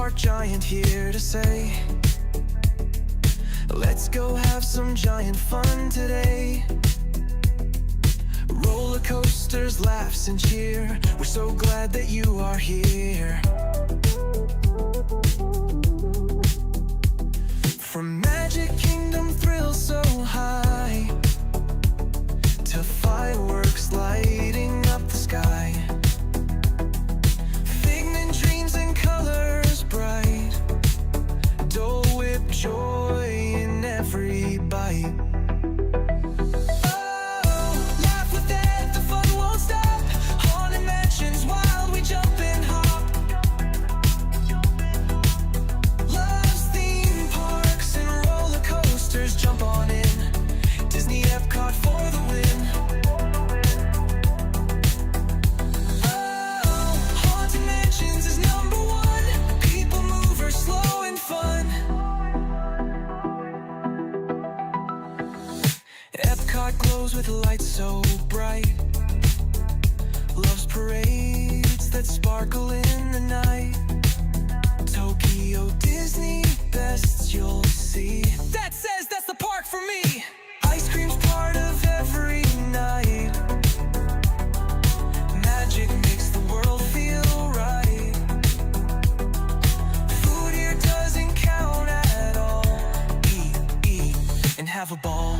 park giant here to say, let's go have some giant fun today. Roller coasters, laughs and cheer, we're so glad that you are here. From Magic Kingdom thrills so high to fireworks lighting up the sky, figment dreams and colors bright, Dole Whip joy in every bite. Glows with lights so bright, loves parades that sparkle in the night. Tokyo Disney, best you'll see. That says that's the park for me. Ice cream's part of every night. Magic makes the world feel right. Food here doesn't count at all. Eat, and have a ball.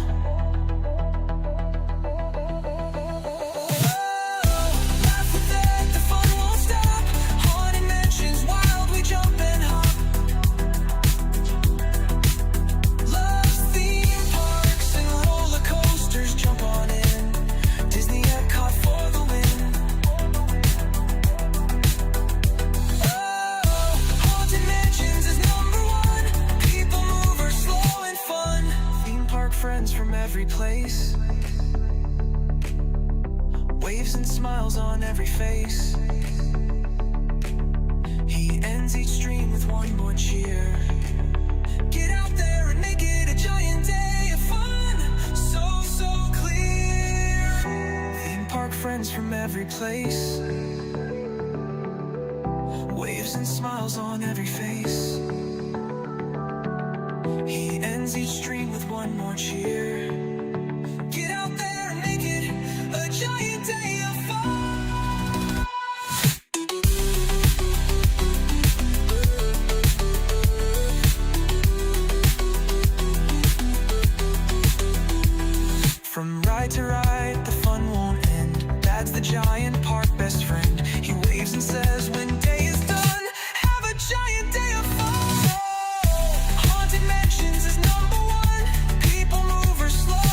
Friends from every place, waves and smiles on every face. He ends each stream with one more cheer. Get out there and make it a giant day of fun, so clear. Theme park friends from every place, waves and smiles on every face. He ends each stream with one more cheer. Get out there and make it a giant day of fun. From ride to ride, the fun won't end. Dad's the giant park best friend. He waves and says when day is done, have a giant day of fun. Haunted Mansions is number one. People move or slow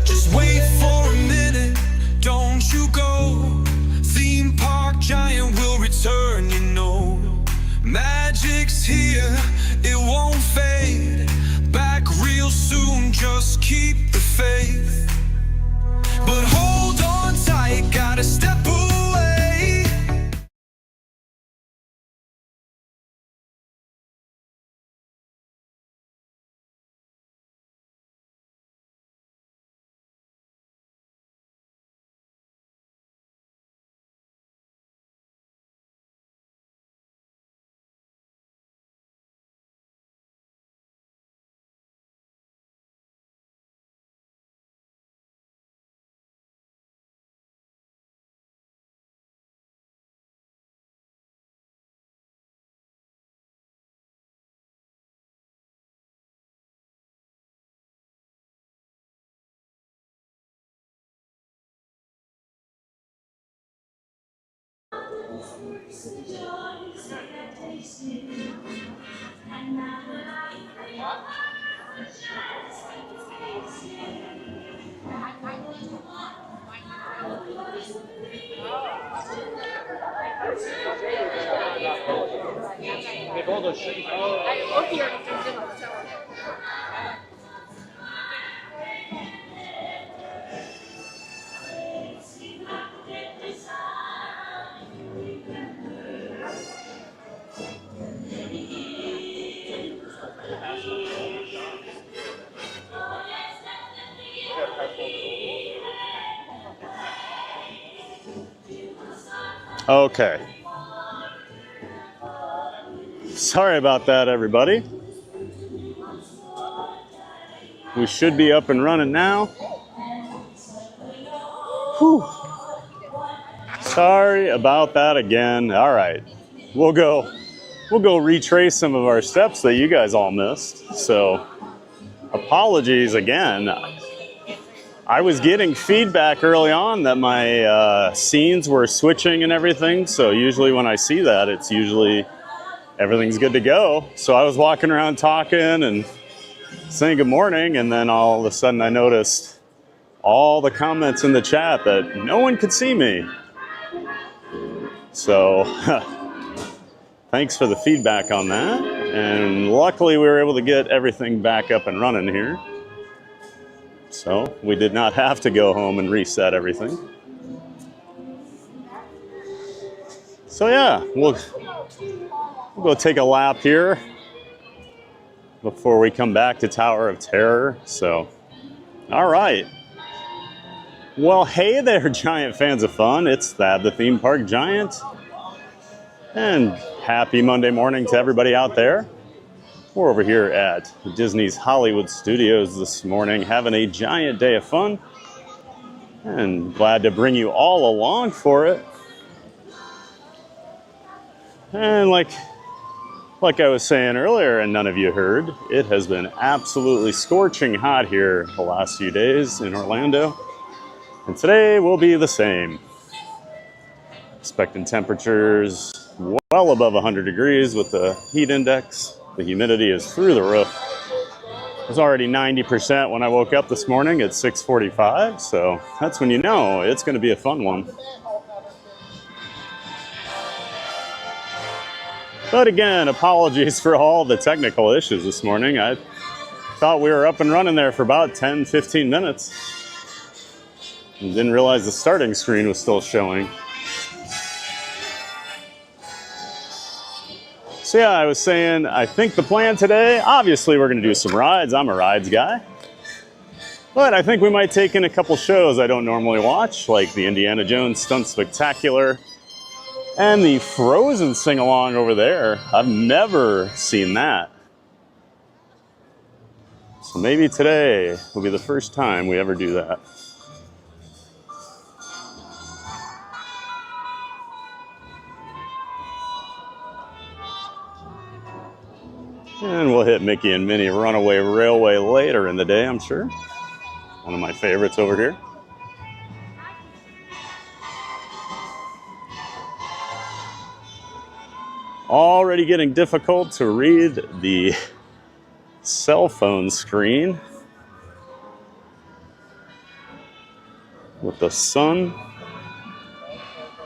Just wait for a minute, don't you go. Theme park giant will return, you know. Magic's here, it won't fade. Back real soon, just keep the faith. But hold on tight, gotta step away. Okay. Sorry about that, everybody. We should be up and running now. Whew. Sorry about that again. All right. We'll go retrace some of our steps that you guys all missed. So, apologies again. I was getting feedback early on that my scenes were switching and everything. So usually when I see that, it's usually everything's good to go. So I was walking around talking and saying good morning, and then all of a sudden I noticed all the comments in the chat that no one could see me. So thanks for the feedback on that. And luckily we were able to get everything back up and running here. So we did not have to go home and reset everything. So yeah, we'll go take a lap here before we come back to Tower of Terror. So, all right. Well, hey there, giant fans of fun. It's Thad, the theme park giant. And happy Monday morning to everybody out there. We're over here at Disney's Hollywood Studios this morning, having a giant day of fun. And glad to bring you all along for it. And like I was saying earlier, and none of you heard, it has been absolutely scorching hot here the last few days in Orlando. And today will be the same. Expecting temperatures well above 100 degrees with the heat index. The humidity is through the roof. It was already 90% when I woke up this morning at 6:45, so that's when you know it's going to be a fun one. But again, apologies for all the technical issues this morning. I thought we were up and running there for about 10-15 minutes. And didn't realize the starting screen was still showing. So yeah, I was saying, I think the plan today, obviously we're going to do some rides. I'm a rides guy. But I think we might take in a couple shows I don't normally watch, like the Indiana Jones Stunt Spectacular and the Frozen sing-along over there. I've never seen that. So maybe today will be the first time we ever do that. And we'll hit Mickey and Minnie Runaway Railway later in the day, I'm sure. One of my favorites over here. already getting difficult to read the cell phone screen with the sun.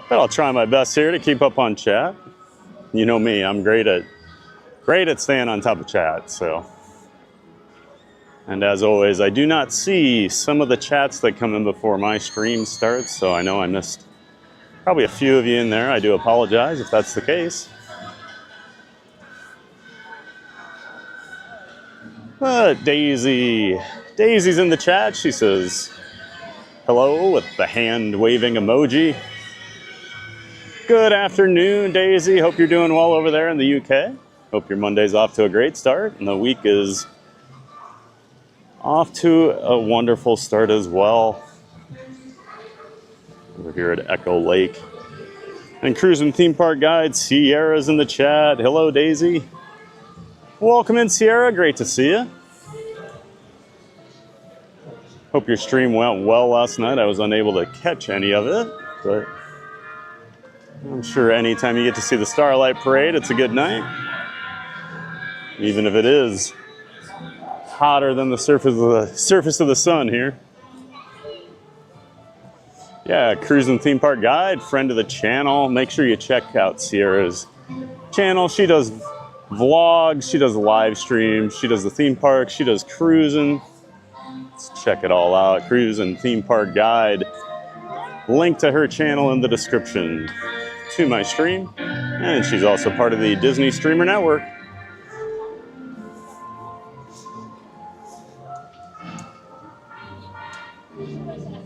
But I'll try my best here to keep up on chat. You know me, I'm great at staying on top of chat, so. And as always, I do not see some of the chats that come in before my stream starts, so I know I missed probably a few of you in there. I do apologize if that's the case. But Daisy's in the chat. She says hello with the hand waving emoji. Good afternoon, Daisy. Hope you're doing well over there in the UK. Hope your Monday's off to a great start and the week is off to a wonderful start as well. We're here at Echo Lake. And Cruising Theme Park Guide, Sierra's in the chat. Hello, Daisy. Welcome in, Sierra. Great to see you. Hope your stream went well last night. I was unable to catch any of it, but I'm sure anytime you get to see the Starlight Parade, it's a good night. Even if it is hotter than the surface of the sun here. Yeah, Cruising Theme Park Guide, friend of the channel. Make sure you check out Sierra's channel. She does vlogs, she does live streams, she does the theme park, she does cruising. Let's check it all out. Cruising Theme Park Guide. Link to her channel in the description to my stream. And she's also part of the Disney Streamer Network.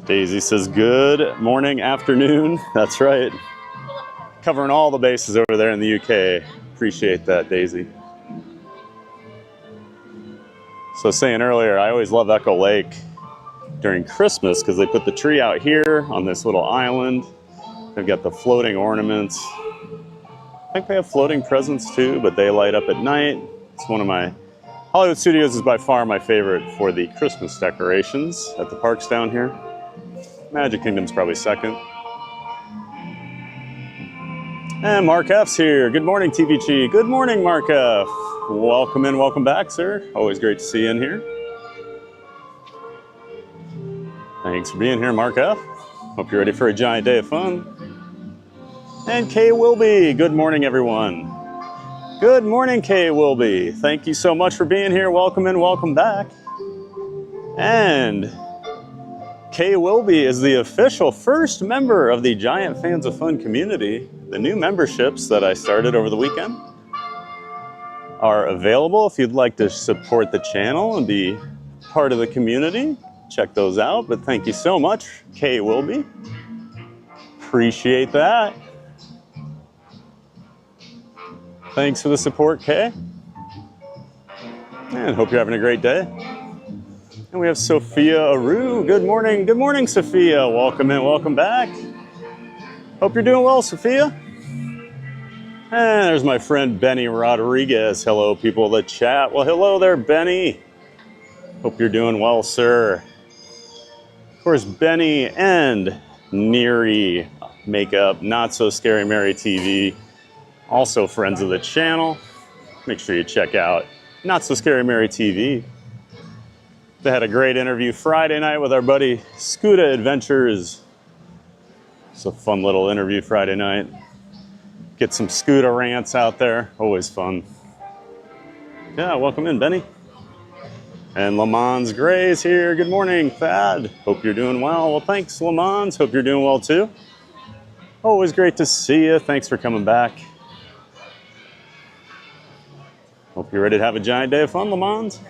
Daisy says good morning, afternoon. That's right. Covering all the bases over there in the UK. Appreciate that, Daisy. So saying earlier, I always love Echo Lake during Christmas because they put the tree out here on this little island. They've got the floating ornaments. I think they have floating presents too, but they light up at night. It's one of my Hollywood Studios is by far my favorite for the Christmas decorations at the parks down here. Magic Kingdom's probably second. And Mark F's here. Good morning, TVG. Good morning, Mark F. Welcome in, welcome back, sir. Always great to see you in here. Thanks for being here, Mark F. Hope you're ready for a giant day of fun. And Kay Wilby. Good morning, everyone. Good morning, Kay Wilby. Thank you so much for being here. Welcome in, welcome back. And Kay Wilby is the official first member of the Giant Fans of Fun community. The new memberships that I started over the weekend are available if you'd like to support the channel and be part of the community. Check those out. But thank you so much, Kay Wilby. Appreciate that. Thanks for the support, Kay. And hope you're having a great day. And we have Sophia Aru. Good morning. Good morning, Sophia. Welcome in. Welcome back. Hope you're doing well, Sophia. And there's my friend Benny Rodriguez. Hello, people in the chat. Well, hello there, Benny. Hope you're doing well, sir. Of course, Benny and Neary Makeup, Not So Scary Mary TV, also friends of the channel. Make sure you check out Not So Scary Mary TV. They had a great interview Friday night with our buddy Scuda Adventures. It's a fun little interview Friday night. Get some Scuda rants out there, always fun. Yeah, welcome in, Benny. And Lamons Gray's here. Good morning, Thad. Hope you're doing well. Well, thanks, Lamons. Hope you're doing well, too. Always great to see you. Thanks for coming back. Hope you're ready to have a giant day of fun, Lamons.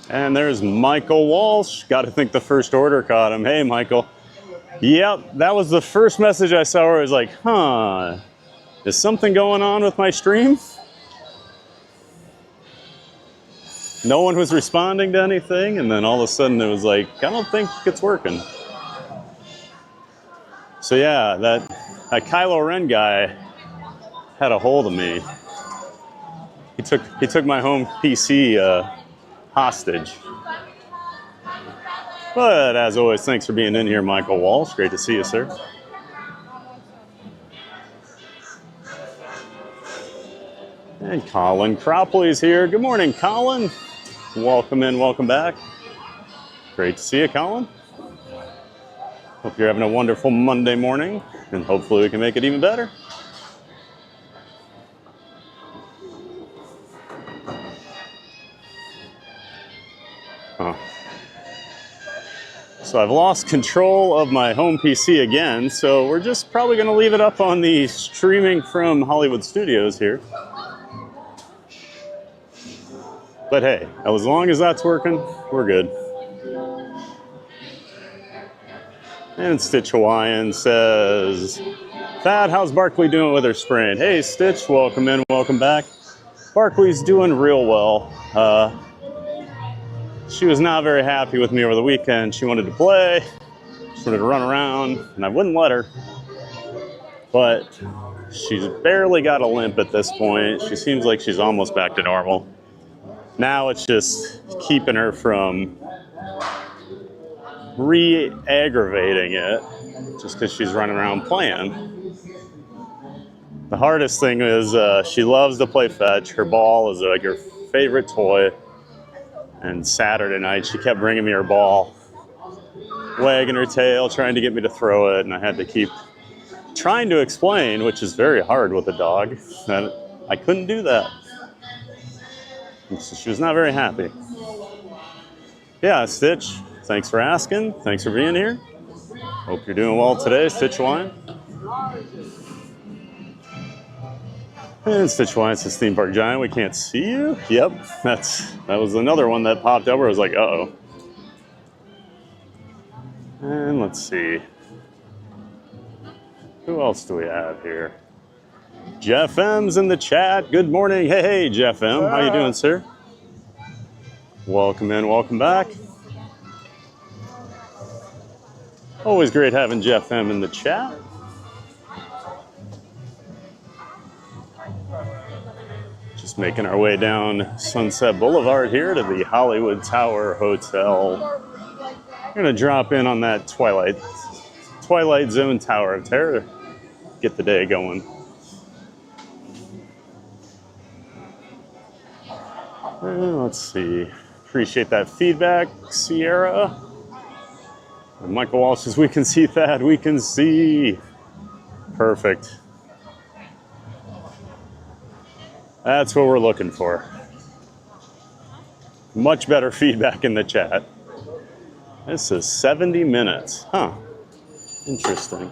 And there's Michael Walsh. Got to think the first order caught him. Hey, Michael. Yep, that was the first message I saw where I was like, huh, is something going on with my stream? No one was responding to anything, and then all of a sudden it was like, I don't think it's working. So yeah, that Kylo Ren guy had a hold of me. He took my home PC hostage. But as always, thanks for being in here, Michael Walsh. Great to see you, sir. And Colin Cropley's here. Good morning, Colin. Welcome in, welcome back. Great to see you, Colin. Hope you're having a wonderful Monday morning, and hopefully we can make it even better. So I've lost control of my home PC again, so we're just probably going to leave it up on the streaming from Hollywood Studios here. But hey, as long as that's working, we're good. And Stitch Hawaiian says, Thad, how's Barkley doing with her sprain? Hey, Stitch, welcome in, welcome back. Barkley's doing real well. She was not very happy with me over the weekend. She wanted to play, she wanted to run around, and I wouldn't let her. But she's barely got a limp at this point. She seems like she's almost back to normal. Now it's just keeping her from re-aggravating it just because she's running around playing. The hardest thing is she loves to play fetch. Her ball is like her favorite toy. And Saturday night she kept bringing me her ball, wagging her tail, trying to get me to throw it, and I had to keep trying to explain, which is very hard with a dog, that I couldn't do that. And so she was not very happy. Yeah, Stitch, thanks for asking. Thanks for being here. Hope you're doing well today, Stitch Wine. And Stitch Wine says, Theme Park Giant, we can't see you? Yep, that was another one that popped up where I was like, uh-oh. And let's see. Who else do we have here? Jeff M's in the chat. Good morning. Hey, Jeff M. How you doing, sir? Welcome in, welcome back. Always great having Jeff M in the chat. Just making our way down Sunset Boulevard here to the Hollywood Tower Hotel. We're gonna drop in on that Twilight Zone Tower of Terror to get the day going. Let's see. Appreciate that feedback, Sierra. And Michael Walsh says, we can see that, we can see. Perfect. That's what we're looking for. Much better feedback in the chat. This is 70 minutes. Huh. Interesting.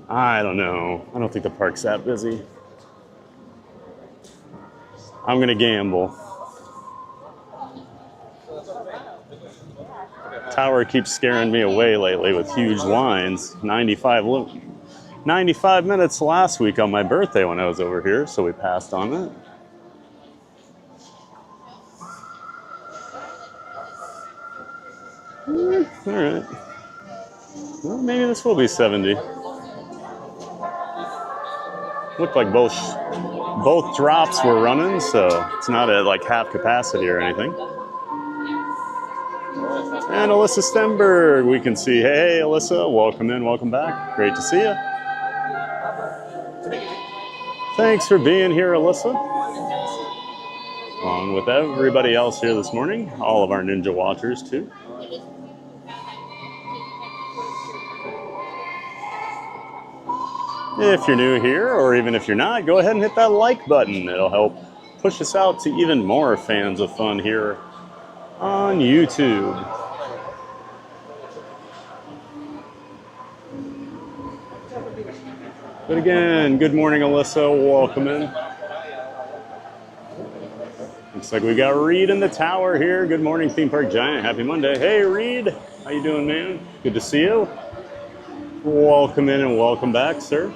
I don't know. I don't think the park's that busy. I'm gonna gamble. Tower keeps scaring me away lately with huge lines. 95 minutes last week on my birthday when I was over here, so we passed on it. All right. Well, maybe this will be 70. Looked like both drops were running, so it's not at like half capacity or anything. And Alyssa Stenberg, we can see. Hey, Alyssa, welcome in, welcome back. Great to see you. Thanks for being here, Alyssa. Along with everybody else here this morning, all of our Ninja Watchers too. If you're new here, or even if you're not, go ahead and hit that like button. It'll help push us out to even more fans of fun here on YouTube. But again, good morning, Alyssa. Welcome in. Looks like we got Reed in the tower here. Good morning, Theme Park Giant. Happy Monday. Hey, Reed. How you doing, man? Good to see you. Welcome in and welcome back, sir.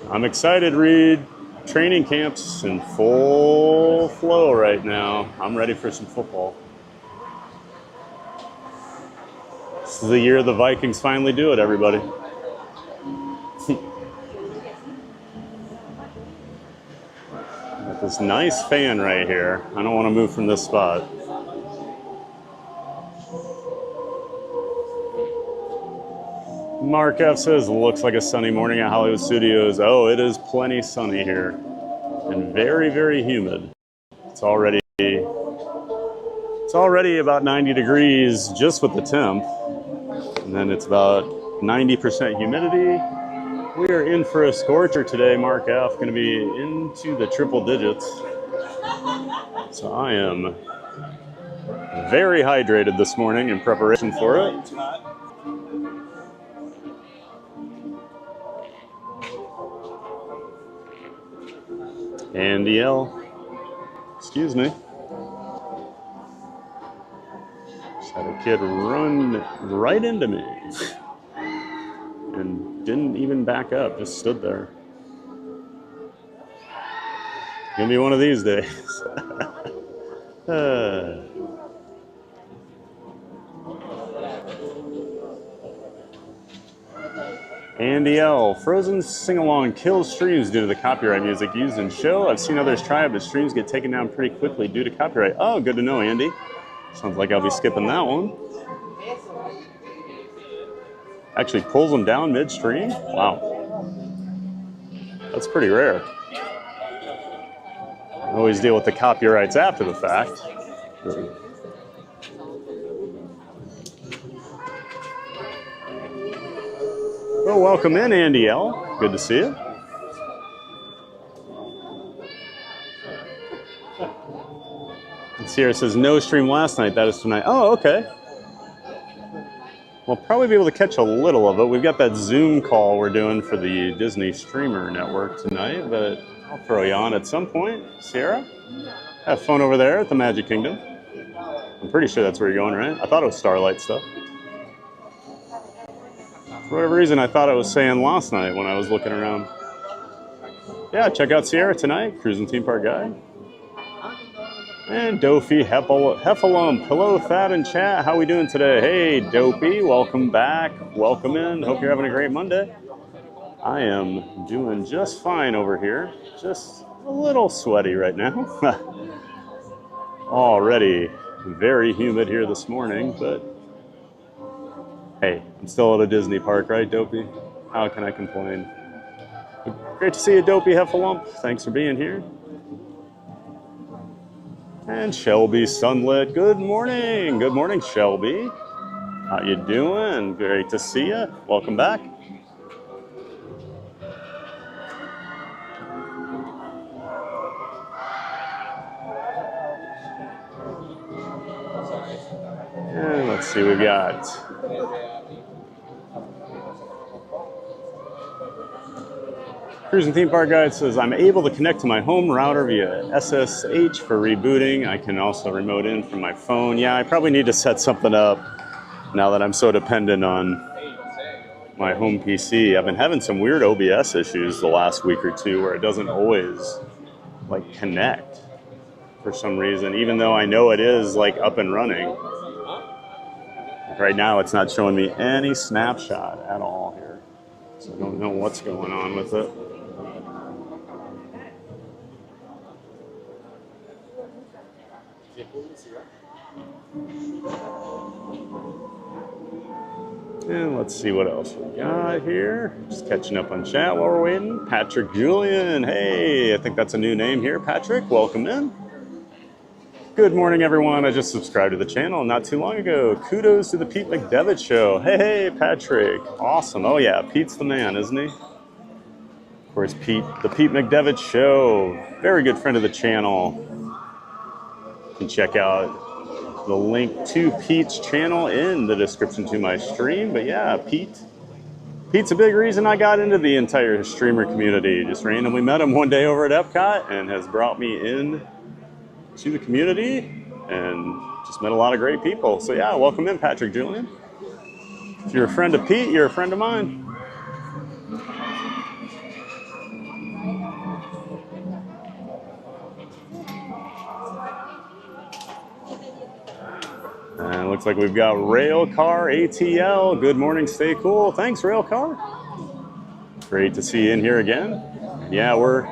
I'm excited, Reed. Training camp's in full flow right now. I'm ready for some football. This is the year the Vikings finally do it, everybody. Got this nice fan right here. I don't want to move from this spot. Mark F says, looks like a sunny morning at Hollywood Studios. Oh, it is plenty sunny here and very, very humid. It's already about 90 degrees just with the temp. And then it's about 90% humidity. We are in for a scorcher today, Mark F. Going to be into the triple digits. So I am very hydrated this morning in preparation for it. Andy L. Excuse me. Just had a kid run right into me and didn't even back up, just stood there. Gonna be one of these days. Andy L. Frozen sing-along kills streams due to the copyright music used in show. I've seen others try it, but streams get taken down pretty quickly due to copyright. Oh, good to know, Andy. Sounds like I'll be skipping that one. Actually pulls them down midstream? Wow. That's pretty rare. I always deal with the copyrights after the fact. Well, welcome in, Andy L. Good to see you. Sierra says, no stream last night. That is tonight. Oh, okay. We'll probably be able to catch a little of it. We've got that Zoom call we're doing for the Disney Streamer Network tonight, but I'll throw you on at some point. Sierra, have fun over there at the Magic Kingdom. I'm pretty sure that's where you're going, right? I thought it was Starlight stuff. For whatever reason, I thought it was saying last night when I was looking around. Yeah, check out Sierra tonight, Cruising Theme Park Guide. And Dopey Heffalump. Hello, Thad and chat. How we doing today? Hey, Dopey, welcome back. Welcome in. Hope you're having a great Monday. I am doing just fine over here. Just a little sweaty right now. Already very humid here this morning, but hey, I'm still at a Disney park, right, Dopey? How can I complain? Great to see you, Dopey Heffalump. Thanks for being here. And Shelby Sunlit, good morning. Good morning, Shelby. How you doing? Great to see you. Welcome back. And let's see, we've got Cruising Theme Park Guide says, I'm able to connect to my home router via SSH for rebooting. I can also remote in from my phone. Yeah, I probably need to set something up now that I'm so dependent on my home PC. I've been having some weird OBS issues the last week or two where it doesn't always like connect for some reason, even though I know it is like up and running. Right now it's not showing me any snapshot at all here. So I don't know what's going on with it. And let's see what else we got here. Just catching up on chat while we're waiting. Patrick Julian. Hey, I think that's a new name here. Patrick, welcome in. Good morning, everyone. I just subscribed to the channel not too long ago. Kudos to the Pete McDevitt Show. Hey, Patrick. Awesome. Oh, yeah, Pete's the man, isn't he? Of course, Pete, the Pete McDevitt Show. Very good friend of the channel. You can check out the link to Pete's channel in the description to my stream. But yeah, Pete's a big reason I got into the entire streamer community. Just randomly met him one day over at Epcot and has brought me in to the community and just met a lot of great people. So yeah, welcome in, Patrick Julian. If you're a friend of Pete, you're a friend of mine. And it looks like we've got Railcar ATL. Good morning, stay cool. Thanks, Railcar. Great to see you in here again. Yeah, we're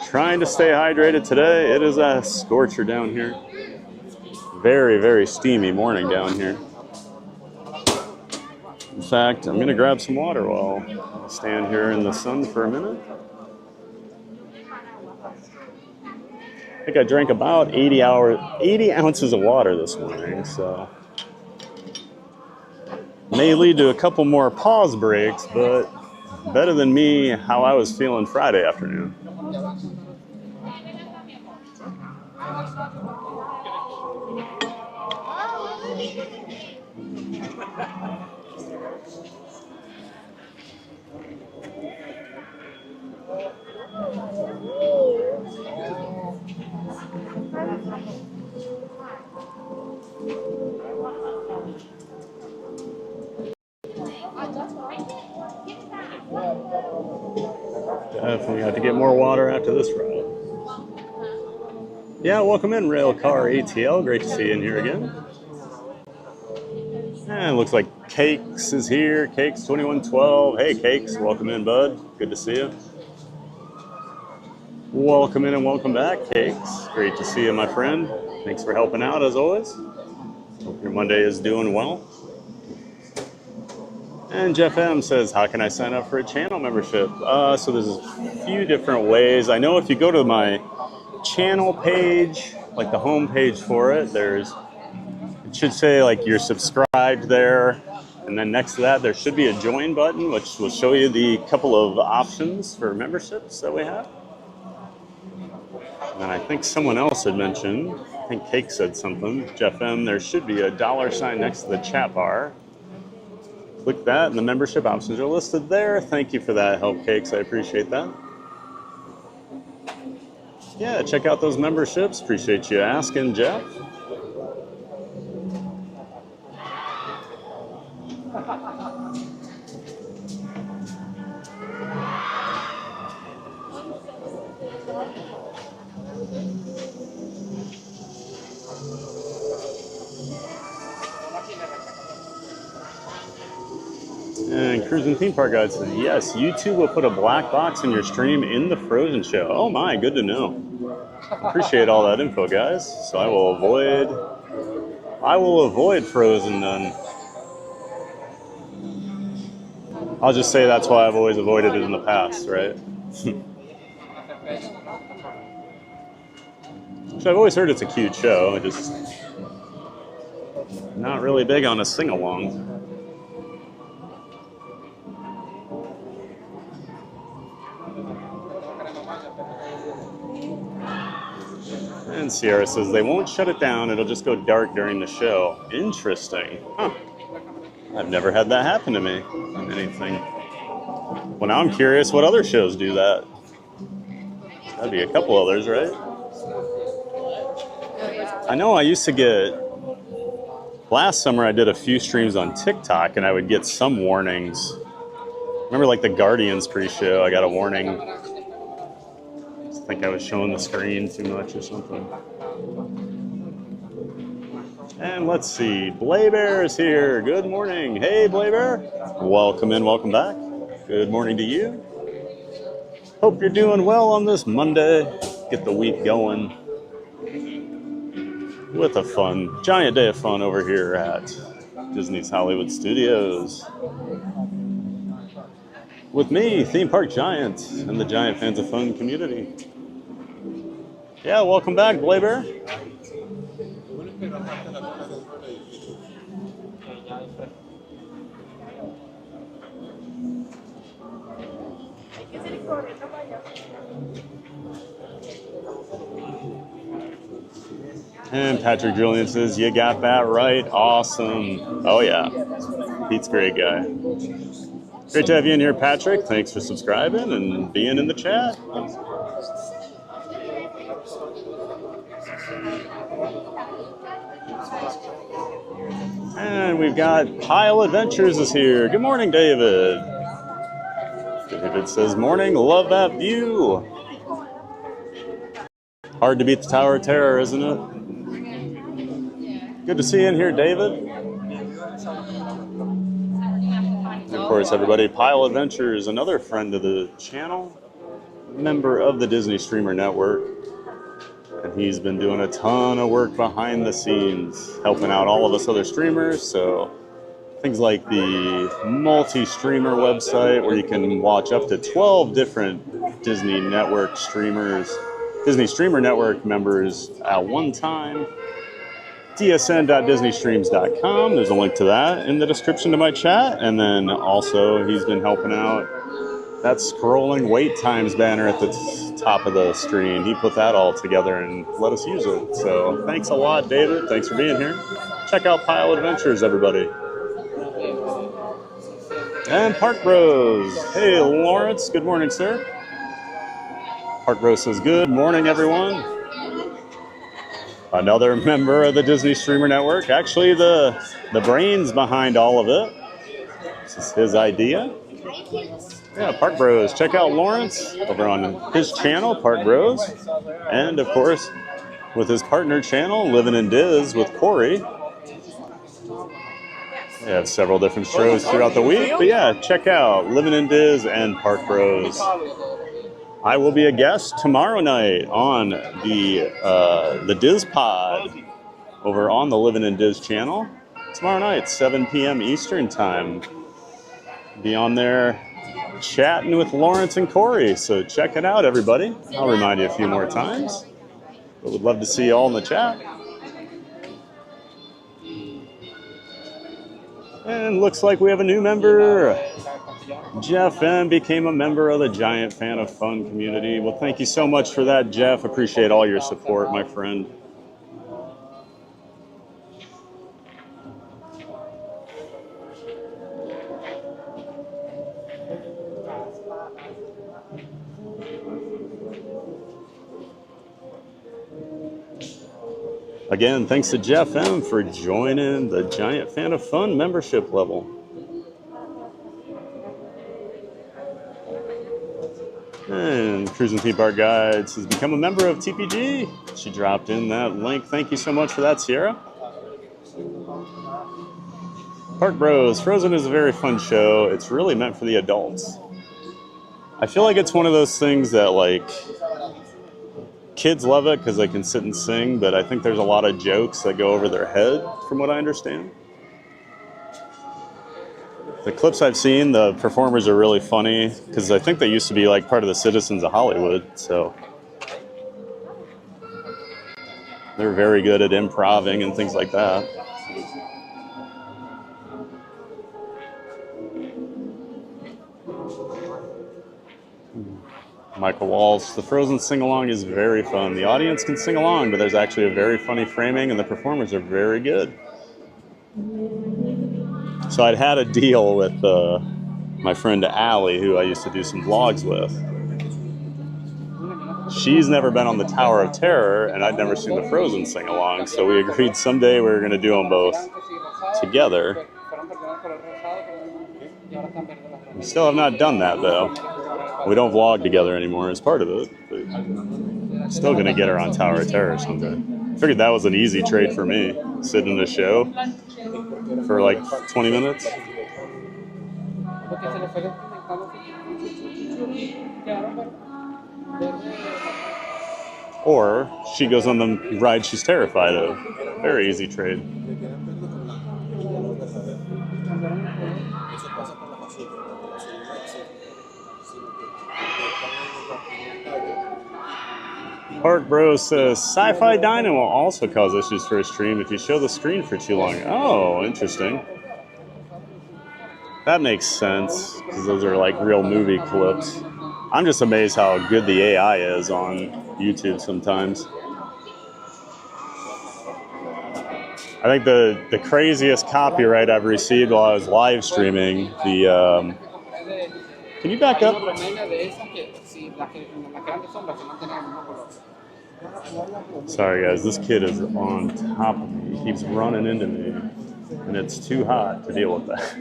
trying to stay hydrated today. It is a scorcher down here. Very, very steamy morning down here. In fact, I'm gonna grab some water while I stand here in the sun for a minute. I think I drank about 80 ounces of water this morning, so may lead to a couple more pause breaks, but better than me how I was feeling Friday afternoon. Definitely have to get more water after this route. Yeah, welcome in, Railcar ATL. Great to see you in here again. And it looks like Cakes is here. Cakes 2112. Hey, Cakes, welcome in, bud. Good to see you. Welcome in and welcome back, Cakes. Great to see you, my friend. Thanks for helping out as always. Hope your Monday is doing well. And Jeff M says, how can I sign up for a channel membership? So there's a few different ways. I know if you go to my channel page, like the home page for it, it should say like you're subscribed there. And then next to that, there should be a join button, which will show you the couple of options for memberships that we have. And I think someone else had mentioned, I think Cake said something, Jeff M, there should be a $ next to the chat bar. Click that and the membership options are listed there. Thank you for that help, Cakes. I appreciate that. Yeah, check out those memberships. Appreciate you asking, Jeff. And Cruising Theme Park Guide says, yes, YouTube will put a black box in your stream in the Frozen show. Oh my, good to know. Appreciate all that info, guys. So I will avoid Frozen then. I'll just say that's why I've always avoided it in the past, right? So I've always heard it's a cute show. I'm just not really big on a sing-along. And Sierra says they won't shut it down. It'll just go dark during the show. Interesting. Huh. I've never had that happen to me in anything. Well, now I'm curious what other shows do that. That'd be a couple others, right? I know I used to get... Last summer I did a few streams on TikTok and I would get some warnings. Remember like the Guardians pre-show, I got a warning. I think I was showing the screen too much or something. And let's see, Blaybear is here. Good morning. Hey, Blaybear. Welcome in, welcome back. Good morning to you. Hope you're doing well on this Monday. Get the week going with a giant day of fun over here at Disney's Hollywood Studios. With me, Theme Park Giant, and the Giant Fans of Fun community. Yeah, welcome back, Blaybear. And Patrick Julian says, you got that right. Awesome. Oh, yeah. Pete's a great guy. Great to have you in here, Patrick. Thanks for subscribing and being in the chat. And we've got Pile Adventures is here. Good morning, David. David says, morning, love that view. Hard to beat the Tower of Terror, isn't it? Good to see you in here, David. And of course, everybody, Pile Adventures, another friend of the channel, member of the Disney Streamer Network. And he's been doing a ton of work behind the scenes, helping out all of us other streamers. So things like the multi-streamer website where you can watch up to 12 different Disney Network streamers, Disney Streamer Network members at one time. dsn.disneystreams.com. There's a link to that in the description to my chat. And then also he's been helping out that scrolling wait times banner at the top of the screen. He put that all together and let us use it. So thanks a lot, David. Thanks for being here. Check out Pile Adventures, everybody. And Park Bros. Hey, Lawrence. Good morning, sir. Park Bros says, good morning, everyone. Another member of the Disney Streamer Network. Actually, the brains behind all of it. This is his idea. Yeah, Park Bros. Check out Lawrence over on his channel, Park Bros. And, of course, with his partner channel, Living in Diz with Corey. They have several different shows throughout the week. But, yeah, check out Living in Diz and Park Bros. I will be a guest tomorrow night on the Diz Pod over on the Living in Diz channel. Tomorrow night, 7 p.m. Eastern Time. Be on there chatting with Lawrence and Corey. So check it out, everybody. I'll remind you a few more times. But we'd love to see you all in the chat. And looks like we have a new member. Jeff M. became a member of the Giant Fan of Fun community. Well, thank you so much for that, Jeff. Appreciate all your support, my friend. Again, thanks to Jeff M. for joining the Giant Fan of Fun membership level. And Cruising Theme Park Guides has become a member of TPG. She dropped in that link. Thank you so much for that, Sierra. Park Bros. Frozen is a very fun show. It's really meant for the adults. I feel like it's one of those things that, like, kids love it because they can sit and sing, but I think there's a lot of jokes that go over their head, from what I understand. The clips I've seen, the performers are really funny because I think they used to be like part of the citizens of Hollywood, so they're very good at improving and things like that. Michael Walsh, the Frozen sing-along is very fun. The audience can sing along, but there's actually a very funny framing and the performers are very good. So I'd had a deal with my friend Allie, who I used to do some vlogs with. She's never been on the Tower of Terror, and I'd never seen the Frozen sing-along, so we agreed someday we were going to do them both together. We still have not done that, though. We don't vlog together anymore as part of it, but still going to get her on Tower of Terror someday. I figured that was an easy trade for me, sit in the show for like 20 minutes. Or she goes on the ride she's terrified of. Very easy trade. Park Bros says, Sci-Fi Dining will also cause issues for a stream if you show the screen for too long. Oh, interesting. That makes sense, because those are like real movie clips. I'm just amazed how good the AI is on YouTube sometimes. I think the craziest copyright I've received while I was live streaming, can you back up? Sorry guys, this kid is on top of me. He keeps running into me, and it's too hot to deal with that.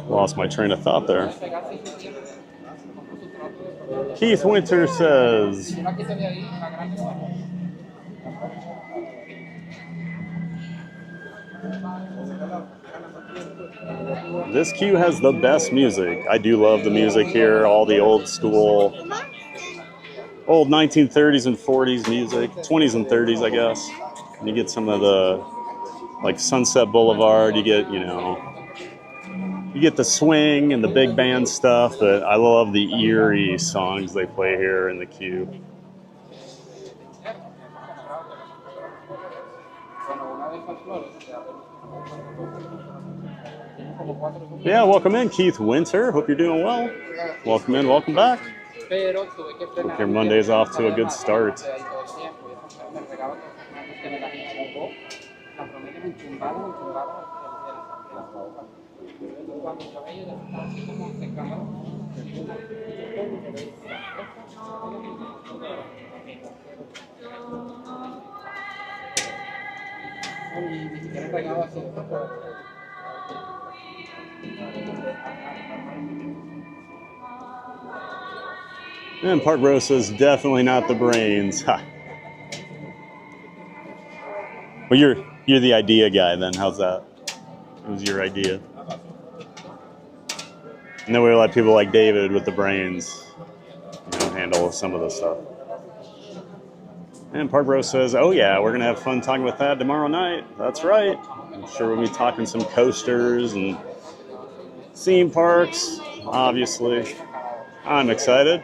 Lost my train of thought there. Keith Winter says, This queue has the best music. I do love the music here, all the old school, old 1930s and 40s music, 20s and 30s, I guess. And you get some of the, like Sunset Boulevard, you get the swing and the big band stuff, but I love the eerie songs they play here in the queue. Yeah, welcome in, Keith Winter. Hope you're doing well. Welcome in, welcome back. Hope your Monday's off to a good start. And Park Rose says definitely not the brains. Ha. Well, you're the idea guy then. How's that? It was your idea. And then we let people like David with the brains, handle some of the stuff. And Park Rose says, oh yeah, we're gonna have fun talking with that tomorrow night. That's right. I'm sure we'll be talking some coasters and theme parks, obviously. I'm excited.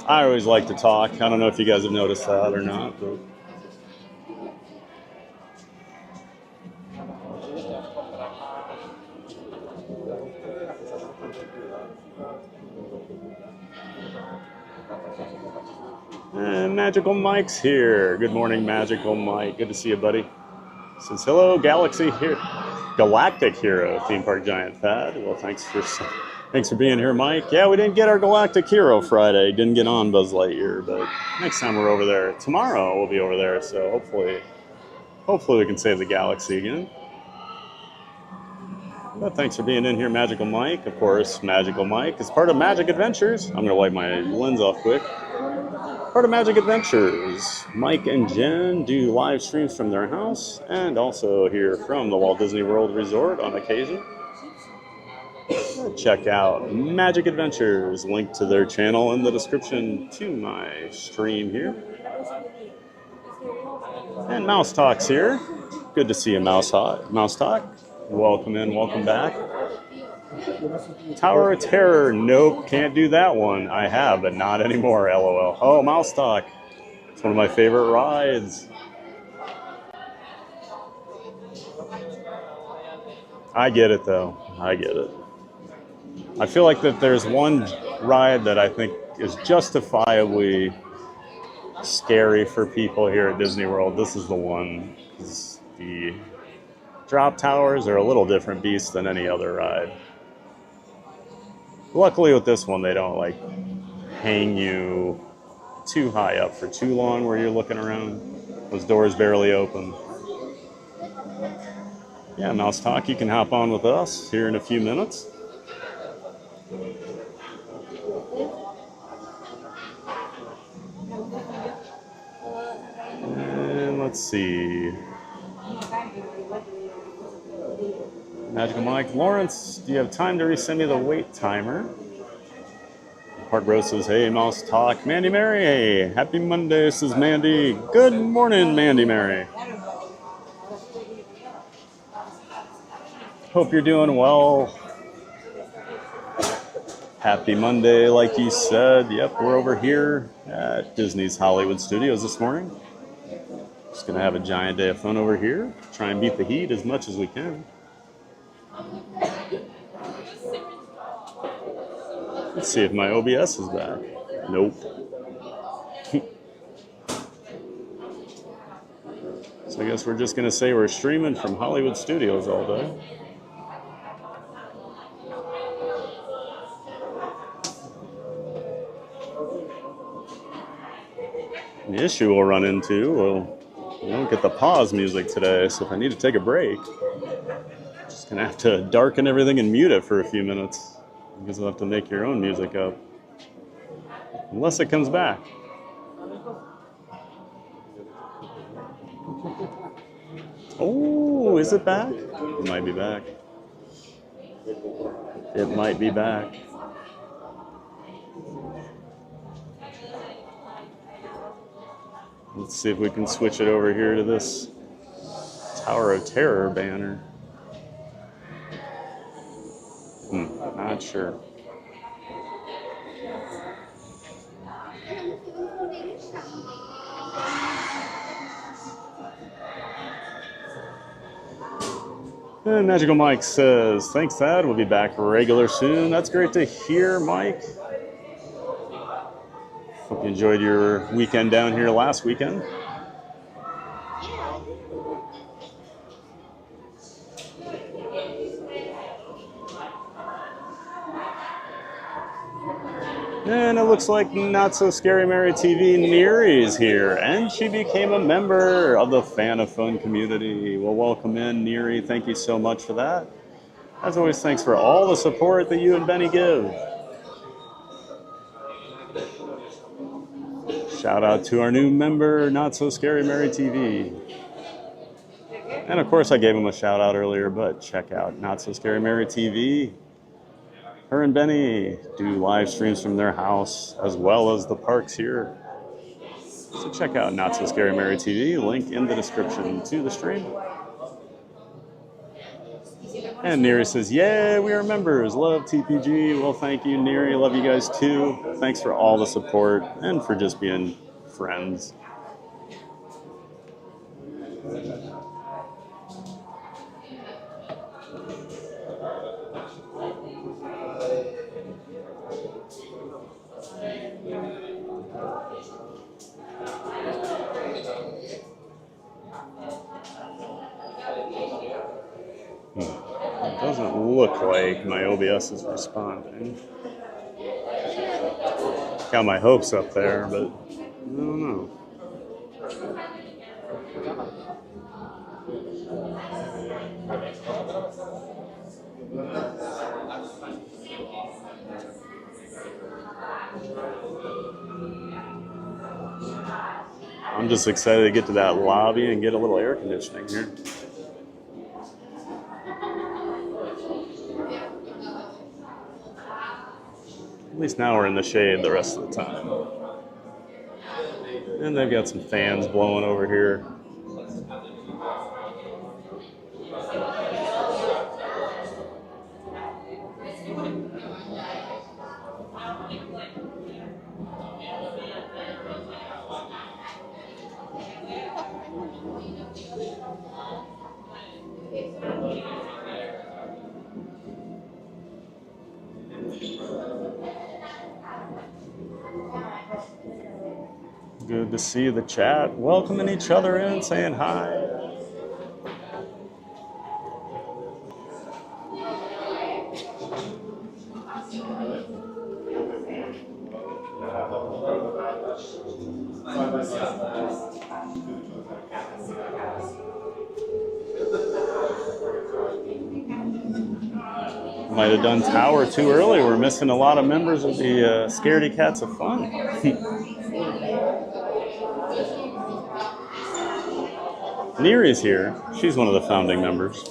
I always like to talk. I don't know if you guys have noticed that or not, but and Magical Mike's here. Good morning, Magical Mike. Good to see you, buddy. Says hello, Galaxy here, Galactic Hero, Theme Park Giant Thad. Well, thanks for being here, Mike. Yeah, we didn't get our Galactic Hero Friday. Didn't get on Buzz Lightyear, but next time we're over there, tomorrow we'll be over there. So hopefully we can save the galaxy again. But thanks for being in here, Magical Mike. Of course, Magical Mike is part of Magic Adventures. I'm gonna wipe my lens off quick. Part of Magic Adventures. Mike and Jen do live streams from their house and also here from the Walt Disney World Resort on occasion. Check out Magic Adventures, link to their channel in the description to my stream here. And Mouse Talk's here. Good to see you, Mouse Talk. Welcome in, welcome back. Tower of Terror, nope, can't do that one. I have, but not anymore, LOL. Oh, Mouse Talk. It's one of my favorite rides. I get it, though. I get it. I feel like that there's one ride that I think is justifiably scary for people here at Disney World. This is the one. The drop towers are a little different beast than any other ride. Luckily with this one, they don't like hang you too high up for too long where you're looking around. Those doors barely open. Yeah, Mouse Talk, you can hop on with us here in a few minutes. And let's see. Magical Mike. Lawrence, do you have time to resend me the wait timer? Park Rose says, hey, Mouse Talk. Mandy Mary, hey, happy Monday, says Mandy. Good morning, Mandy Mary. Hope you're doing well. Happy Monday, like you said. Yep, we're over here at Disney's Hollywood Studios this morning. Just gonna have a giant day of fun over here. Try and beat the heat as much as we can. Let's see if my OBS is back. Nope. So I guess we're just gonna say we're streaming from Hollywood Studios all day. The issue we'll run into, we don't get the pause music today, so if I need to take a break, I'm just gonna have to darken everything and mute it for a few minutes. You guys will have to make your own music up. Unless it comes back. Oh, is it back? It might be back. It might be back. Let's see if we can switch it over here to this Tower of Terror banner. Not sure. And Magical Mike says, thanks, Thad. We'll be back regular soon. That's great to hear, Mike. Hope you enjoyed your weekend down here last weekend. And it looks like Not So Scary Mary TV Neri is here, and she became a member of the Fan of Fun community. Well, welcome in, Neri. Thank you so much for that. As always, thanks for all the support that you and Benny give. Shout out to our new member, Not So Scary Mary TV. And of course, I gave him a shout out earlier, but check out Not So Scary Mary TV. Her and Benny do live streams from their house as well as the parks here. So check out Not So Scary Mary TV, link in the description to the stream. And Neri says, yeah, we are members. Love TPG. Well, thank you, Neri. Love you guys too. Thanks for all the support and for just being friends. It doesn't look like my OBS is responding. Got my hopes up there, but I don't know. I'm just excited to get to that lobby and get a little air conditioning here. At least now we're in the shade the rest of the time. And they've got some fans blowing over here. Good to see the chat welcoming each other in, saying hi. Might have done Tower too early. We're missing a lot of members of the Scaredy Cats of Fun. Neri's here. She's one of the founding members.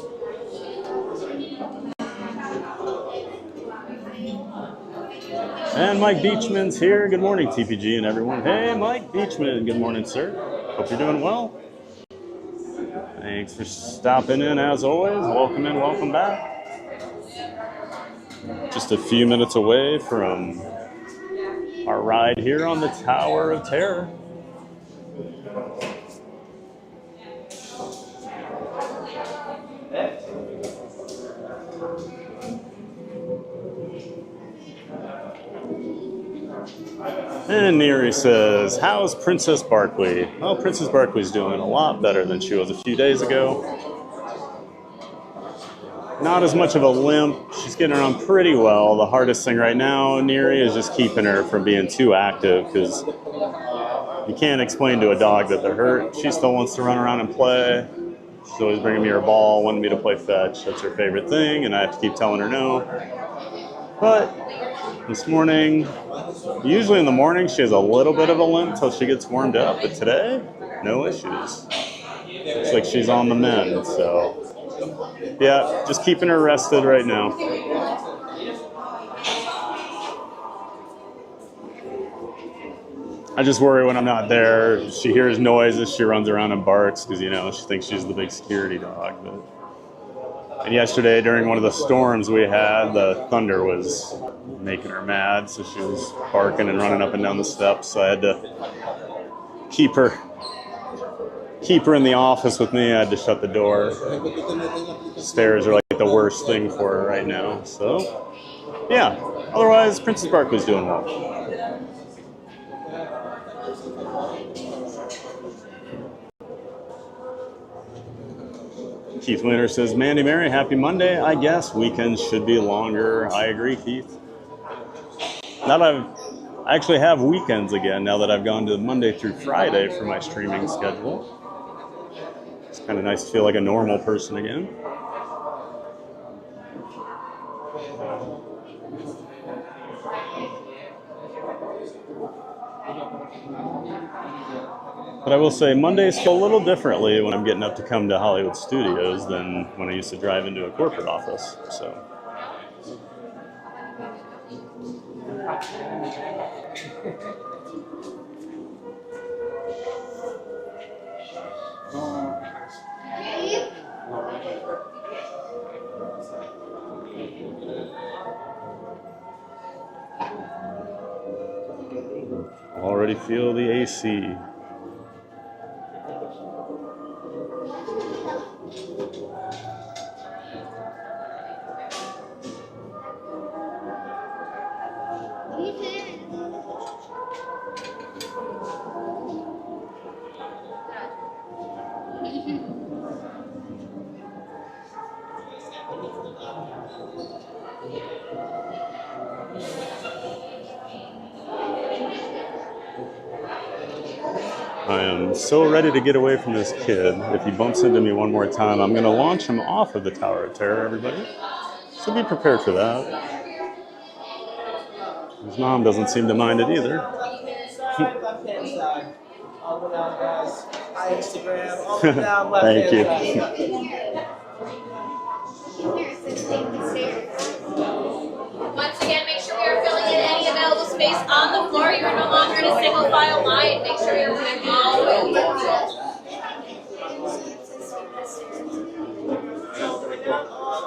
And Mike Beachman's here. Good morning, TPG and everyone. Hey, Mike Beachman. Good morning, sir. Hope you're doing well. Thanks for stopping in as always. Welcome in, welcome back. Just a few minutes away from our ride here on the Tower of Terror. And Neri says, how's Princess Barkley? Well, Princess Barkley's doing a lot better than she was a few days ago. Not as much of a limp. She's getting around pretty well. The hardest thing right now, Neri, is just keeping her from being too active, because you can't explain to a dog that they're hurt. She still wants to run around and play. She's always bringing me her ball, wanting me to play fetch. That's her favorite thing, and I have to keep telling her no. But this morning, usually in the morning, she has a little bit of a limp till she gets warmed up. But today, no issues. Looks like she's on the mend, so yeah, just keeping her rested right now. I just worry when I'm not there. She hears noises, she runs around and barks because she thinks she's the big security dog. And yesterday, during one of the storms we had, the thunder was making her mad, so she was barking and running up and down the steps. So I had to keep her in the office with me. I had to shut the door. Stairs are like the worst thing for her right now. So yeah, otherwise Princess Barkley's doing well. Keith Winter says, Mandy Mary, happy Monday. I guess weekends should be longer. I agree, Keith. Now that I actually have weekends again, now that I've gone to Monday through Friday for my streaming schedule. It's kind of nice to feel like a normal person again. But I will say Mondays feel a little differently when I'm getting up to come to Hollywood Studios than when I used to drive into a corporate office. So. Already feel the AC. I am so ready to get away from this kid. If he bumps into me one more time, I'm going to launch him off of the Tower of Terror, everybody. So be prepared for that. His mom doesn't seem to mind it either. Thank you. Once again, make sure we are filling in any available space on the floor. You are no longer in a single file line. Make sure you're moving all the way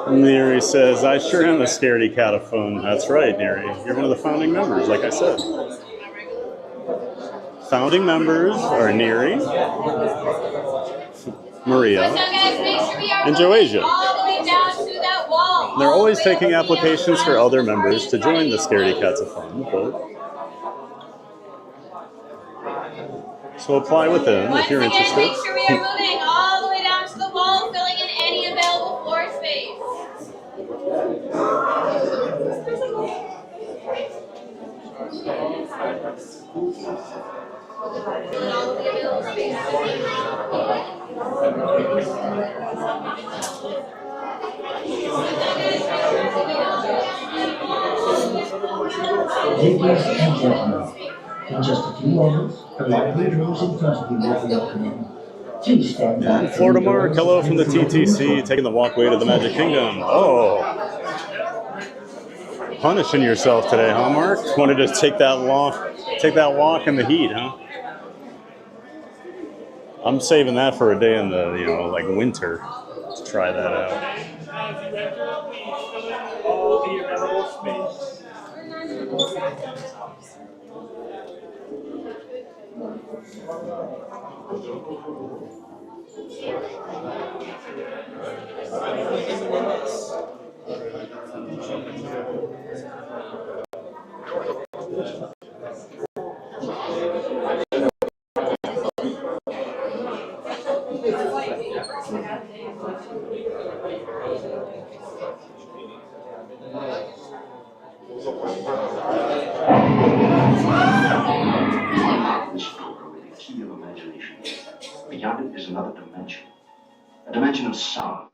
over. Neri says, I sure am a scaredy cat of fun. That's right, Neri. You're one of the founding members, like I said. Founding members are Neri, Maria, and Joasia. They're always taking applications for other members to join the Scaredy Cats of Fun, so apply with them if you're interested. Make sure we are moving all the way down to the wall, filling in any available floor space. Ladies and gentlemen, in just a few moments, the library doors in front of you will be opening. Please stand back. Florida Mark, hello from the TTC, taking the walkway to the Magic Kingdom. Oh, punishing yourself today, huh, Mark? Wanted to take that walk in the heat, huh? I'm saving that for a day in the like winter to try that out. Beyond it is another dimension, a dimension of sound.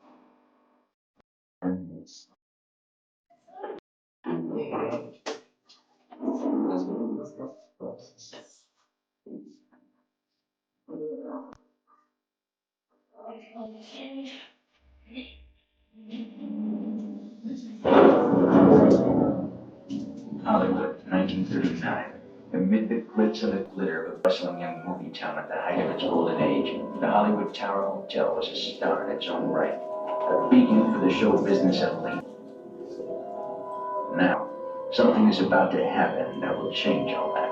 Hollywood, 1939. Amid the glitz and the glitter of a bustling young movie town at the height of its golden age, the Hollywood Tower Hotel was a star in its own right, a beacon for the show business of late. Now, something is about to happen that will change all that.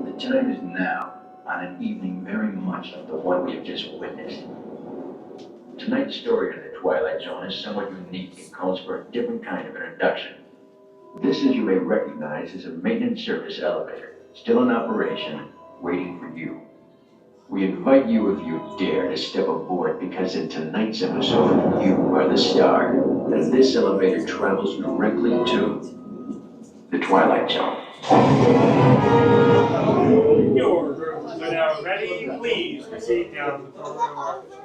The time is now, on an evening very much like the one we have just witnessed. Tonight's story in the Twilight Zone is somewhat unique and calls for a different kind of introduction. This, as you may recognize, is a maintenance service elevator, still in operation, waiting for you. We invite you, if you dare, to step aboard, because in tonight's episode, you are the star, as this elevator travels directly to the Twilight Zone. Your rooms are now ready. Please proceed down the corridor.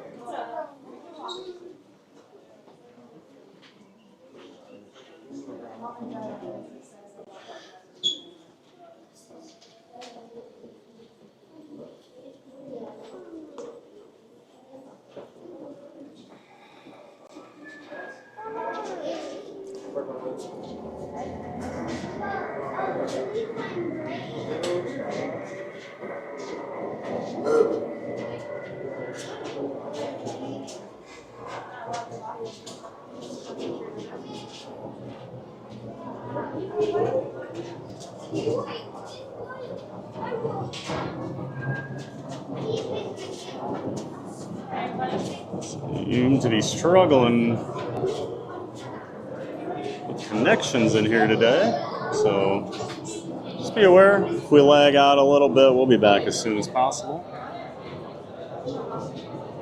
Seem to be struggling with connections in here today, so just be aware, if we lag out a little bit, we'll be back as soon as possible.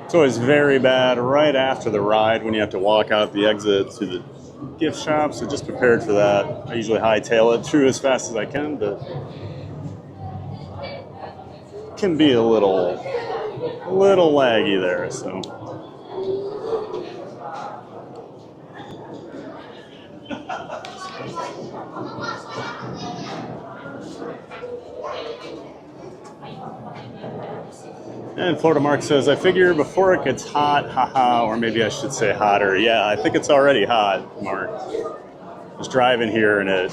It's always very bad right after the ride when you have to walk out the exit to the gift shop, so just prepared for that. I usually hightail it through as fast as I can, but it can be a little laggy there, so. And Florida Mark says, I figure before it gets hot, haha, or maybe I should say hotter. Yeah, I think it's already hot, Mark. I was driving here and at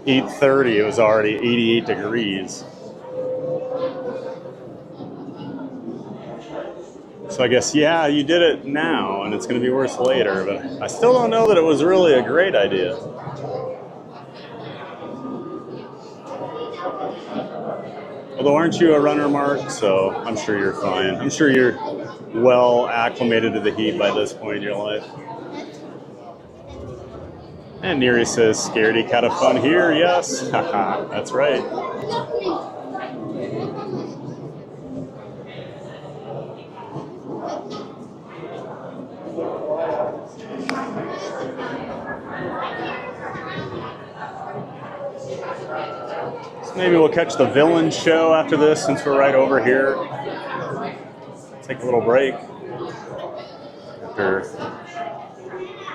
8:30, it was already 88 degrees. So I guess, yeah, you did it now, and it's going to be worse later, but I still don't know that it was really a great idea. Although, aren't you a runner, Mark? So I'm sure you're fine. I'm sure you're well acclimated to the heat by this point in your life. And Neri says, scaredy cat of fun here, yes. Haha, that's right. So maybe we'll catch the villain show after this since we're right over here. Take a little break after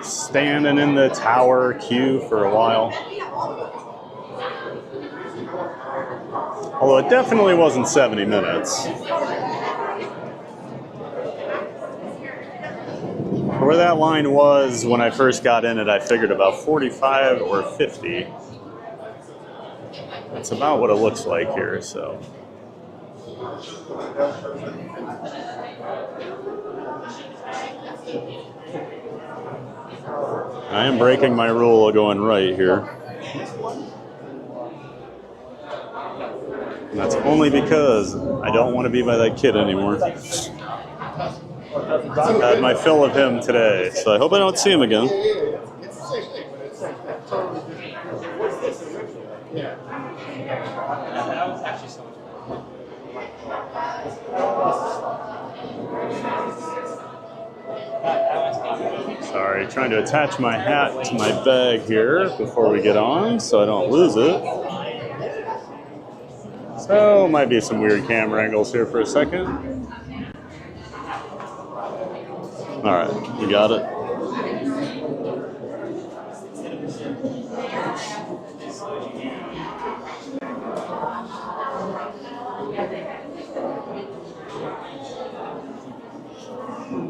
standing in the tower queue for a while. Although it definitely wasn't 70 minutes. Where that line was when I first got in it, I figured about 45 or 50. That's about what it looks like here, so. I am breaking my rule of going right here. And that's only because I don't want to be by that kid anymore. I've had my fill of him today, so I hope I don't see him again. Sorry, trying to attach my hat to my bag here before we get on so I don't lose it. So, might be some weird camera angles here for a second. All right. You got it.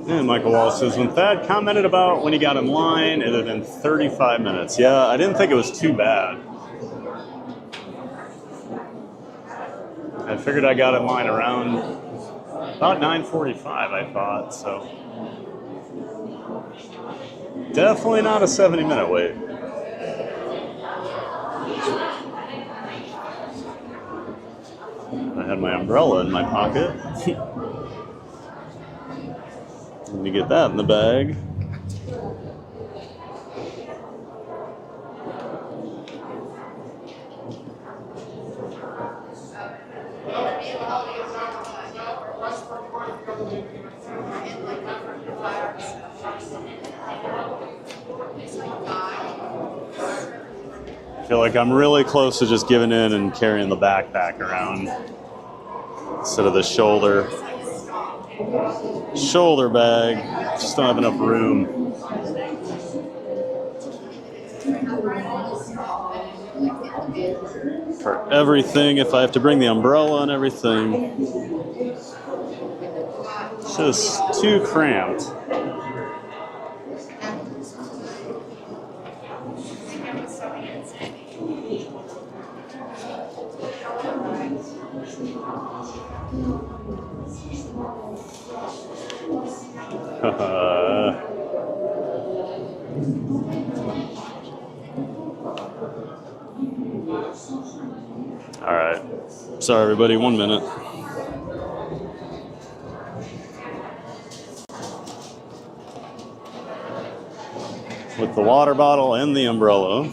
And Michael Walsh says, when Thad commented about when he got in line, it had been 35 minutes. Yeah, I didn't think it was too bad. I figured I got in line around about 9:45, I thought, so. Definitely not a 70-minute wait. I had my umbrella in my pocket. Let me get that in the bag. I feel like I'm really close to just giving in and carrying the backpack around instead of the shoulder bag. Just don't have enough room. For everything, if I have to bring the umbrella and everything. It's just too cramped. All right. Sorry, everybody. 1 minute. With the water bottle and the umbrella.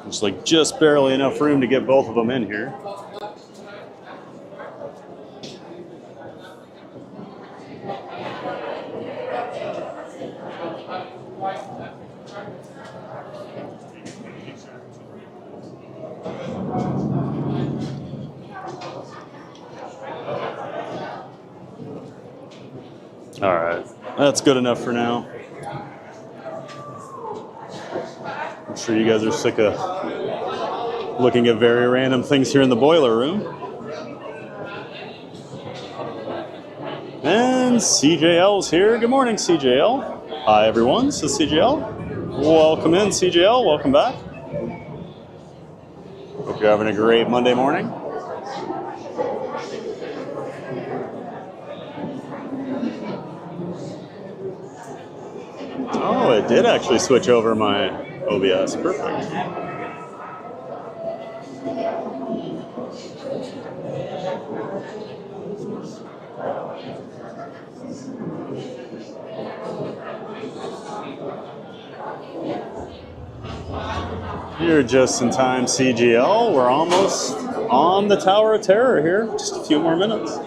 It's like just barely enough room to get both of them in here. All right, that's good enough for now. I'm sure you guys are sick of looking at very random things here in the boiler room. And CJL's here. Good morning, CJL. Hi, everyone. This is CJL. Welcome in, CJL. Welcome back. Hope you're having a great Monday morning. Oh, it did actually switch over my OBS. Perfect. You're just in time, CGL. We're almost on the Tower of Terror here. Just a few more minutes.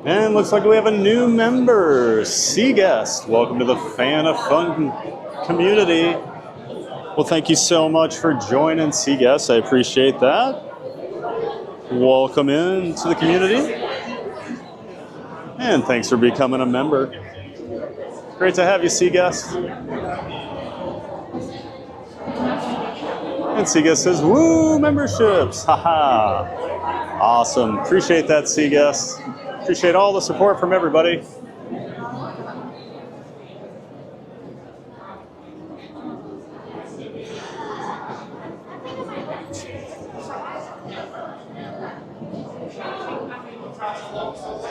And looks like we have a new member, Seaguest. Welcome to the Fan of Fun community. Well, thank you so much for joining, Seaguest. I appreciate that. Welcome in to the community. And thanks for becoming a member. Great to have you, Seaguest. And Seaguest says, woo, memberships. Haha. Awesome. Appreciate that, Seaguest. Appreciate all the support from everybody.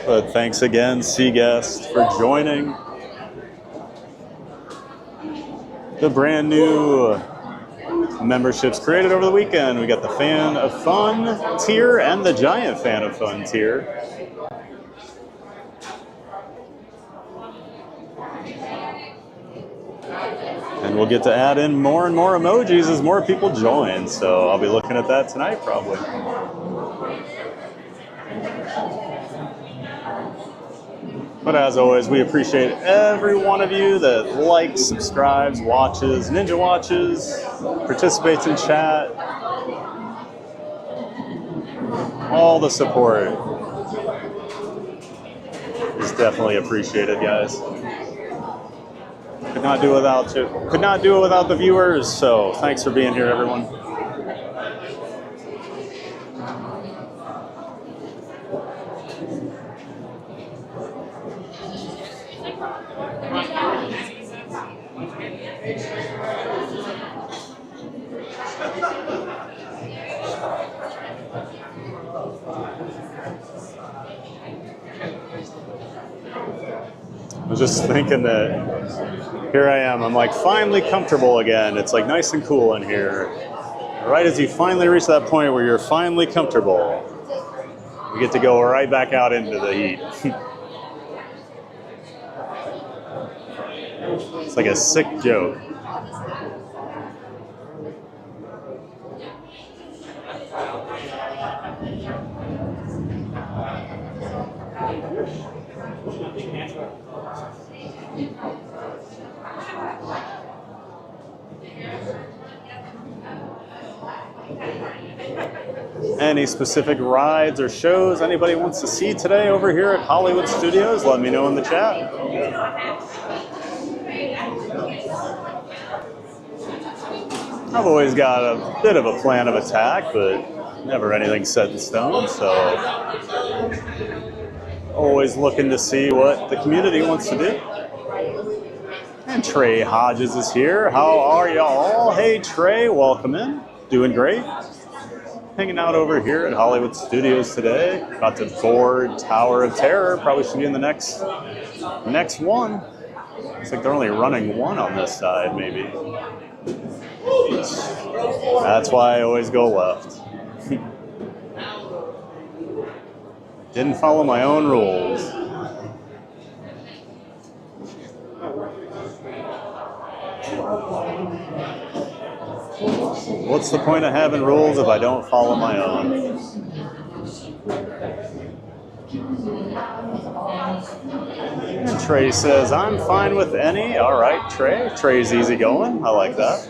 But thanks again, Seaguest, for joining the brand new memberships created over the weekend. We got the Fan of Fun tier and the Giant Fan of Fun tier. And we'll get to add in more and more emojis as more people join. So I'll be looking at that tonight probably. But as always, we appreciate every one of you that likes, subscribes, watches, ninja watches, participates in chat. All the support is definitely appreciated, guys. Could not do without you. Could not do it without the viewers. So thanks for being here, everyone. I was just thinking that here I am. I'm like finally comfortable again. It's like nice and cool in here. Right as you finally reach that point where you're finally comfortable, you get to go right back out into the heat. It's like a sick joke. Any specific rides or shows anybody wants to see today over here at Hollywood Studios, let me know in the chat. I've always got a bit of a plan of attack, but never anything set in stone, so always looking to see what the community wants to do. And Trey Hodges is here. How are y'all? Hey Trey, welcome in. Doing great. Hanging out over here at Hollywood Studios today. About to board Tower of Terror. Probably should be in the next one. Looks like they're only running one on this side, maybe. That's why I always go left. Didn't follow my own rules. What's the point of having rules if I don't follow my own? And Trey says, I'm fine with any. All right, Trey. Trey's easy going. I like that.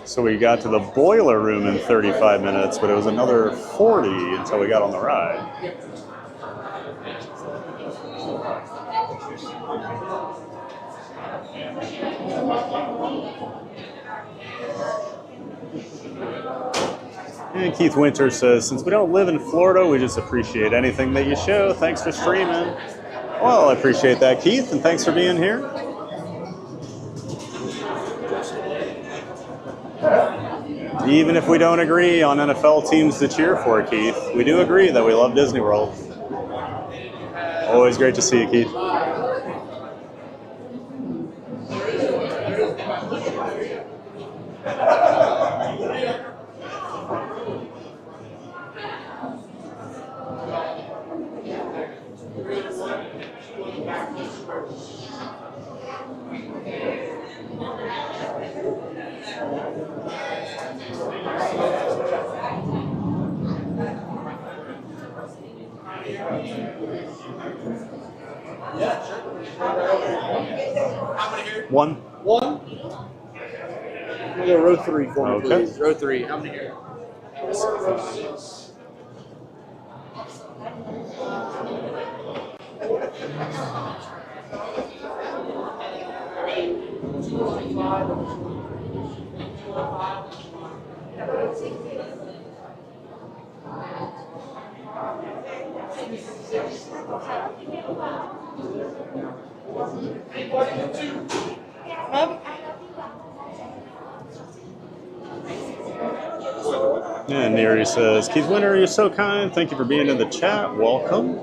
So we got to the boiler room in 35 minutes, but it was another 40 until we got on the ride. And Keith Winter says, since we don't live in Florida, we just appreciate anything that you show. Thanks for streaming. Well, I appreciate that, Keith, and thanks for being here. Even if we don't agree on NFL teams to cheer for, Keith, we do agree that we love Disney World. Always great to see you, Keith. One. I'm gonna go row 3 for me, Okay. please. Row 3. How many here? And Neri says, Keith Winter, you're so kind. Thank you for being in the chat. Welcome.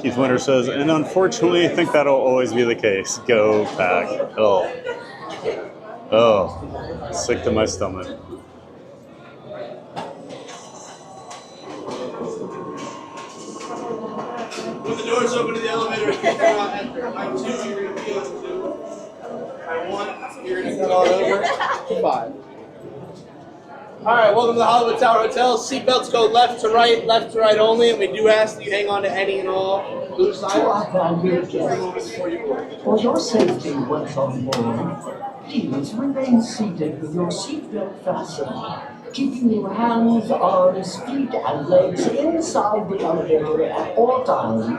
Keith Winter says, and unfortunately, I think that'll always be the case. Go Pack. Oh. Oh. Sick to my stomach. When the doors open to the elevator, you're not enter. By 2, you're going to be on 2. By 1, you're going to come on over. 5. Alright, welcome to the Hollywood Tower Hotel. Seatbelts go left to right only, and we do ask that you hang on to any and all loose items. For your safety once on board, please remain seated with your seatbelt fastened, keeping your hands, arms, feet, and legs inside the elevator at all times.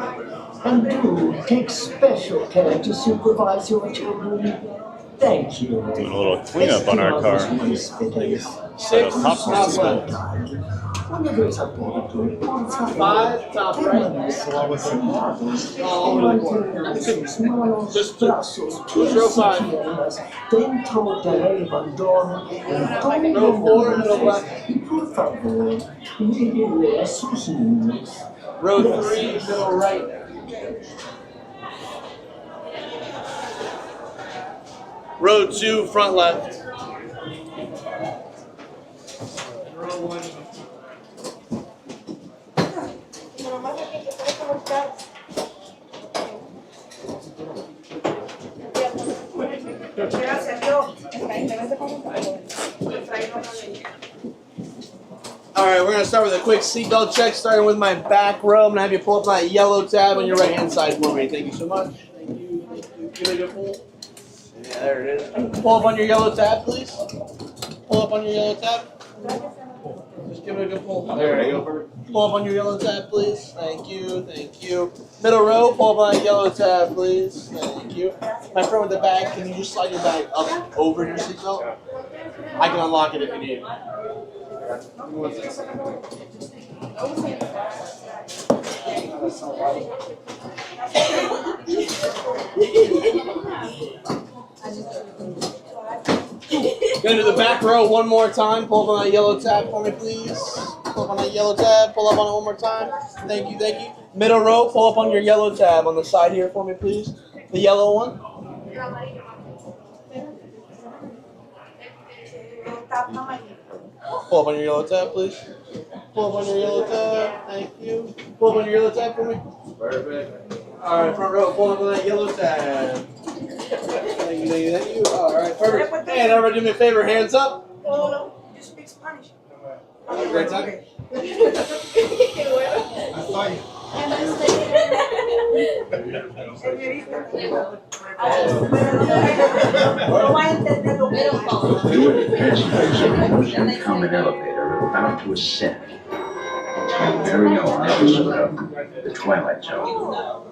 And do take special care to supervise your children. Thank you. Doing a little cleanup on our car. Six, popcorn top spill. right. 5, top right. All over the corner. Just 205. Row 4, middle left. Row 3, middle right. Row 2, front left. Row 1. Alright, we're going to start with a quick seatbelt check, starting with my back row. I'm going to have you pull up my yellow tab on your right hand side for me. Thank you so much. Thank you. Give it a good pull. Yeah, there it is. Pull up on your yellow tab, please. Pull up on your yellow tab. Just give it a good pull. There you go. Pull up on your yellow tab, please. Thank you. Thank you. Middle row, pull up on that yellow tab, please. Thank you. My friend with the bag, can you just slide your bag up over your seatbelt? I can unlock it if you need. Go to the back row one more time. Pull up on that yellow tab for me, please. Pull up on that yellow tab. Pull up on it one more time. Thank you, thank you. Middle row, pull up on your yellow tab on the side here for me, please. The yellow one. Pull up on your yellow tab, please. Pull up on your yellow tab. Thank you. Pull up on your yellow tab for me. Perfect. All right, front row, pull up on that yellow tab. Thank you, thank you, thank you. All right, perfect. And everybody do me a favor, hands up. No, you speak Spanish. Have a great time. You and the passengers of the Ocean Common Elevator are about to ascend into your very own episode of The Twilight Zone.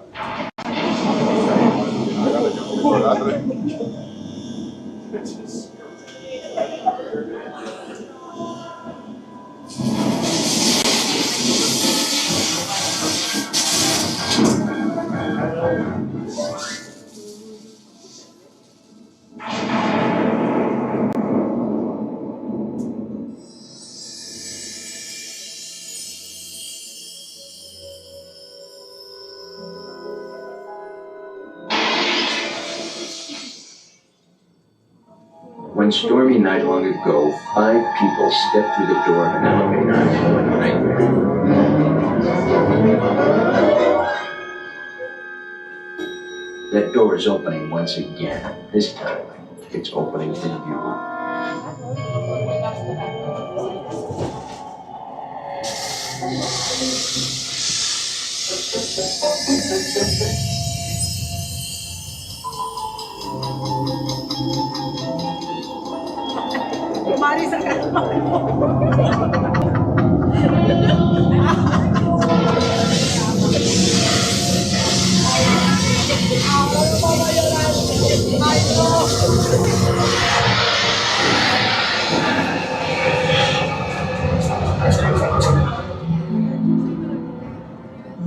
One stormy night long ago, 5 people stepped through the door of an elevator one night. That door is opening once again. This time, it's opening for you.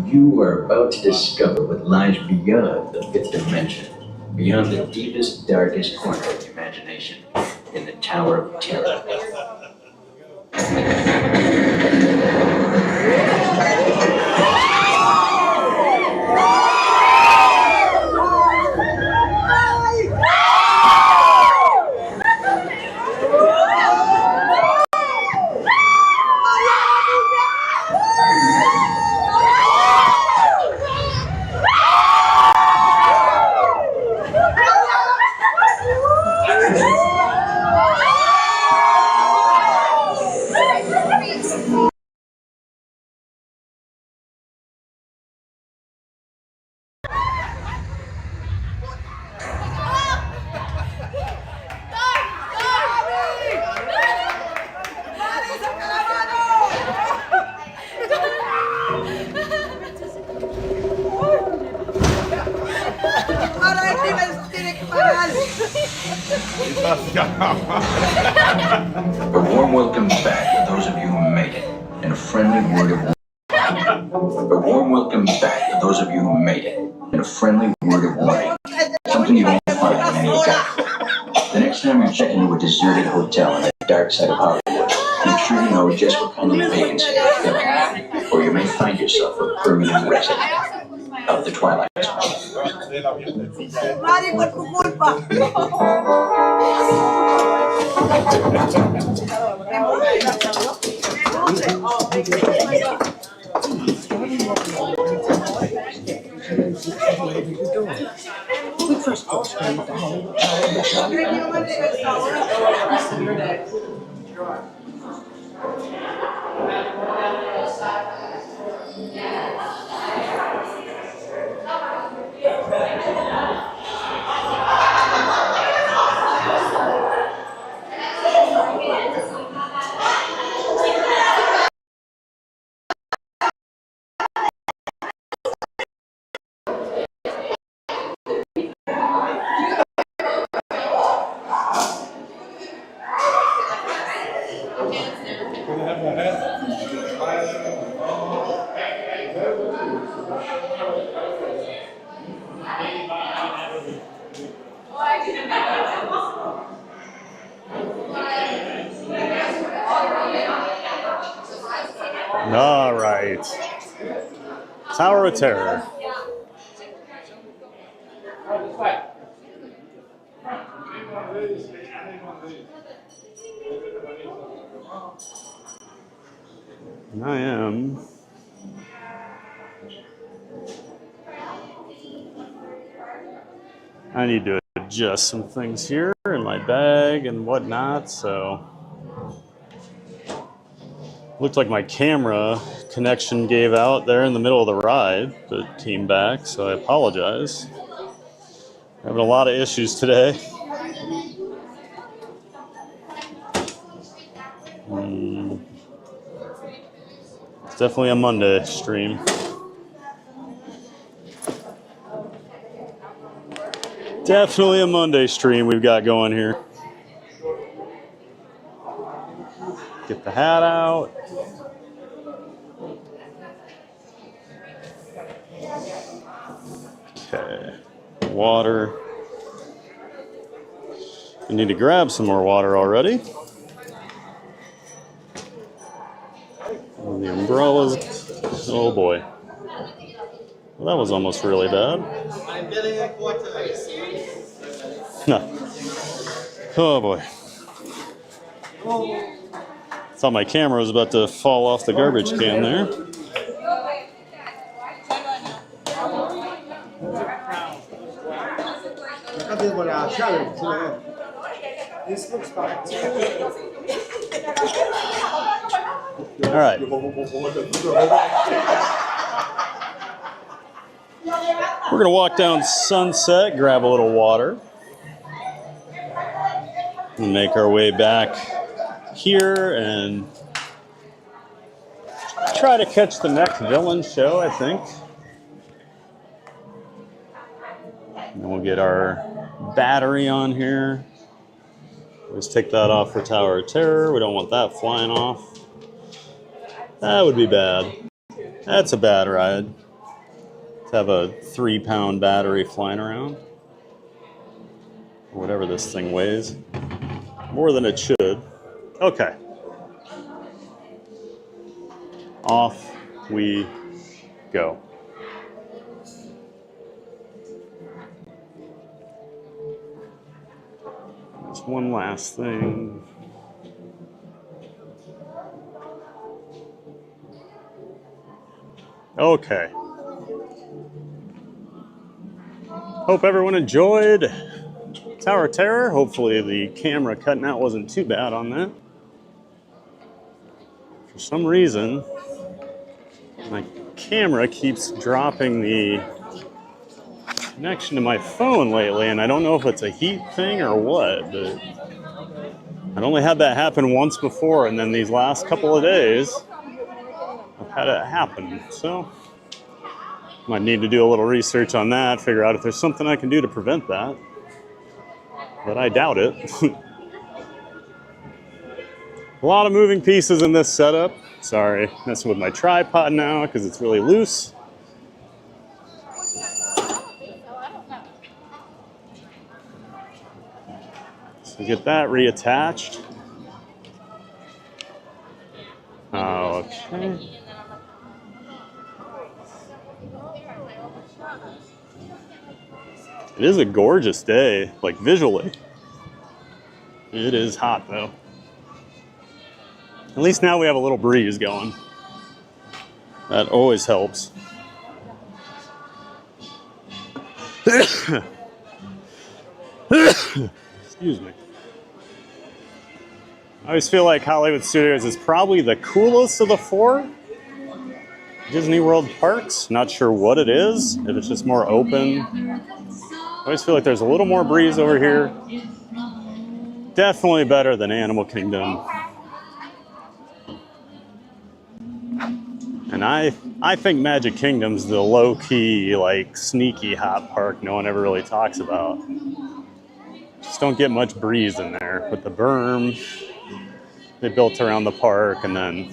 You are about to discover what lies beyond the 5th dimension, beyond the deepest, darkest corner of your imagination, in the Tower of Terror. A warm welcome back to those of you who made it, and a friendly word of warning. A warm welcome back to those of you who made it, and a friendly word of warning. Something you won't find in any hotel. The next time you check into a deserted hotel on the dark side of Hollywood, make sure you know just what kind of vacancy you're filling, or you may find yourself a permanent resident of the Twilight Zone. Mari, por tu culpa. All right. Tower of Terror. I am I need to adjust some things here in my bag and whatnot, so looked like my camera connection gave out there in the middle of the ride, but came back, so I apologize. Having a lot of issues today. It's definitely a Monday stream. Definitely a Monday stream we've got going here. Get the hat out. Okay, water. I need to grab some more water already. And the umbrellas. Oh boy. Well, that was almost really bad. No. Oh boy. Thought my camera was about to fall off the garbage can there. All right. We're going to walk down Sunset, grab a little water, and make our way back here and try to catch the next villain show, I think. And then we'll get our battery on here. Let's take that off for Tower of Terror. We don't want that flying off. That would be bad. That's a bad ride. To have a 3-pound battery flying around. Or whatever this thing weighs. More than it should. Okay. Off we go. There's one last thing. Okay. Hope everyone enjoyed Tower of Terror. Hopefully the camera cutting out wasn't too bad on that. For some reason, my camera keeps dropping the connection to my phone lately, and I don't know if it's a heat thing or what, but I'd only had that happen once before, and then these last couple of days, I've had it happen. So, might need to do a little research on that, figure out if there's something I can do to prevent that. but I doubt it. A lot of moving pieces in this setup. Sorry, messing with my tripod now because it's really loose. So get that reattached. Okay. It is a gorgeous day, like visually. It is hot though. At least now we have a little breeze going. That always helps. Excuse me. I always feel like Hollywood Studios is probably the coolest of the four Disney World parks. Not sure what it is, if it's just more open. I always feel like there's a little more breeze over here. Definitely better than Animal Kingdom. And I think Magic Kingdom's the low-key, like, sneaky hot park no one ever really talks about. Just don't get much breeze in there with the berm they built around the park, and then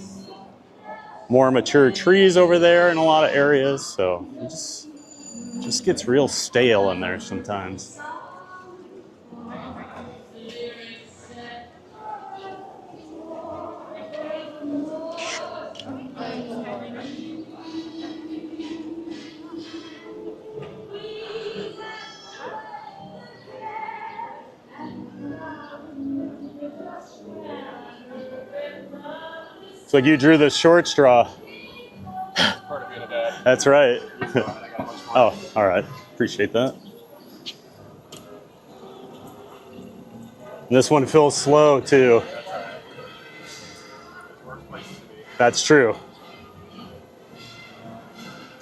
more mature trees over there in a lot of areas, so it just gets real stale in there sometimes. It's like you drew the short straw. That's right. Oh, all right. Appreciate that. This one feels slow too. That's true.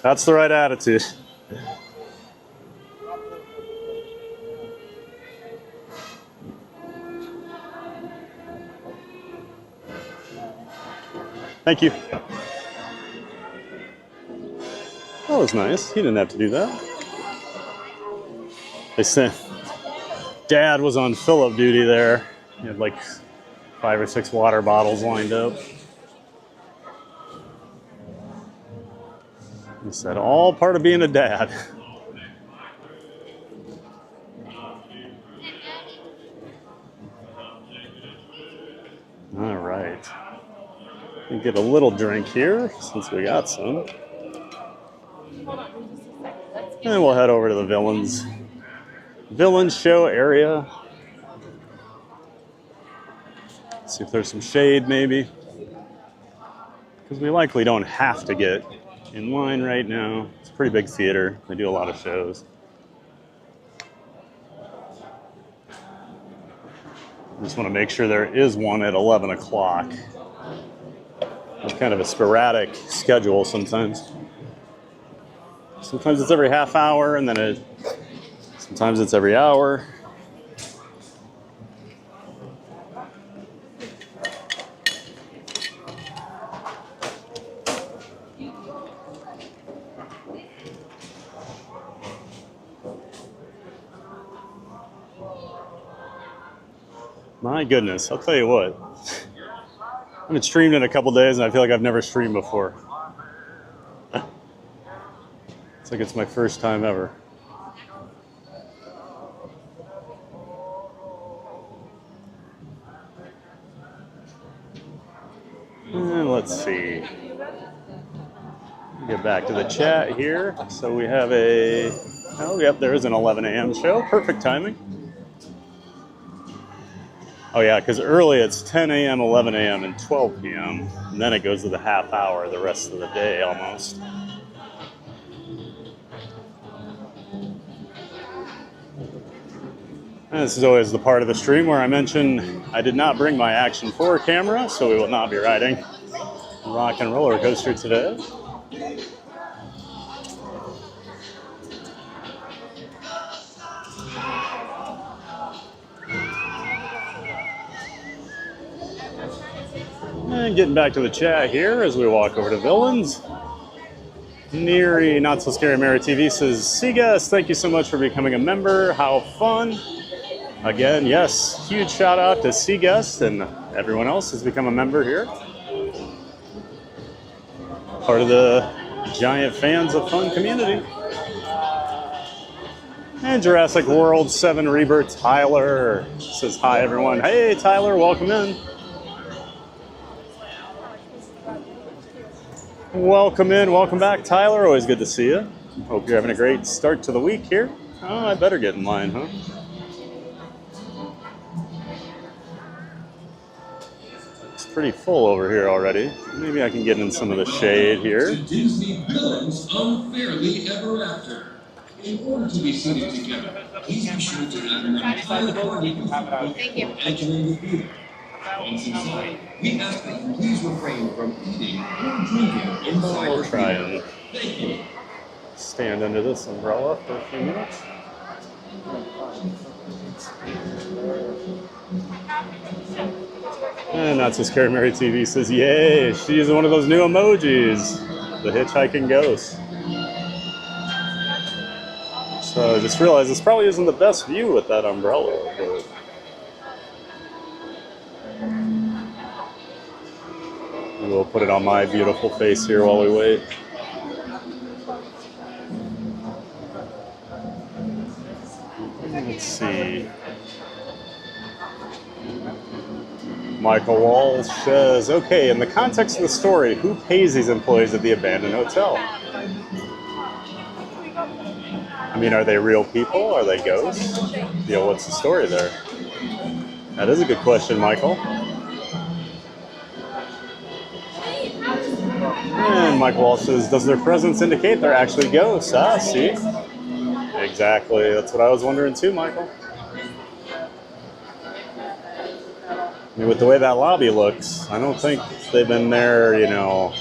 That's the right attitude. Thank you. That was nice. He didn't have to do that. They said Dad was on fill-up duty there. He had like 5 or 6 water bottles lined up. He said, all part of being a dad. All right. We get a little drink here since we got some. And we'll head over to the villains show area. See if there's some shade maybe. Because we likely don't have to get in line right now. It's a pretty big theater. They do a lot of shows. I just want to make sure there is one at 11 o'clock. It's kind of a sporadic schedule sometimes. Sometimes it's every half hour, and then sometimes it's every hour. My goodness, I'll tell you what. I haven't streamed in a couple days, and I feel like I've never streamed before. It's like it's my first time ever. And let's see. Get back to the chat here. So we have oh, yep, there is an 11 a.m. show. Perfect timing. Oh yeah, because early it's 10 a.m., 11 a.m., and 12 p.m. And then it goes to the half hour the rest of the day almost. And this is always the part of the stream where I mention I did not bring my Action 4 camera, so we will not be riding Rock and Roller Coaster today. And getting back to the chat here as we walk over to Villains. Neary, Not So Scary Mary TV says, Seagus, thank you so much for becoming a member. How fun. Again, yes, huge shout out to Seaguest and everyone else who's become a member here. Part of the giant fans of fun community. And Jurassic World 7 Rebirth Tyler says hi everyone. Hey Tyler, welcome in. Welcome in, welcome back Tyler. Always good to see you. Hope you're having a great start to the week here. Oh, I better get in line, huh? It's pretty full over here already. Maybe I can get in some of the shade here. Disney villains unfairly ever after. In order to be seated together, please be sure to have your entire party entering the theater. Once inside, we ask that you please refrain from eating or drinking inside We'll the try theater. and Thank you. stand under this umbrella for a few minutes. And that's what Scary Mary TV says, yay, she's using one of those new emojis, the hitchhiking ghost. So I just realized this probably isn't the best view with that umbrella. But we'll put it on my beautiful face here while we wait. Let's see. Michael Walsh says, okay, in the context of the story, who pays these employees at the abandoned hotel? I mean, are they real people? Are they ghosts? Yeah, what's the story there? That is a good question, Michael. And Michael Walsh says, does their presence indicate they're actually ghosts? Ah, see? Exactly. That's what I was wondering too, Michael. I mean, with the way that lobby looks, I don't think they've been there, you know,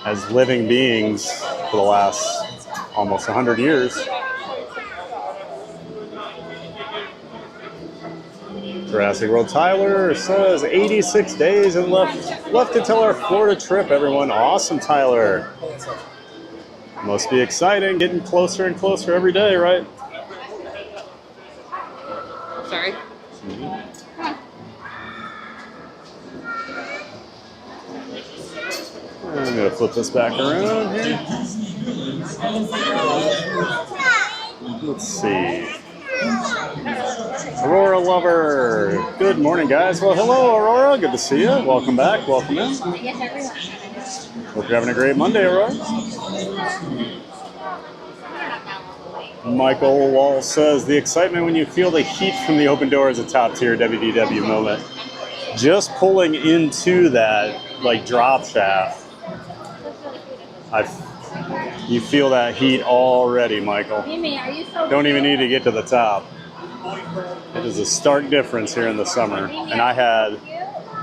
as living beings for the last almost 100 years. Jurassic World Tyler says 86 days and left until our Florida trip, everyone. Awesome, Tyler. Must be exciting, getting closer and closer every day, right? Sorry. I'm going to flip this back around here. Let's see. Aurora Lover. Good morning, guys. Well, hello, Aurora. Good to see you. Welcome back. Welcome in. Hope you're having a great Monday, Aurora. Michael Wall says, the excitement when you feel the heat from the open door is a top-tier WDW moment. Just pulling into that, like, drop shaft, you feel that heat already, Michael. Don't even need to get to the top. It is a stark difference here in the summer. And I had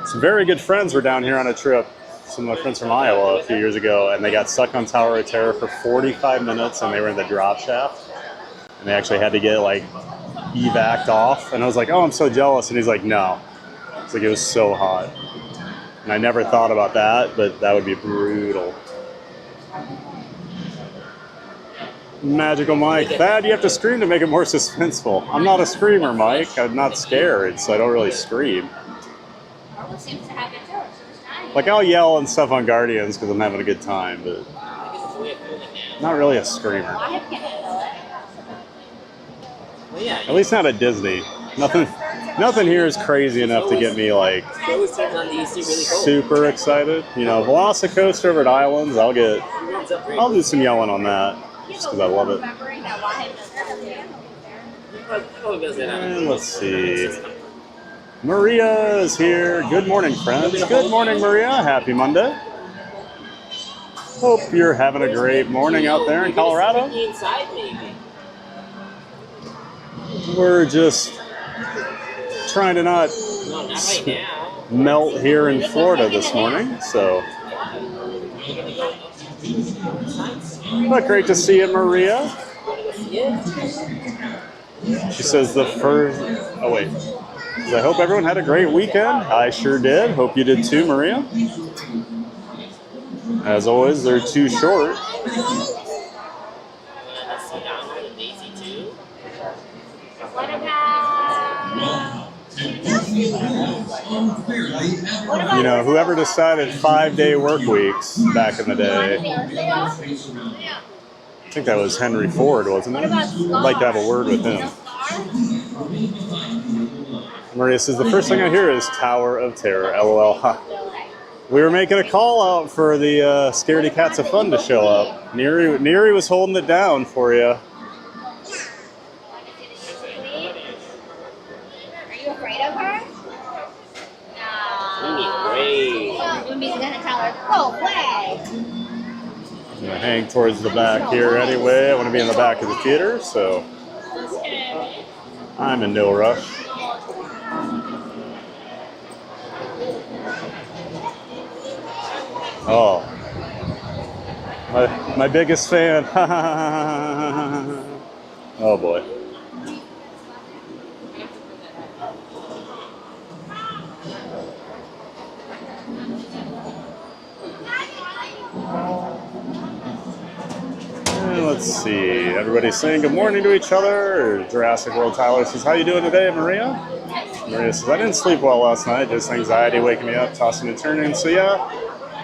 some very good friends were down here on a trip. Some of my friends from Iowa a few years ago, and they got stuck on Tower of Terror for 45 minutes, and they were in the drop shaft. And they actually had to get, like, evac'd off. And I was like, oh, I'm so jealous. And he's like, no. It's like, it was so hot. And I never thought about that, but that would be brutal. Magical Mike. Thad, you have to scream to make it more suspenseful. I'm not a screamer, Mike. I'm not scared, so I don't really scream. Like, I'll yell and stuff on Guardians because I'm having a good time, but not really a screamer. At least not at Disney. Nothing here is crazy enough to get me, like, super excited. You know, Velocicoaster over at Islands, I'll do some yelling on that. Just because I love it. And let's see. Maria is here. Good morning, friends. Good morning, Maria. Happy Monday. Hope you're having a great morning out there in Colorado. We're just trying to not melt here in Florida this morning, so. But great to see you, Maria. She says the first. Oh wait. I hope everyone had a great weekend. I sure did. Hope you did too, Maria. As always, they're too short. What about lives unfairly ever You know, whoever decided 5-day work weeks back in the day, I think that was Henry Ford, wasn't it? I'd like to have a word with him. Maria says, the first thing I hear is Tower of Terror, LOL. Huh. We were making a call out for the Scaredy Cats of Fun to show up. Neri was holding it down for you. Are you afraid of her? No. Ruby's gonna tell her, go away. I'm going to hang towards the back here anyway. I want to be in the back of the theater, so I'm in no rush. Oh, my biggest fan. Oh boy. And let's see. Everybody's saying good morning to each other. Jurassic World Tyler says, how you doing today, Maria? Maria says, I didn't sleep well last night. Just anxiety waking me up, tossing and turning. So yeah.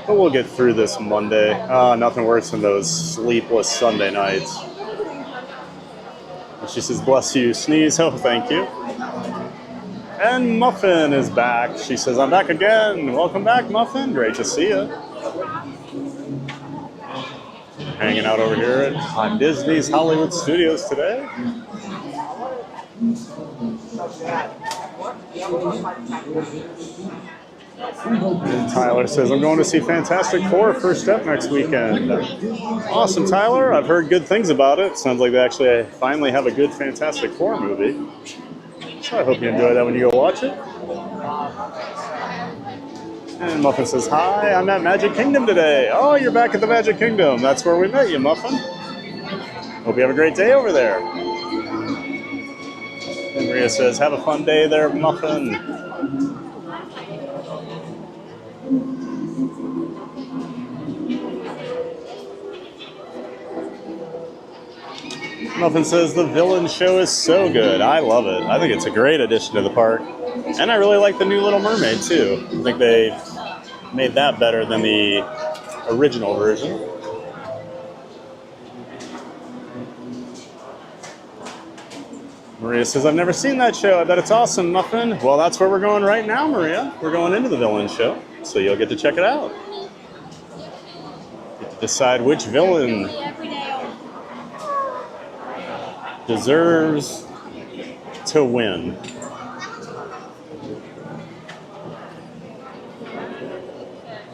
But we'll get through this Monday. Nothing worse than those sleepless Sunday nights. And she says, bless you, sneeze. Oh, thank you. And Muffin is back. She says, I'm back again. Welcome back, Muffin. Great to see you. Hanging out over here at Disney's Hollywood Studios today. And Tyler says, I'm going to see Fantastic Four first step next weekend. Awesome, Tyler. I've heard good things about it. Sounds like they actually finally have a good Fantastic Four movie. So I hope you enjoy that when you go watch it. And Muffin says, hi, I'm at Magic Kingdom today. Oh, you're back at the Magic Kingdom. That's where we met you, Muffin. Hope you have a great day over there. And Maria says, have a fun day there, Muffin. Muffin says the villain show is so good. I love it. I think it's a great addition to the park. And I really like the new Little Mermaid, too. I think they made that better than the original version. Maria says, I've never seen that show. I bet it's awesome, Muffin. Well, that's where we're going right now, Maria. We're going into the villain show, so you'll get to check it out. Get to decide which villain deserves to win.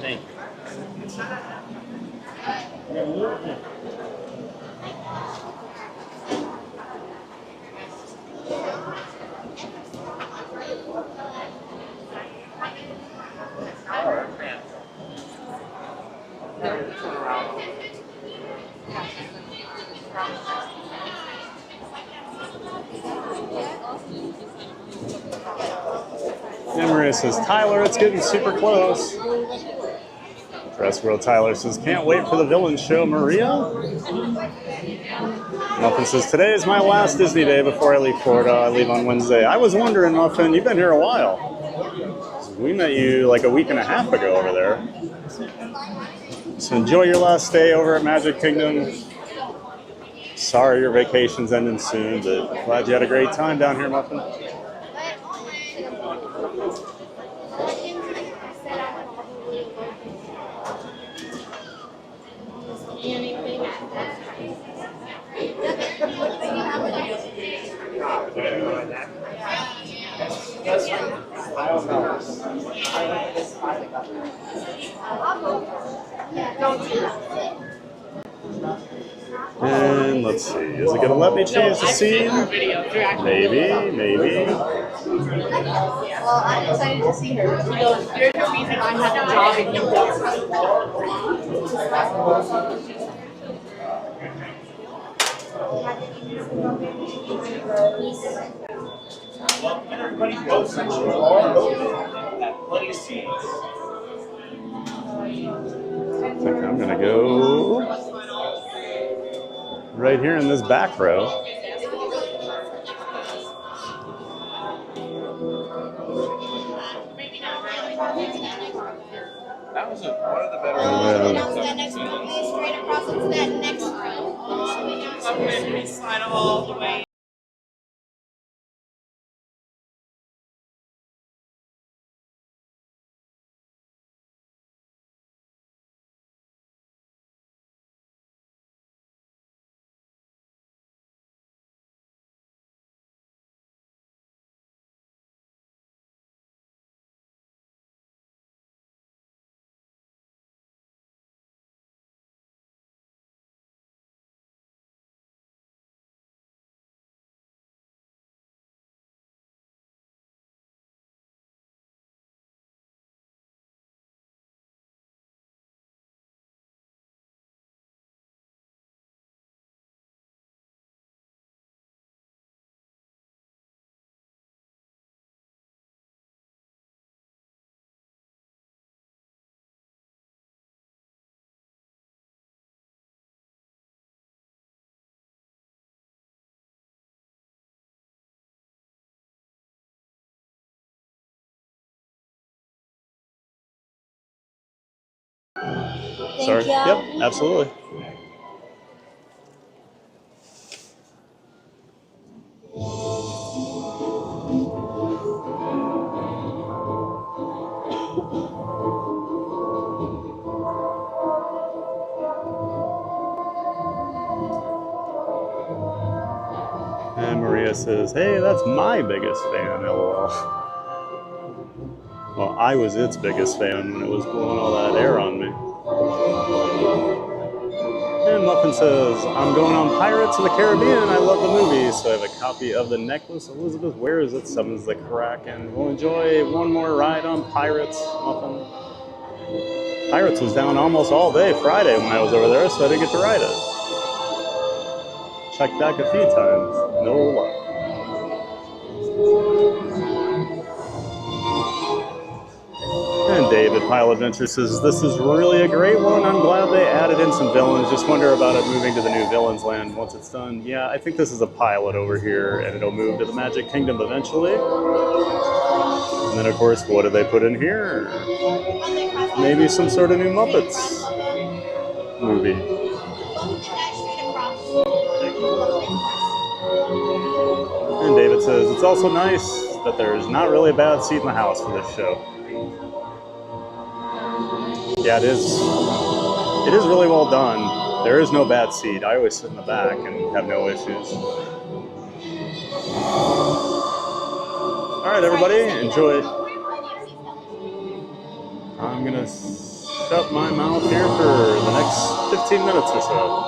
Thank you. And Maria says, Tyler, it's getting super close. Jurassic World Tyler says, can't wait for the villain show, Maria. Muffin says, today is my last Disney day before I leave Florida. I leave on Wednesday. I was wondering, Muffin, you've been here a while. We met you like a week and a half ago over there. So enjoy your last day over at Magic Kingdom. Sorry your vacation's ending soon, but glad you had a great time down here, Muffin. And let's see, is it going to let me change the scene? Maybe. Well, I'm excited to see her. She goes, there's no reason I have a job and you don't. Well, everybody go section all plenty of seats. I think I'm going to go right here in this back row. Maybe not really. That was one of the better Down to that next room, please. Straight across into that next room. All the way down. Okay, slide all the way. Sorry. Yep, absolutely. And Maria says, "Hey, that's my biggest fan, lol." Well, I was its biggest fan when it was blowing all that air on me. And Muffin says, "I'm going on Pirates of the Caribbean. I love the movie, so I have a copy of the necklace Elizabeth wears. It summons the Kraken. We'll enjoy one more ride on Pirates, Muffin." Pirates was down almost all day Friday when I was over there, so I didn't get to ride it. Checked back a few times, no luck. And David Pile Adventure says, "This is really a great one. I'm glad they added in some villains. Just wonder about it moving to the new Villains Land once it's done." Yeah, I think this is a pilot over here, and it'll move to the Magic Kingdom eventually. And then, of course, what do they put in here? Maybe some sort of new Muppets movie. And David says, "It's also nice that there's not really a bad seat in the house for this show." Yeah, it is. It is really well done. There is no bad seat. I always sit in the back and have no issues. All right, everybody, enjoy. I'm gonna shut my mouth here for the next 15 minutes or so.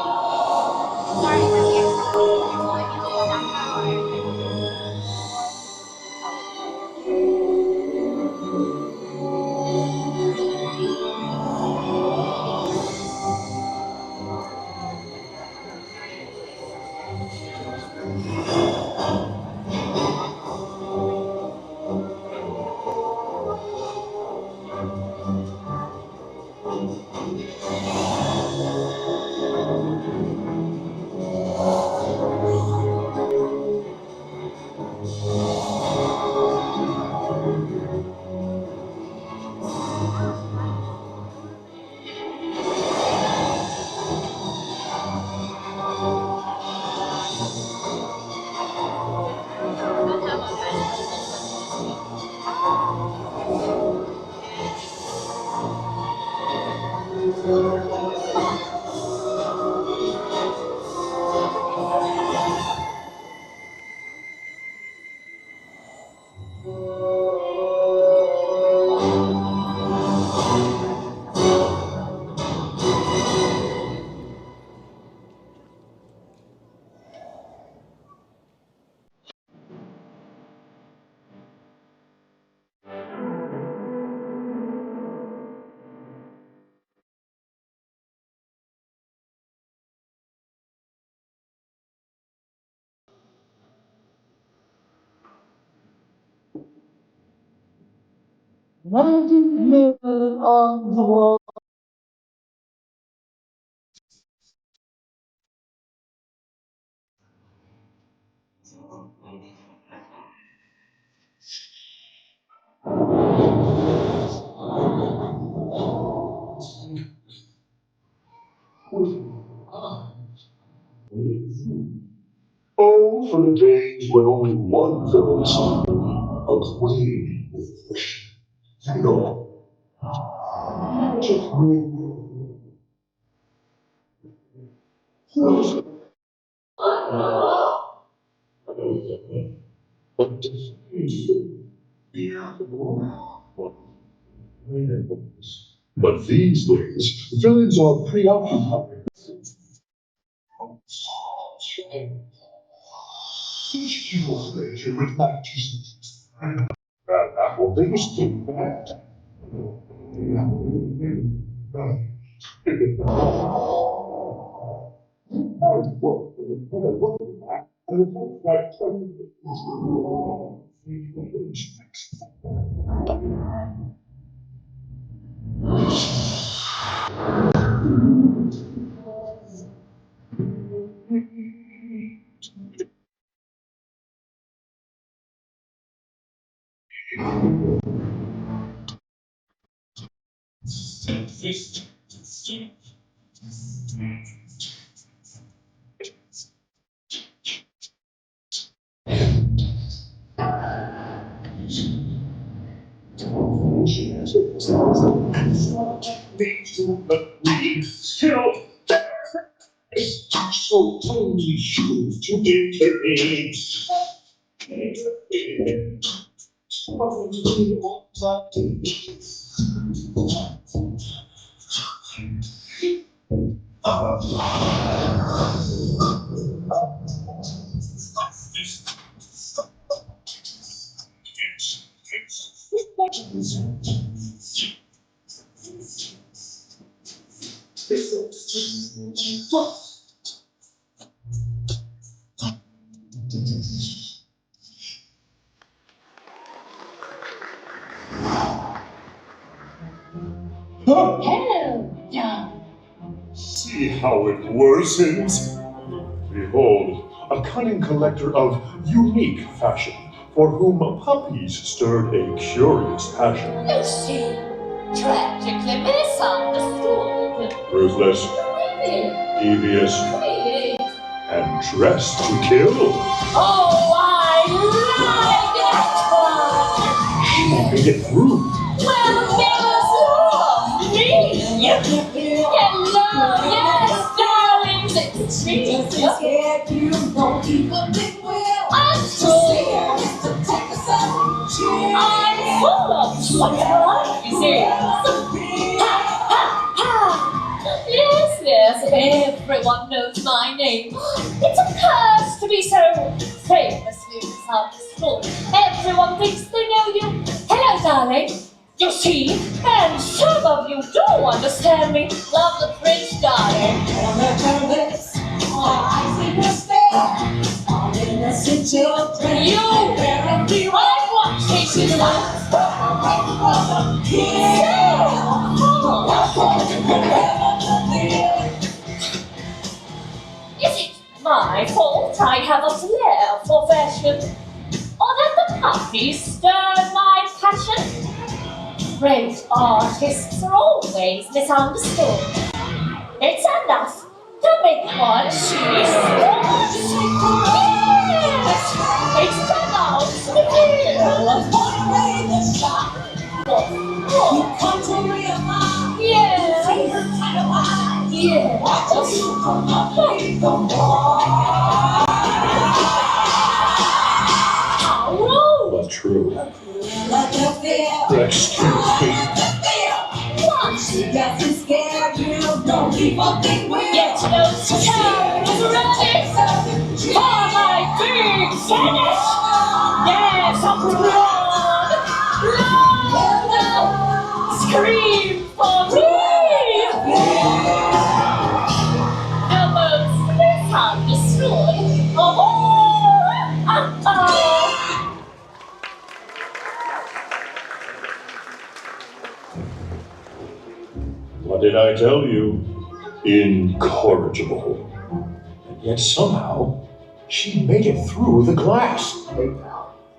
On the wall. Oh, for the days when only one villain saw a queen with wish. You know, just but these days, villains are preoccupied. With matches. Well, they just think bad. Still, so totally shoes to get Hello, John. See how it worsens. Behold, a cunning collector of unique fashion, for whom puppies stirred a curious passion. Lucy, tragically misunderstood. Ruthless, devious, Please. and dressed to kill. Oh, I like that one. She made it through. Well, there's me. Hello, yes, darlings, it's me. I'm full of surprises. Yes, everyone knows my name. It's a curse to be so famously misunderstood. Everyone thinks they know you. Hello, darling. You see, and some of you do understand me. Love the Prince, darling. You I'm watching you. Is it my fault I have a flair for fashion? Or that the puppies stirred my passion? Great artists are always misunderstood. It's enough to make one see sports. Yes, it's pronounced to You come to realize. Yes. Yes. How rude. But true. Excuse me. What? She doesn't scare you. Don't keep on thinking weird. Get those cows ready for my big finish. Yes, I'm run. Scream for me. The most misunderstood of all. What did I tell you? Incorrigible. And yet somehow, she made it through the glass.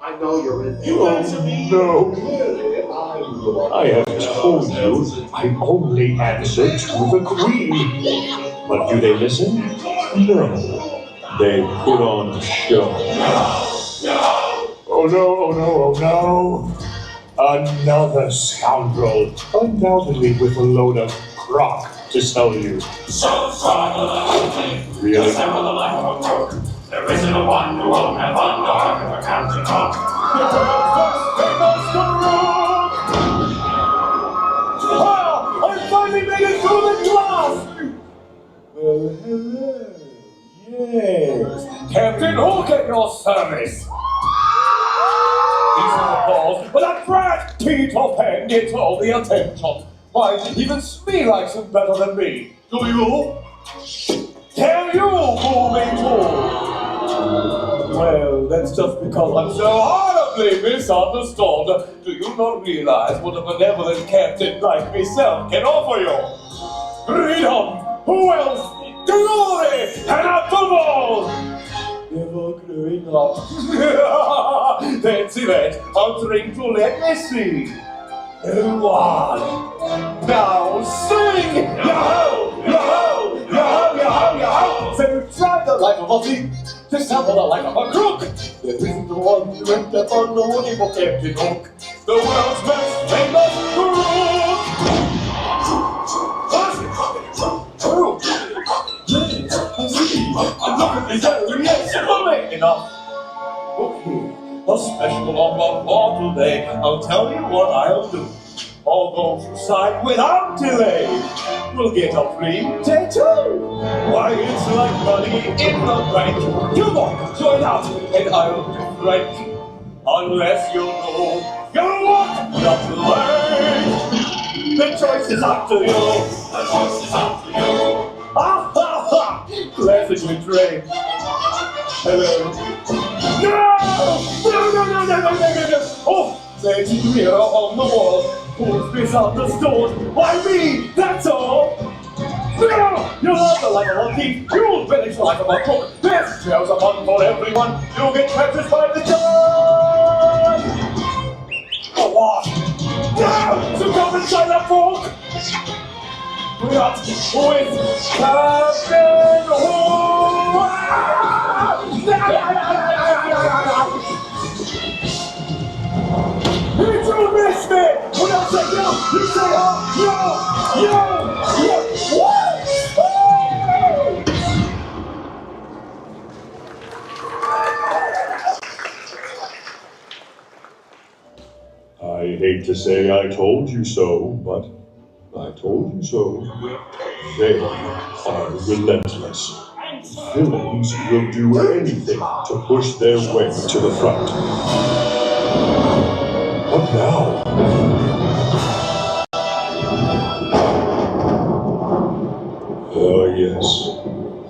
I know you're in there. Oh, no. I have told you I only answer to the Queen. But do they listen? No. they put on the show. Oh no, oh no, oh no. Another scoundrel, undoubtedly with a load of crock to sell you. Really? There isn't a one who won't have one dog if I can't talk. I finally made it through the glass! Well, hello. Yes. Captain Hook at your service. He's in the cause, but that brat Peter Pan gets all the attention. Why, even Smee likes him better than me. Do you? Can you fool me too? Well, that's just because I'm so horribly misunderstood. Do you not realize what a benevolent captain like myself can offer you? Freedom, wealth, glory, and above all, never growing up. Fancy that. I'll drink to let me see. One. Now sing! Yo-ho! Yo-ho! Yo-ho! Yo-ho! Yo-ho! So try the life of a thief, to sample the life of a crook. There isn't one who went up on the woody for Captain Hook, the world's most famous crook! Oh! Yes, I see. And look at this area, yes, enough. Okay. A special offer for today. I'll tell you what I'll do. All those who sign without delay will get a free tattoo. Why, it's like money in the bank. Come on, join out, and I'll be frank. Unless you know you're what not to learn. The choice is up to you. The choice is up to you. Ha ha ha! Classically trained. Hello. No! No! Oh, there's a mirror on the wall. Who's misunderstood? Why me? That's all. No! You're not the life of a thief. You'll finish the life of a crook. This trail's a fun for everyone. You'll get practiced by the judge. For what? No! So come inside that fork. Not with Captain Hook! You miss me! When I say no, you say oh, yo! I hate to say I told you so, but I told you so. They are relentless. Villains will do anything to push their way to the front. What now? Yes.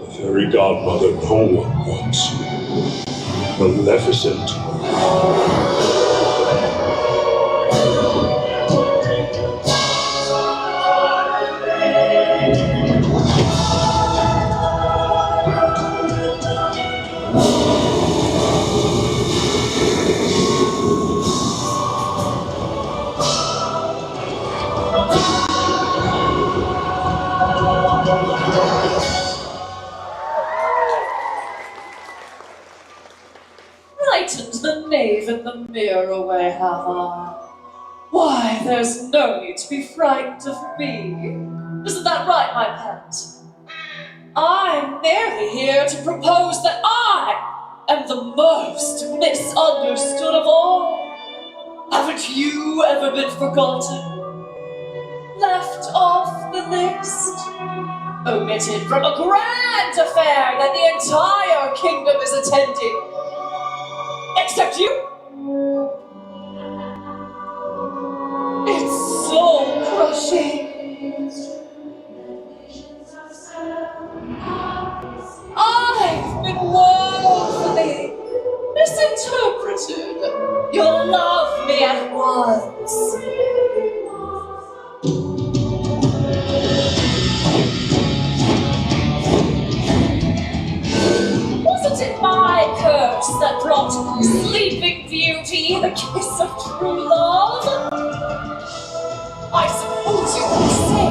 The fairy godmother no one wants. Maleficent. Frightened the knave in the mirror way, have I? Why, there's no need to be frightened of me. Isn't that right, my pet? I'm merely here to propose that I am the most misunderstood of all. Haven't you ever been forgotten? Left off the list? Omitted from a grand affair that the entire kingdom is attending? Except you? It's soul crushing. I've been woefully misinterpreted. You'll love me at once. Wasn't it my curse that brought Sleeping Beauty the kiss of true love? I suppose you would say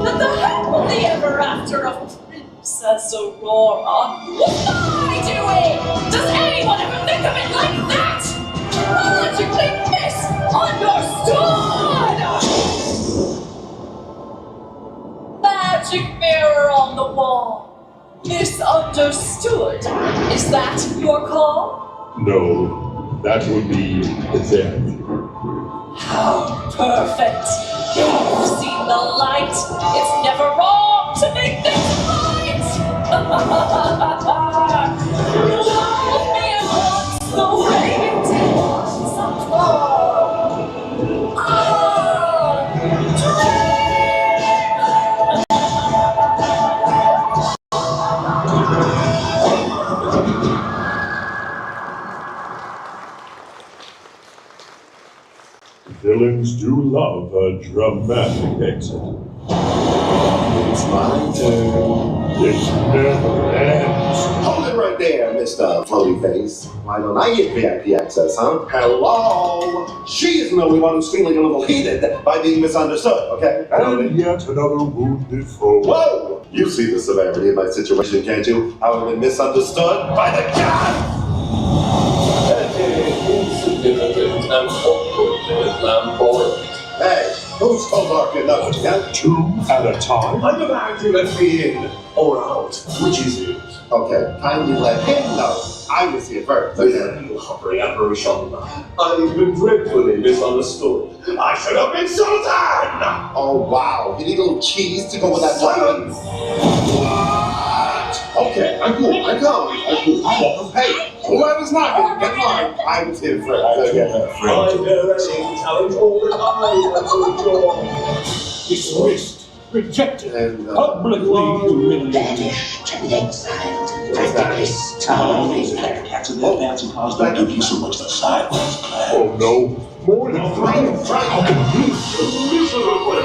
that the happily ever after of Prince says Aurora. What am I doing? Does anyone ever think of it like that? Magically misunderstood! Magic mirror on the wall. Misunderstood. Is that your call? No, that would be them. How perfect! You've seen the light! It's never wrong to make things right! Love me at once, the way you did once upon Villains do love a dramatic exit. It's my turn. It never ends. Hold it right there, Mr. Floaty Face. Why don't I get VIP access, huh? Hello? She isn't the only one who's feeling a little heated by being misunderstood, okay? And yet another wounded foe. Whoa! You see the severity of my situation, can't you? How I've been misunderstood by the god! Insignificant and awkward Lamborghini. Hey, who's so dark enough? Yeah? 2 at a time? I demand you let me in or out. Which is it? Okay, kindly let him know. I was here first. Okay. You hovering apparition. I've been dreadfully misunderstood. I should have been sultan! Oh, wow. You need a little cheese to go with that silence. What? Okay, I'm cool. I'm calm. I'm cool. I'm welcome. Hey, whoever's knocking, get mine. I was here first. Okay. I dare any challenge all that I want to endure. Dismissed. Rejected. And, Publicly humiliated. Exiled. This time is back to their fancy cars don't give you so much of a sideways plan. Oh no. More than 3. How can you? Miserable.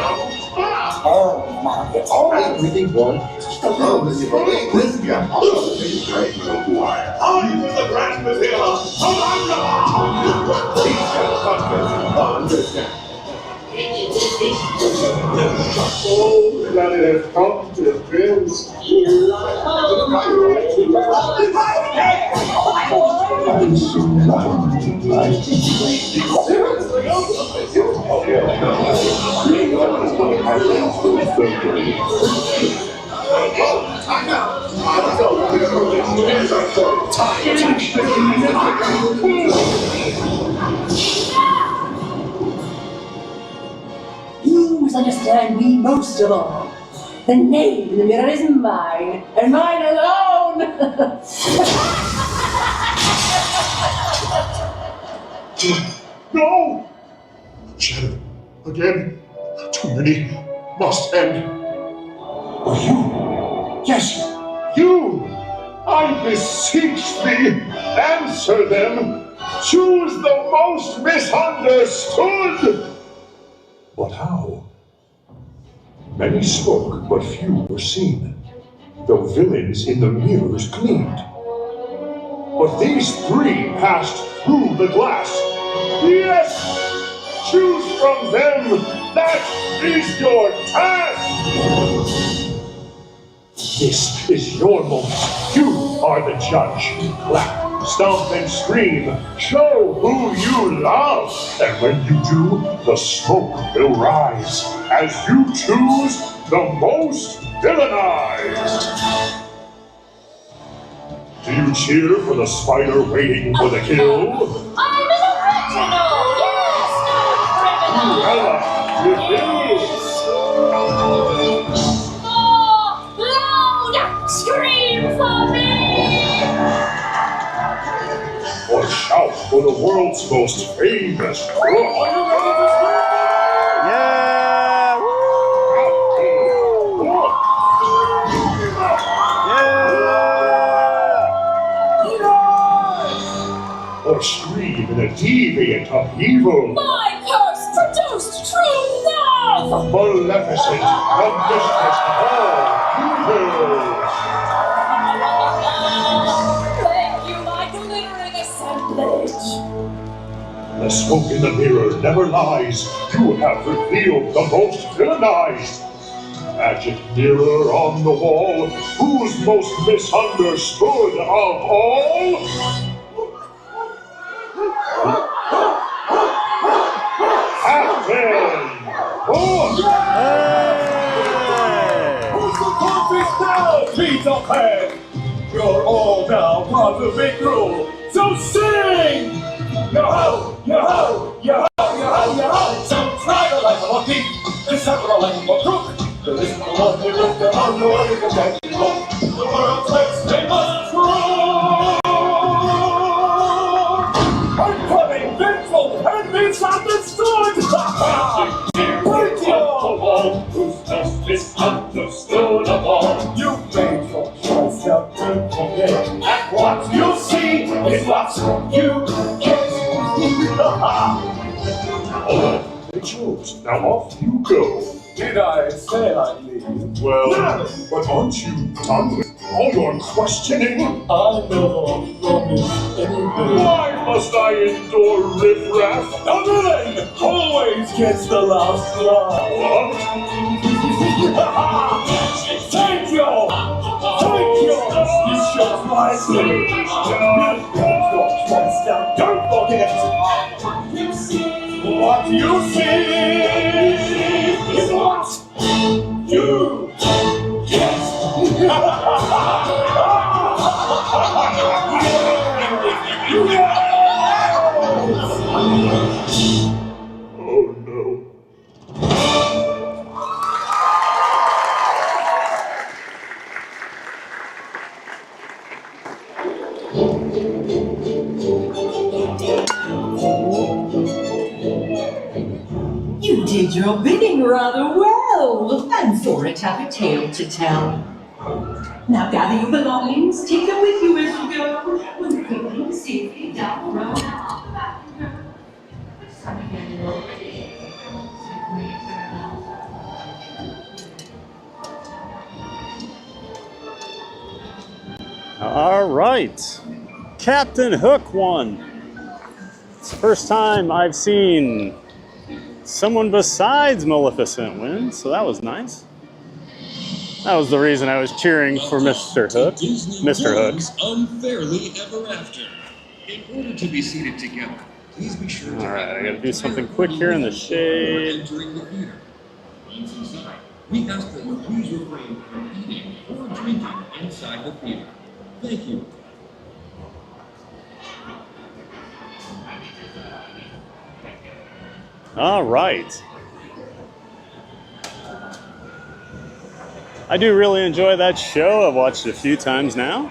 Oh my God. all right, really one. Oh, this is this guy. Oh, he's great. You know who I am. I am the Grand Vizier of He's got a understand. Oh, that it has come to this. You misunderstand me most of all. The name in the mirror is mine, and mine alone! No! Shadow. Again. Too many. Must end. Or you. Yes, you. I beseech thee. Answer them. Choose the most misunderstood. But how? Many spoke, but few were seen, though villains in the mirrors gleamed. But these 3 passed through the glass. Yes! Choose from them! That is your task! This is your moment. You are the judge. Clap, stomp, and scream. Show who you love. And when you do, the smoke will rise as you choose the most villainized. Do you cheer for the spider waiting for the kill? I'm an original! Yes, not a criminal! Cruella, refuse! More loud! Scream for me! Or shout for the world's most famous crook. Yeah! Woo! Yeah! Or scream in a deviant of evil. My curse produced true love! Maleficent, the mistress of all evils. Thank you, my glittering assemblage. The smoke in the mirror never lies. You have revealed the most villainized. Magic mirror on the wall, who's most misunderstood of all? Captain Hook! Who's the toughest now, Peter Pan? You're all now part of the crew, so sing! Yo-ho, yo-ho, yo-ho, yo-ho, yo-ho! So try the life of a thief, discover a life of a crook. There isn't one who looked around the world who can take look. The world's most famous crew! Unfunny, vengeful, and misunderstood! Who's just misunderstood of all? You made your choice now to forget. And what you see is what you get. Oh, they chose. Now off you go. Did I say I'd leave? Well, no. But aren't you done with all your questioning? I never promised anything. Why must I endure riffraff? The villain always gets the last laugh. What? Thank you! Thank you! You shot wisely. Don't forget. What you see is what you get. Oh no. You did your bidding rather well, and for it have a tale to tell. Now gather your belongings, take them with you as you go. We'll quickly safely down the road. All right, Captain Hook won. It's the first time I've seen someone besides Maleficent win, so that was nice. That was the reason I was cheering for Mr. Hook. Mr. Hook. Unfairly ever after. In order to be seated together, please be sure to. All right, I gotta do something quick here in the shade. Entering the theater. Once inside, we ask that you please refrain from eating or drinking inside the theater. Thank you. All right. I do really enjoy that show. I've watched it a few times now.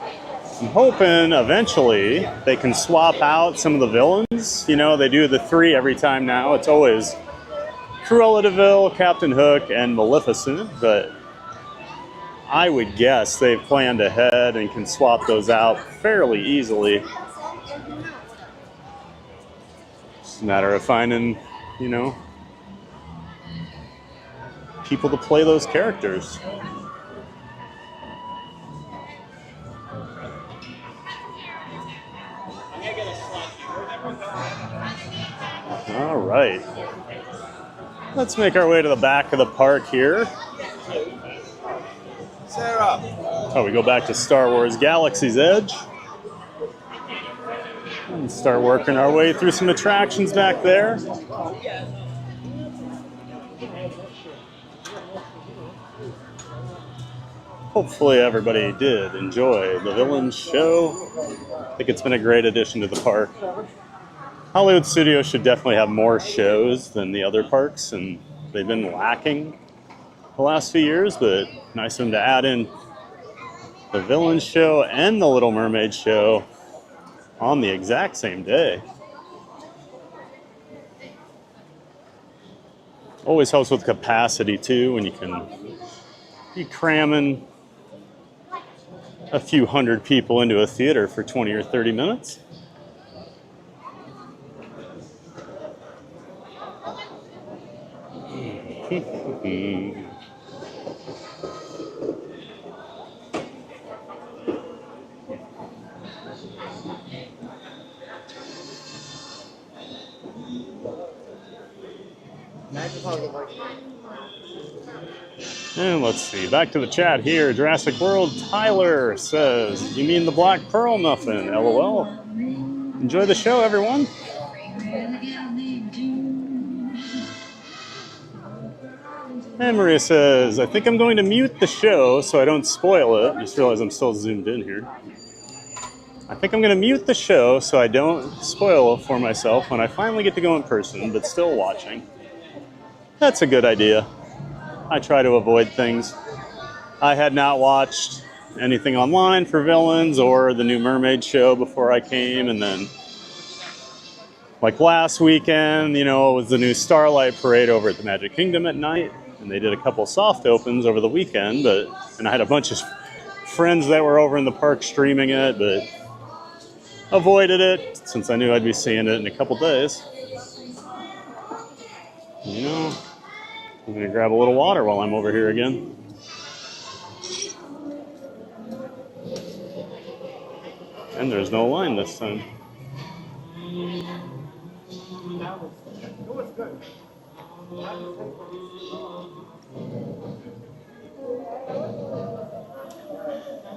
I'm hoping eventually they can swap out some of the villains. You know, they do the 3 every time now. It's always Cruella de Vil, Captain Hook, and Maleficent, but I would guess they've planned ahead and can swap those out fairly easily. It's a matter of finding, you know, people to play those characters. All right. Let's make our way to the back of the park here. Sarah. Oh, we go back to Star Wars Galaxy's Edge. And start working our way through some attractions back there. Hopefully everybody did enjoy the Villains show. I think it's been a great addition to the park. Hollywood Studios should definitely have more shows than the other parks, and they've been lacking the last few years, but nice of them to add in the Villains show and the Little Mermaid show on the exact same day. Always helps with capacity too, when you can be cramming a few hundred people into a theater for 20 or 30 minutes. And let's see, back to the chat here. Jurassic World Tyler says, "You mean the Black Pearl muffin? LOL. Enjoy the show, everyone." And Maria says, "I think I'm going to mute the show so I don't spoil it." Just realized I'm still zoomed in here. "I think I'm going to mute the show so I don't spoil it for myself when I finally get to go in person, but still watching." That's a good idea. I try to avoid things. I had not watched anything online for Villains or the new Mermaid show before I came, and then like last weekend, it was the new Starlight Parade over at the Magic Kingdom at night, and they did a couple soft opens over the weekend, and I had a bunch of friends that were over in the park streaming it, but avoided it since I knew I'd be seeing it in a couple days. I'm going to grab a little water while I'm over here again. And there's no line this time.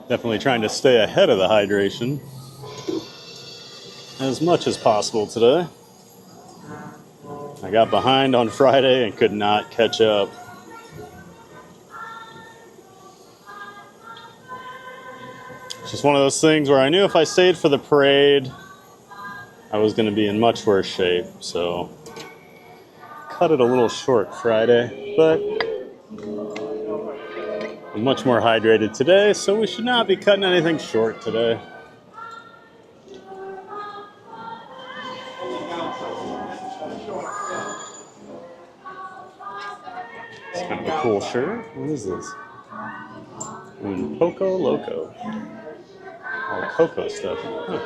Definitely trying to stay ahead of the hydration as much as possible today. I got behind on Friday and could not catch up. It's just one of those things where I knew if I stayed for the parade, I was going to be in much worse shape. So, cut it a little short Friday, but I'm much more hydrated today, so we should not be cutting anything short today. It's kind of a cool shirt. What is this? Poco Loco. Oh, cocoa stuff. Huh.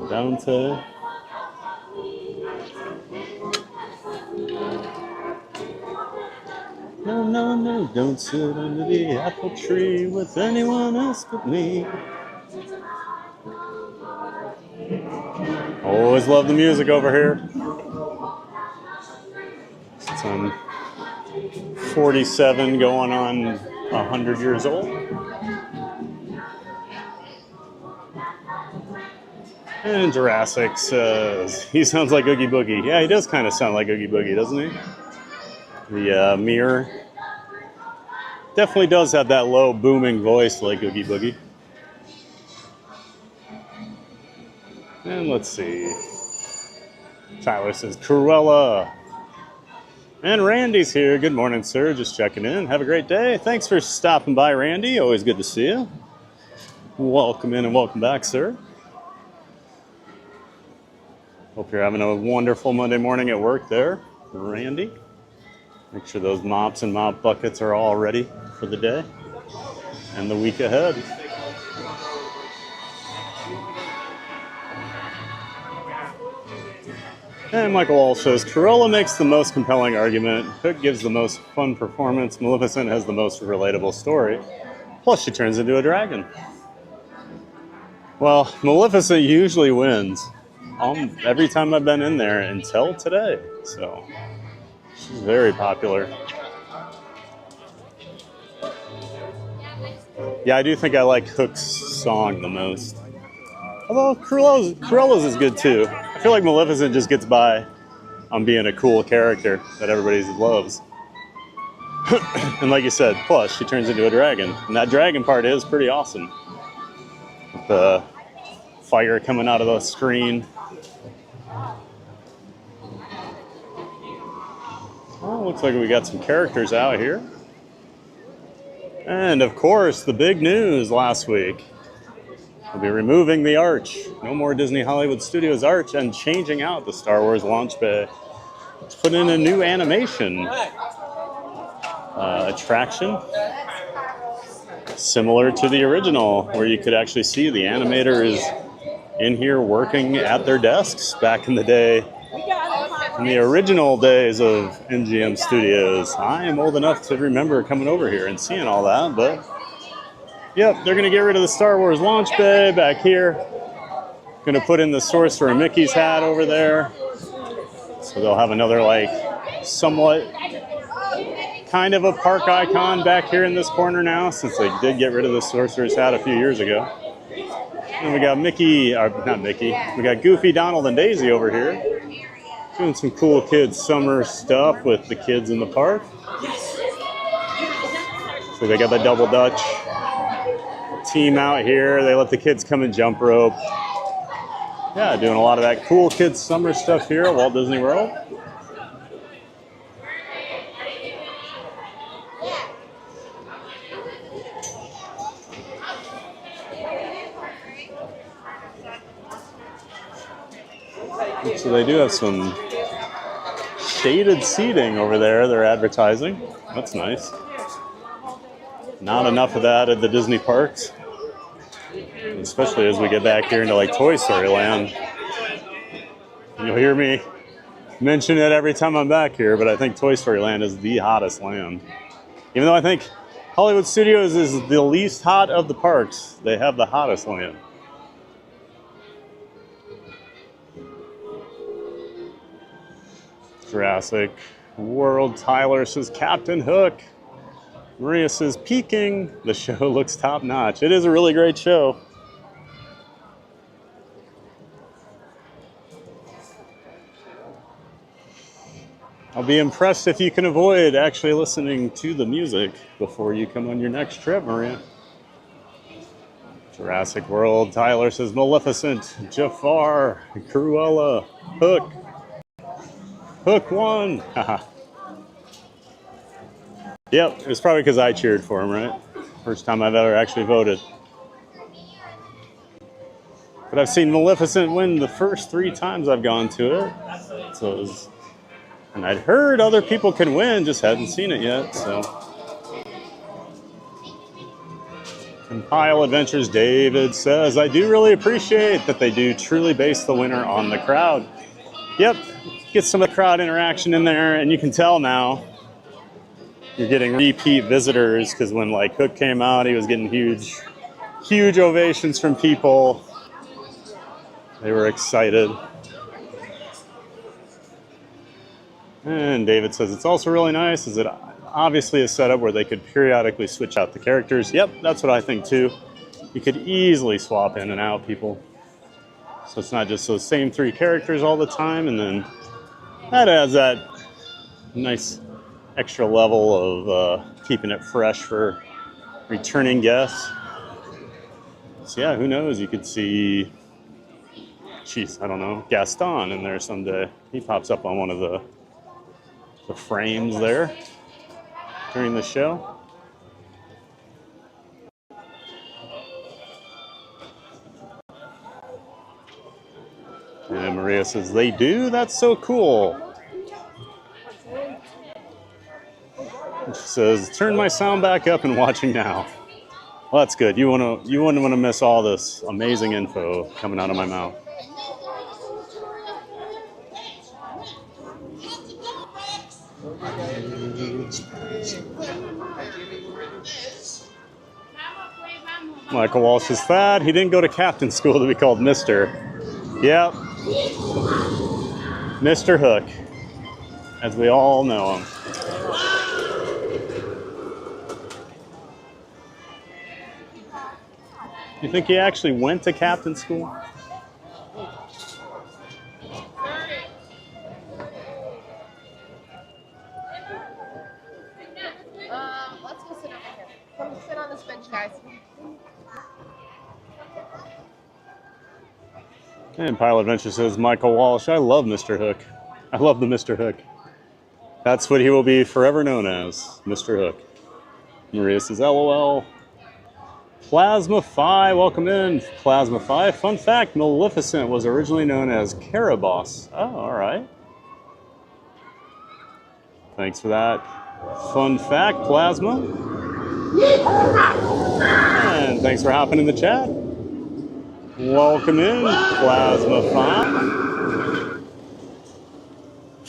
Down to... No, don't sit under the apple tree with anyone else but me. Always love the music over here. Since I'm 47 going on 100 years old. And Jurassic says, he sounds like Oogie Boogie. Yeah, he does kind of sound like Oogie Boogie, doesn't he? The mirror definitely does have that low booming voice like Oogie Boogie. And let's see. Tyler says, Cruella. And Randy's here. Good morning, sir. Just checking in. Have a great day. Thanks for stopping by, Randy. Always good to see you. Welcome in and welcome back, sir. Hope you're having a wonderful Monday morning at work there, Randy. Make sure those mops and mop buckets are all ready for the day and the week ahead. And Michael Walsh says, Cruella makes the most compelling argument, Hook gives the most fun performance, Maleficent has the most relatable story, plus she turns into a dragon. Well, Maleficent usually wins every time I've been in there until today, so she's very popular. Yeah, I do think I like Hook's song the most. Although Cruella's is good too. I feel like Maleficent just gets by on being a cool character that everybody loves. And like you said, plus she turns into a dragon. And that dragon part is pretty awesome. With the fire coming out of the screen. Well, looks like we got some characters out here. And of course, the big news last week. We'll be removing the arch. No more Disney Hollywood Studios arch and changing out the Star Wars launch bay. Let's put in a new animation attraction. Similar to the original, where you could actually see the animators in here working at their desks back in the day. In the original days of MGM Studios. I am old enough to remember coming over here and seeing all that, but yep, they're going to get rid of the Star Wars launch bay back here. Going to put in the Sorcerer Mickey's hat over there. So they'll have another like somewhat kind of a park icon back here in this corner now, since they did get rid of the Sorcerer's Hat a few years ago. And we got not Mickey, we got Goofy, Donald, and Daisy over here doing some cool kids summer stuff with the kids in the park. So they got the double Dutch team out here. They let the kids come and jump rope. Yeah, doing a lot of that cool kids summer stuff here at Walt Disney World. So they do have some shaded seating over there they're advertising. That's nice. Not enough of that at the Disney parks. Especially as we get back here into like Toy Story Land. You'll hear me mention it every time I'm back here, but I think Toy Story Land is the hottest land. Even though I think Hollywood Studios is the least hot of the parks, they have the hottest land. Jurassic World. Tyler says Captain Hook. Maria says peeking. The show looks top notch. It is a really great show. I'll be impressed if you can avoid actually listening to the music before you come on your next trip, Maria. Jurassic World. Tyler says Maleficent, Jafar, Cruella, Hook. Hook won. Yep, it was probably because I cheered for him, right? First time I've ever actually voted. But I've seen Maleficent win the first 3 times I've gone to it. So it was, and I'd heard other people can win, just hadn't seen it yet, so. Compile Adventures David says, I do really appreciate that they do truly base the winner on the crowd. Yep, get some of the crowd interaction in there, and you can tell now you're getting repeat visitors, because when like Hook came out, he was getting huge ovations from people. They were excited. And David says it's also really nice is it obviously a setup where they could periodically switch out the characters. Yep, that's what I think too. You could easily swap in and out people. So it's not just those same 3 characters all the time, and then that adds that nice extra level of keeping it fresh for returning guests. So yeah, who knows? You could see, I don't know, Gaston in there someday. He pops up on one of the frames there during the show. And Maria says, they do? That's so cool. She says, turn my sound back up and watching now. Well, that's good. You wouldn't want to miss all this amazing info coming out of my mouth. Michael Walsh is fat. He didn't go to captain school to be called Mr. Yep. Mr. Hook, as we all know him. You think he actually went to captain school? Let's go sit over here. Come sit on this bench, guys. And Pilot Adventure says, Michael Walsh, I love Mr. Hook. I love the Mr. Hook. That's what he will be forever known as, Mr. Hook. Maria says, LOL. Plasma Phi, welcome in. Plasma Phi. Fun fact, Maleficent was originally known as Caraboss. Oh, all right. Thanks for that fun fact, Plasma. And thanks for hopping in the chat. Welcome in, Plasma Phi.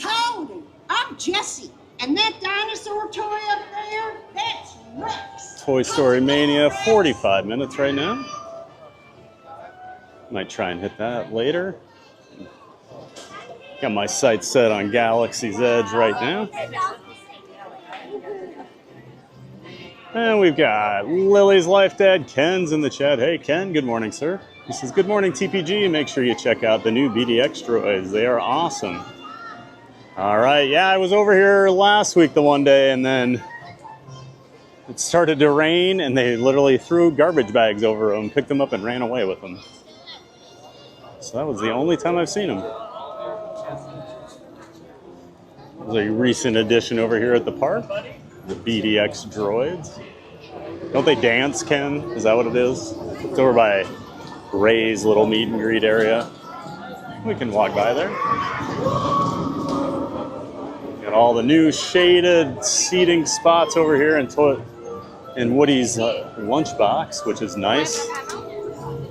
Howdy, I'm Jessie, and that dinosaur toy up there, that's Rex. Toy Story Mania, 45 minutes right now. Might try and hit that later. Got my sights set on Galaxy's Edge right now. And we've got Lily's Life Dad. Ken's in the chat. Hey, Ken. Good morning, sir. He says, good morning, TPG. Make sure you check out the new BDX droids. They are awesome. All right. Yeah, I was over here last week the one day, and then it started to rain, and they literally threw garbage bags over them, picked them up, and ran away with them. So that was the only time I've seen them. There's a recent addition over here at the park. The BDX droids. Don't they dance, Ken? Is that what it is? It's over by Ray's little meet and greet area. We can walk by there. Got all the new shaded seating spots over here in Woody's lunchbox, which is nice.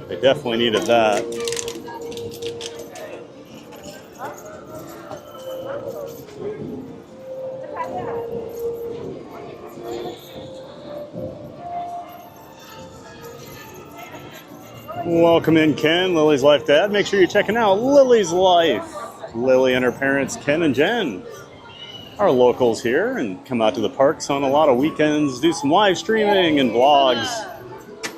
They definitely needed that. Welcome in, Ken, Lily's Life Dad. Make sure you're checking out Lily's Life. Lily and her parents, Ken and Jen, are locals here and come out to the parks on a lot of weekends, do some live streaming and vlogs.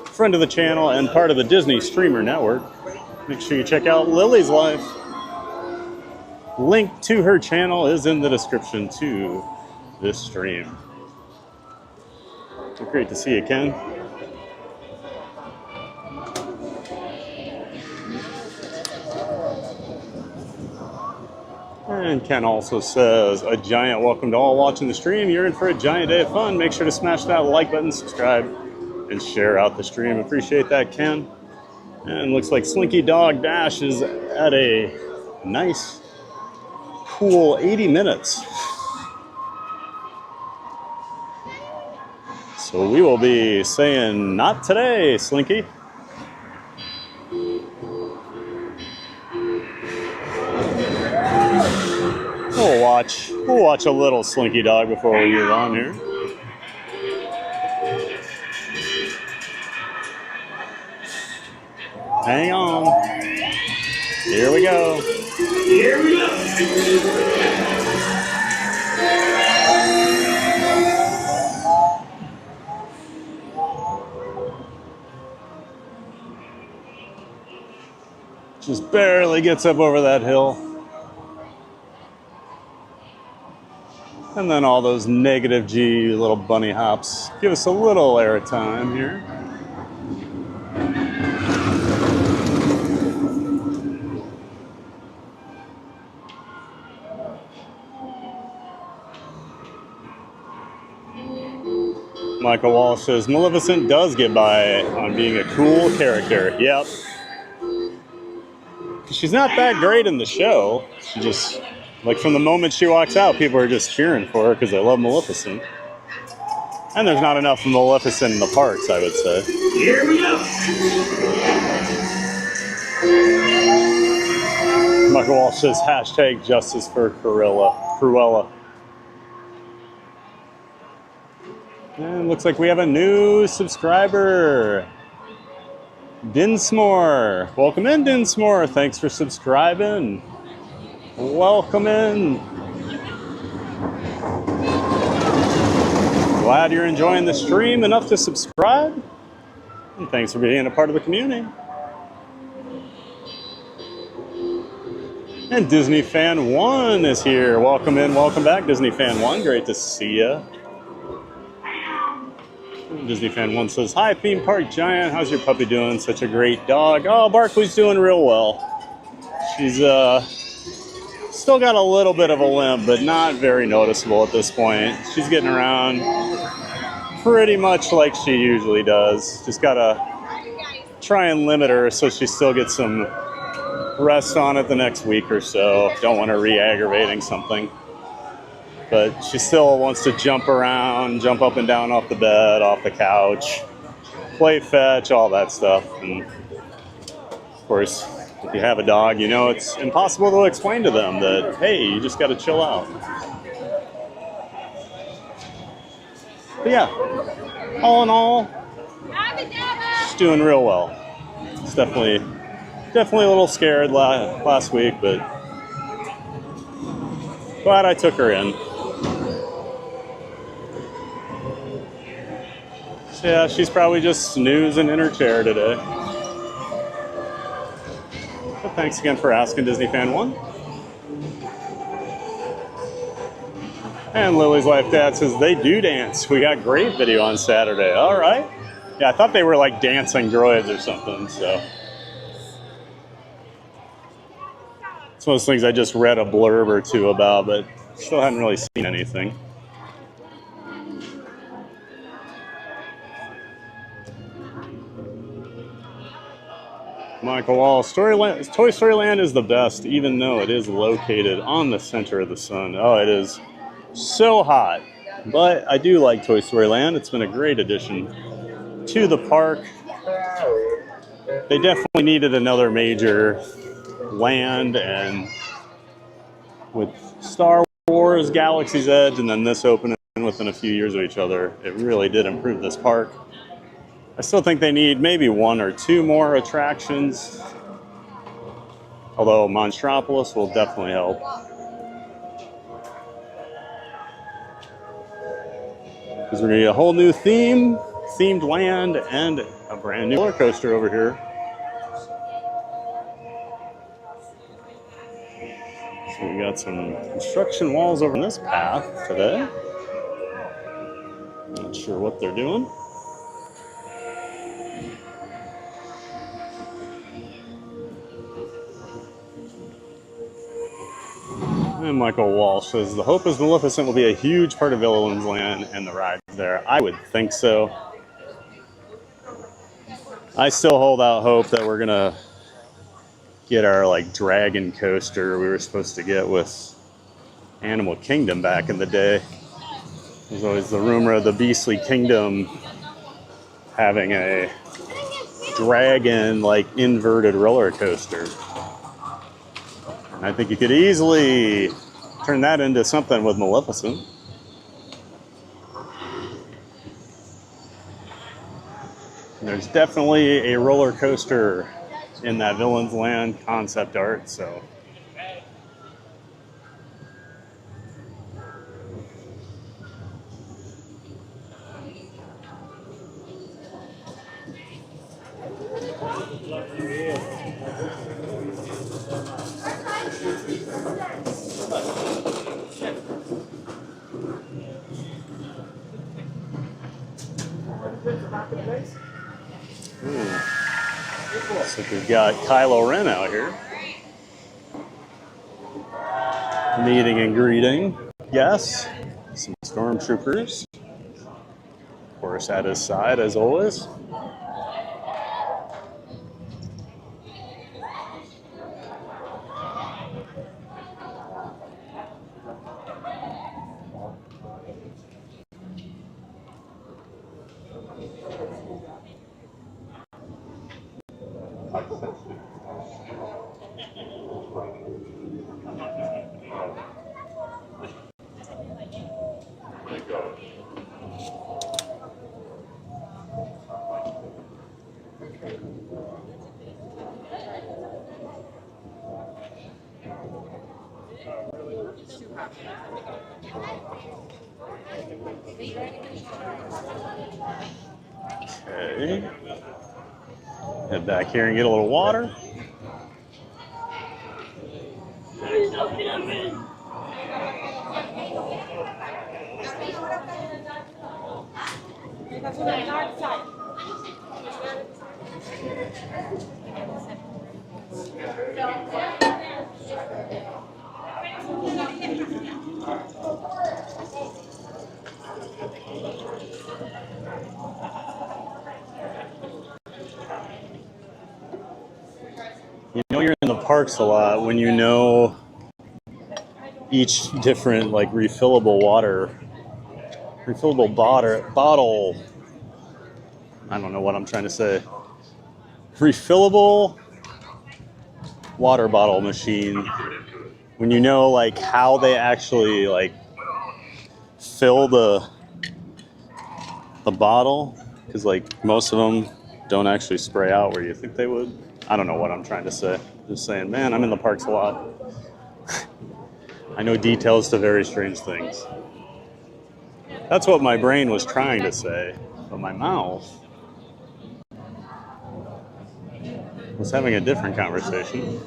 Friend of the channel and part of the Disney Streamer Network. Make sure you check out Lily's Life. Link to her channel is in the description to this stream. Great to see you, Ken. And Ken also says, a giant welcome to all watching the stream. You're in for a giant day of fun. Make sure to smash that like button, subscribe, and share out the stream. Appreciate that, Ken. And looks like Slinky Dog Dash is at a nice, cool 80 minutes. So we will be saying, not today, Slinky. We'll watch a little Slinky Dog before we move on here. Hang on. Here we go. Here we go. Just barely gets up over that hill. And then all those negative G little bunny hops give us a little airtime here. Michael Walsh says, Maleficent does get by on being a cool character. Yep. She's not that great in the show. She just... like from the moment she walks out, people are just cheering for her because they love Maleficent. And there's not enough Maleficent in the parks, I would say. Here we go. Michael Walsh says, hashtag justice for Cruella. And looks like we have a new subscriber. Dinsmore. Welcome in, Dinsmore. Thanks for subscribing. Welcome in. Glad you're enjoying the stream enough to subscribe. And thanks for being a part of the community. And Disney Fan 1 is here. Welcome in, welcome back, Disney Fan 1. Great to see you. Disney Fan 1 says, hi, Theme Park Giant. How's your puppy doing? Such a great dog. Oh, Barkley's doing real well. She's, still got a little bit of a limp, but not very noticeable at this point. She's getting around pretty much like she usually does. Just gotta try and limit her so she still gets some rest on it the next week or so. Don't want her re-aggravating something. But she still wants to jump around, jump up and down off the bed, off the couch, play fetch, all that stuff. And of course, if you have a dog, you know it's impossible to explain to them that, hey, you just got to chill out. But yeah, all in all, she's doing real well. It's definitely a little scared last week, but Glad I took her in. So yeah, she's probably just snoozing in her chair today. But thanks again for asking, Disney Fan 1. And Lily's Life Dad says they do dance. We got great video on Saturday. All right. Yeah, I thought they were like dancing droids or something, so. It's one of those things I just read a blurb or two about, but still hadn't really seen anything. Michael Wall, Toy Story Land is the best, even though it is located on the center of the sun. Oh, it is so hot. But I do like Toy Story Land. It's been a great addition to the park. They definitely needed another major land, and with Star Wars, Galaxy's Edge, and then this opening within a few years of each other, it really did improve this park. I still think they need maybe one or two more attractions, although Monstropolis will definitely help. Because we're going to get a whole new themed land, and a brand new roller coaster over here. So we got some construction walls over on this path today. Not sure what they're doing. And Michael Walsh says, the hope is Maleficent will be a huge part of Villain's Land and the rides there. I would think so. I still hold out hope that we're going to get our like dragon coaster we were supposed to get with Animal Kingdom back in the day. There's always the rumor of the Beastly Kingdom having a dragon like inverted roller coaster. And I think you could easily turn that into something with Maleficent. And there's definitely a roller coaster in that Villain's Land concept art, so. So we've got Kylo Ren out here. Meeting and greeting. Yes, some stormtroopers. Of course, at his side, as always. Okay. Head back here and get a little water. You know you're in the parks a lot when you know each different like refillable bottle. I don't know what I'm trying to say. Refillable water bottle machine. When you know like how they actually like fill the bottle, because like most of them don't actually spray out where you think they would. I don't know what I'm trying to say. Just saying, man, I'm in the parks a lot. I know details to very strange things. That's what my brain was trying to say, but my mouth was having a different conversation.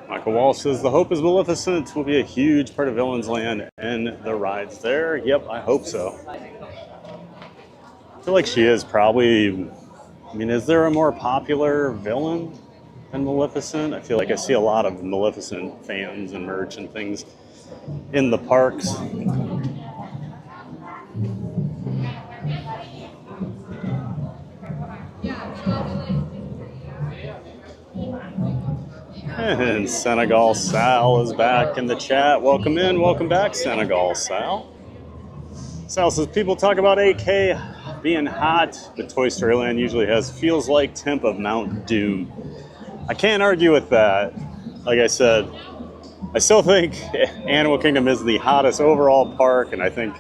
Michael Walsh says, the Hope is Maleficent will be a huge part of Villain's Land and the rides there. Yep, I hope so. I feel like she is probably, I mean, is there a more popular villain than Maleficent? I feel like I see a lot of Maleficent fans and merch and things in the parks. And Senegal Sal is back in the chat. Welcome in, welcome back, Senegal Sal. Sal says, people talk about AK being hot, but Toy Story Land usually feels like temp of Mount Doom. I can't argue with that. Like I said, I still think Animal Kingdom is the hottest overall park, and I think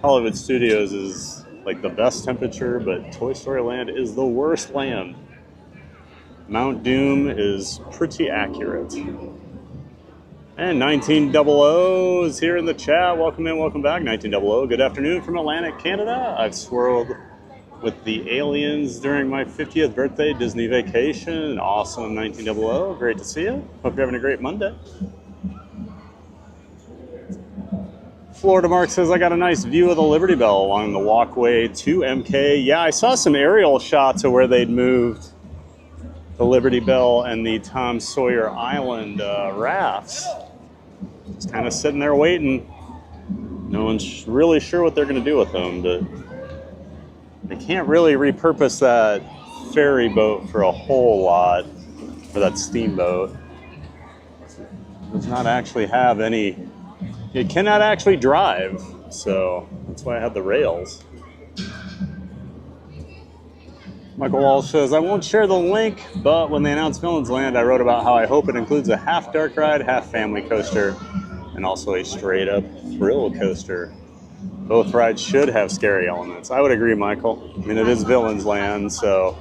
Hollywood Studios is like the best temperature, but Toy Story Land is the worst land. Mount Doom is pretty accurate. And 1900 is here in the chat. Welcome in, welcome back, 1900. Good afternoon from Atlantic, Canada. I've swirled with the aliens during my 50th birthday Disney vacation. Awesome, 1900. Great to see you. Hope you're having a great Monday. Florida Mark says, I got a nice view of the Liberty Bell along the walkway to MK. Yeah, I saw some aerial shots of where they'd moved the Liberty Bell and the Tom Sawyer Island rafts. Just kind of sitting there waiting. No one's really sure what they're going to do with them, but they can't really repurpose that ferry boat for a whole lot, for that steamboat. It does not actually have any, it cannot actually drive, so that's why I had the rails. Michael Walsh says, I won't share the link, but when they announced Villain's Land, I wrote about how I hope it includes a half dark ride, half family coaster, and also a straight up thrill coaster. Both rides should have scary elements. I would agree, Michael. I mean, it is Villain's Land, so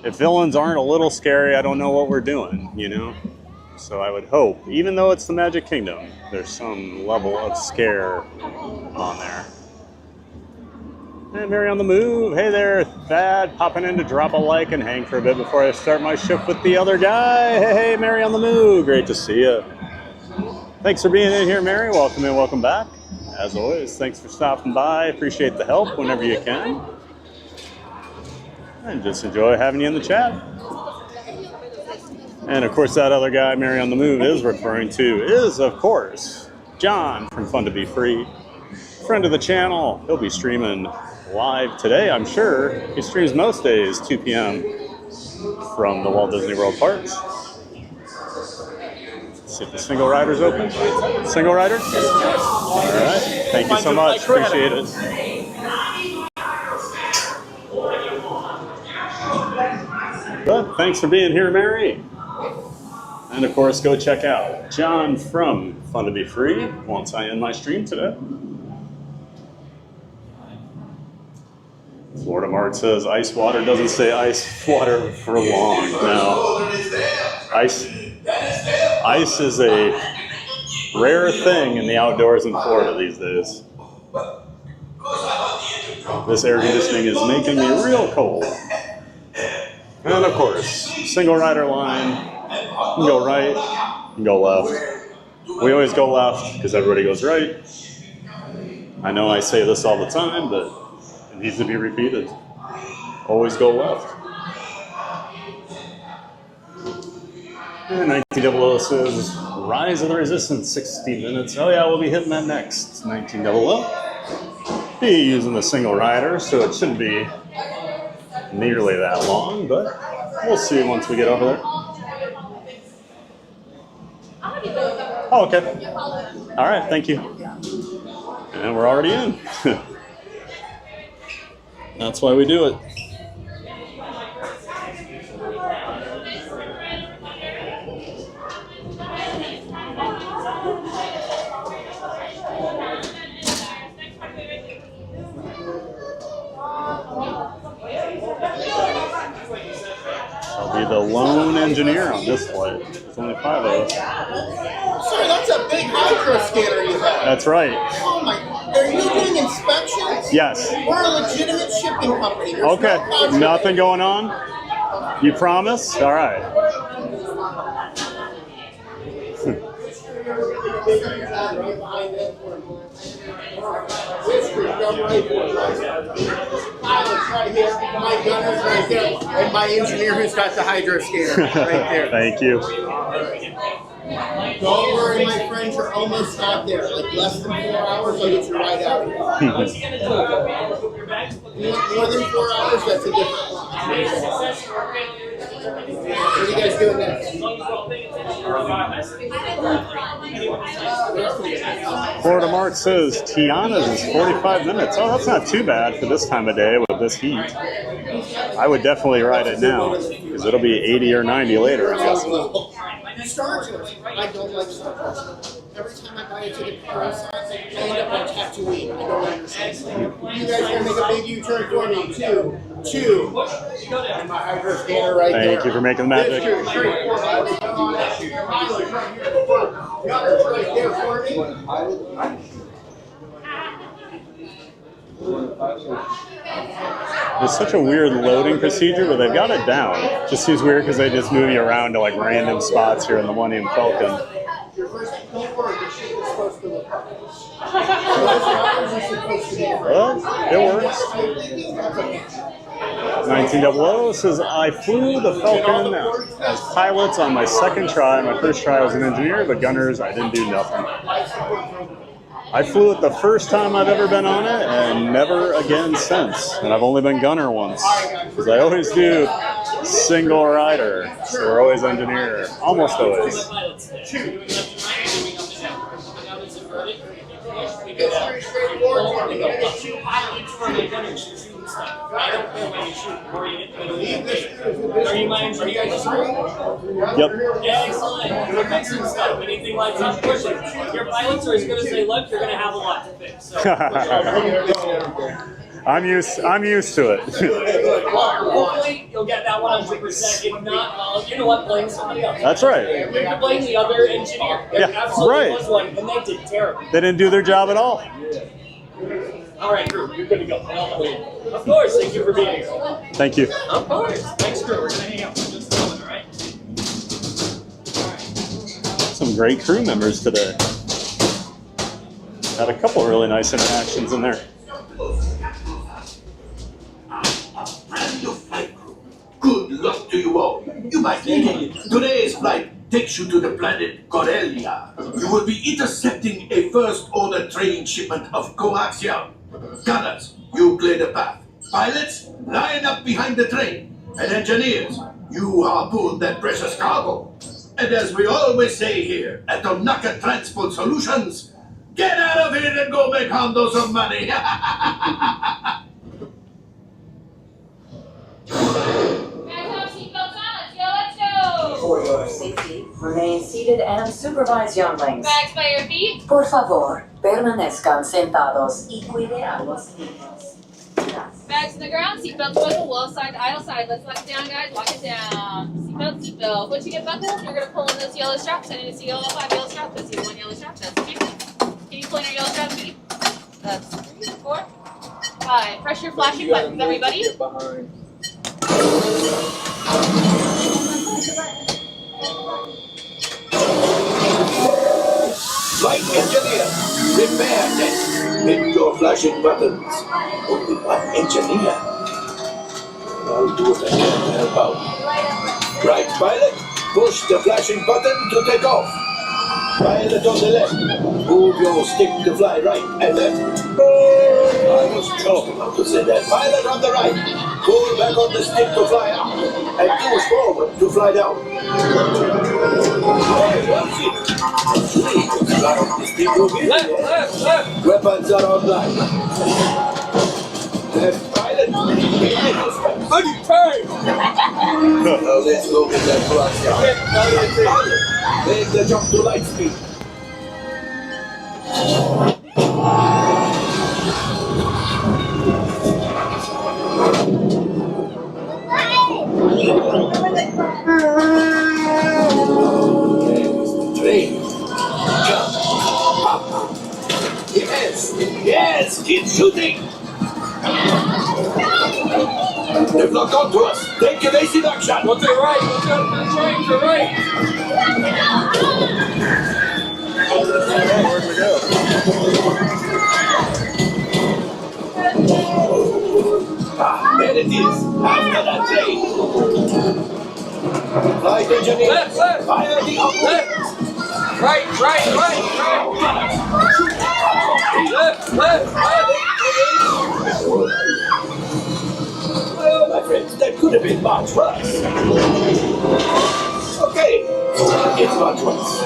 if villains aren't a little scary, I don't know what we're doing, you know? So I would hope, even though it's the Magic Kingdom, there's some level of scare on there. And Mary on the move. Hey there, Thad. Popping in to drop a like and hang for a bit before I start my shift with the other guy. Hey, Mary on the move. Great to see you. Thanks for being in here, Mary. Welcome in, welcome back. As always, thanks for stopping by. Appreciate the help whenever you can. And just enjoy having you in the chat. And of course, that other guy, Mary on the move, is referring to is, of course, John from Fun to Be Free. Friend of the channel. He'll be streaming live today, I'm sure. He streams most days, 2 p.m. from the Walt Disney World parks. Let's see if the single rider's open. Single rider? All right. Thank you so much. Appreciate it. But thanks for being here, Mary. And of course, go check out John from Fun to Be Free once I end my stream today. Florida Mart says ice water doesn't say ice water for long. No. Ice is a rare thing in the outdoors in Florida these days. This air conditioning is making me real cold. And of course, single rider line. You can go right, you can go left. We always go left because everybody goes right. I know I say this all the time, but it needs to be repeated. Always go left. And 1900 says, Rise of the Resistance, 60 minutes. Oh yeah, we'll be hitting that next. 1900. Be using the single rider, so it shouldn't be nearly that long, but we'll see once we get over there. Oh, okay. All right, thank you. And we're already in. That's why we do it. the lone engineer on this flight. There's only 5 of us. Sir, that's a big hydro scanner you have. That's right. Oh my, are you doing inspections? Yes. We're a legitimate shipping company. There's Okay. no contract. Nothing going on? You promise? All right. Pilot's right here, my gunner's right there, and my engineer who's got the hydro scanner right there. Thank you. Don't worry, my friends, you're almost not there. Like less than 4 hours, I'll get you right out. More than 4 hours, that's a different line. What are you guys doing next? Florida Mark says Tiana's is 45 minutes. Oh, that's not too bad for this time of day with this heat. I would definitely ride it now because it'll be 80 or 90 later, I'm guessing. Star Tours. I don't like Star Tours. Every time I buy a ticket for Cross, I end up on Tatooine. I don't understand. You guys are going to make a big U-turn for me. Two. And my hydro scanner right there. Thank you for making the magic. Right there for me. It's such a weird loading procedure, but they've got it down. It just seems weird because they just move you around to like random spots here in the Millennium Falcon. Well, it works. 1900 says, I flew the Falcon as pilots on my second try. My first try was an engineer, but gunners, I didn't do nothing. I flew it the first time I've ever been on it, and never again since. And I've only been gunner once, because I always do single rider, so we're always engineer, almost always. Are you my engineer? Yep. Excellent. We're fixing stuff. Anything like that, push it. Your pilots are as good as they look. You're going to have a lot to fix. So. I'm used to it. Hopefully, you'll get that 100%. If not, well, you know what? Blame somebody else. That's right. You can blame the other engineer. There absolutely was one, and they did terrible. They didn't do their job at all. All right, Drew, you're good to go. Of course, thank you for being here. Thank you. Of course. Thanks, Drew. We're going to hang out for just a moment, all right? Some great crew members today. Had a couple really nice interactions in there. Brand new flight crew. Good luck to you all. You might need it. Today's flight takes you to the planet Corellia. You will be intercepting a first-order training shipment of coaxium. Gunners, you clear the path. Pilots, line up behind the train. And engineers, you harpoon that precious cargo. And as we always say here at Onaka Transport Solutions, get out of here and go make Hondo some money. For your safety, remain seated and supervise younglings. Bags by your feet. Por favor, permanezcan sentados y cuide a los niños. Bags on the ground. Seatbelts buckle. Wall side to aisle side. Let's lock it down, guys. Lock it down. Seatbelt. Once you get buckled, you're going to pull in those yellow straps. I need to see all 5 yellow straps. I see the 1 yellow strap. That's okay. Can you pull in your yellow strap, Pete? That's 3, 4, 5. Press your flashing buttons, everybody. Flight engineer, prepare that. Hit your flashing buttons. Only one engineer. I'll do what I can to help out. Right, pilot, push the flashing button to take off. Pilot on the left, move your stick to fly right and left. I was just about to say that. Pilot on the right, pull back on the stick to fly up and push forward to fly down. Left. Weapons are online. Left pilot. Buddy, turn! Now let's go get that cross down. Make the jump to light speed. Still shooting! They've locked onto us! Take evasive action! Go to the right! Go to the right! Where'd we go? Ah, there it is! After that train! Flight engineer! Left! Fire the upright! Left! Right! Left! Well, my friends, that could have been much worse. Okay, it's much worse.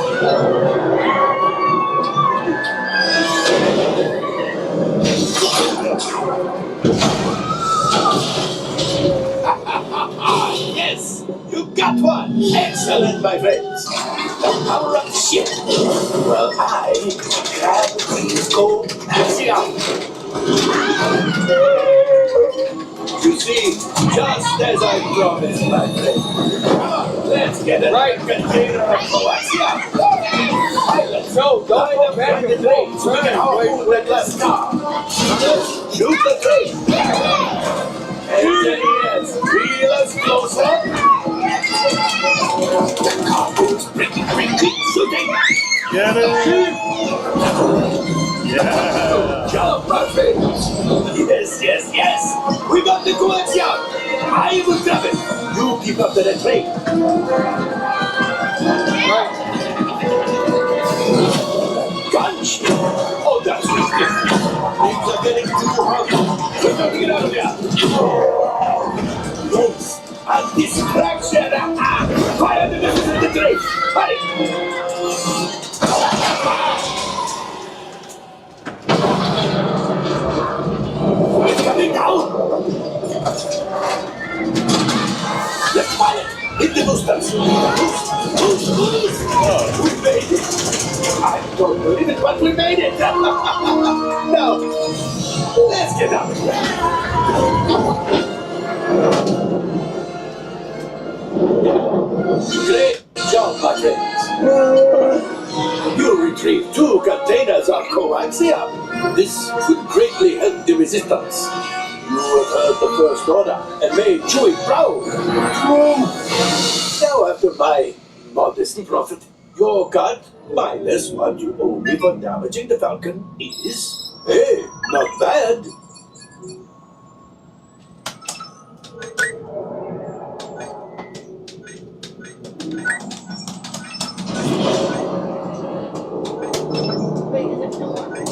Yes, you got one. Excellent, my friends. The power of the ship. Well, I grab the green go axiom. You see, just as I promised, my friend. Come on, let's get a right container of coaxium. Pilots, go find the bandit train so we can hold that left star. Shoot the train. Engineers, wheel us closer. The cargo's breaking, shooting. Get it! Yeah! Good job, my friends. Yes. We got the coaxium. I will grab it. You keep up to the train. Gunship. Oh, that's risky. Things are getting too hot. We're going to get out of here. Notes. A distraction. Fire the members of the train. Hurry. It's coming down. Let's pilot. Hit the boosters. Boost. We made it. I don't believe it, but we made it. Now, let's get out of here. Great job, my friends. You retrieved 2 containers of coaxium. This will greatly help the resistance. You have heard the first order and made Chewie proud. Now, after my modest profit, your cut, minus what you owe me for damaging the Falcon, is, hey, not bad. Wait, is it still working?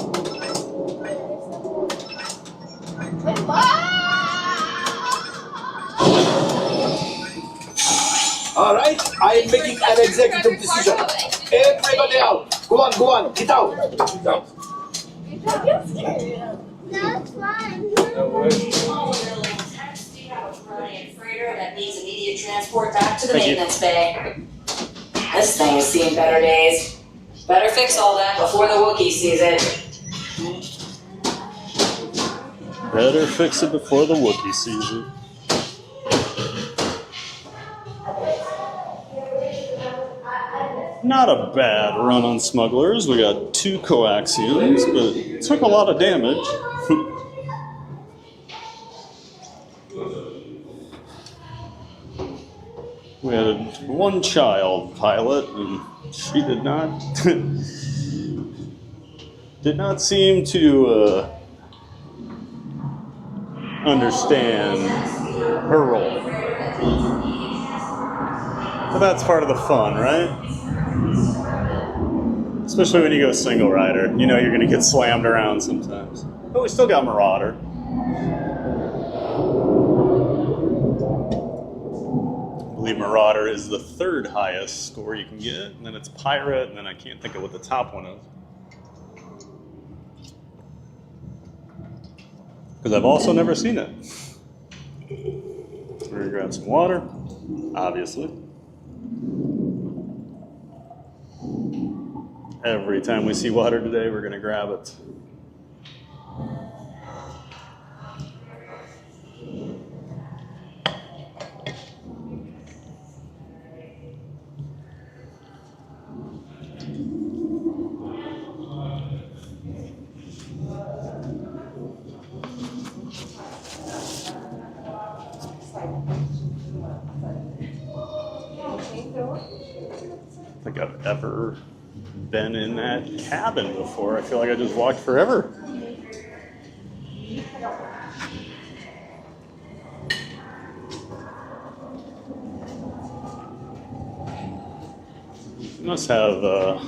All right, I'm making an executive decision. Everybody out. Go on, get out. That's fine. Freighter that needs immediate transport back to the maintenance bay. This thing has seen better days. Better fix all that before the Wookiee sees it. Better fix it before the Wookiee sees it. Not a bad run on Smugglers. We got 2 coaxiums, but took a lot of damage. We had 1 child pilot, and she did not seem to understand her role. But that's part of the fun, right? Especially when you go single rider. You know you're going to get slammed around sometimes. But we still got Marauder. I believe Marauder is the 3rd highest score you can get. And then it's Pirate, and then I can't think of what the top one is. Because I've also never seen it. We're going to grab some water, obviously. Every time we see water today, we're going to grab it. think I've ever been in that cabin before. I feel like I just walked forever. You must have, I've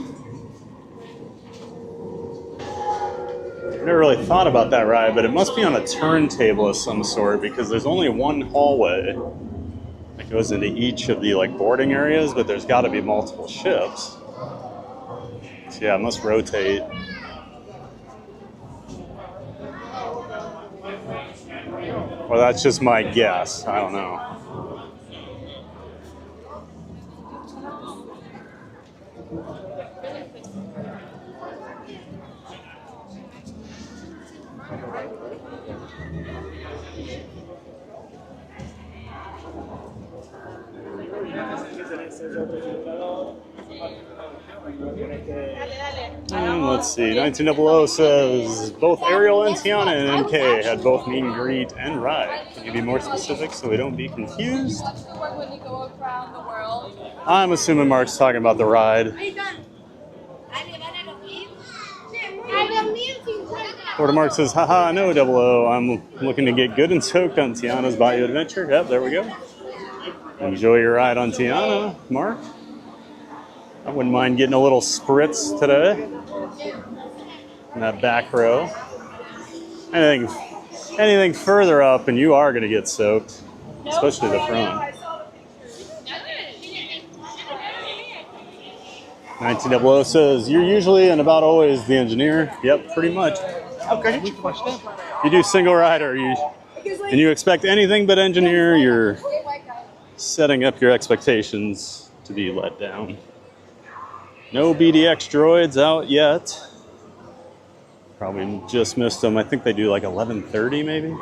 never really thought about that ride, but it must be on a turntable of some sort because there's only one hallway that goes into each of the like boarding areas, but there's got to be multiple ships. So yeah, it must rotate. Well, that's just my guess. I don't know. And let's see, 1900 says both Ariel and Tiana and MK had both meet and greet and ride. Can you be more specific so we don't be confused? I'm assuming Mark's talking about the ride. Florida Mark says, haha, no, 00. I'm looking to get good and soaked on Tiana's Bayou Adventure. Yep, there we go. Enjoy your ride on Tiana, Mark. I wouldn't mind getting a little spritz today in that back row. Anything further up and you are going to get soaked, especially the front. 1900 says, you're usually and about always the engineer. Yep, pretty much. Okay. You do single rider, and you expect anything but engineer, you're setting up your expectations to be let down. No BDX droids out yet. Probably just missed them. I think they do like 11:30 maybe.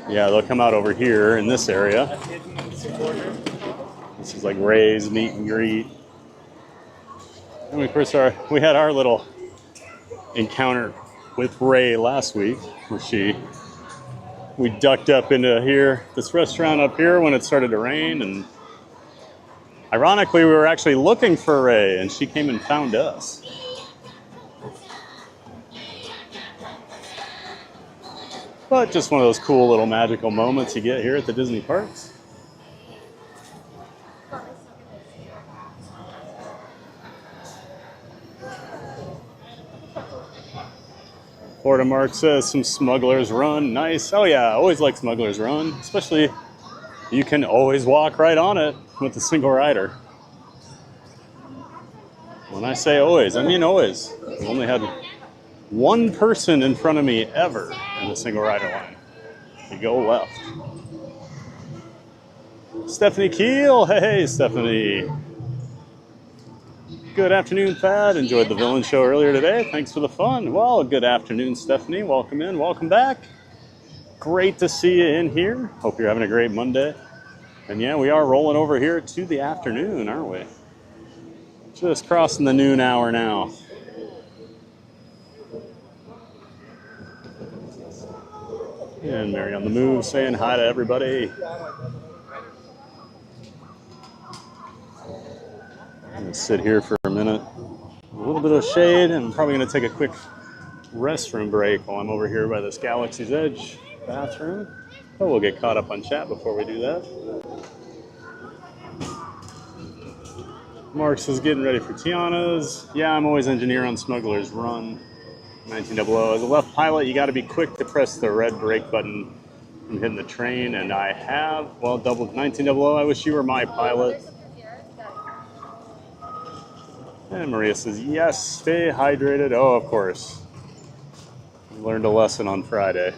Yeah, they'll come out over here in this area. This is like Ray's meet and greet. And of course, we had our little encounter with Ray last week, where we ducked up into here, this restaurant up here when it started to rain, and ironically, we were actually looking for Ray, and she came and found us. But just one of those cool little magical moments you get here at the Disney parks. Florida Mark says some Smugglers Run. Nice. Oh yeah, I always like Smugglers Run, especially you can always walk right on it with a single rider. When I say always, I mean always. I've only had one person in front of me ever in the single rider line. You go left. Stephanie Keel. Hey, Stephanie. Good afternoon, Thad. Enjoyed the villain show earlier today. Thanks for the fun. Well, good afternoon, Stephanie. Welcome in. Welcome back. Great to see you in here. Hope you're having a great Monday. And yeah, we are rolling over here to the afternoon, aren't we? Just crossing the noon hour now. And Mary on the move saying hi to everybody. I'm going to sit here for a minute. A little bit of shade, and I'm probably going to take a quick restroom break while I'm over here by this Galaxy's Edge bathroom. But we'll get caught up on chat before we do that. Marks is getting ready for Tiana's. Yeah, I'm always engineer on Smugglers Run. 1900. As a left pilot, you got to be quick to press the red brake button from hitting the train, and I have. Well, double 1900. I wish you were my pilot. And Maria says, yes, stay hydrated. Oh, of course. We learned a lesson on Friday.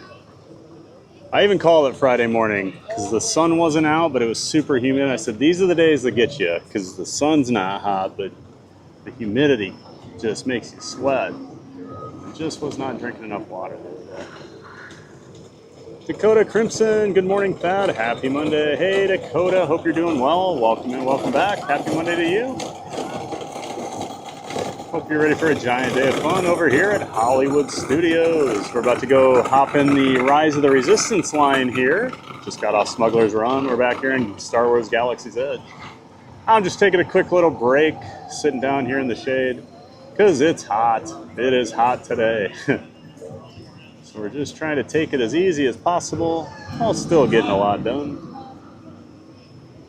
I even called it Friday morning because the sun wasn't out, but it was super humid. I said, these are the days that get you because the sun's not hot, but the humidity just makes you sweat. I just was not drinking enough water the other day. Dakota Crimson, good morning, Thad. Happy Monday. Hey, Dakota, hope you're doing well. Welcome in, welcome back. Happy Monday to you. Hope you're ready for a giant day of fun over here at Hollywood Studios. We're about to go hop in the Rise of the Resistance line here. Just got off Smugglers Run. We're back here in Star Wars Galaxy's Edge. I'm just taking a quick little break, sitting down here in the shade, because it's hot. It is hot today. So we're just trying to take it as easy as possible, while still getting a lot done.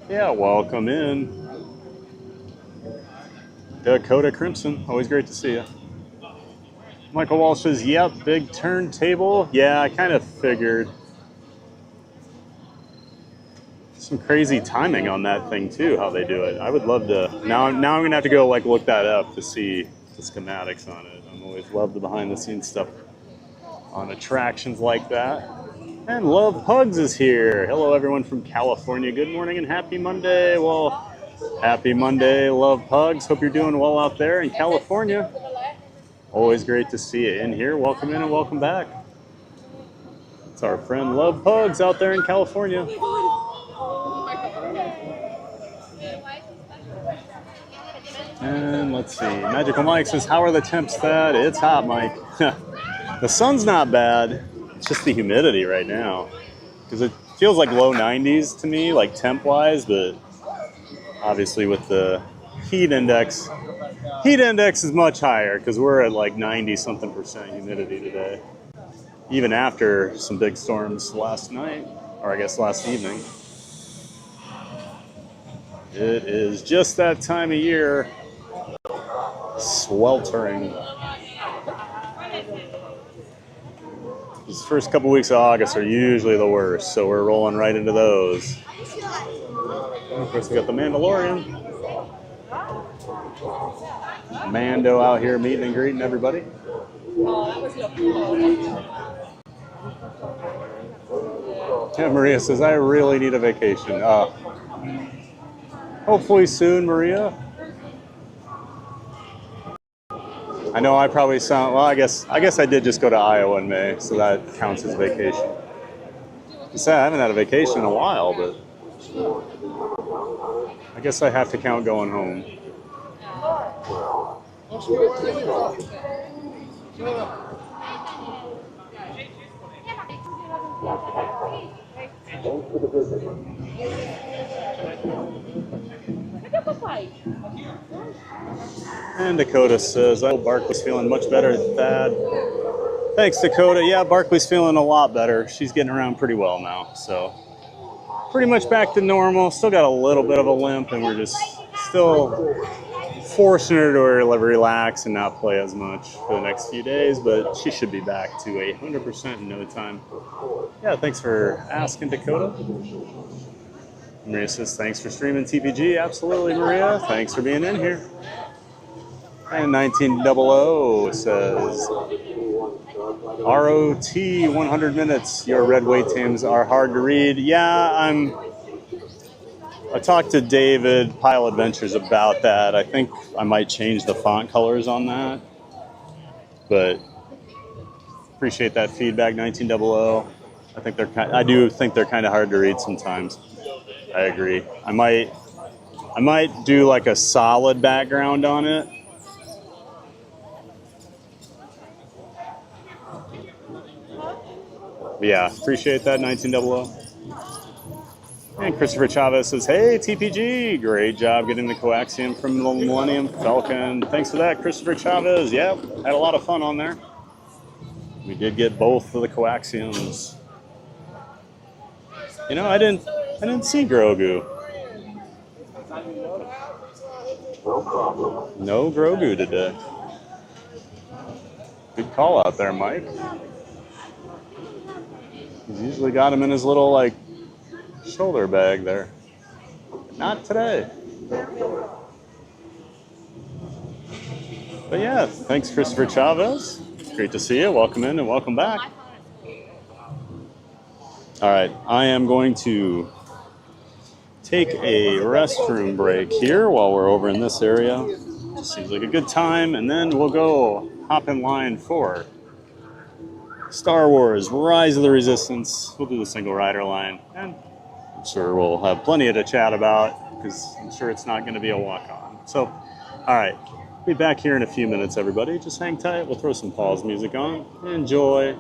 Yeah, welcome in. Dakota Crimson, always great to see you. Michael Walsh says, yep, big turntable. Yeah, I kind of figured. Some crazy timing on that thing too, how they do it. I would love to, now I'm gonna have to go like look that up to see the schematics on it. I'm always love the behind the scenes stuff on attractions like that. And Love Pugs is here. Hello everyone from California. Good morning and happy Monday. Well, happy Monday, Love Pugs. Hope you're doing well out there in California. Always great to see you in here. Welcome in and welcome back. It's our friend Love Pugs out there in California. And let's see, Magical Mike says, how are the temps that? It's hot, Mike. The sun's not bad. It's just the humidity right now. Because it feels like low 90s to me, like temp-wise, but obviously with the heat index is much higher because we're at like 90-something% humidity today. Even after some big storms last night, or I guess last evening. It is just that time of year. Sweltering. These first couple weeks of August are usually the worst, so we're rolling right into those. And of course, we got the Mandalorian. Mando out here meeting and greeting everybody. Yeah, Maria says, I really need a vacation. Hopefully soon, Maria. I know I probably sound, well, I guess I did just go to Iowa in May, so that counts as vacation. I haven't had a vacation in a while, but I guess I have to count going home. And Dakota says, I hope Barkley's feeling much better, Thad. Thanks, Dakota. Yeah, Barkley's feeling a lot better. She's getting around pretty well now, so pretty much back to normal. Still got a little bit of a limp, and we're just still forcing her to relax and not play as much for the next few days, but she should be back to 100% in no time. Yeah, thanks for asking, Dakota. Maria says, thanks for streaming TPG. Absolutely, Maria. Thanks for being in here. And 1900 says, ROT 100 minutes. Your red weight teams are hard to read. Yeah, I talked to David, Pile Adventures, about that. I think I might change the font colors on that. But appreciate that feedback, 1900. I do think they're kind of hard to read sometimes. I agree. I might do like a solid background on it. But yeah, appreciate that, 1900. And Christopher Chavez says, hey, TPG, great job getting the coaxium from the Millennium Falcon. Thanks for that, Christopher Chavez. Yep, had a lot of fun on there. We did get both of the coaxiums. You know, I didn't see Grogu. No Grogu today. Good call out there, Mike. He's usually got him in his little, like, shoulder bag there. Not today. But yeah, thanks, Christopher Chavez. Great to see you. Welcome in and welcome back. All right, I am going to take a restroom break here while we're over in this area. Just seems like a good time, and then we'll go hop in line for Star Wars Rise of the Resistance. We'll do the single rider line, and I'm sure we'll have plenty to chat about because I'm sure it's not going to be a walk-on. So, all right, be back here in a few minutes, everybody. Just hang tight. We'll throw some pause music on. Enjoy.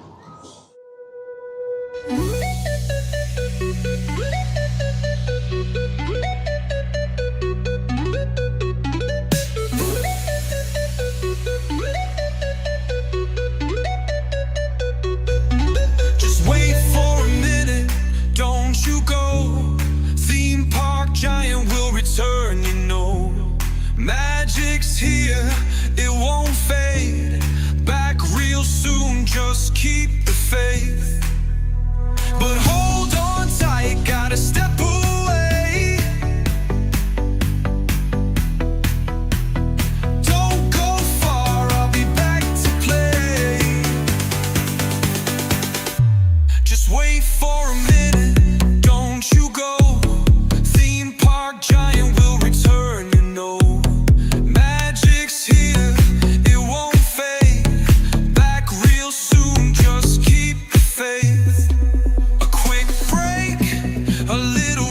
here, it won't fade. Back real soon, just keep the faith. But hold on tight, gotta step away. Don't go far, I'll be back to play. Just wait for a minute, don't you go. Theme park giant will return, you know. Magic's here, it won't fade. Back real soon, just keep the faith. A quick break, a little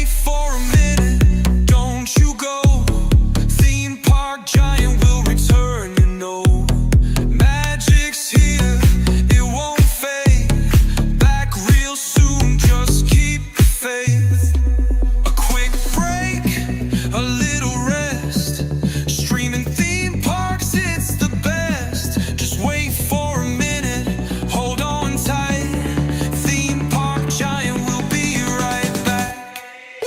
wait for a minute, don't you go. Theme park giant will return, you know. Magic's here, it won't fade. Back real soon, just keep the faith. A quick break, a little rest. Streaming theme parks, it's the best. Just wait for a minute, hold on tight. Theme park giant will be right back. A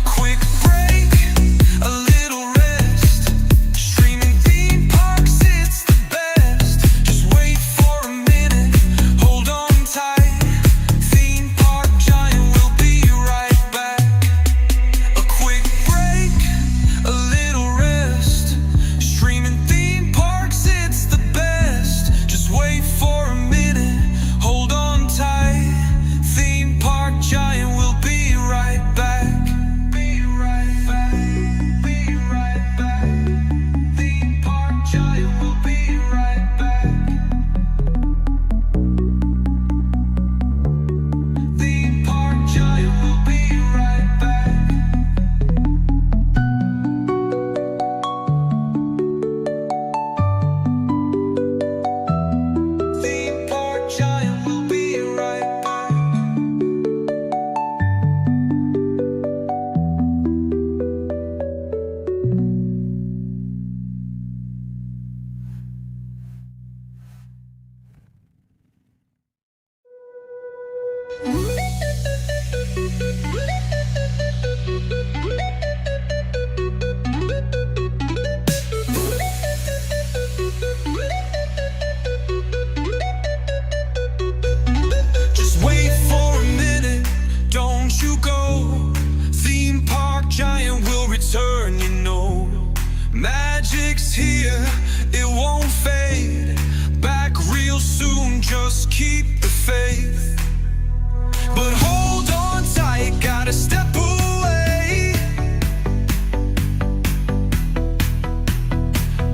quick break, a little rest. Streaming theme parks, it's the best. Just wait for a minute, hold on tight. Theme park giant will be right back. A quick break, a little rest. Streaming theme parks, it's the best. Just wait for a minute, hold on tight. Theme park giant will be right back. Be right back. Be right back. Theme park giant will be right back. Theme park giant will be right back. Theme park giant will be right back. Just wait for a minute, don't you go. Theme park giant will return, you know. Magic's here, it won't fade. Back real soon, just keep the faith. But hold on tight, gotta step away.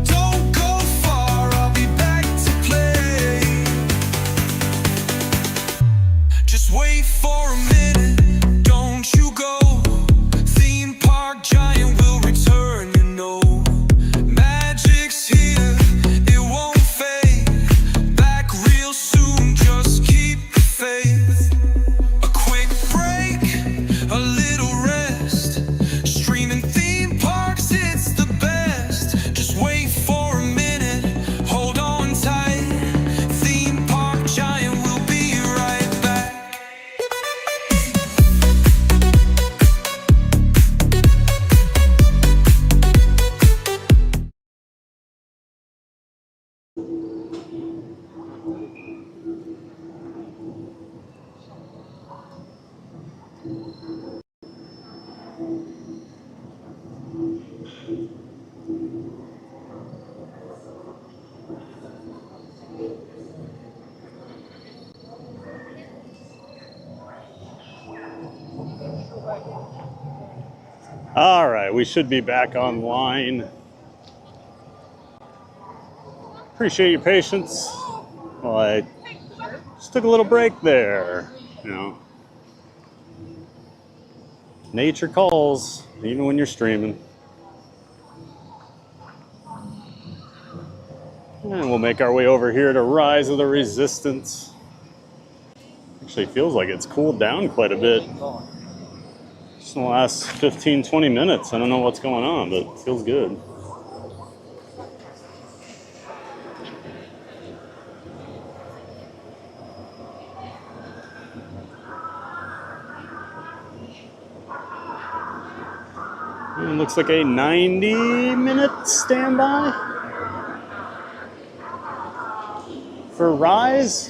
Don't go far, I'll be back to play. Just wait for a minute, don't you go. Theme park giant will return, you know. Magic's here, it won't fade. Back real soon, just keep the faith. A quick break, a little rest. Streaming theme parks, it's the best. Just wait for a minute, hold on tight. Theme park giant will be right back. All right, we should be back online. Appreciate your patience. Well, I just took a little break there, you know. Nature calls, even when you're streaming. And we'll make our way over here to Rise of the Resistance. Actually feels like it's cooled down quite a bit. Just in the last 15, 20 minutes. I don't know what's going on, but it feels good. And it looks like a 90-minute standby for Rise.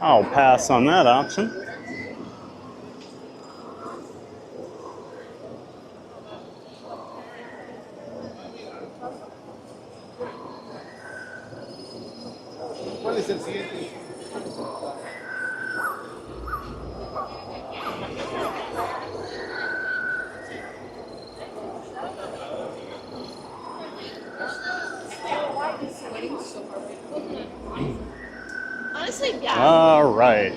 I'll pass on that option. ¿Cuál es el siguiente? right.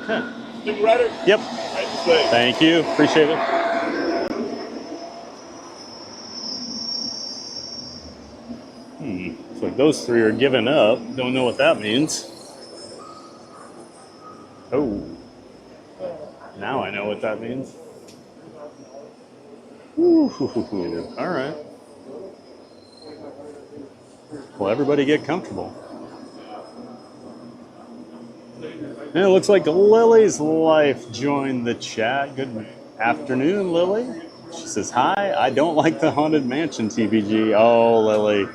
Okay. Stick rider? Yep. Right this way. Thank you. Appreciate it. Looks like those three are giving up. Don't know what that means. Oh. Now I know what that means. Ooh, all right. Well, everybody get comfortable. And it looks like Lily's Life joined the chat. Good afternoon, Lily. She says, hi, I don't like the Haunted Mansion TPG. Oh, Lily.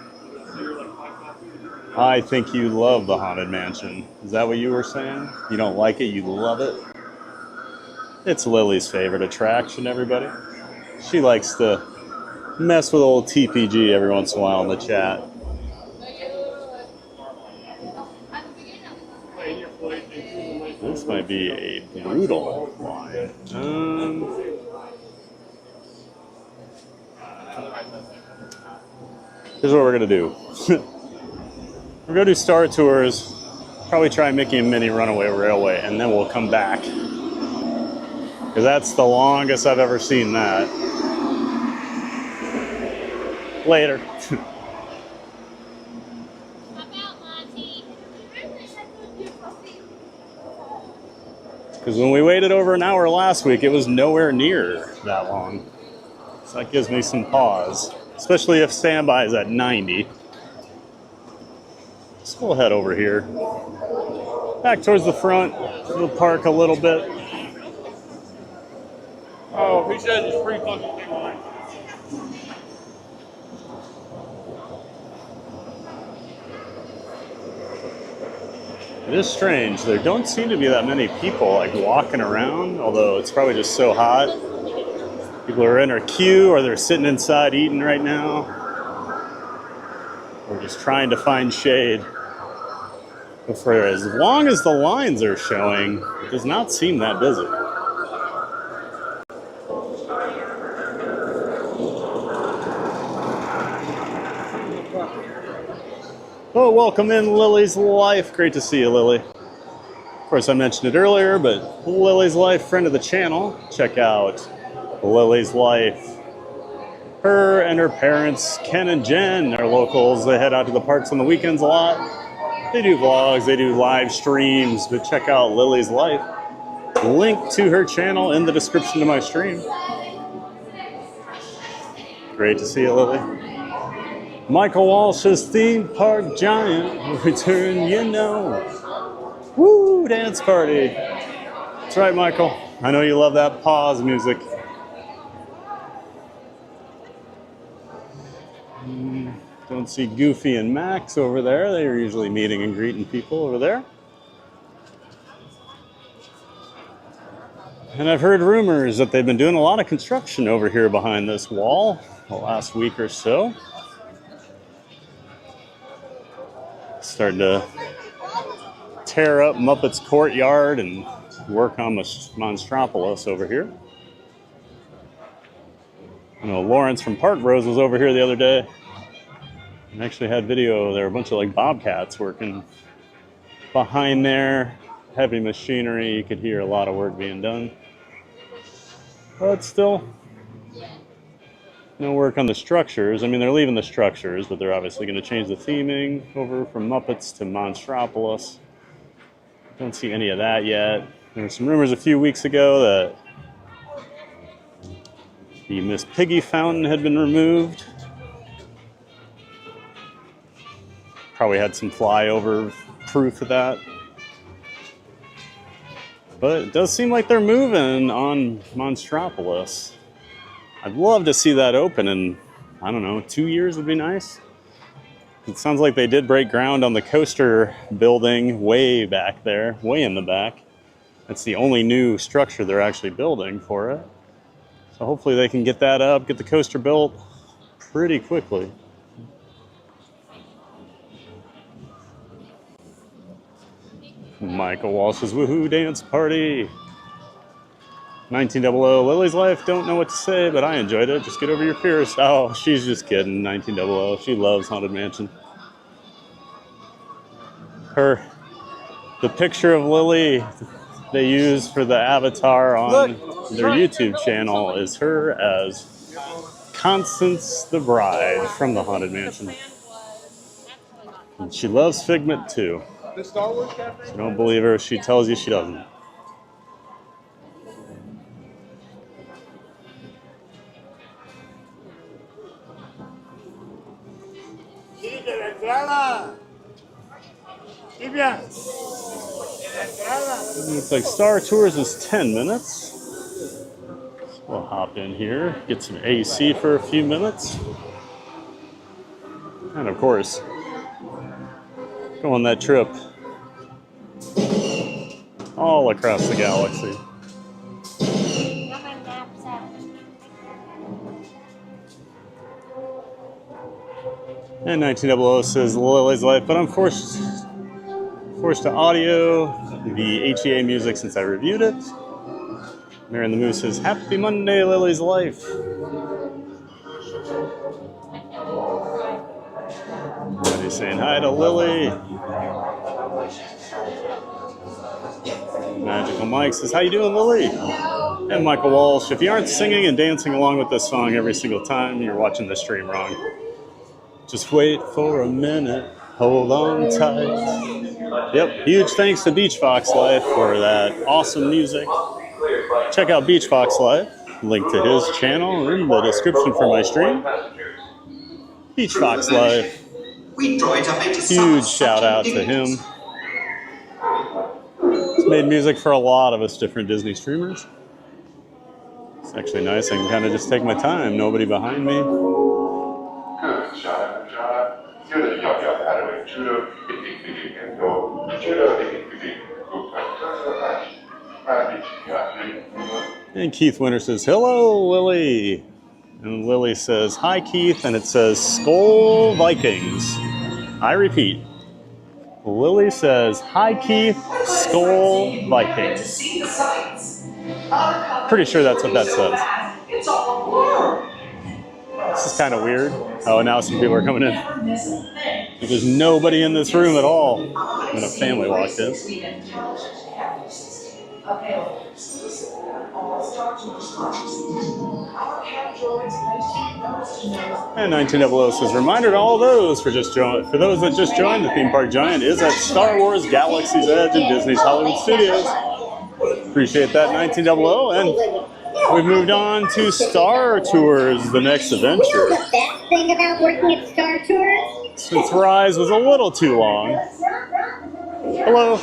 I think you love the Haunted Mansion. Is that what you were saying? You don't like it, you love it? It's Lily's favorite attraction, everybody. She likes to mess with old TPG every once in a while in the chat. This might be a brutal line. Here's what we're gonna do. We're gonna do Star Tours, probably try Mickey and Minnie Runaway Railway, and then we'll come back. Because that's the longest I've ever seen that. Later. Because when we waited over an hour last week, it was nowhere near that long. So that gives me some pause, especially if standby is at 90. So we'll head over here. Back towards the front. We'll park a little bit. Oh, he said it's pretty fucking big line. It is strange. There don't seem to be that many people like walking around, although it's probably just so hot. People are in our queue or they're sitting inside eating right now. We're just trying to find shade. But for as long as the lines are showing, it does not seem that busy. Oh, welcome in Lily's Life. Great to see you, Lily. Of course, I mentioned it earlier, but Lily's Life, friend of the channel. Check out Lily's Life. Her and her parents, Ken and Jen, are locals. They head out to the parks on the weekends a lot. They do vlogs, they do live streams, but check out Lily's Life. Link to her channel in the description to my stream. Great to see you, Lily. Michael Walsh's theme park giant will return, you know. Woo, dance party. That's right, Michael. I know you love that pause music. Don't see Goofy and Max over there. They are usually meeting and greeting people over there. And I've heard rumors that they've been doing a lot of construction over here behind this wall the last week or so. Starting to tear up Muppet's courtyard and work on Monstropolis over here. I know Lawrence from Park Bros was over here the other day and actually had video. There were a bunch of like bobcats working behind there. Heavy machinery. You could hear a lot of work being done. But still, no work on the structures. I mean, they're leaving the structures, but they're obviously going to change the theming over from Muppets to Monstropolis. Don't see any of that yet. There were some rumors a few weeks ago that the Miss Piggy fountain had been removed. Probably had some flyover proof of that. But it does seem like they're moving on Monstropolis. I'd love to see that open in, I don't know, 2 years would be nice. It sounds like they did break ground on the coaster building way back there, way in the back. That's the only new structure they're actually building for it. So hopefully they can get that up, get the coaster built pretty quickly. Michael Walsh's Woohoo Dance Party. 1900, Lily's Life, don't know what to say, but I enjoyed it. Just get over your fears. Oh, she's just kidding, 1900. She loves Haunted Mansion. The picture of Lily they use for the avatar on their YouTube channel is her as Constance the Bride from the Haunted Mansion. And she loves Figment too. The Star Wars Cafe? So don't believe her if she tells you she doesn't. Looks like Star Tours is 10 minutes. So we'll hop in here, get some AC for a few minutes. And of course, go on that trip all across the galaxy. And 1900 says Lily's Life, but I'm forced to audio the HEA music since I reviewed it. Mary and the Moose says, Happy Monday, Lily's Life. Everybody's saying hi to Lily. Magical Mike says, how you doing, Lily? And Michael Walsh, if you aren't singing and dancing along with this song every single time, you're watching the stream wrong. Just wait for a minute, hold on tight. Yep, huge thanks to Beach Fox Life for that awesome music. Check out Beach Fox Life, link to his channel in the description for my stream. Beach Fox Life, huge shout out to him. He's made music for a lot of us different Disney streamers. It's actually nice, I can kind of just take my time, nobody behind me. And Keith Winter says, hello, Lily. And Lily says, hi, Keith. And it says, Skull Vikings. I repeat. Lily says, hi, Keith, Skull Vikings. Pretty sure that's what that says. This is kind of weird. Oh, now some people are coming in. There's nobody in this room at all. And a family walked in. And 1900 says, reminder to all those for those that just joined, the Theme Park Giant is at Star Wars Galaxy's Edge in Disney's Hollywood Studios. Appreciate that, 1900. And we've moved on to Star Tours, the next adventure. The best thing about working at Star Tours? Since Rise was a little too long. Hello.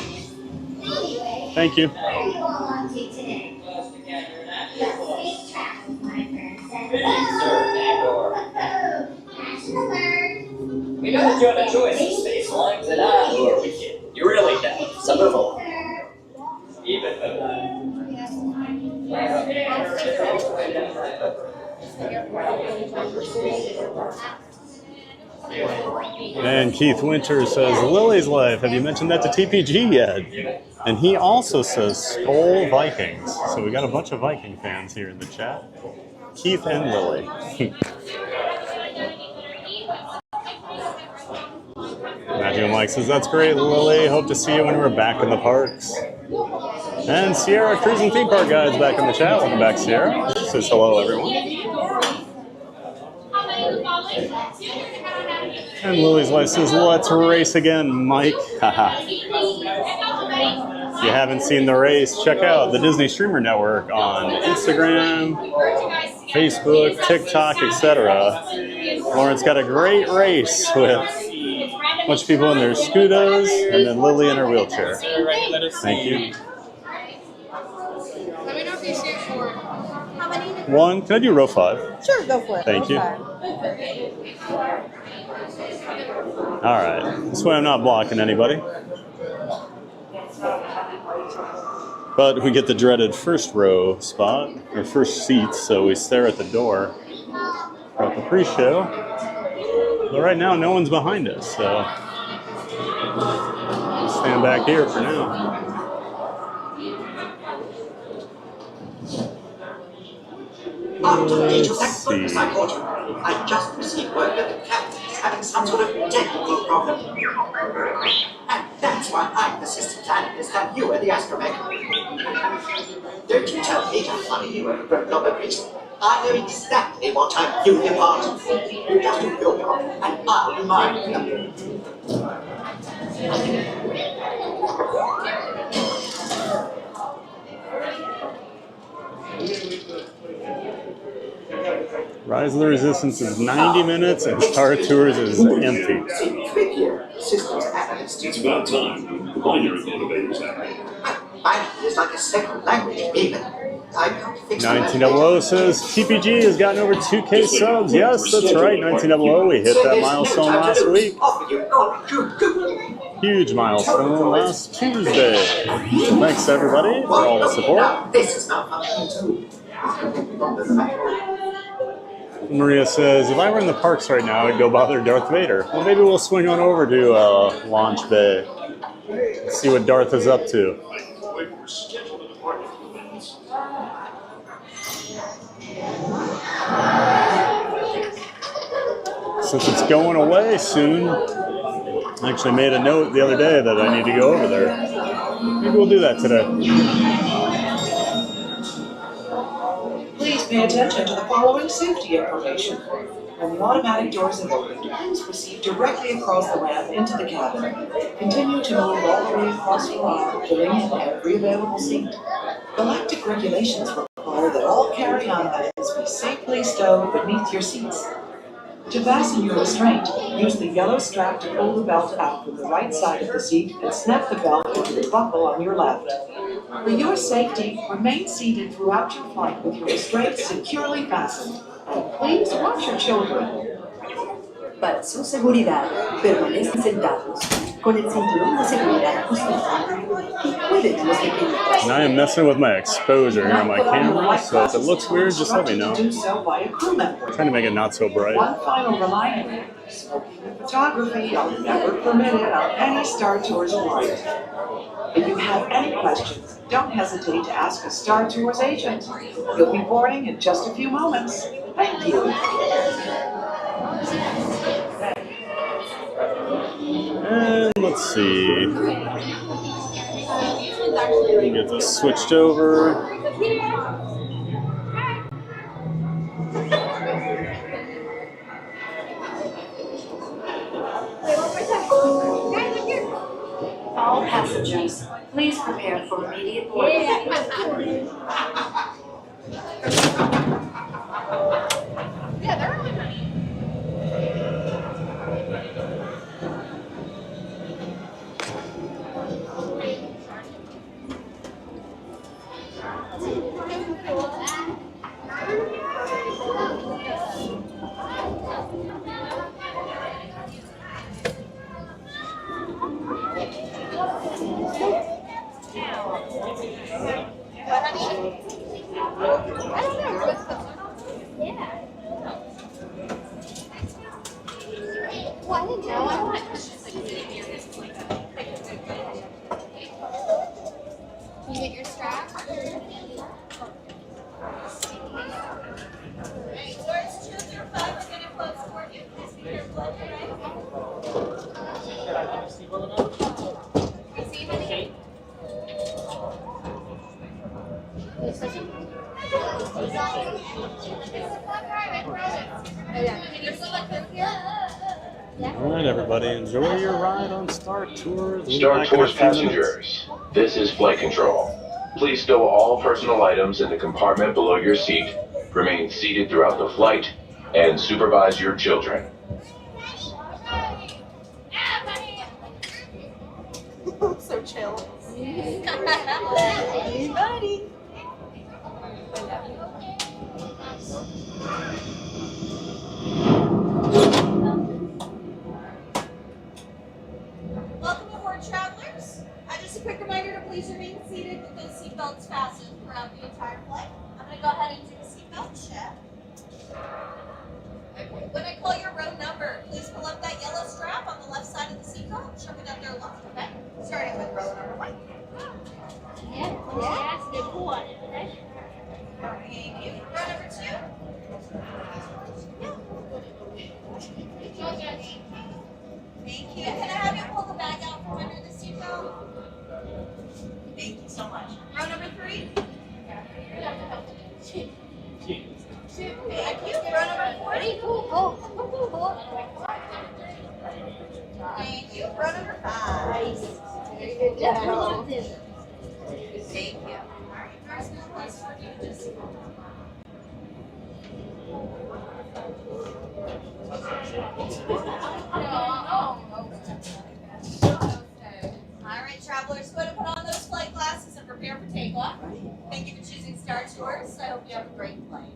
Thank you. We know that you have a choice in space lines and or we can. You really don't. Some of them. Even And Keith Winter says, Lily's Life, have you mentioned that to TPG yet? And he also says Skull Vikings. So we got a bunch of Viking fans here in the chat. Keith and Lily. Magical Mike says, that's great, Lily. Hope to see you when we're back in the parks. And Sierra Cruising Theme Park Guide's back in the chat. Welcome back, Sierra. Says hello, everyone. And Lily's Life says, let's race again, Mike. Haha. If you haven't seen the race, check out the Disney Streamer Network on Instagram, Facebook, TikTok, etc. Lauren's got a great race with a bunch of people in their scooters and then Lily in her wheelchair. Thank you. Let me know if you shoot for how many? One, can I do row 5? Sure, go for it. Thank you. All right, this way I'm not blocking anybody. But we get the dreaded first row spot, or first seat, so we stare at the door at the pre-show. But right now, no one's behind us, so we'll stand back here for now. Let's see. I just received word that the captain is having some sort of technical problem. And that's why I'm the assistant analyst and you are the astromech. Don't you tell me how funny you were, Robert Priest. I know exactly what time you depart. You just do your job, and I'll do mine. Rise of the Resistance is 90 minutes and Star Tours is empty. It's about time. The binary motivators happen. Binary is like a second language, even. I can't fix 1900 says TPG has gotten over 2K subs. Yes, that's right, 1900. We hit that milestone last week. Huge milestone last Tuesday. So thanks to everybody for all the support. This is not functioning too. Maria says, if I were in the parks right now, I'd go bother Darth Vader. Well, maybe we'll swing on over to Launch Bay. See what Darth is up to. Since it's going away soon, I actually made a note the other day that I need to go over there. Maybe we'll do that today. Please pay attention to the following safety information. When the automatic doors have opened, please proceed directly across the ramp into the cabin. Continue to move all the way across the ramp, filling in every available seat. Galactic regulations require that all carry-on items be safely stowed beneath your seats. To fasten your restraint, use the yellow strap to pull the belt out from the right side of the seat and snap the belt into the buckle on your left. For your safety, remain seated throughout your flight with your restraints securely fastened. And please watch your children. Para su seguridad, permanecen sentados con el cinturón de seguridad ajustado. Cuiden los pequeños. And I am messing with my exposure here on my camera, so if it looks weird, just let me know. I'm trying to make it not so bright. One final reminder, smoking and photography are never permitted on any Star Tours flight. If you have any questions, don't hesitate to ask a Star Tours agent. You'll be boarding in just a few moments. Thank you. And let's see. Get this switched over. All passengers, please prepare for immediate boarding. Yeah, they're really funny. Well, I didn't know. I want. Can you get your strap? All right, everybody, enjoy your ride on Star Tours. Star Tours passengers, this is flight control. Please stow all personal items in the compartment below your seat, remain seated throughout the flight, and supervise your children. So chill. Hey, buddy. Welcome aboard, travelers. Just a quick reminder to please remain seated with those seatbelts fastened throughout the entire flight. I'm going to go ahead and do a seatbelt check. Okay. When I call your row number, please pull up that yellow strap on the left side of the seatbelt, shove it up there left, okay? Starting with row number 1. Thank you. Row number 2. Thank you so much. Row number 3. Thank you. Row number 4. Thank you. Row number 5. Thank you. Alright, there's no place for you to just Alright, travelers, go ahead and put on those flight glasses and prepare for takeoff. Thank you for choosing Star Tours. I hope you have a great flight.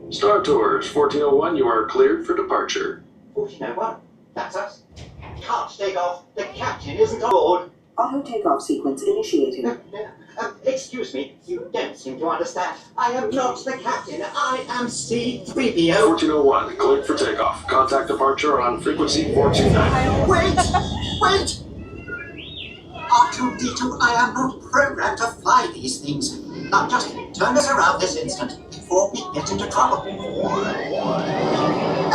Star Tours 1401, you are cleared for departure. 1401, that's us. Can't take off. The captain isn't on board. Auto takeoff sequence initiated. Excuse me, you don't seem to understand. I am not the captain. I am C-3PO. 1401, cleared for takeoff. Contact departure on frequency 429. Wait! R2-D2, I am not programmed to fly these things. Now just turn us around this instant before we get into trouble.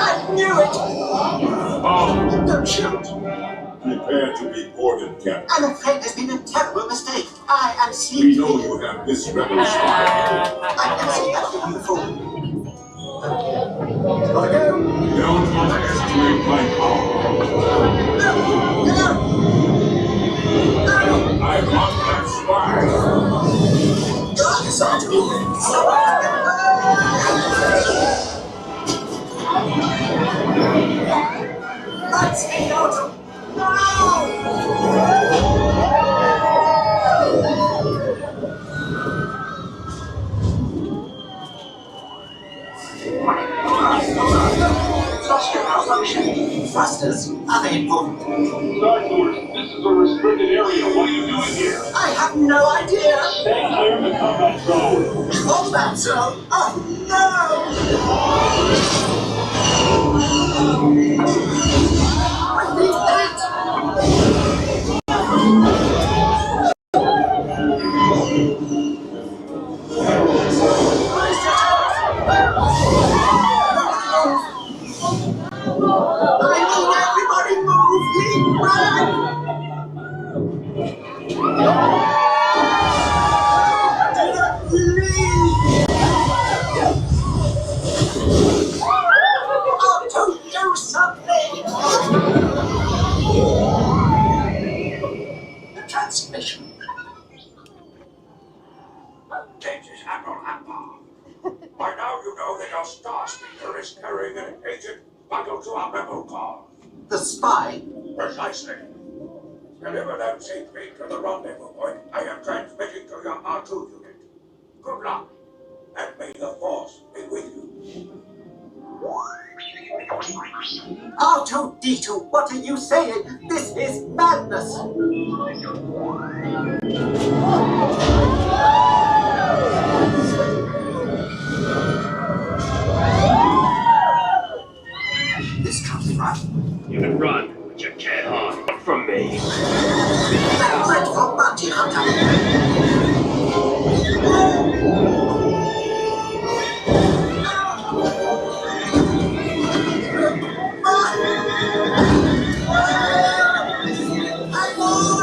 I knew it! Oh, don't shoot! Prepare to be boarded, Captain. I'm afraid there's been a terrible mistake. I am C-3PO. We know you have this rebel spy. I've never seen that film before. Gotta go. Don't underestimate my power. I want that spy. Let's get out of Thruster malfunction. Thrusters? Are they important? Star Tours, this is a restricted area. What are you doing here? I have no idea. Stay clear of the combat zone. Combat zone? Oh no! I need it! Everybody move! Lean back! Do not leave! Oh, to do something! The transmission. Changes Admiral Akbar. By now you know that your star speeder is carrying an agent smuggled to our rebel cause. The spy? Precisely. Deliver them safely to the rendezvous point. I am transmitting to your R2 unit. Good luck, and may the Force be with you. R2-D2, what are you saying? This is madness! This can't be right. You can run, but you can't hide from me. That dreadful bounty hunter! Hang on!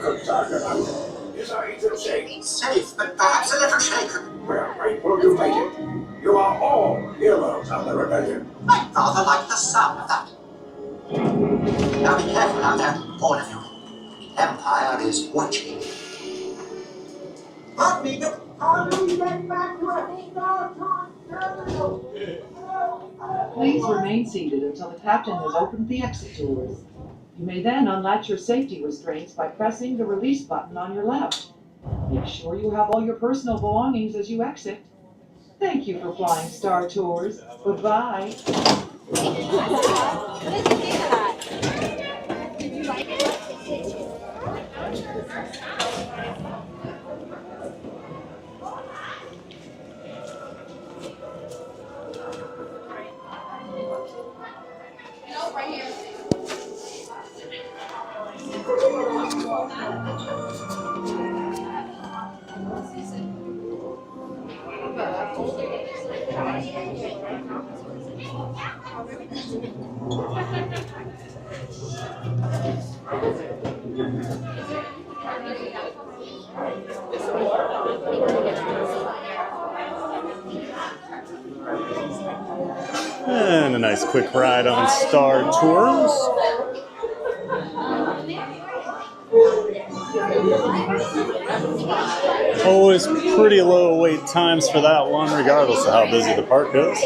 Yes, I eat and shake. It's safe, but perhaps a little shaken. Well, right where you like it. You are all heroes of the rebellion. I rather like the sound of that. Now be careful out there, all of you. The Empire is watching. Please remain seated until the captain has opened the exit doors. You may then unlatch your safety restraints by pressing the release button on your left. Make sure you have all your personal belongings as you exit. Thank you for flying Star Tours. Goodbye. What did you think of that? Did you like it? No, right here. And a nice quick ride on Star Tours. Always pretty low wait times for that one, regardless of how busy the park is.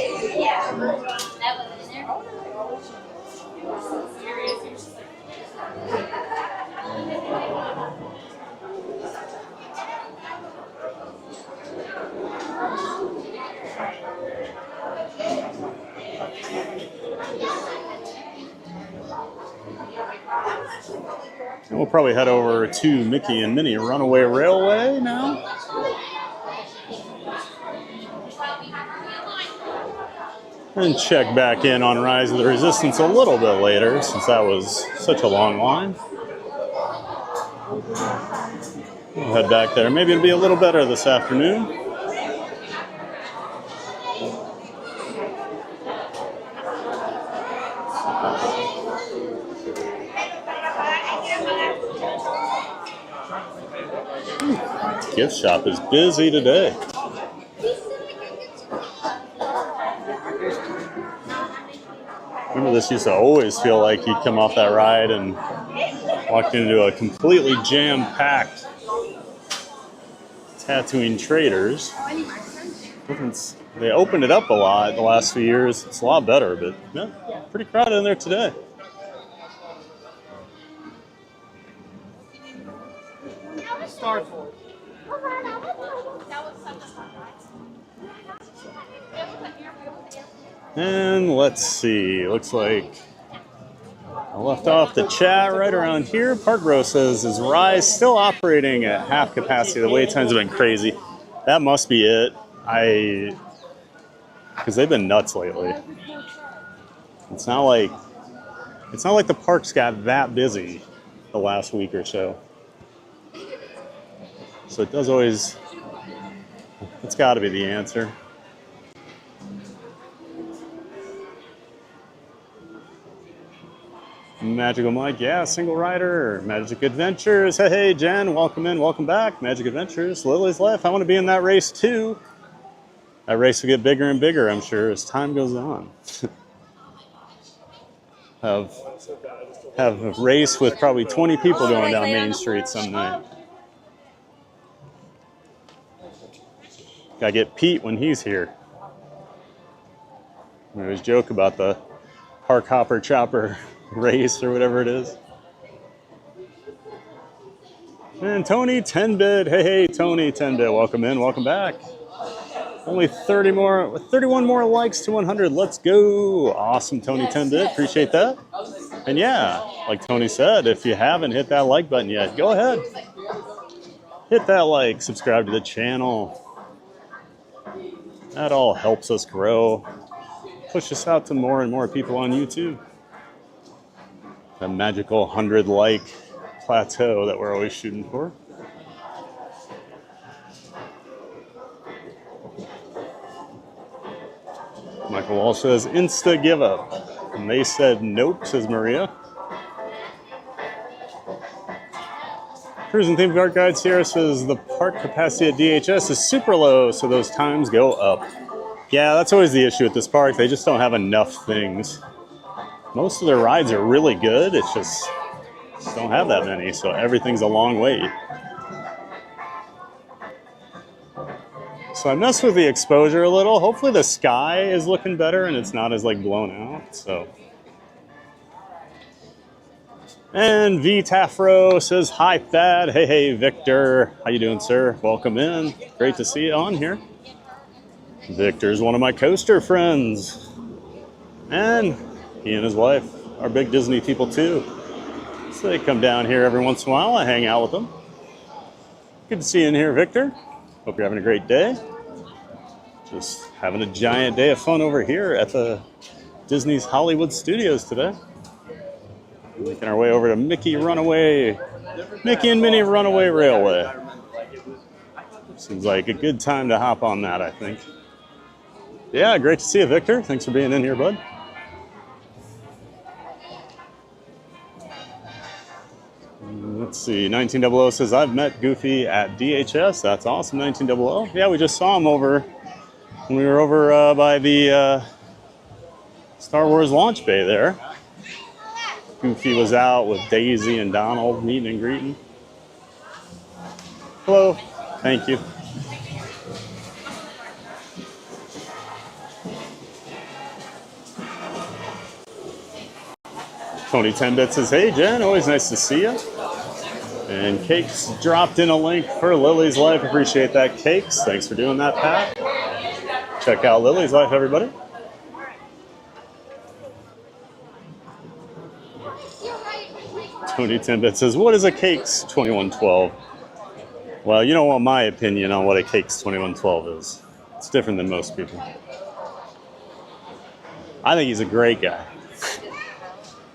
And we'll probably head over to Mickey and Minnie Runaway Railway now. And check back in on Rise of the Resistance a little bit later, since that was such a long line. We'll head back there. Maybe it'll be a little better this afternoon. Gift shop is busy today. Remember, this used to always feel like you'd come off that ride and walked into a completely jam-packed Tatooine Traders. They opened it up a lot the last few years. It's a lot better, but yeah, pretty crowded in there today. Star Tours. And let's see, looks like I left off the chat right around here. Park Bro says, is Rise still operating at half capacity? The wait times have been crazy. That must be it. Because they've been nuts lately. It's not like the parks got that busy the last week or so. So it does always, it's got to be the answer. Magical Mike, yeah, single rider, Magic Adventures. Hey, Jen, welcome in, welcome back. Magic Adventures, Lily's Life. I want to be in that race too. That race will get bigger and bigger, I'm sure, as time goes on. have a race with probably 20 people going down Main Street some night. Gotta get Pete when he's here. We always joke about the Park Hopper Chopper race or whatever it is. And Tony 10-bit. Hey, Tony 10-bit. Welcome in, welcome back. Only 31 more likes to 100. Let's go. Awesome, Tony 10-bit. Appreciate that. And yeah, like Tony said, if you haven't hit that like button yet, go ahead. Hit that like, subscribe to the channel. That all helps us grow. Push us out to more and more people on YouTube. The magical 100 like plateau that we're always shooting for. Michael Walsh says, Insta give up. And they said nope, says Maria. Cruising Theme Park Guide Sierra says the park capacity at DHS is super low, so those times go up. Yeah, that's always the issue with this park. They just don't have enough things. Most of their rides are really good. It's just don't have that many, so everything's a long wait. So I messed with the exposure a little. Hopefully the sky is looking better and it's not as like blown out. So. And V Tafro says, hi Thad. Hey Victor. How you doing, sir? Welcome in. Great to see you on here. Victor's one of my coaster friends. And he and his wife are big Disney people too. So they come down here every once in a while. I hang out with them. Good to see you in here, Victor. Hope you're having a great day. Just having a giant day of fun over here at the Disney's Hollywood Studios today. Making our way over to Mickey and Minnie Runaway Railway. Seems like a good time to hop on that, I think. Yeah, great to see you, Victor. Thanks for being in here, bud. Let's see, 1900 says, I've met Goofy at DHS. That's awesome, 1900. Yeah, we just saw him over when we were over by the Star Wars launch bay there. Goofy was out with Daisy and Donald meeting and greeting. Hello, thank you. Tony 10-Bit says, hey Jen, always nice to see you. And Cakes dropped in a link for Lily's Life. Appreciate that, Cakes. Thanks for doing that, Pat. Check out Lily's Life, everybody. Tony 10-Bit says, what is a Cakes 2112? Well, you don't want my opinion on what a Cakes 2112 is. It's different than most people. I think he's a great guy.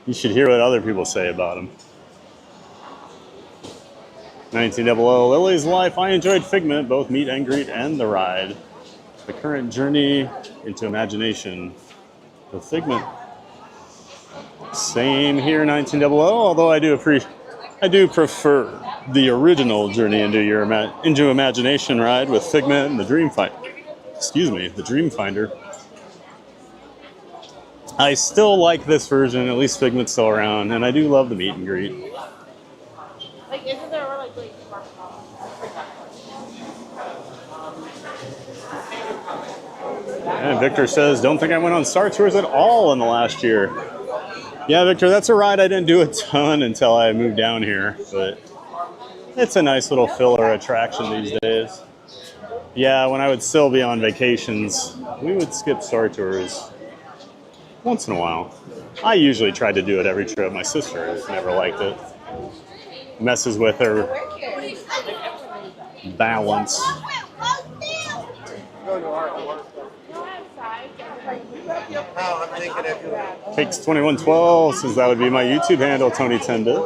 You should hear what other people say about him. 1900 Lily's Life. I enjoyed Figment, both meet and greet and the ride. The current journey into imagination with Figment. Same here, 1900. Although I do prefer the original Journey into Imagination ride with Figment and the Dreamfinder. I still like this version, at least Figment's still around, and I do love the meet and greet. Like, isn't there like And Victor says, don't think I went on Star Tours at all in the last year. Yeah, Victor, that's a ride I didn't do a ton until I moved down here, but it's a nice little filler attraction these days. Yeah, when I would still be on vacations, we would skip Star Tours once in a while. I usually tried to do it every trip. My sister never liked it. Messes with her balance. Cakes 2112 says that would be my YouTube handle, Tony 10-Bit.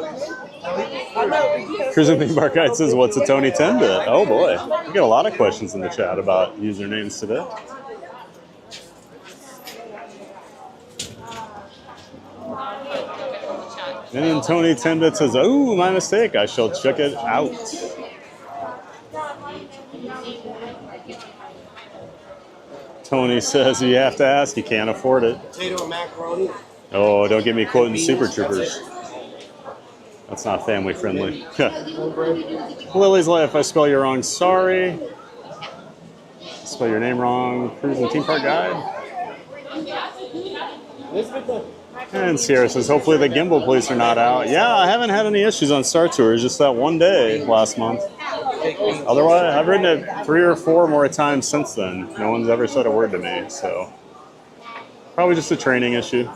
Cruising Theme Park Guide says, what's a Tony 10-Bit? Oh boy, we get a lot of questions in the chat about usernames today. And Tony 10-Bit says, oh, my mistake, I shall check it out. Tony says, you have to ask, you can't afford it. Potato and macaroni. Oh, don't get me quoting Super Troopers. That's not family friendly. Lily's Life, I spell you wrong, sorry. Spell your name wrong, Cruising Theme Park Guide. And Sierra says, hopefully the gimbal police are not out. Yeah, I haven't had any issues on Star Tours, just that one day last month. Otherwise, I've ridden it 3 or 4 more times since then. No one's ever said a word to me, so probably just a training issue.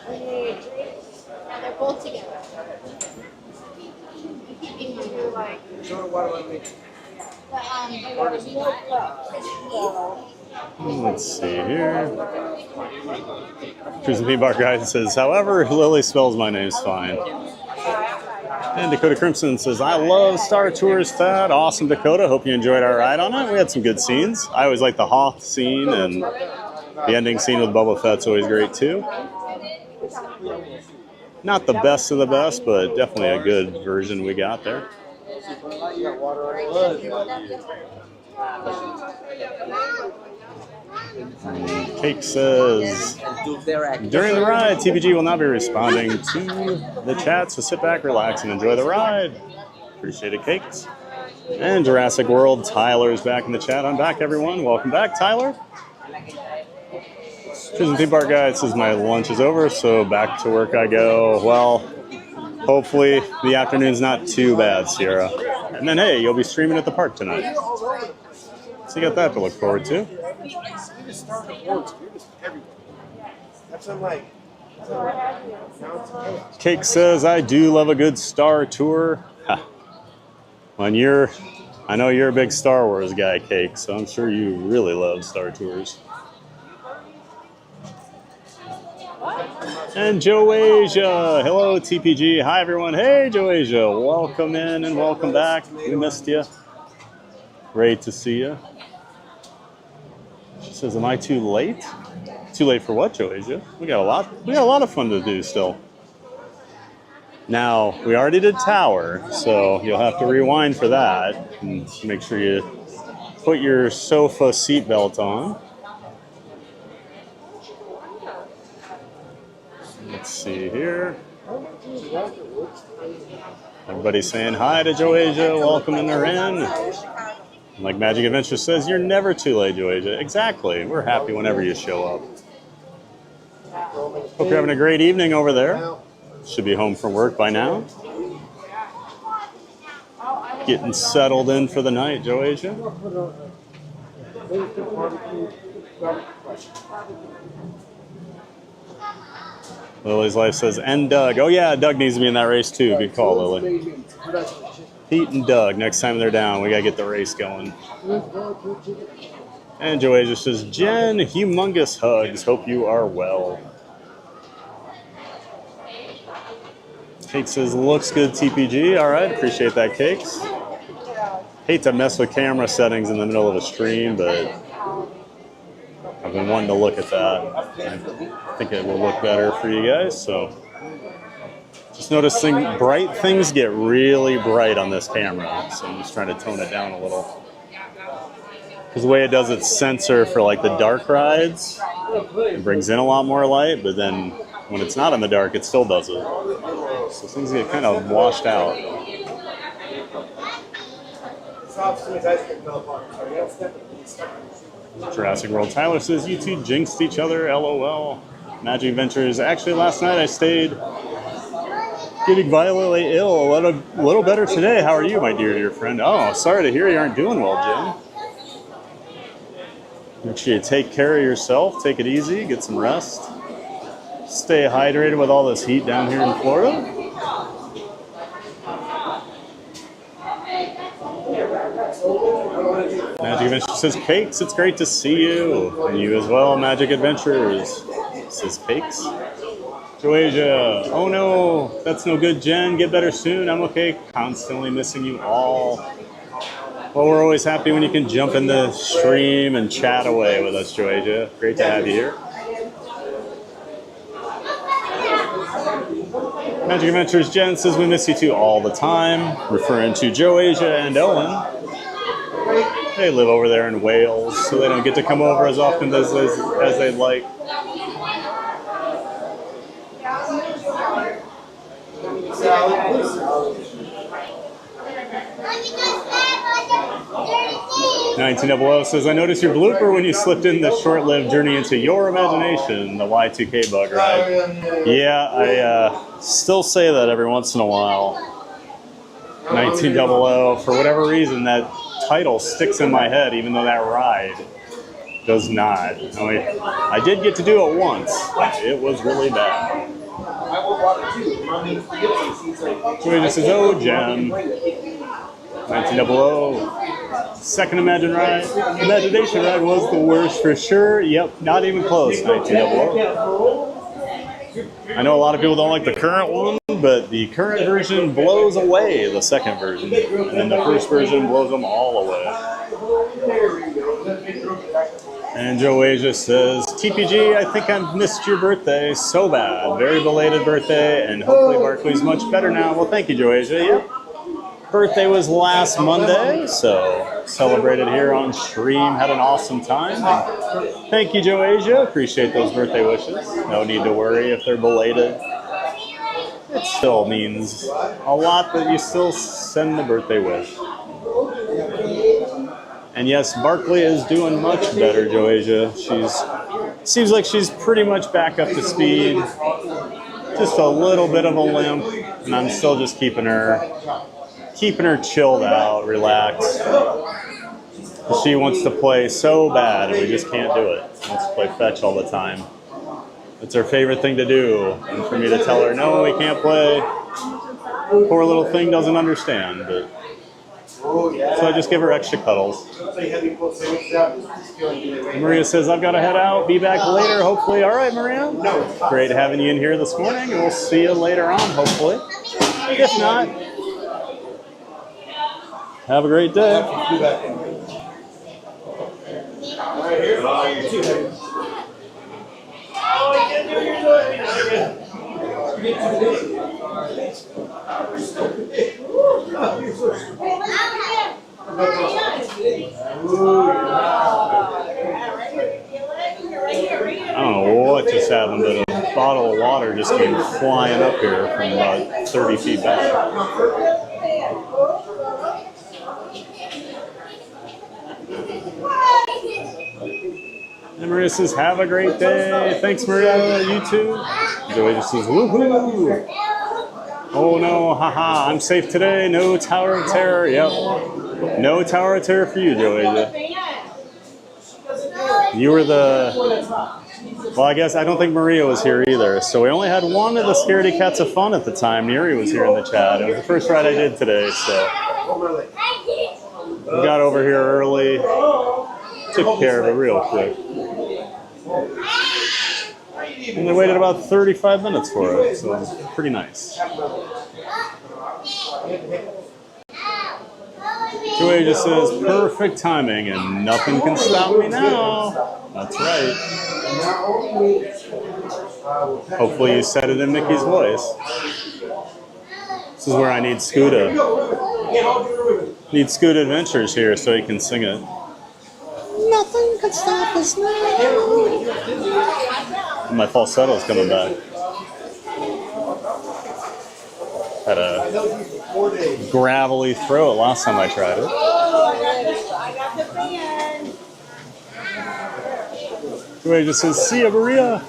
They're both together. Let's see here. Cruising Theme Park Guide says, however, Lily spells my name's fine. And Dakota Crimson says, I love Star Tours, Thad. Awesome, Dakota. Hope you enjoyed our ride on it. We had some good scenes. I always like the Hoth scene, and the ending scene with Boba Fett's always great, too. Not the best of the best, but definitely a good version we got there. And Cake says, during the ride, TPG will not be responding to the chat, so sit back, relax, and enjoy the ride. Appreciate it, Cakes. And Jurassic World, Tyler's back in the chat. I'm back, everyone. Welcome back, Tyler. Prison Theme Park Guide says my lunch is over, so back to work I go. Well, hopefully the afternoon's not too bad, Sierra. And then, hey, you'll be streaming at the park tonight. So you got that to look forward to. Cake says, I do love a good Star Tour. I know you're a big Star Wars guy, Cake, so I'm sure you really love Star Tours. And Joasia, hello TPG, hi everyone. Hey Joasia, welcome in and welcome back. We missed you. Great to see you. She says, am I too late? Too late for what, Joasia? We got a lot of fun to do still. Now, we already did Tower, so you'll have to rewind for that and make sure you put your sofa seatbelt on. Let's see here. Everybody's saying hi to Joasia, welcoming her in. Like Magic Adventure says, you're never too late, Joasia. Exactly. We're happy whenever you show up. Hope you're having a great evening over there. Should be home from work by now. Getting settled in for the night, Joasia. Lily's Life says, and Doug. Oh yeah, Doug needs to be in that race too. Good call, Lily. Pete and Doug, next time they're down, we gotta get the race going. And Joasia says, Jen, humongous hugs. Hope you are well. Cake says, looks good, TPG. All right, appreciate that, Cakes. Hate to mess with camera settings in the middle of a stream, but I've been wanting to look at that. I think it will look better for you guys, so. Just noticing bright things get really bright on this camera, so I'm just trying to tone it down a little. Because the way it does its sensor for like the dark rides, it brings in a lot more light, but then when it's not in the dark, it still does it. So things get kind of washed out. Jurassic World Tyler says, you two jinxed each other, LOL. Magic Adventures. Actually, last night I stayed getting violently ill. A little better today. How are you, my dear friend? Oh, sorry to hear you aren't doing well, Jim. Make sure you take care of yourself. Take it easy. Get some rest. Stay hydrated with all this heat down here in Florida. Magic Adventures says, Cakes, it's great to see you. And you as well, Magic Adventures. Says Cakes. Joasia, oh no, that's no good, Jen. Get better soon. I'm okay. Constantly missing you all. Well, we're always happy when you can jump in the stream and chat away with us, Joasia. Great to have you here. Magic Adventures Jen says, we miss you two all the time, referring to Joasia and Owen. They live over there in Wales, so they don't get to come over as often as they'd like. 1900 says, I noticed your blooper when you slipped in the short-lived Journey into Your Imagination, the Y2K bug ride. Yeah, I still say that every once in a while. 1900, for whatever reason, that title sticks in my head, even though that ride does not. I did get to do it once. It was really bad. Joey says, oh, Jen. 1900. Second Imagination ride was the worst for sure. Yep, not even close. 1900. I know a lot of people don't like the current one, but the current version blows away the second version, and then the first version blows them all away. And Joasia says, TPG, I think I've missed your birthday so bad. Very belated birthday, and hopefully Barkley's much better now. Well, thank you, Joasia. Yep. Birthday was last Monday, so celebrated here on stream. Had an awesome time. And thank you, Joasia. Appreciate those birthday wishes. No need to worry if they're belated. It still means a lot that you still send the birthday wish. And yes, Barkley is doing much better, Joasia. Seems like she's pretty much back up to speed. Just a little bit of a limp, and I'm still just keeping her chilled out, relaxed. She wants to play so bad, and we just can't do it. She wants to play fetch all the time. It's her favorite thing to do, and for me to tell her, no, we can't play, poor little thing doesn't understand. But so I just give her extra cuddles. Maria says, I've got to head out. Be back later, hopefully. All right, Maria. Great having you in here this morning, and we'll see you later on, hopefully. If not, have a great day. I don't know what just happened, but a bottle of water just came flying up here from about 30 feet back. And Maria says, have a great day. Thanks, Maria. You too. Joey just says, woohoo. Oh no, haha, I'm safe today. No Tower of Terror. Yep. No Tower of Terror for you, Joey. You were the... Well, I guess I don't think Maria was here either. So we only had one of the Scaredy Cats of Fun at the time. Neri was here in the chat. It was the first ride I did today, so... We got over here early. Took care of it real quick. And they waited about 35 minutes for it, so it was pretty nice. Joey just says, perfect timing, and nothing can stop me now. That's right. Hopefully you said it in Mickey's voice. This is where I need Scooter. Need Scooter Adventures here so he can sing it. Nothing can stop us now. My falsetto's coming back. Had a gravelly throat last time I tried it. Joey just says, see ya, Maria.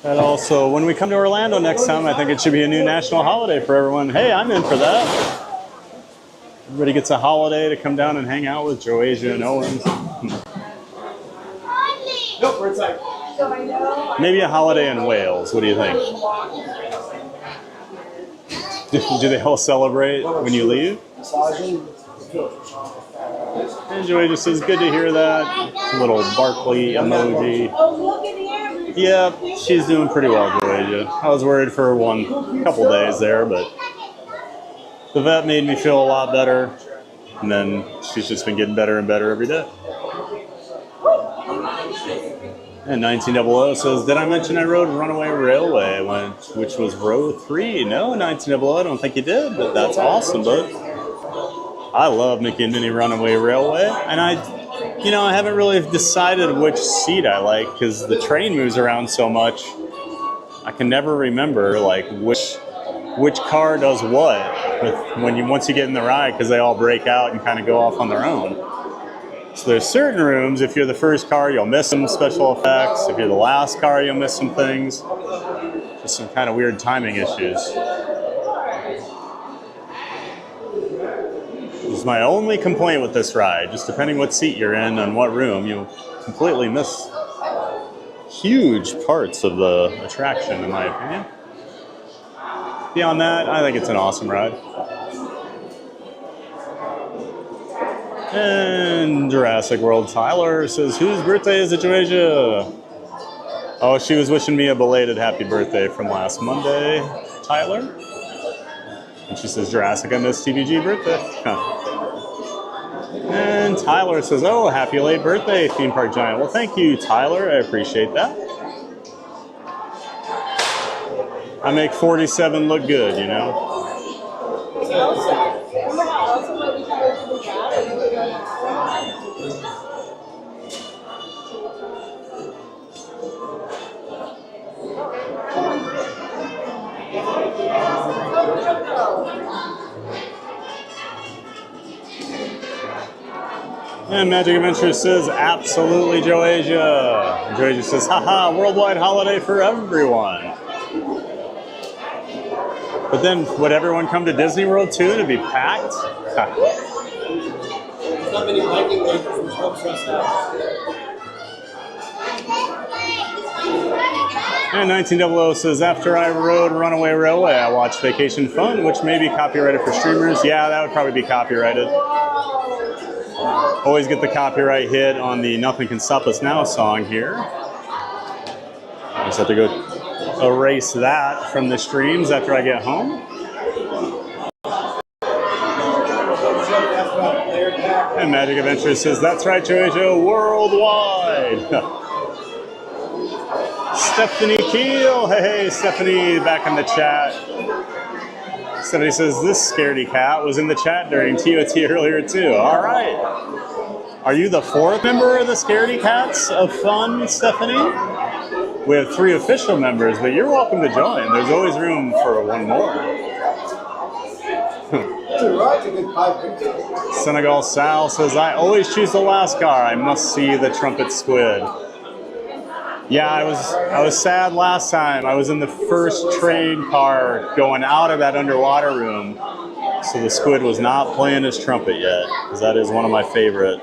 And also, when we come to Orlando next time, I think it should be a new national holiday for everyone. Hey, I'm in for that. Everybody gets a holiday to come down and hang out with Joasia and Owens. Nope, we're inside. Maybe a holiday in Wales. What do you think? Do they all celebrate when you leave? And Joey just says, good to hear that. Little Barkley emoji. Yeah, she's doing pretty well, Joasia. I was worried for a couple days there, but the vet made me feel a lot better. And then she's just been getting better and better every day. And 1900 says, did I mention I rode Runaway Railway, which was row 3? No, 1900, I don't think you did, but that's awesome, bud. I love Mickey and Minnie Runaway Railway, and I haven't really decided which seat I like because the train moves around so much. I can never remember like which car does what once you get in the ride because they all break out and kind of go off on their own. So there's certain rooms, if you're the first car, you'll miss some special effects. If you're the last car, you'll miss some things. Just some kind of weird timing issues. This is my only complaint with this ride. Just depending what seat you're in and what room, you'll completely miss huge parts of the attraction, in my opinion. Beyond that, I think it's an awesome ride. And Jurassic World Tyler says, whose birthday is it, Joasia? Oh, she was wishing me a belated happy birthday from last Monday, Tyler. And she says, Jurassic, I missed TBG birthday. Huh. And Tyler says, oh, happy late birthday, Theme Park Giant. Well, thank you, Tyler. I appreciate that. I make 47 look good, you know. And Magic Adventure says, absolutely, Joasia. And Joasia says, haha, worldwide holiday for everyone. But then, would everyone come to Disney World too and it'd be packed? There's not many Viking makers from Trump dressed out. And 1900 says, after I rode Runaway Railway, I watched Vacation Fun, which may be copyrighted for streamers. Yeah, that would probably be copyrighted. Always get the copyright hit on the Nothing Can Stop Us Now song here. I just have to go erase that from the streams after I get home. And Magic Adventure says, that's right, Jojo, worldwide. Stephanie Keel. Hey, Stephanie, back in the chat. Stephanie says, this scaredy cat was in the chat during TOT earlier too. All right. Are you the fourth member of the Scaredy Cats of Fun, Stephanie? We have 3 official members, but you're welcome to join. There's always room for one more. Senegal Sal says, I always choose the last car. I must see the trumpet squid. Yeah, I was sad last time. I was in the first train car going out of that underwater room. So the squid was not playing his trumpet yet, because that is one of my favorite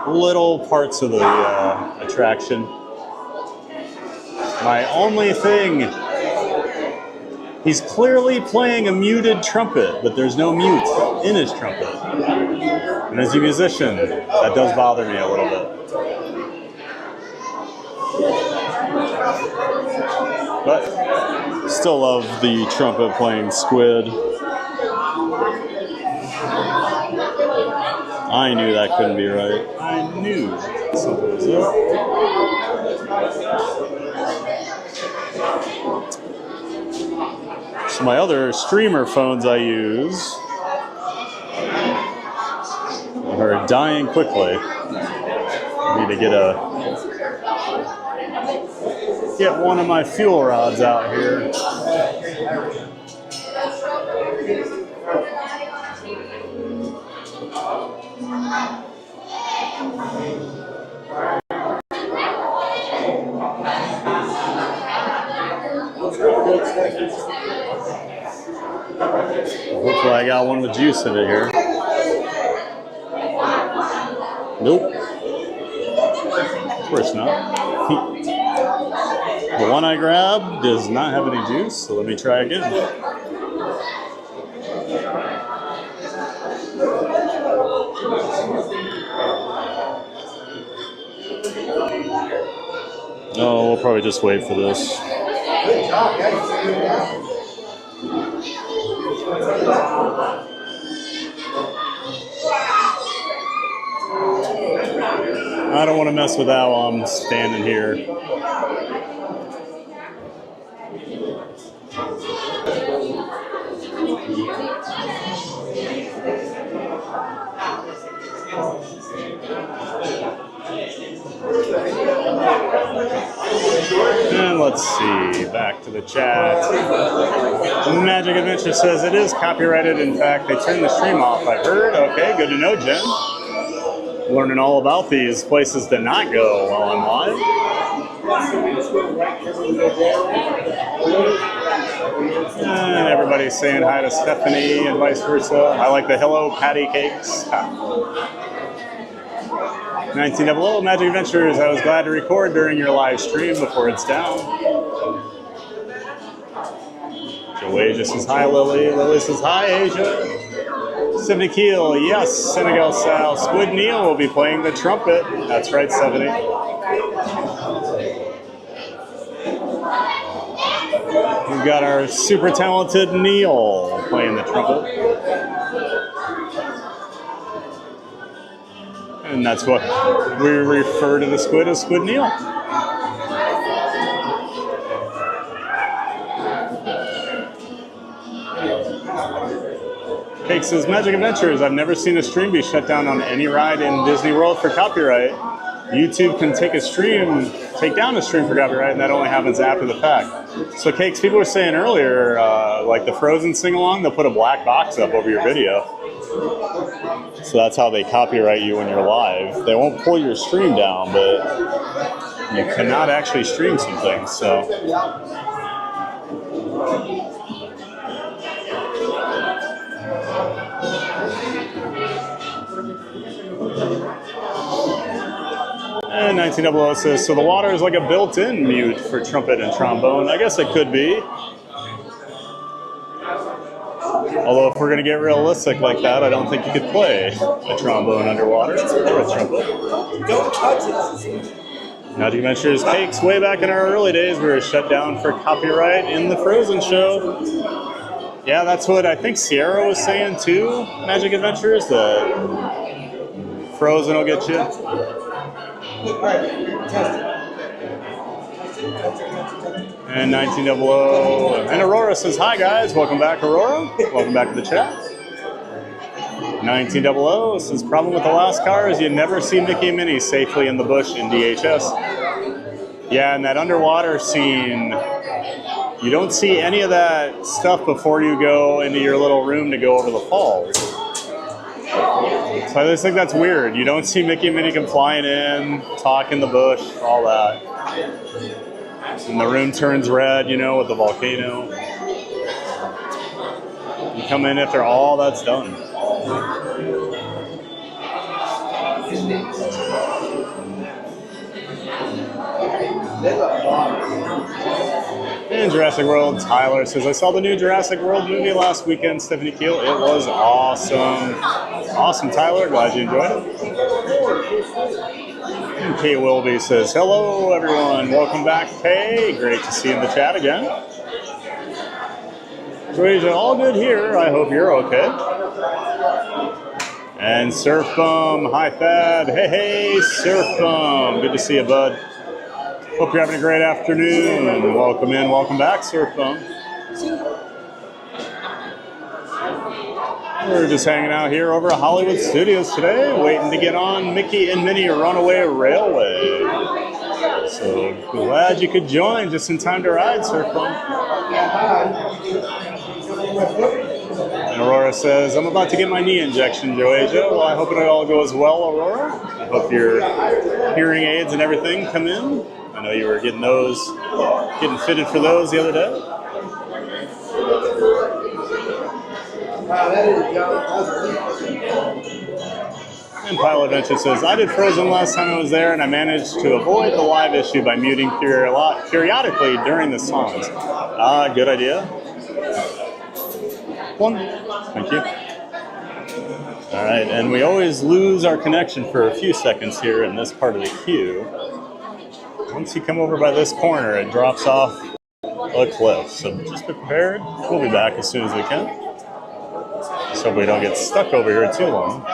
little parts of the attraction. My only thing, he's clearly playing a muted trumpet, but there's no mute in his trumpet. And as a musician, that does bother me a little bit. But still love the trumpet playing squid. I knew that couldn't be right. I knew something was up. So my other streamer phones I use are dying quickly. I need to get one of my fuel rods out here. Hopefully I got one with juice in it here. Nope. Of course not. The one I grabbed does not have any juice, so let me try again. Oh, we'll probably just wait for this. I don't want to mess with that while I'm standing here. And let's see, back to the chat. Magic Adventure says it is copyrighted. In fact, they turned the stream off, I heard. Okay, good to know, Jen. Learning all about these places to not go while I'm live. And everybody's saying hi to Stephanie and vice versa. I like the hello patty cakes. 1900 Magic Adventures, I was glad to record during your live stream before it's down. Joasia says hi, Lily. Lily says hi, Asia. Stephanie Keel, yes, Senegal Sal. Squid Neil will be playing the trumpet. That's right, Stephanie. We've got our super talented Neil playing the trumpet. and that's what we refer to the squid as Squid Neil. Cake says, Magic Adventures, I've never seen a stream be shut down on any ride in Disney World for copyright. YouTube can take down a stream for copyright, and that only happens after the fact. So Cakes, people were saying earlier, like the Frozen sing-along, they'll put a black box up over your video. So that's how they copyright you when you're live. They won't pull your stream down, but you cannot actually stream some things, so. And 1900 says, so the water is like a built-in mute for trumpet and trombone. I guess it could be. Although if we're going to get realistic like that, I don't think you could play a trombone underwater or a trumpet. Don't touch it. Magic Adventures Cakes, way back in our early days, we were shut down for copyright in the Frozen show. Yeah, that's what I think Sierra was saying too, Magic Adventures, that Frozen will get you. And 1900, and Aurora says, hi guys, welcome back Aurora, welcome back to the chat. 1900 says, problem with the last car is you never see Mickey and Minnie safely in the bush in DHS. Yeah, and that underwater scene, you don't see any of that stuff before you go into your little room to go over the falls. So I just think that's weird. You don't see Mickey and Minnie come flying in, talk in the bush, all that. And the room turns red, you know, with the volcano. You come in after all that's done. In Jurassic World, Tyler says, I saw the new Jurassic World movie last weekend, Stephanie Keel. It was awesome. Awesome, Tyler. Glad you enjoyed it. And Kate Wilby says, hello, everyone. Welcome back, Kay. Great to see you in the chat again. Georgia, all good here. I hope you're okay. And Surf Bum, hi, Thad. Hey, Surf Bum. Good to see you, bud. Hope you're having a great afternoon, and welcome in, welcome back, Surf Bum. We're just hanging out here over at Hollywood Studios today, waiting to get on Mickey and Minnie Runaway Railway. So glad you could join just in time to ride, Surf Bum. And Aurora says, I'm about to get my knee injection, Joasia. Well, I hope it all goes well, Aurora. I hope your hearing aids and everything come in. I know you were getting fitted for those the other day. And Pilot Adventure says, I did Frozen last time I was there, and I managed to avoid the live issue by muting periodically during the songs. Good idea. One. Thank you. All right, and we always lose our connection for a few seconds here in this part of the queue. Once you come over by this corner, it drops off a cliff. So just be prepared. We'll be back as soon as we can. So we don't get stuck over here too long.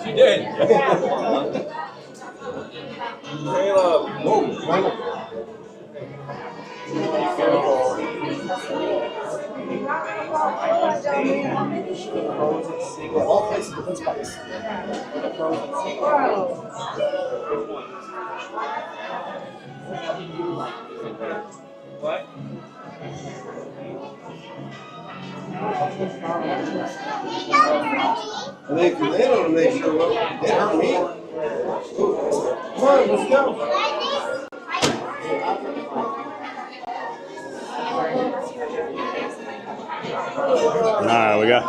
She did. All places different spots. What? And if you land on them, they sure will. They hurt me. Come on, let's go. All right, we got.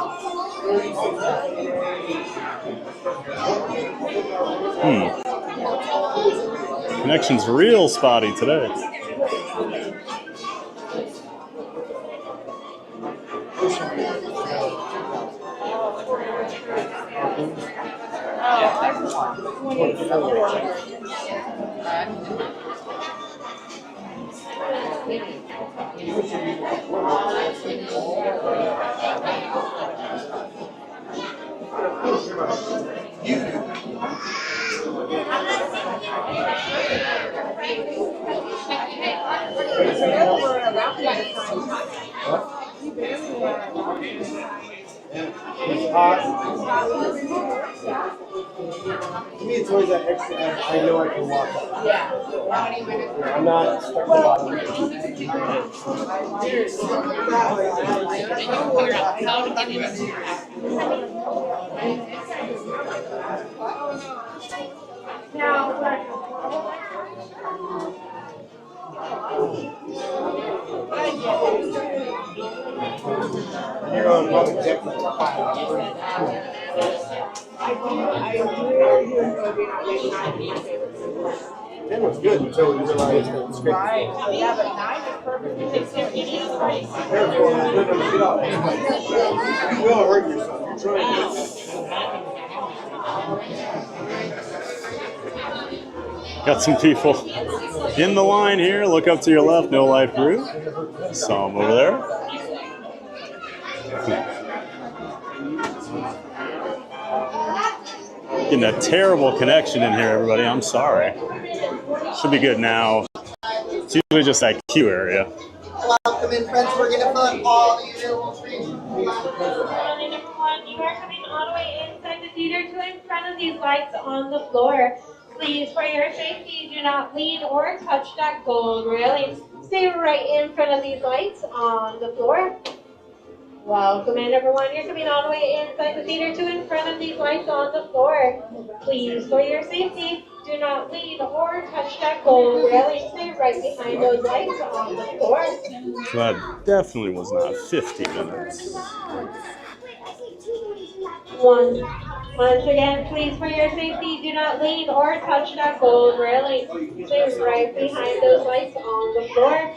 Connection's real spotty today. It's hot. To me, it's always that extra. I know I can walk up. Yeah. I'm not stuck at the bottom. You're on public deck for 5 years. Ten was good until we realized that it's great. Right. Yeah, but 9 is perfect. Therefore, we're going to get off. You will hurt yourself. You're trying Got some people in the line here. Look up to your left, no life group. Saw them over there. Getting a terrible connection in here, everybody. I'm sorry. Should be good now. It's usually just that queue area. Welcome in, friends. We're going to put all the available screens. You are coming all the way inside the theater to in front of these lights on the floor. Please, for your safety, do not lean or touch that gold railing. Stay right in front of these lights on the floor. Welcome in, everyone. You're coming all the way inside the theater to in front of these lights on the floor. Please, for your safety, do not lean or touch that gold railing. Stay right behind those lights on the floor. So that definitely was not 50 minutes. Once again, please, for your safety, do not lean or touch that gold railing. Stay right behind those lights on the floor.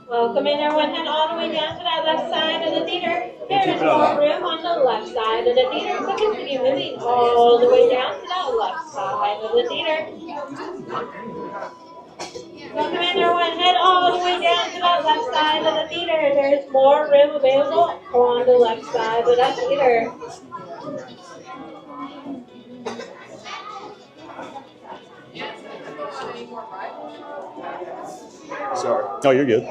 Welcome in, everyone, and all the way down to that left side of the theater. There is more room on the left side of the theater, so continue moving all the way down to that left side of the theater. Welcome in, everyone, head all the way down to that left side of the theater. There's more room available on the left side of that theater. Sorry. Oh, you're good.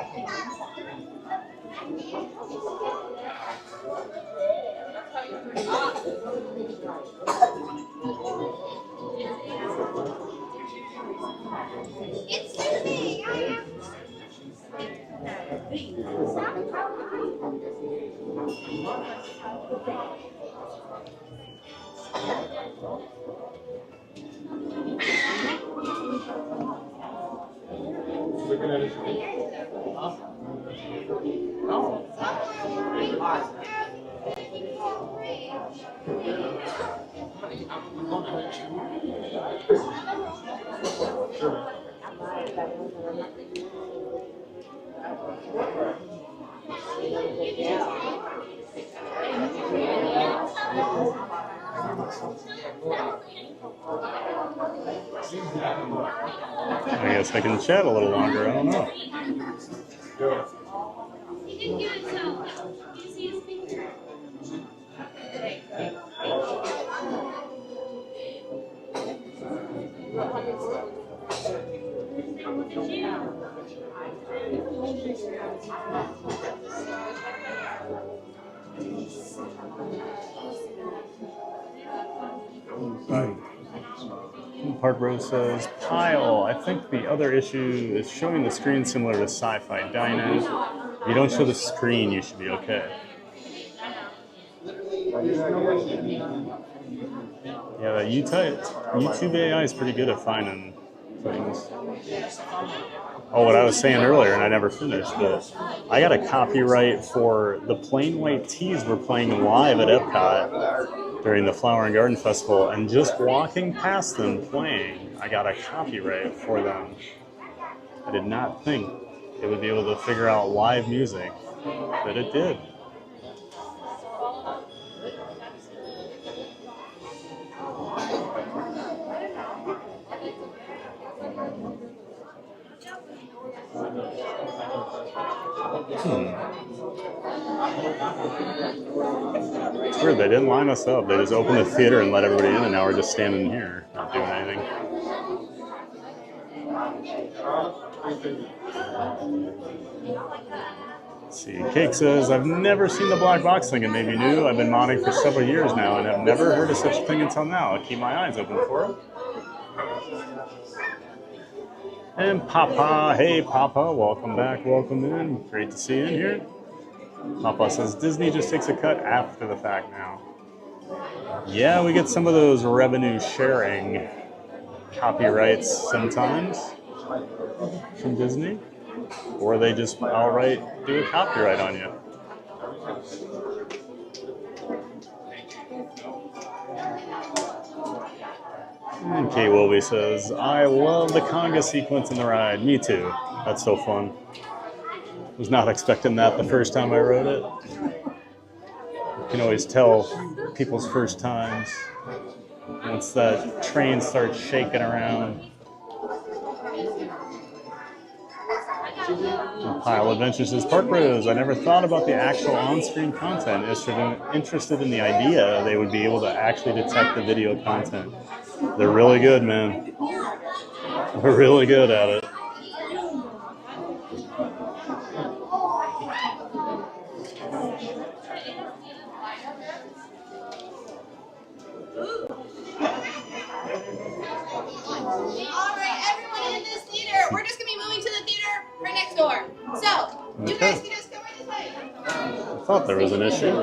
Excuse me, I I guess I can chat a little longer. I don't know. He didn't give it to him. You see his finger? Part Row says, Pile, I think the other issue is showing the screen similar to Sci-Fi Dine-In. If you don't show the screen, you should be okay. Yeah, that YouTube AI is pretty good at finding things. Oh, what I was saying earlier, and I never finished, but I got a copyright for the Plain White Tees we're playing live at Epcot during the Flower and Garden Festival, and just walking past them playing, I got a copyright for them. I did not think it would be able to figure out live music, but it did. It's weird, they didn't line us up. They just opened the theater and let everybody in, and now we're just standing here, not doing anything. Let's see, Cake says, I've never seen the black box thing. It may be new. I've been modding for several years now, and I've never heard of such a thing until now. I'll keep my eyes open for it. And Papa, hey Papa, welcome back, welcome in. Great to see you in here. Papa says, Disney just takes a cut after the fact now. Yeah, we get some of those revenue sharing copyrights sometimes from Disney, or they just outright do a copyright on you. And Kate Wilby says, I love the conga sequence in the ride. Me too. That's so fun. Was not expecting that the first time I rode it. You can always tell people's first times once that train starts shaking around. Pile Adventure says, Park Bros, I never thought about the actual on-screen content. Interested in the idea they would be able to actually detect the video content. They're really good, man. They're really good at it. We're just gonna be moving to the theater right next door. So, you guys can just come right this way. I thought there was an issue.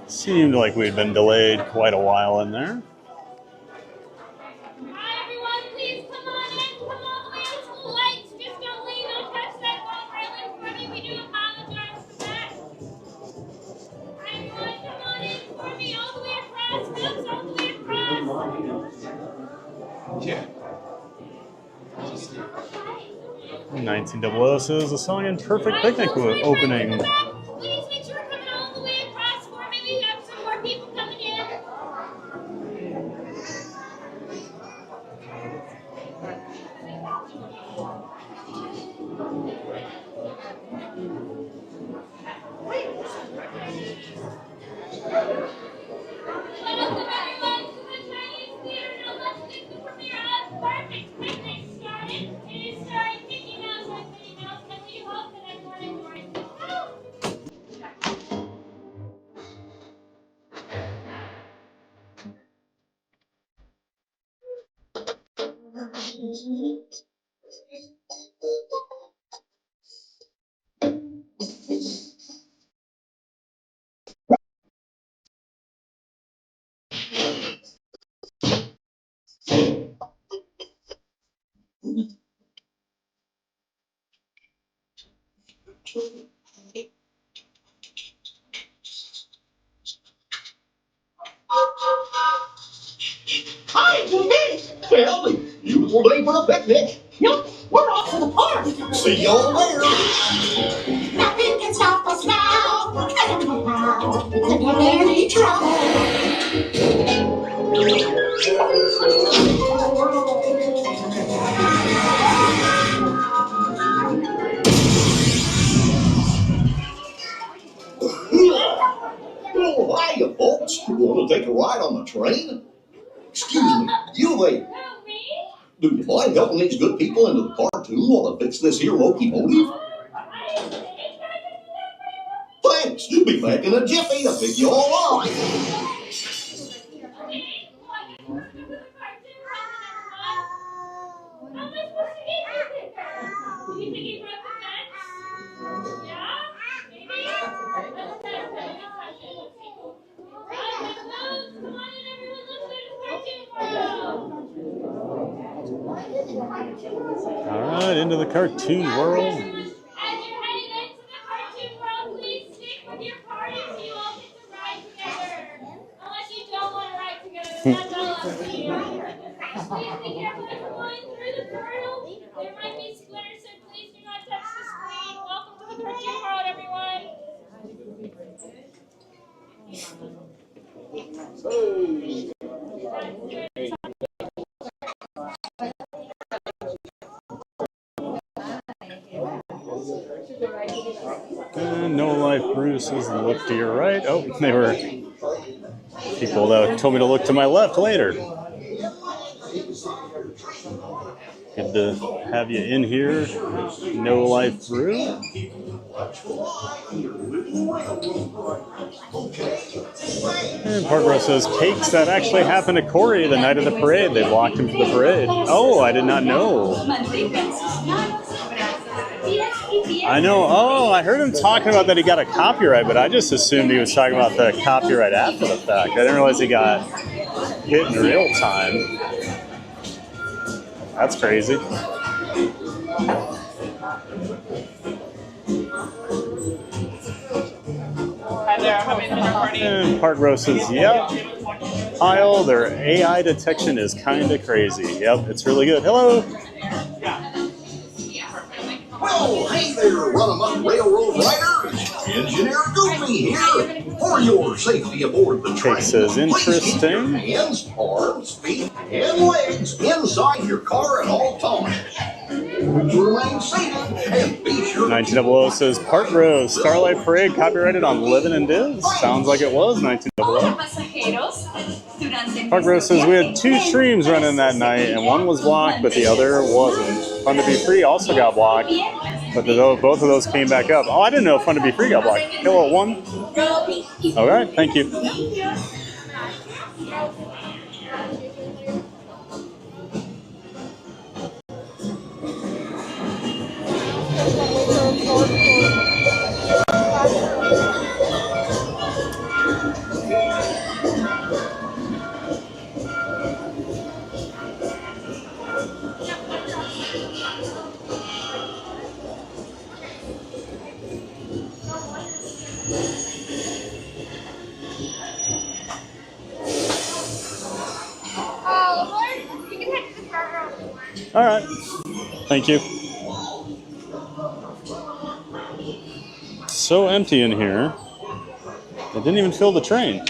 Seemed like we'd been delayed quite a while in there. Yeah. 1900 says, a song in Perfect Picnic opening. Please make sure you're coming all the way across for me. We have some more people coming in. Hi, Jimmy! Well, you were late for a picnic. Nope, we're off to the park. See you over there. Nothing can stop us now. I don't know how. We could have any trouble. Oh, hiya, folks. You want to take a ride on the train? Excuse me, you lady. Do you mind helping these good people into the cartoon while I fix this here locomotive? Thanks. Be back in a jiffy to pick you all up. All right, into the cartoon world. And No Life Bruce says look to your right. Oh, they were people that told me to look to my left later. Good to have you in here, No Life Brew. And Parker says cakes that actually happened to Corey the night of the parade. They blocked him for the parade. Oh, I did not know. I know. Oh, I heard him talking about that he got a copyright, but I just assumed he was talking about the copyright after the fact. I didn't realize he got hit in real time. That's crazy. Hi there, I'm having a dinner party. And Park Rose says, yep. Kyle, their AI detection is kind of crazy. Yep, it's really good. Hello. Well, hey there, Runaway Railroad riders. Engineer Goofy here. For your safety aboard the train, Cake says please keep your interesting. hands, arms, feet, and legs inside your car at all times. Remain seated and be sure 1900 says Park Rose, Starlight Parade copyrighted on Livin' and Diz. Sounds like it was 1900. Park Rose says we had 2 streams running that night and one was blocked but the other wasn't. Fun to Be Free also got blocked, but both of those came back up. Oh, I didn't know Fun to Be Free got blocked. Hello, 1. Okay, thank you. All right. Thank you. So empty in here. I didn't even fill the train.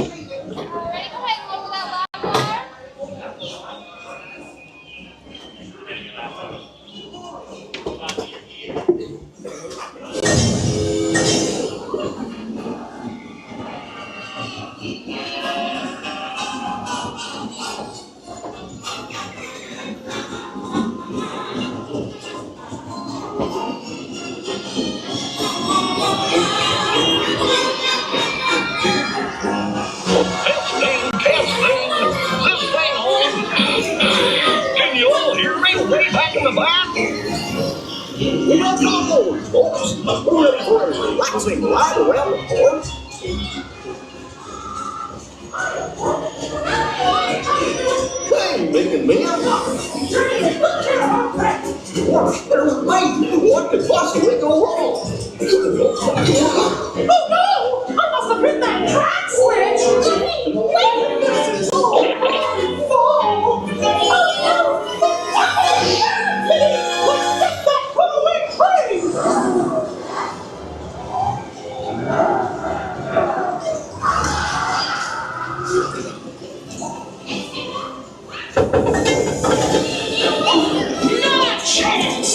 Can you all hear me way back in the back? Welcome aboard, folks. We're ready for a relaxing ride around the park. Hey, making men. Gosh, there's late. What could possibly go wrong? Oh no! I must have hit that track switch! Not a chance!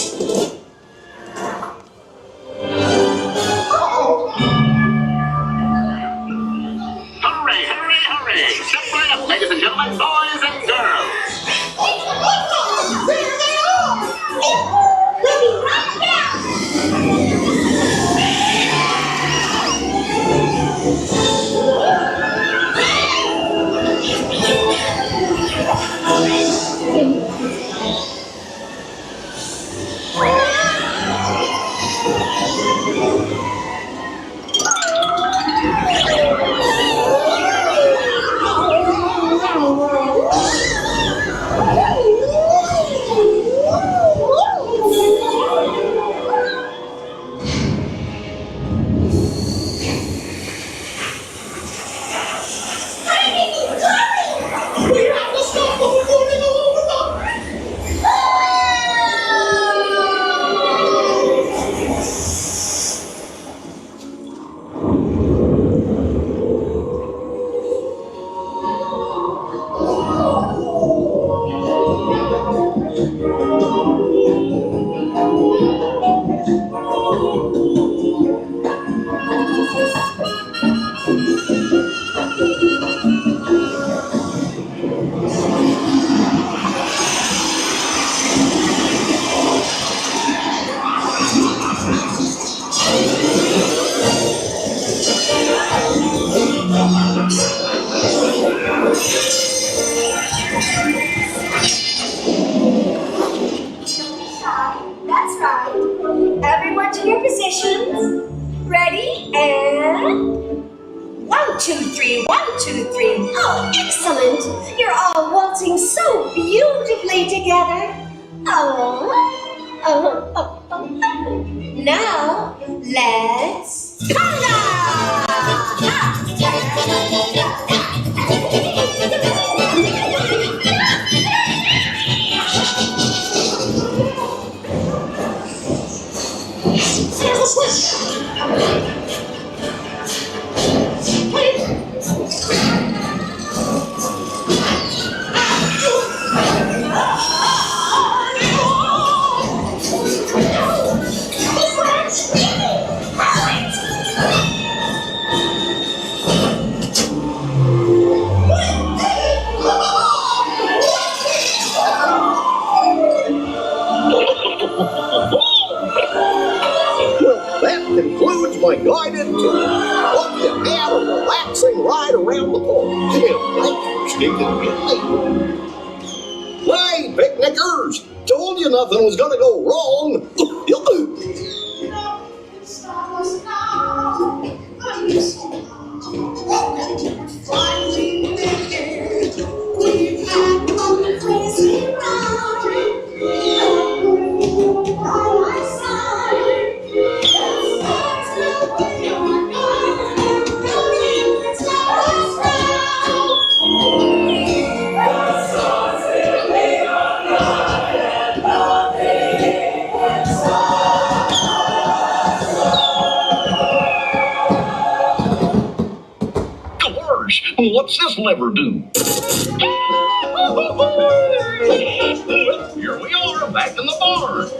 That's right. Everyone to your positions. Ready and 1, 2, 3, 1, 2, 3. Oh, excellent. You're all waltzing so beautifully together. Now, let's Well, that concludes my guided tour. Hope you had a relaxing ride around the park. And thanks for sticking with me. Hey, picnickers! Told you nothing was gonna go wrong. What's this lever do? Here we are, back in the barn.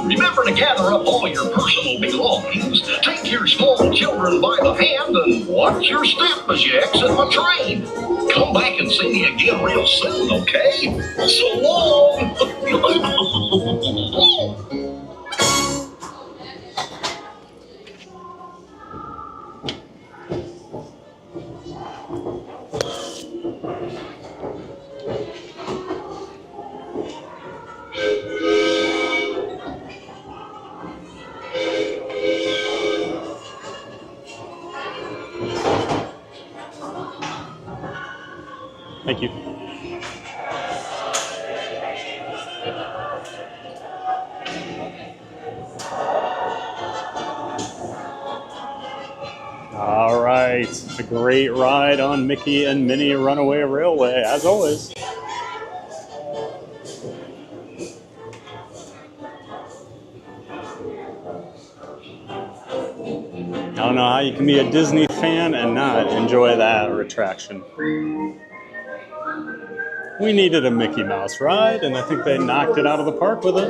Remember to gather up all your personal belongings, take your small children by the hand, and watch your step as you exit the train. Come back and see me again real soon, okay? So long! Thank you. All right, a great ride on Mickey and Minnie Runaway Railway, as always. I don't know how you can be a Disney fan and not enjoy that attraction. We needed a Mickey Mouse ride, and I think they knocked it out of the park with it.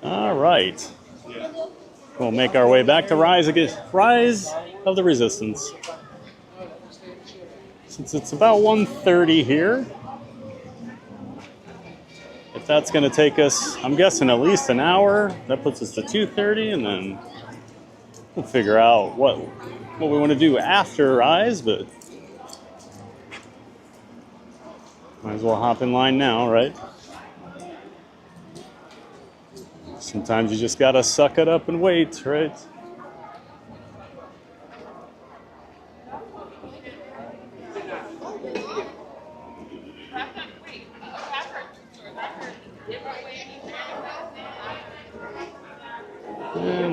All right. We'll make our way back to Rise of the Resistance. Since it's about 1:30 here, if that's going to take us, I'm guessing at least an hour, that puts us to 2:30, and then we'll figure out what we want to do after Rise, but might as well hop in line now, right? Sometimes you just gotta suck it up and wait, right?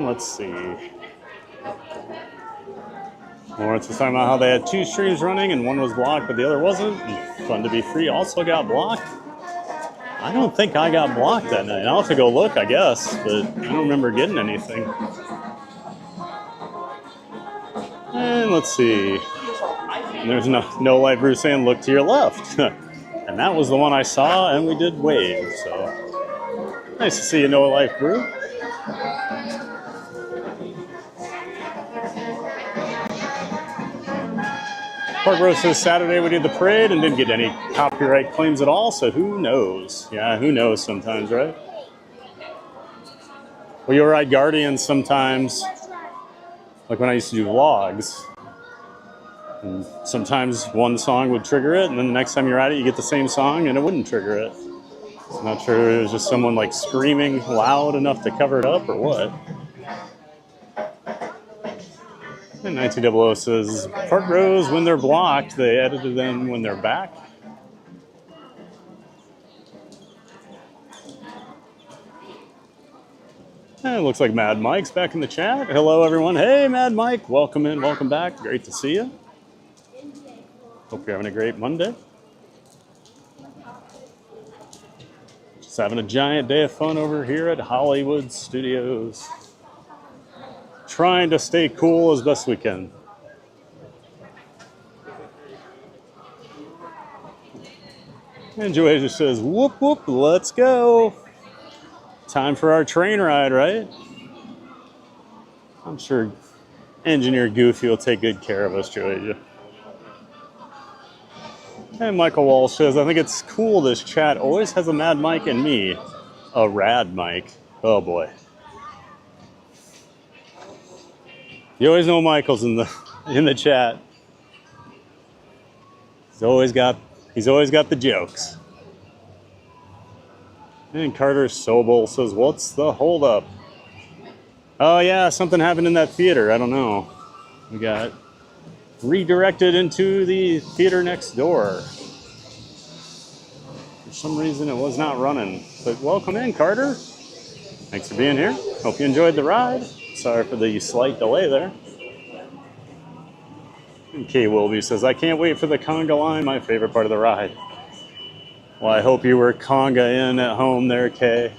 let's see. Lawrence was talking about how they had 2 streams running and one was blocked, but the other wasn't. And Fun to Be Free also got blocked. I don't think I got blocked that night. I'll have to go look, I guess, but I don't remember getting anything. And let's see. And there's no light Bruce saying look to your left. And that was the one I saw, and we did wave. So nice to see you, No Life Brew. Park Rose says Saturday we did the parade and didn't get any copyright claims at all, so who knows? Yeah, who knows sometimes, right? Well, you'll ride Guardians sometimes, like when I used to do vlogs. And sometimes one song would trigger it, and then the next time you ride it, you get the same song, and it wouldn't trigger it. I'm not sure it was just someone like screaming loud enough to cover it up or what. And 1900 says, Park Rose, when they're blocked, they edited them when they're back. And it looks like Mad Mike's back in the chat. Hello, everyone. Hey, Mad Mike. Welcome in. Welcome back. Great to see you. Hope you're having a great Monday. Just having a giant day of fun over here at Hollywood Studios. Trying to stay cool as best we can. And Joey just says, whoop, whoop, let's go. Time for our train ride, right? I'm sure Engineer Goofy will take good care of us, Joey. And Michael Walsh says, I think it's cool this chat always has a Mad Mike and me. A Rad Mike. Oh boy. You always know Michael's in the chat. He's always got the jokes. And Carter Sobel says, what's the holdup? Oh yeah, something happened in that theater. I don't know. We got redirected into the theater next door. For some reason it was not running. But welcome in, Carter. Thanks for being here. Hope you enjoyed the ride. Sorry for the slight delay there. And Kay Wilby says, I can't wait for the conga line, my favorite part of the ride. Well, I hope you were conga in at home there, Kay,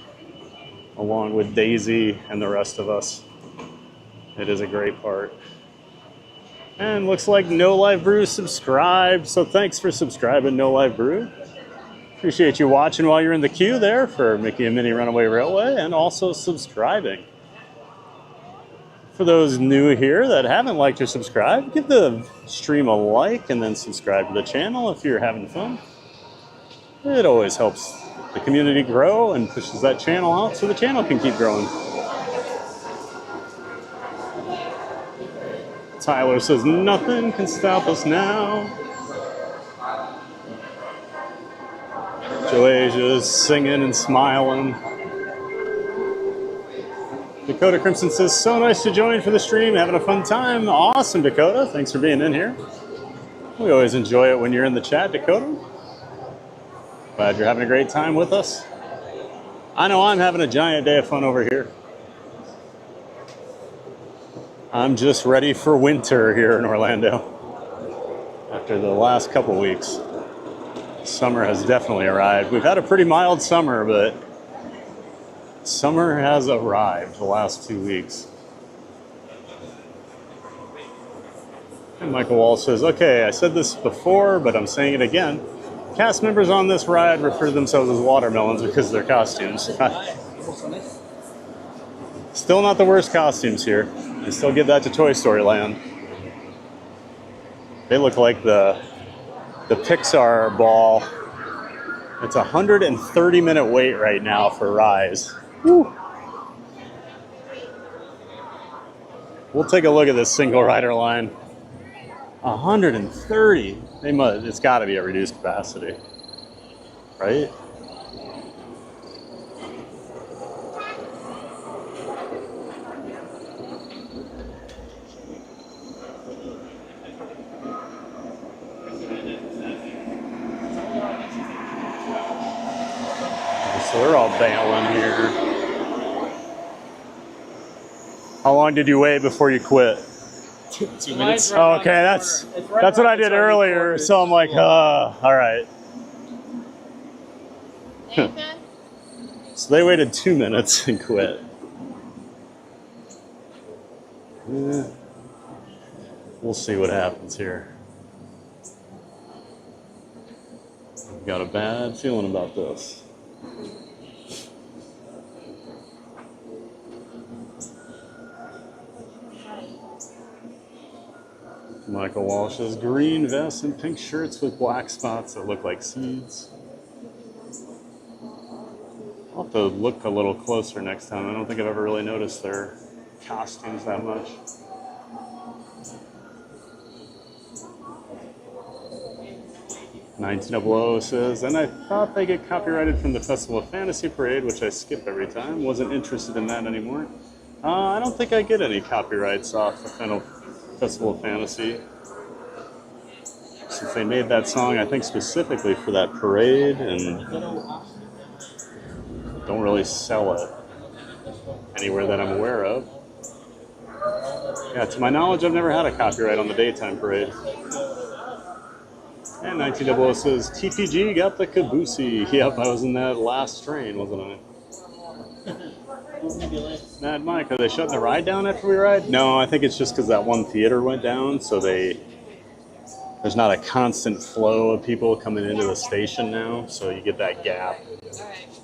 along with Daisy and the rest of us. It is a great part. And looks like No Life Brew subscribed, so thanks for subscribing, No Life Brew. Appreciate you watching while you're in the queue there for Mickey and Minnie Runaway Railway, and also subscribing. For those new here that haven't liked or subscribed, give the stream a like and then subscribe to the channel if you're having fun. It always helps the community grow and pushes that channel out so the channel can keep growing. Tyler says, nothing can stop us now. Joasia's singing and smiling. Dakota Crimson says, so nice to join for the stream, having a fun time. Awesome, Dakota. Thanks for being in here. We always enjoy it when you're in the chat, Dakota. Glad you're having a great time with us. I know I'm having a giant day of fun over here. I'm just ready for winter here in Orlando after the last couple weeks. Summer has definitely arrived. We've had a pretty mild summer, but summer has arrived the last 2 weeks. And Michael Walsh says, okay, I said this before, but I'm saying it again. Cast members on this ride refer to themselves as watermelons because of their costumes. Still not the worst costumes here. You still give that to Toy Story Land. They look like the Pixar ball. It's a 130-minute wait right now for Rise. Whew. We'll take a look at this single rider line. 130. It's got to be a reduced capacity, right? So they're all bailing here. How long did you wait before you quit? 2 minutes. Oh, okay, that's what I did earlier. So I'm like, all right. So they waited 2 minutes and quit. We'll see what happens here. I've got a bad feeling about this. Michael Walsh's green vest and pink shirts with black spots that look like seeds. I'll have to look a little closer next time. I don't think I've ever really noticed their costumes that much. $19.00 says, and I thought they get copyrighted from the Festival of Fantasy Parade, which I skip every time. Wasn't interested in that anymore. I don't think I get any copyrights off the Festival of Fantasy. Since they made that song, I think specifically for that parade, and don't really sell it anywhere that I'm aware of. Yeah, to my knowledge, I've never had a copyright on the daytime parade. And 1900 says, TPG got the caboosey. Yep, I was in that last train, wasn't I? Mad Mike, are they shutting the ride down after we ride? No, I think it's just because that one theater went down, so there's not a constant flow of people coming into the station now, so you get that gap.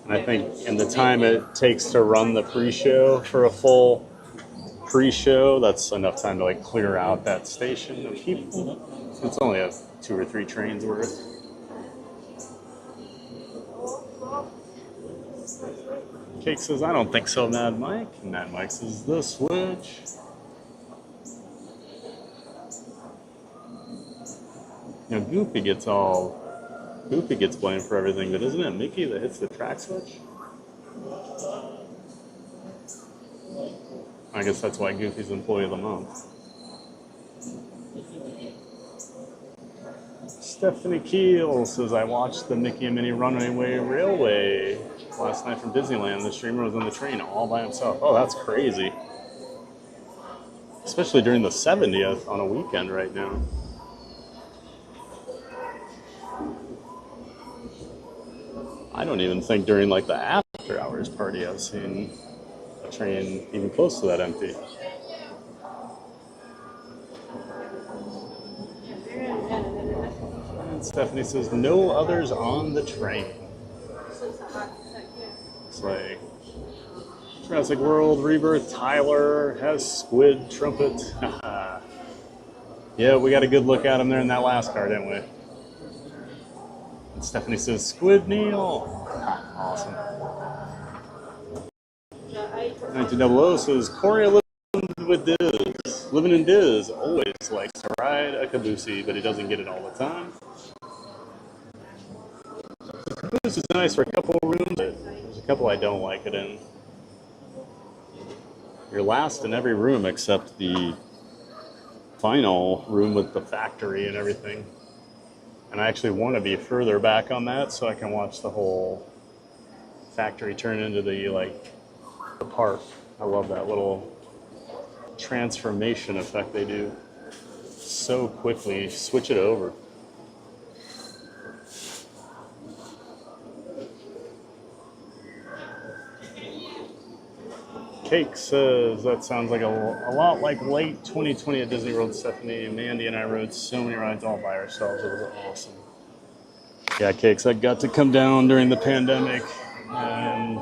And I think in the time it takes to run the pre-show for a full pre-show, that's enough time to like clear out that station of people. So it's only 2 or 3 trains worth. Cake says, I don't think so, Mad Mike. And Mad Mike says, the switch. You know, Goofy gets blamed for everything, but isn't it Mickey that hits the track switch? I guess that's why Goofy's Employee of the Month. Stephanie Keel says, I watched the Mickey and Minnie Runaway Railway last night from Disneyland. The streamer was on the train all by himself. Oh, that's crazy. Especially during the 70th on a weekend right now. I don't even think during like the after hours party I've seen a train even close to that empty. And Stephanie says, no others on the train. It's like Jurassic World, Rebirth, Tyler has squid trumpet. Yeah, we got a good look at him there in that last car, didn't we? And Stephanie says, Squid Neil. Awesome. 1900 says, Corey living in Diz always likes to ride a caboosey, but he doesn't get it all the time. The caboose is nice for a couple of rooms, but there's a couple I don't like it in. You're last in every room except the final room with the factory and everything. And I actually want to be further back on that so I can watch the whole factory turn into the park. I love that little transformation effect they do so quickly. Switch it over. Cake says, that sounds like a lot like late 2020 at Disney World. Stephanie, Mandy, and I rode so many rides all by ourselves. It was awesome. Yeah, Cakes, I got to come down during the pandemic, and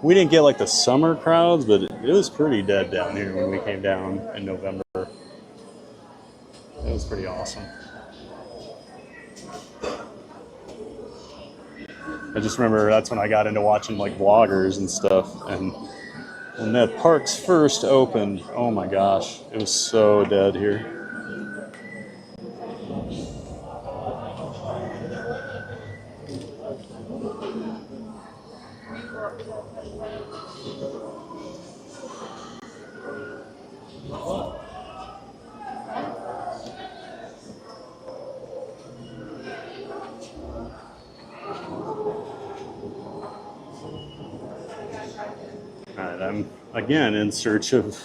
we didn't get like the summer crowds, but it was pretty dead down here when we came down in November. It was pretty awesome. I just remember that's when I got into watching like vloggers and stuff, and when that parks first opened, oh my gosh, it was so dead here. Alright, I'm again in search of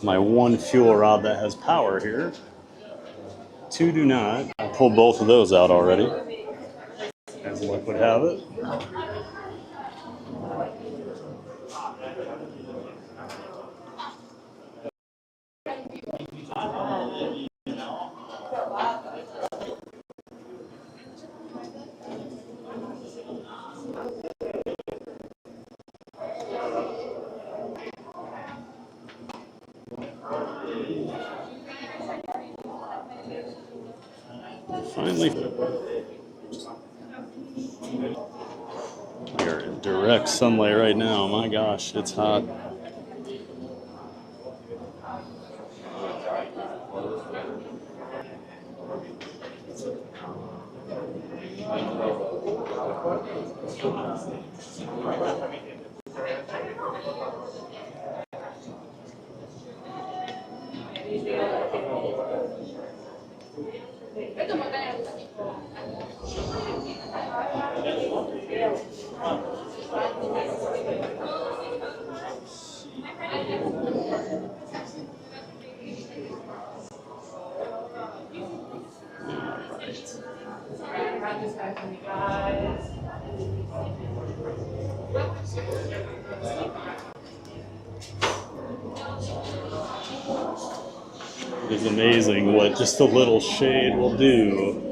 my one fuel rod that has power here. Two do not. I pulled both of those out already, as luck would have it. Finally, we are in direct sunlight right now. My gosh, it's hot. It is amazing what just a little shade will do.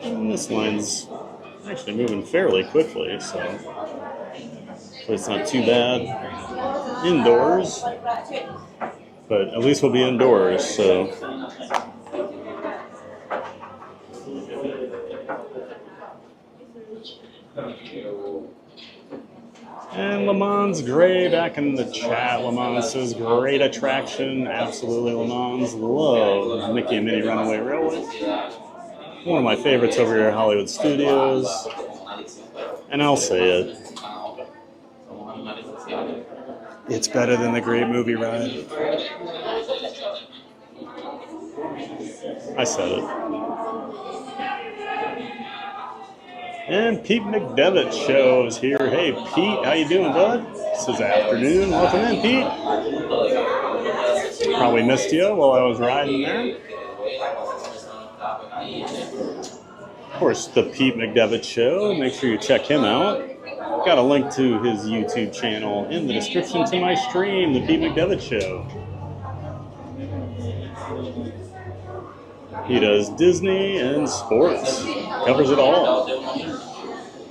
And this line's actually moving fairly quickly, so it's not too bad indoors, but at least we'll be indoors, so. And Le Mans Gray back in the chat. Le Mans says, great attraction. Absolutely, Le Mans. Love Mickey and Minnie Runaway Railway. One of my favorites over here at Hollywood Studios. And I'll say it. It's better than the Great Movie Ride. I said it. And Pete McDevitt shows here. Hey, Pete, how you doing, bud? This is afternoon. Welcome in, Pete. Probably missed you while I was riding there. Of course, the Pete McDevitt show. Make sure you check him out. Got a link to his YouTube channel in the description to my stream, the Pete McDevitt show. He does Disney and sports. Covers it all.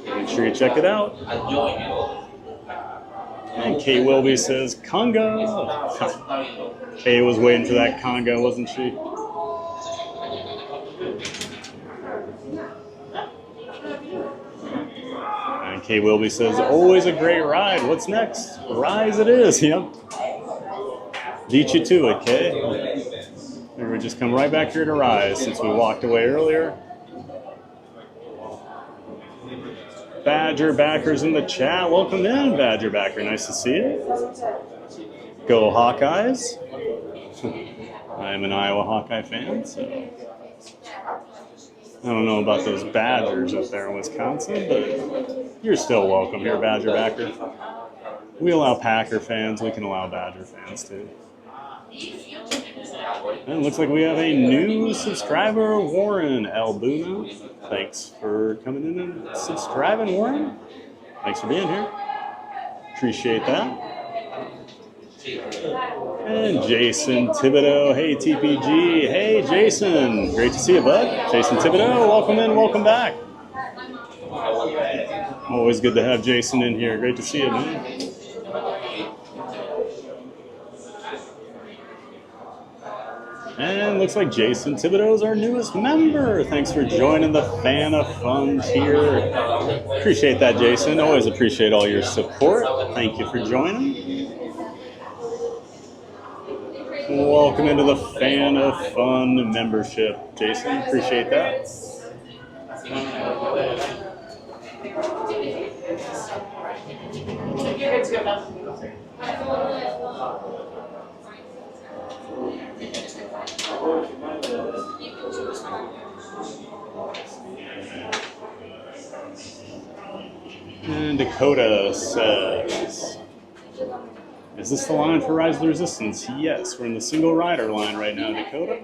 Make sure you check it out. And Kay Wilby says, conga. Kay was waiting for that conga, wasn't she? And Kay Wilby says, always a great ride. What's next? Rise it is. Yep. Beat you to it, Kay. Maybe we just come right back here to Rise since we walked away earlier. Badger backers in the chat. Welcome in, Badger backer. Nice to see you. Go Hawkeyes. I am an Iowa Hawkeye fan, so I don't know about those Badgers up there in Wisconsin, but you're still welcome here, Badger backer. We allow Packer fans. We can allow Badger fans too. And it looks like we have a new subscriber, Warren Albuna. Thanks for coming in and subscribing, Warren. Thanks for being here. Appreciate that. And Jason Thibodeau. Hey, TPG. Hey, Jason. Great to see you, bud. Jason Thibodeau, welcome in, welcome back. Always good to have Jason in here. Great to see you, man. And looks like Jason Thibodeau is our newest member. Thanks for joining the Fan of Fun here. Appreciate that, Jason. Always appreciate all your support. Thank you for joining. Welcome into the Fan of Fun membership, Jason. Appreciate that. And Dakota says, is this the line for Rise of the Resistance? Yes, we're in the single rider line right now, Dakota.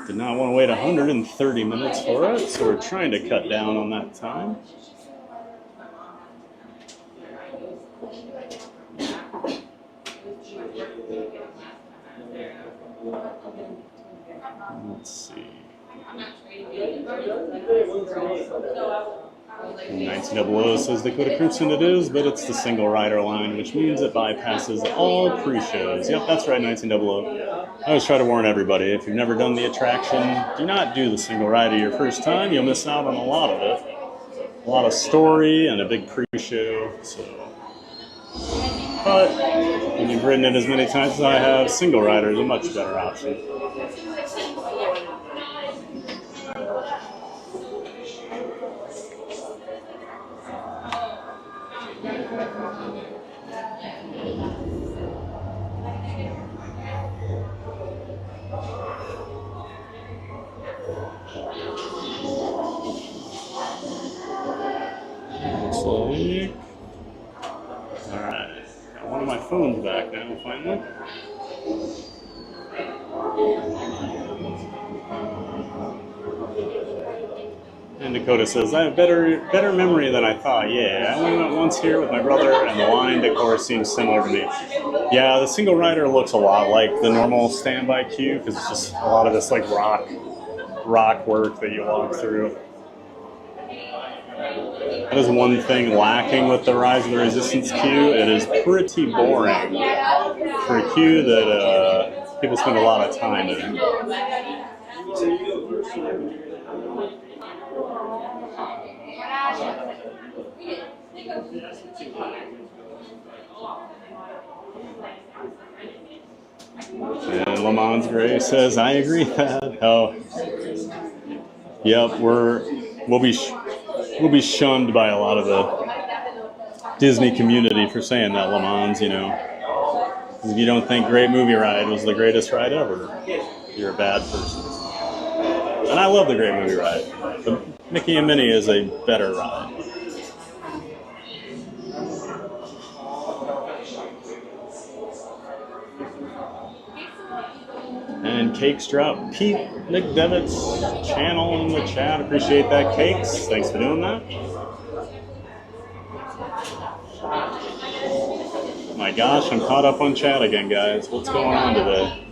Did not want to wait 130 minutes for it, so we're trying to cut down on that time. Let's see. 1900 says Dakota Crimson it is, but it's the single rider line, which means it bypasses all pre-shows. Yep, that's right, 1900. I always try to warn everybody, if you've never done the attraction, do not do the single rider your first time. You'll miss out on a lot of it. A lot of story and a big pre-show. So. But when you've ridden it as many times as I have, single rider is a much better option. Looks like... Alright, got one of my phones back now, finally. And Dakota says, I have better memory than I thought. Yeah, I only went once here with my brother, and the line decor seems similar to me. Yeah, the single rider looks a lot like the normal standby queue, because it's just a lot of this like rock work that you walk through. That is one thing lacking with the Rise of the Resistance queue. It is pretty boring for a queue that people spend a lot of time in. And Le Mans Gray says, I agree that. Oh, yep, we'll be shunned by a lot of the Disney community for saying that, Le Mans, you know. If you don't think Great Movie Ride was the greatest ride ever, you're a bad person. And I love the Great Movie Ride. The Mickey and Minnie is a better ride. And Cakes drop Pete McDevitt's channel in the chat. Appreciate that, Cakes. Thanks for doing that. My gosh, I'm caught up on chat again, guys. What's going on today?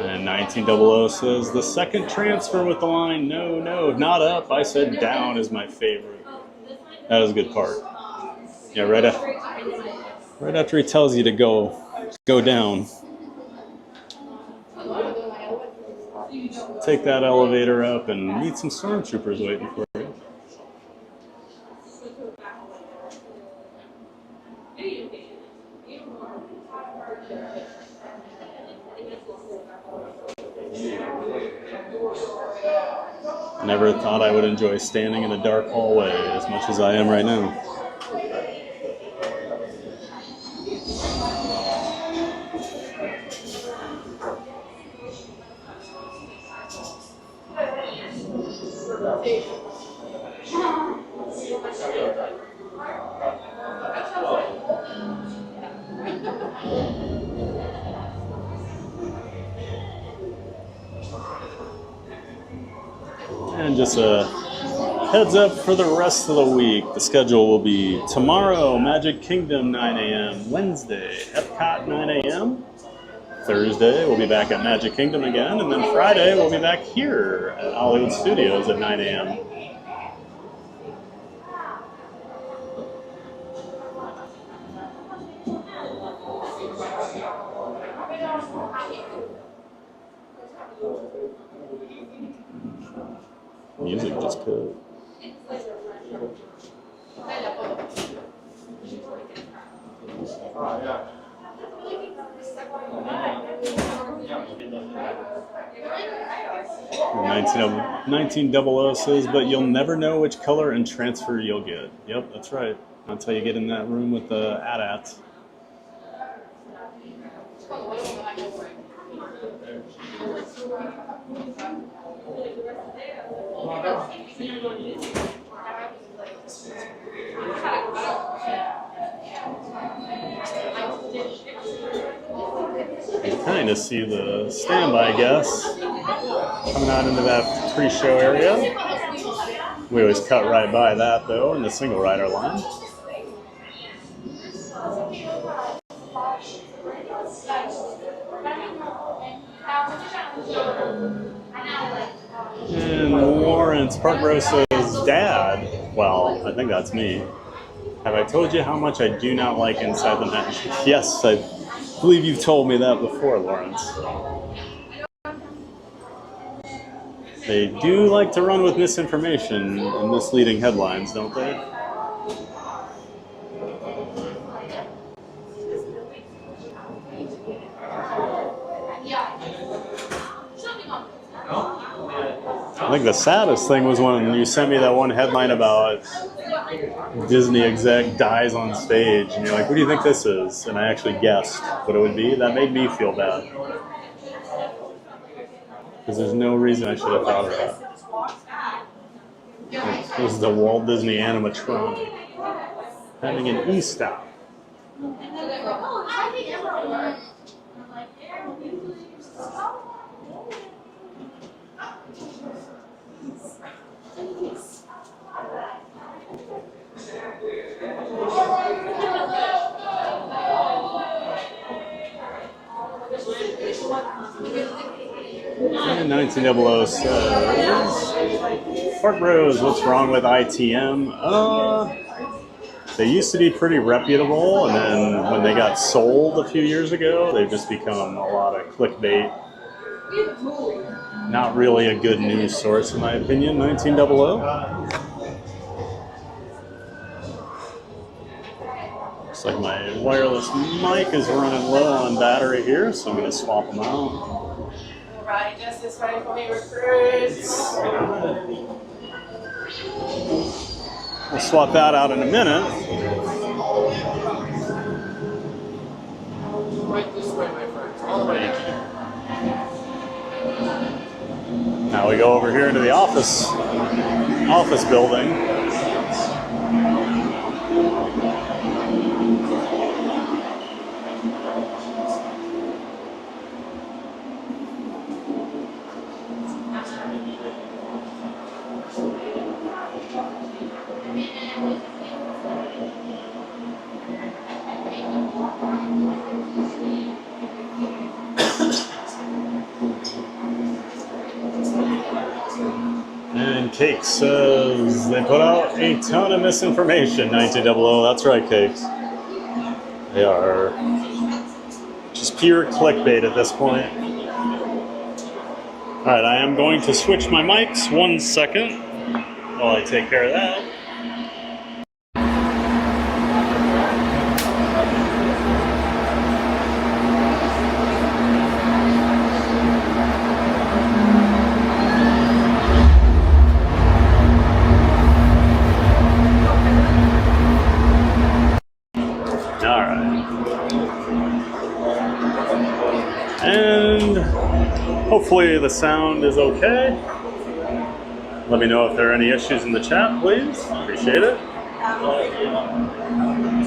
And 1900 says, the second transfer with the line, no, not up. I said down is my favorite. That is a good part. Yeah, right after he tells you to go down. Take that elevator up and meet some stormtroopers waiting for you. Never thought I would enjoy standing in a dark hallway as much as I am right now. And just a heads up for the rest of the week. The schedule will be tomorrow, Magic Kingdom, 9 a.m. Wednesday, Epcot, 9 a.m. Thursday, we'll be back at Magic Kingdom again. And then Friday, we'll be back here at Hollywood Studios at 9 a.m. Music just cut. 1900 says, but you'll never know which color and transfer you'll get. Yep, that's right. That's how you get in that room with the AT-ATs. You kind of see the standby guests coming out into that pre-show area. We always cut right by that though in the single rider line. And Lawrence Parkrose says, Dad. Well, I think that's me. Have I told you how much I do not like Inside the Net? Yes, I believe you've told me that before, Lawrence. They do like to run with misinformation and misleading headlines, don't they? I think the saddest thing was when you sent me that one headline about Disney exec dies on stage, and you're like, what do you think this is? And I actually guessed what it would be. That made me feel bad. Because there's no reason I should have thought of that. This is the Walt Disney animatronic having an e-stop. And 1900 says, Park Rose, what's wrong with ITM? They used to be pretty reputable, and then when they got sold a few years ago, they've just become a lot of clickbait. Not really a good news source, in my opinion, 1900. Looks like my wireless mic is running low on battery here, so I'm going to swap them out. Right, justice ready for me, recruits. We'll swap that out in a minute. Right this way, my friends. All the way. Now we go over here into the office building. And Cake says they put out a ton of misinformation, 1900. That's right, Cakes. They are just pure clickbait at this point. All right, I am going to switch my mics 1 second while I take care of that. Hopefully the sound is okay. Let me know if there are any issues in the chat, please. Appreciate it.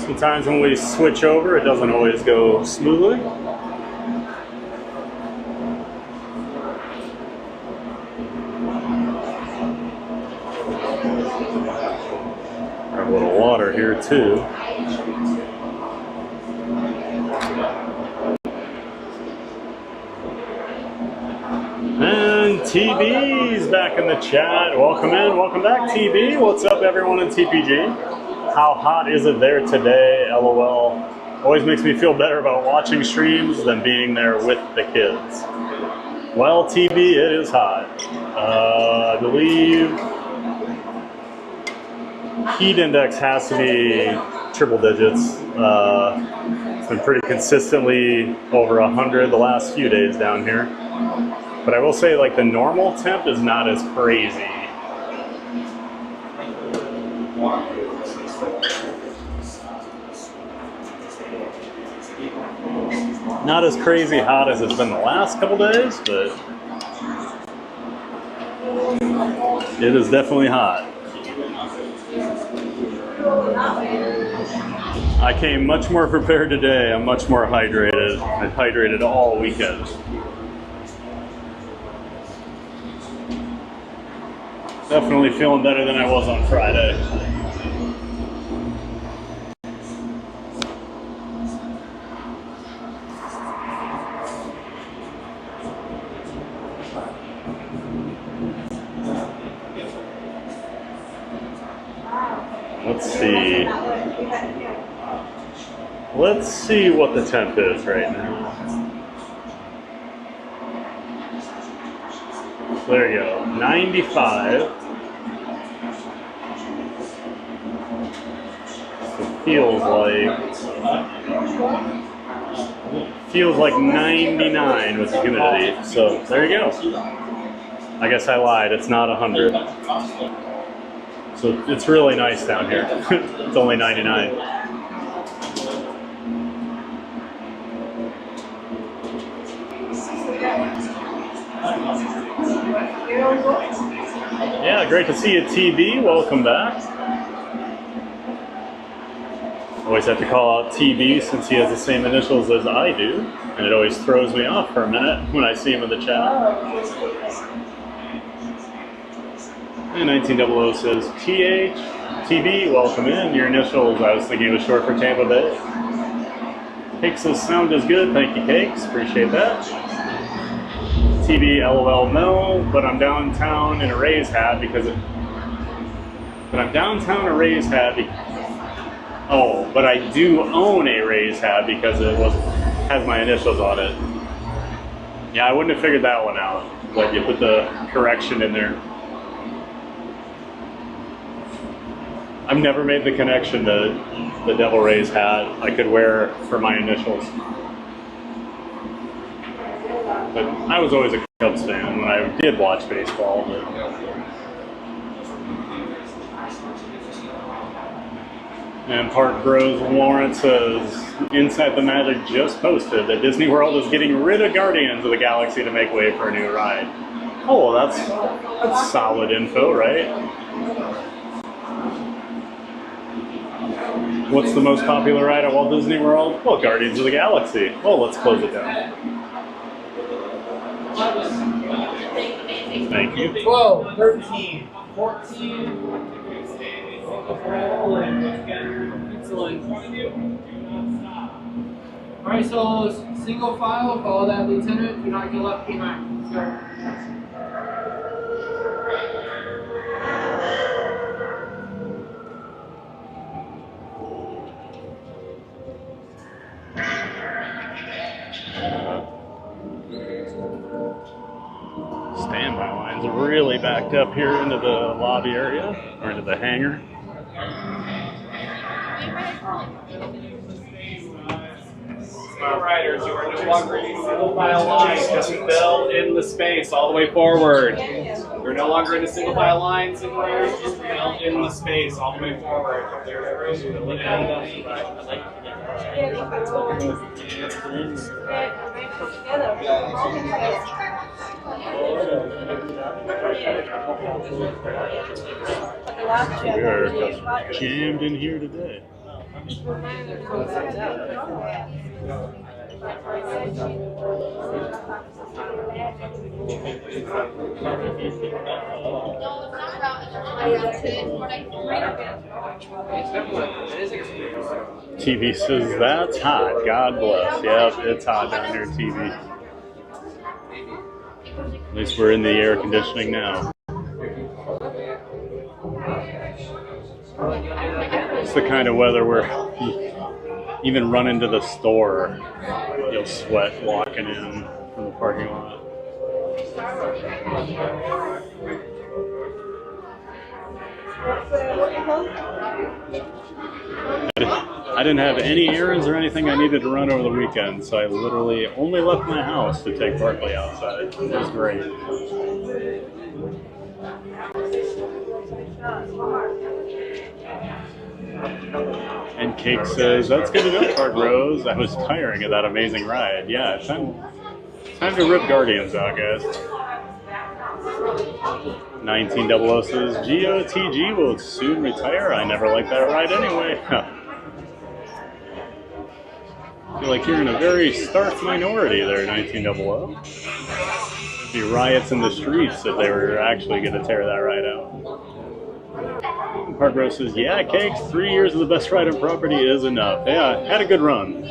Sometimes when we switch over, it doesn't always go smoothly. Grab a little water here too. And TB's back in the chat. Welcome in, welcome back, TB. What's up, everyone in TPG? How hot is it there today? LOL. Always makes me feel better about watching streams than being there with the kids. Well, TB, it is hot. I believe heat index has to be triple digits. It's been pretty consistently over 100 the last few days down here. But I will say, like, the normal temp is not as crazy. Not as crazy hot as it's been the last couple days, but it is definitely hot. I came much more prepared today. I'm much more hydrated. I hydrated all weekend. Definitely feeling better than I was on Friday. Let's see. Let's see what the temp is right now. So there you go, 95. So it feels like 99 with the humidity. So there you go. I guess I lied, it's not 100. So it's really nice down here. It's only 99. Yeah, great to see you, TB. Welcome back. Always have to call out TB since he has the same initials as I do, and it always throws me off for a minute when I see him in the chat. And 1900 says, TH, TB, welcome in. Your initials, I was thinking it was short for Tampa Bay. Cakes says, sound is good. Thank you, Cakes. Appreciate that. TB, LOL, no, but I'm downtown in a Rays hat because it... But I'm downtown in a Rays hat oh, but I do own a Rays hat because it has my initials on it. Yeah, I wouldn't have figured that one out, but you put the correction in there. I've never made the connection to the Devil Rays hat I could wear for my initials. But I was always a Cubs fan when I did watch baseball. But... And Park Groves Warren says, Inside the Magic just posted that Disney World is getting rid of Guardians of the Galaxy to make way for a new ride. Oh, well, that's solid info, right? What's the most popular ride at Walt Disney World? Well, Guardians of the Galaxy. Well, let's close it down. Thank you. 12, 13, 14. Excellent. Alright, so single file, follow that lieutenant. Do not get left behind. Let's go. Standby lines are really backed up here into the lobby area, or into the hangar. Riders, you are no longer in single file line. Just fill in the space all the way forward. You're no longer in a single file line. Single riders, just fill in the space all the way forward. We are jammed in here today. TV says that's hot. God bless. Yep, it's hot down here, TV. At least we're in the air conditioning now. It's the kind of weather where even running to the store, you'll sweat walking in from the parking lot. I didn't have any errands or anything I needed to run over the weekend, so I literally only left my house to take Barkley outside. It was great. And Cake says, that's good enough, Park Rose. I was tiring of that amazing ride. Yeah, time to rip Guardians out, guys. 1900 says, GOTG will soon retire. I never liked that ride anyway. I feel like you're in a very stark minority there, 1900. There'd be riots in the streets if they were actually going to tear that ride out. Park Rose says, yeah, Cakes, 3 years of the best ride on property is enough. Yeah, had a good run.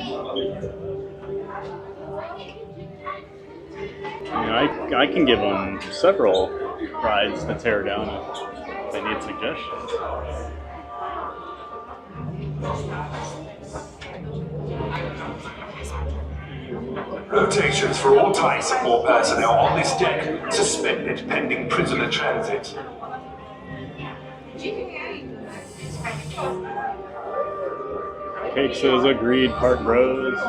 You know, I can give them several rides to tear down if they need suggestions. Rotations for all types of more personnel on this deck. Suspended pending prisoner transit. Cake says, agreed, Park Rose.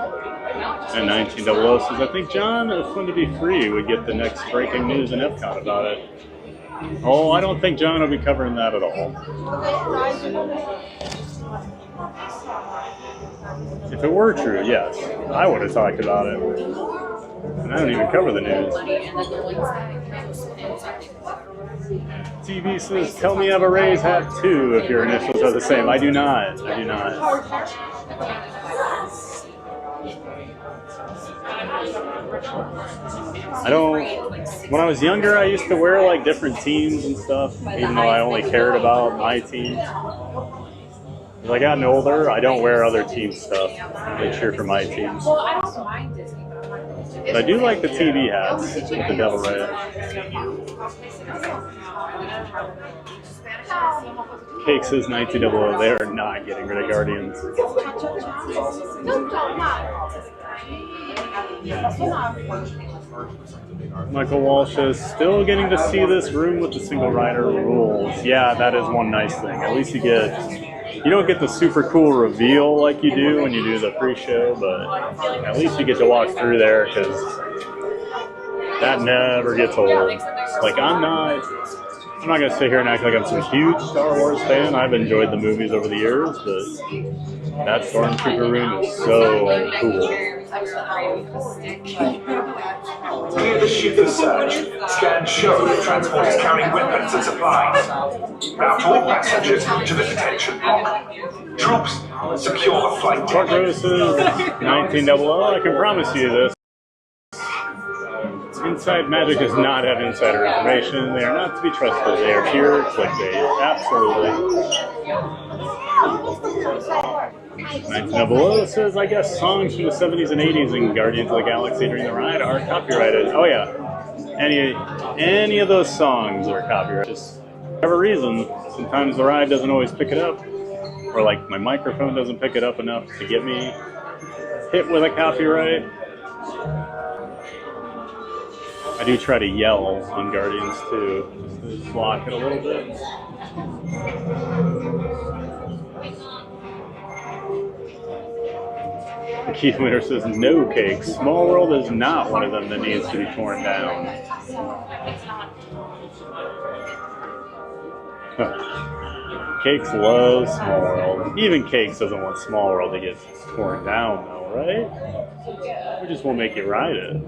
And 1900 says, I think John, if fun to be free, would get the next breaking news in Epcot about it. Oh, I don't think John will be covering that at all. If it were true, yes, I would have talked about it. And I don't even cover the news. TV says, tell me I have a Rays hat too if your initials are the same. I do not. I do not. I don't. When I was younger, I used to wear like different teams and stuff, even though I only cared about my team. As I gotten older, I don't wear other team stuff. I cheer for my teams. But I do like the TV hats with the devil red. Cake says 1900. They are not getting rid of Guardians. Michael Walsh is still getting to see this room with the single rider rules. Yeah, that is one nice thing. At least you don't get the super cool reveal like you do when you do the pre-show, but at least you get to walk through there because that never gets old. Like I'm not gonna sit here and act like I'm some huge Star Wars fan. I've enjoyed the movies over the years, but that Stormtrooper room is so cool. Clear the ship for search. Scan show that transport is carrying weapons and supplies. Route all passengers to the detention block. Troops, secure the flight deck. Park Rose says 1900. I can promise you this. Inside Magic does not have insider information. They are not to be trusted. They are pure clickbait. Absolutely. 1900 says, I guess songs from the 70s and 80s in Guardians of the Galaxy during the ride are copyrighted. Oh yeah. Any of those songs are copyrighted. Just for whatever reason, sometimes the ride doesn't always pick it up. Or like my microphone doesn't pick it up enough to get me hit with a copyright. I do try to yell on Guardians too, just to block it a little bit. Keith Winter says, no, Cake. Small World is not one of them that needs to be torn down. Cakes love Small World. Even Cakes doesn't want Small World to get torn down though, right? We just won't make you ride it.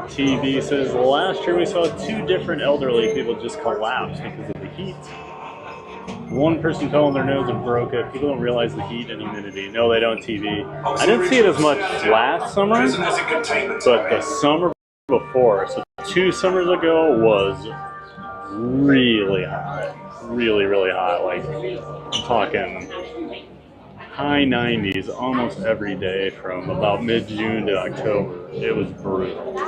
TV says, last year we saw 2 different elderly people just collapse because of the heat. One person fell on their nose and broke it. People don't realize the heat and humidity. No, they don't, TV. I didn't see it as much last summer, but the summer before, so 2 summers ago, was really hot. Really, really hot. Like, I'm talking high 90s almost every day from about mid-June to October. It was brutal.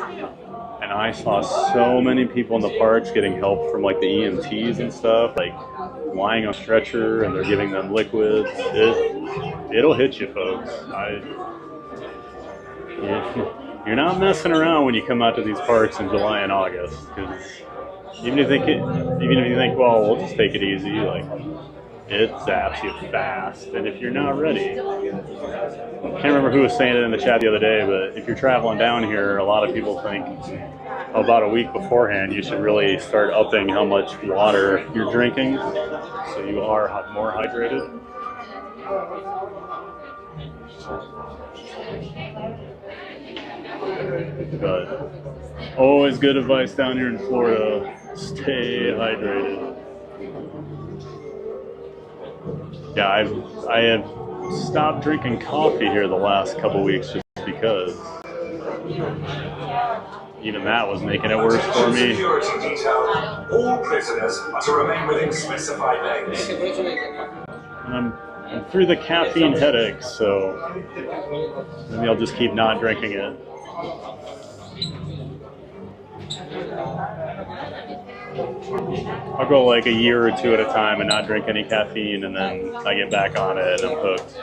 And I saw so many people in the parks getting help from like the EMTs and stuff, like lying on a stretcher and they're giving them liquids. It'll hit you, folks. you're not messing around when you come out to these parks in July and August. Because even if you think, well, we'll just take it easy, like it zaps you fast. And if you're not ready, I can't remember who was saying it in the chat the other day, but if you're traveling down here, a lot of people think about a week beforehand you should really start upping how much water you're drinking, so you are more hydrated. But always good advice down here in Florida: stay hydrated. Yeah, I have stopped drinking coffee here the last couple weeks just because even that was making it worse for me. Security detail. All prisoners are to remain within specified lengths. And I'm through the caffeine headache, so maybe I'll just keep not drinking it. I'll go like a year or two at a time and not drink any caffeine, and then I get back on it and I'm hooked.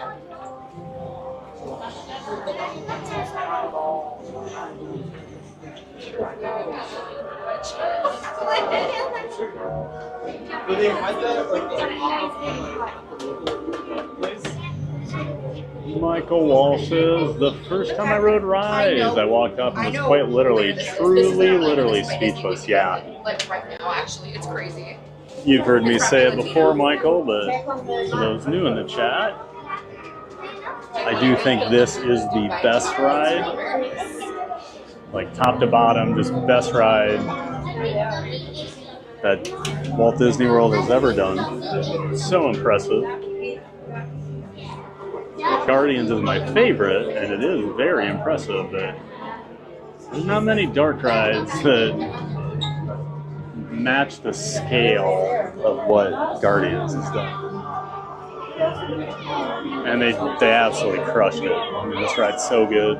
Michael Walsh says, the first time I rode Rise, I walked up and was quite literally, literally speechless. Yeah. Like right now, actually, it's crazy. You've heard me say it before, Michael, but for those new in the chat, I do think this is the best ride. Like top to bottom, just best ride that Walt Disney World has ever done. So impressive. Guardians is my favorite, and it is very impressive, but there's not many dark rides that match the scale of what Guardians has done. And they absolutely crushed it. I mean, this ride's so good.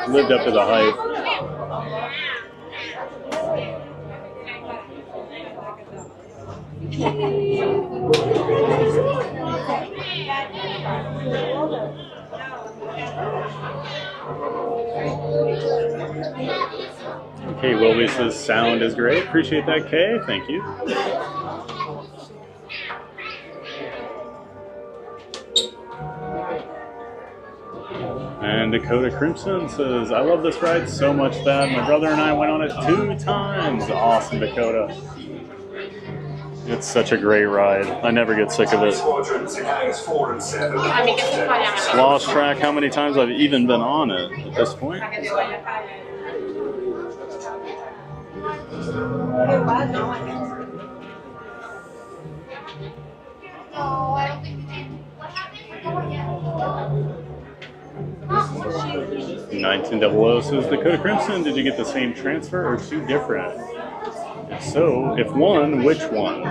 Lived up to the hype. Okay, Wilby says sound is great. Appreciate that, Kay. Thank you. And Dakota Crimson says, I love this ride so much that my brother and I went on it 2 times. Awesome, Dakota. It's such a great ride. I never get sick of it. Lost track how many times I've even been on it at this point. No, I don't think we did. What happened? 1900 says, Dakota Crimson, did you get the same transfer or 2 different? If so, if one, which one?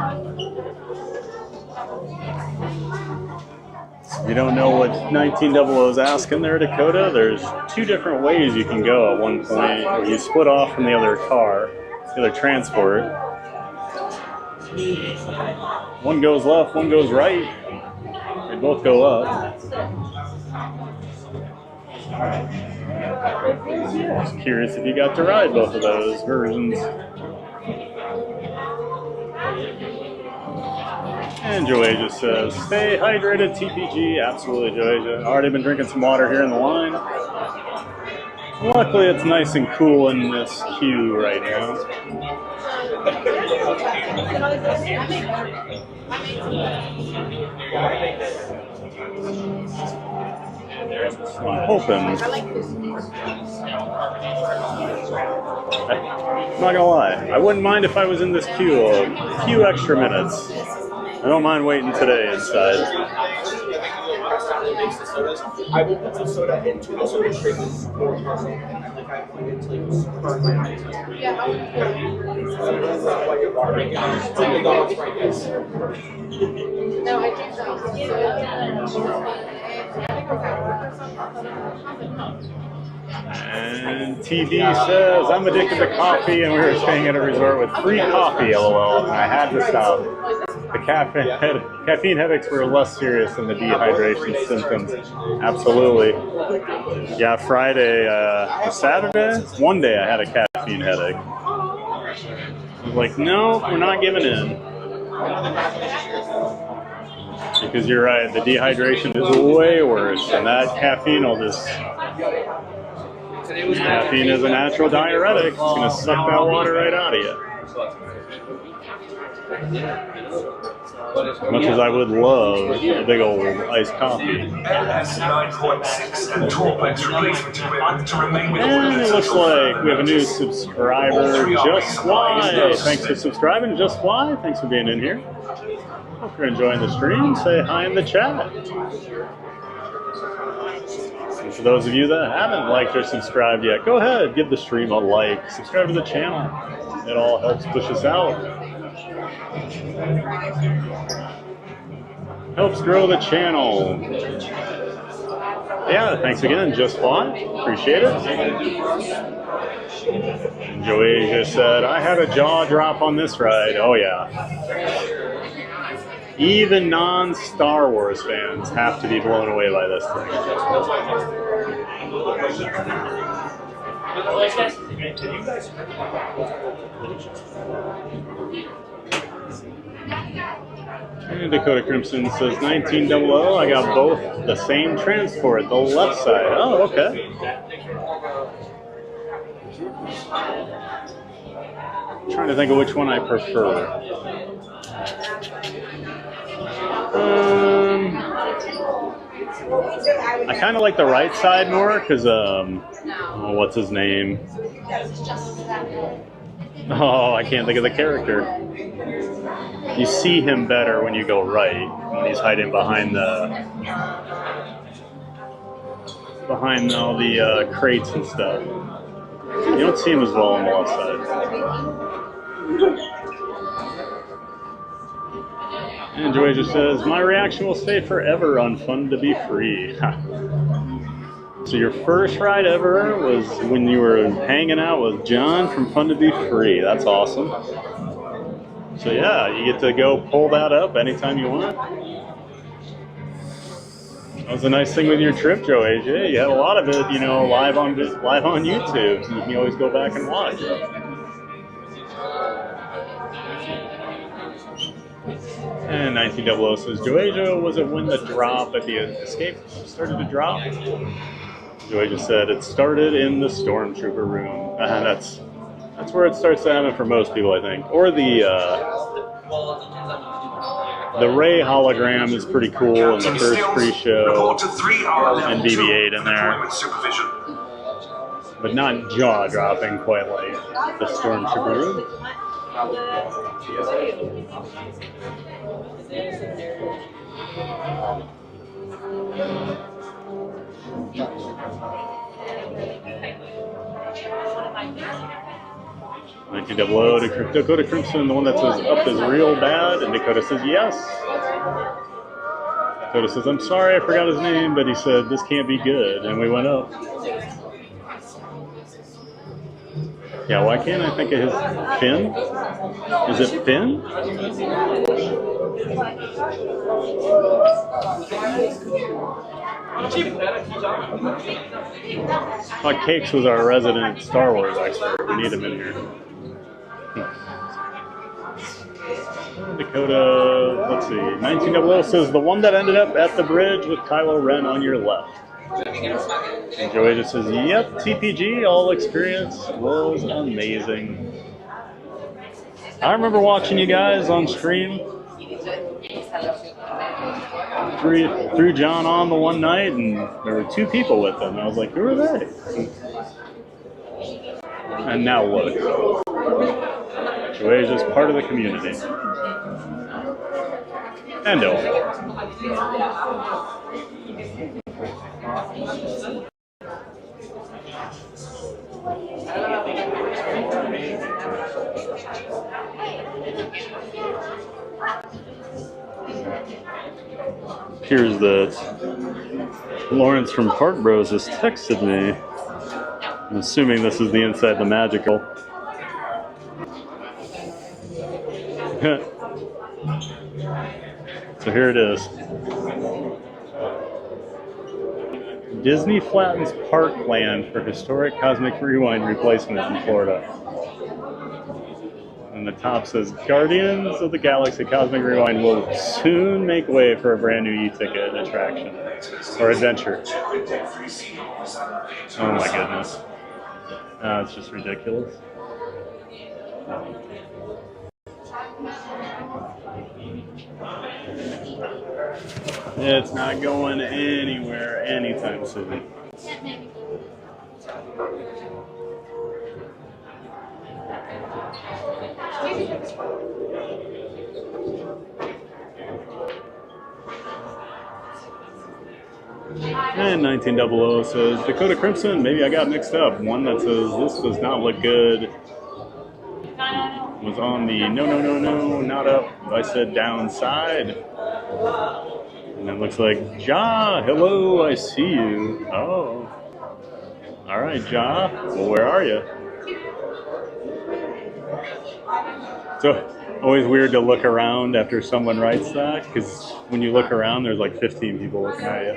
If you don't know what 1900 is asking there, Dakota, there's 2 different ways you can go at one point where you split off from the other car, the other transport. One goes left, one goes right. They both go up. Just curious if you got to ride both of those versions. And Joasia says, stay hydrated, TPG. Absolutely, Joasia. Already been drinking some water here in the line. Luckily, it's nice and cool in this queue right now. So I'm hoping. I'm not gonna lie, I wouldn't mind if I was in this queue a few extra minutes. I don't mind waiting today inside. I will put some soda into the soda stream with more caramel, and I think I put it to like burn my eyes. Yeah, I would put it. No, I think so. I think it was at work or something. And TV says, I'm addicted to coffee and we were staying at a resort with free coffee, lol. And I had to stop. The caffeine headaches were less serious than the dehydration symptoms. Absolutely. Yeah, Friday, Saturday, one day I had a caffeine headache. I was like, no, we're not giving in. Because you're right, the dehydration is way worse, and that caffeine will just... Caffeine is a natural diuretic. It's going to suck that water right out of you. As much as I would love a big old iced coffee. And it looks like we have a new subscriber, Just Why. Thanks for subscribing, Just Why. Thanks for being in here. Hope you're enjoying the stream. Say hi in the chat. And for those of you that haven't liked or subscribed yet, go ahead, give the stream a like. Subscribe to the channel. It all helps push us out. Helps grow the channel. Yeah, thanks again, Just Why. Appreciate it. Joey just said, I had a jaw drop on this ride. Oh, yeah. Even non-Star Wars fans have to be blown away by this thing. And Dakota Crimson says 1900. I got both the same transport, the left side. Oh, okay. I'm trying to think of which one I prefer. I kind of like the right side more because, what's his name? Oh, I can't think of the character. You see him better when you go right, when he's hiding behind all the crates and stuff. You don't see him as well on the left side. And Joey just says, my reaction will stay forever on Fun to Be Free. So your first ride ever was when you were hanging out with John from Fun to Be Free. That's awesome. So yeah, you get to go pull that up anytime you want. That was a nice thing with your trip, Joe AJ. You had a lot of it, live on YouTube. So you can always go back and watch. And 1900 says, Joasia, was it when the drop at the escape started to drop? Joasia said, it started in the Stormtrooper room. That's where it starts to happen for most people, I think. Or the Rey hologram is pretty cool in the first pre-show. And BB-8 in there. But not jaw-dropping quite like the Stormtrooper room. 1900 to Dakota Crimson, the one that says up is real bad, and Dakota says yes. Dakota says, I'm sorry I forgot his name, but he said this can't be good, and we went up. Yeah, why can't I think of his Finn? Is it Finn? Thought Cakes was our resident Star Wars expert. We need him in here. Dakota, let's see. 1900 says the one that ended up at the bridge with Kylo Ren on your left. And Joey just says, yep, TPG, all experience was amazing. I remember watching you guys on stream. Threw John on the one night, and there were two people with him. I was like, who are they? And now look. Joey is just part of the community. And Elmo. Here's that Lawrence from Park Bros has texted me. I'm assuming this is the inside the magical. So here it is. Disney flattens parkland for historic Cosmic Rewind replacement in Florida. And the top says, Guardians of the Galaxy Cosmic Rewind will soon make way for a brand new e-ticket attraction or adventure. Oh my goodness. It's just ridiculous. It's not going anywhere anytime soon. And 1900 says, Dakota Crimson, maybe I got mixed up. One that says, this does not look good. Was on the no, not up. I said downside. And it looks like, Ja, hello, I see you. Oh. All right, Ja. Well, where are you? So, always weird to look around after someone writes that, because when you look around, there's like 15 people looking at you.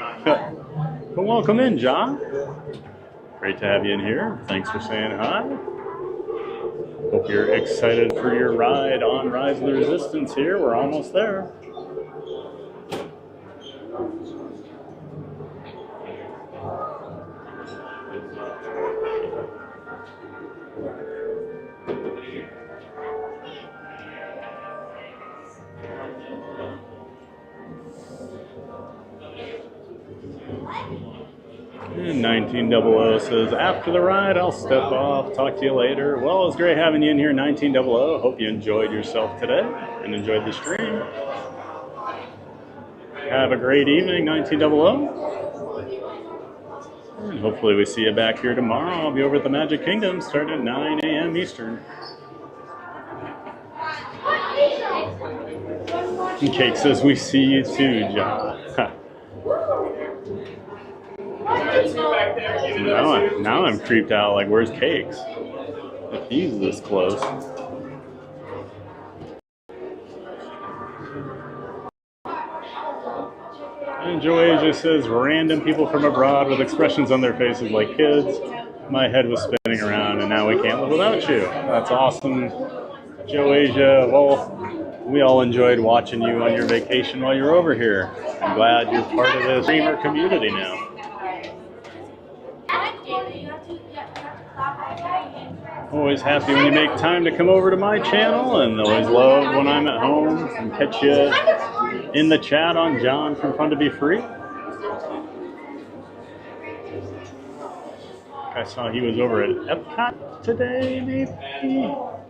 But welcome in, Ja. Great to have you in here. Thanks for saying hi. Hope you're excited for your ride on Rise of the Resistance here. We're almost there. And 1900 says, after the ride, I'll step off. Talk to you later. Well, it was great having you in here, 1900. Hope you enjoyed yourself today and enjoyed the stream. Have a great evening, 1900. And hopefully we see you back here tomorrow. I'll be over at the Magic Kingdom starting at 9 a.m. Eastern. And Cake says, we see you too, John. Now I'm creeped out, like, where's Cakes? If he's this close. And Joasia says, random people from abroad with expressions on their faces like kids. My head was spinning around and now we can't live without you. That's awesome, Joasia. Well, we all enjoyed watching you on your vacation while you're over here. I'm glad you're part of the streamer community now. Always happy when you make time to come over to my channel, and always love when I'm at home and catch you in the chat on John from Fun to Be Free. I saw he was over at Epcot today, maybe?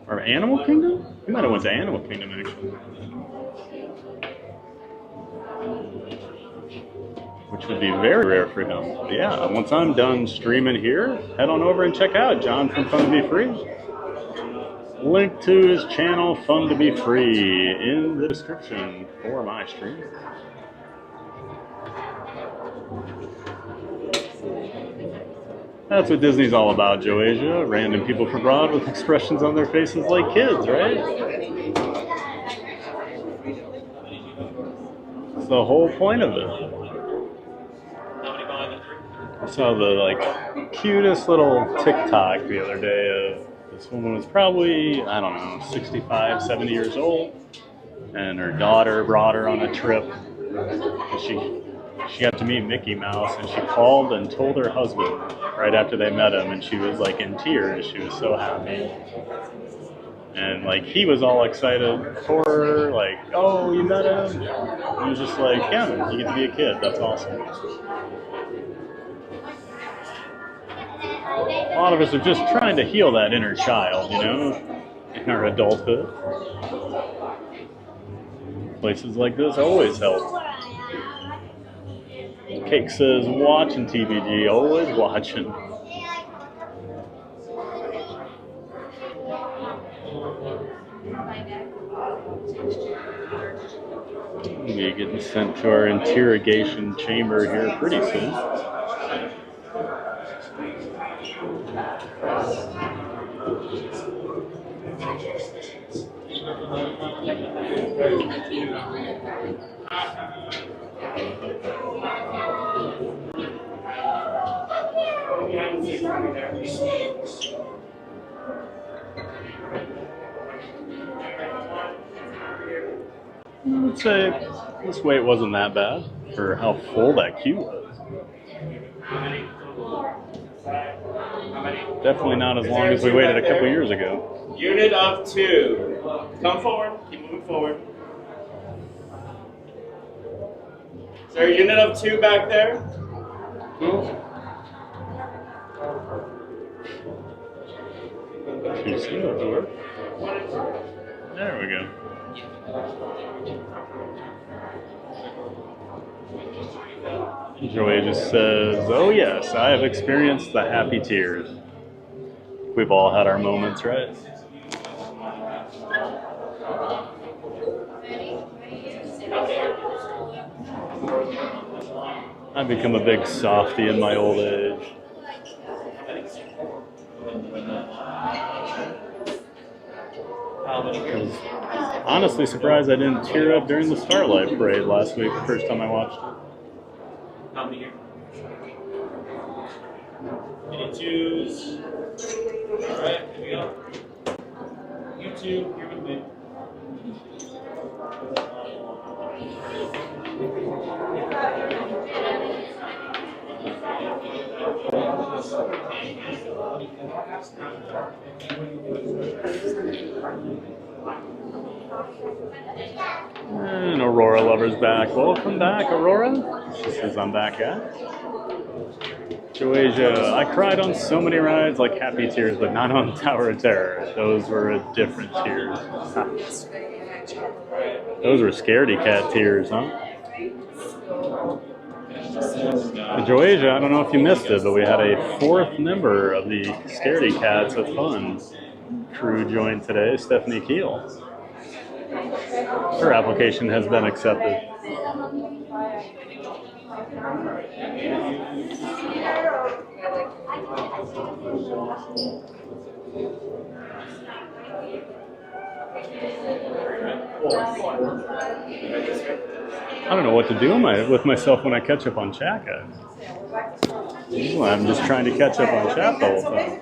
Or Animal Kingdom? He might have went to Animal Kingdom, actually. Which would be very rare for him. But yeah, once I'm done streaming here, head on over and check out John from Fun to Be Free. Link to his channel, Fun to Be Free, in the description for my stream. That's what Disney's all about, Joasia. Random people from abroad with expressions on their faces like kids, right? That's the whole point of it. I saw the cutest little TikTok the other day of this woman was probably, I don't know, 65, 70 years old, and her daughter brought her on a trip. And she got to meet Mickey Mouse, and she called and told her husband right after they met him, and she was like in tears. She was so happy. And like he was all excited for her, like, oh, you met him? And he was just like, yeah, you get to be a kid. That's awesome. A lot of us are just trying to heal that inner child, you know, in our adulthood. Places like this always help. Cake says, watching TVG, always watching. We'll be getting sent to our interrogation chamber here pretty soon. I would say this wait wasn't that bad for how full that queue was. Definitely not as long as we waited a couple years ago. Unit of 2. Come forward. Keep moving forward. Is there a unit of 2 back there? Two single door. There we go. Joey just says, "Oh yes, I have experienced the happy tears." We've all had our moments, right? I've become a big softie in my old age. I was honestly surprised I didn't tear up during the Starlight Parade last week, the first time I watched it. How many here? Any twos? Alright, here we go. You two, here with me. And Aurora Lover's back. Welcome back, Aurora. She says I'm back at. Joasia, I cried on so many rides like Happy Tears, but not on Tower of Terror. Those were a different tears. Those were scaredy cat tears, huh? Joasia, I don't know if you missed it, but we had a 4th member of the Scaredy Cats of Fun crew join today, Stephanie Keel. Her application has been accepted. I don't know what to do with myself when I catch up on Chaka. I'm just trying to catch up on chat the whole time.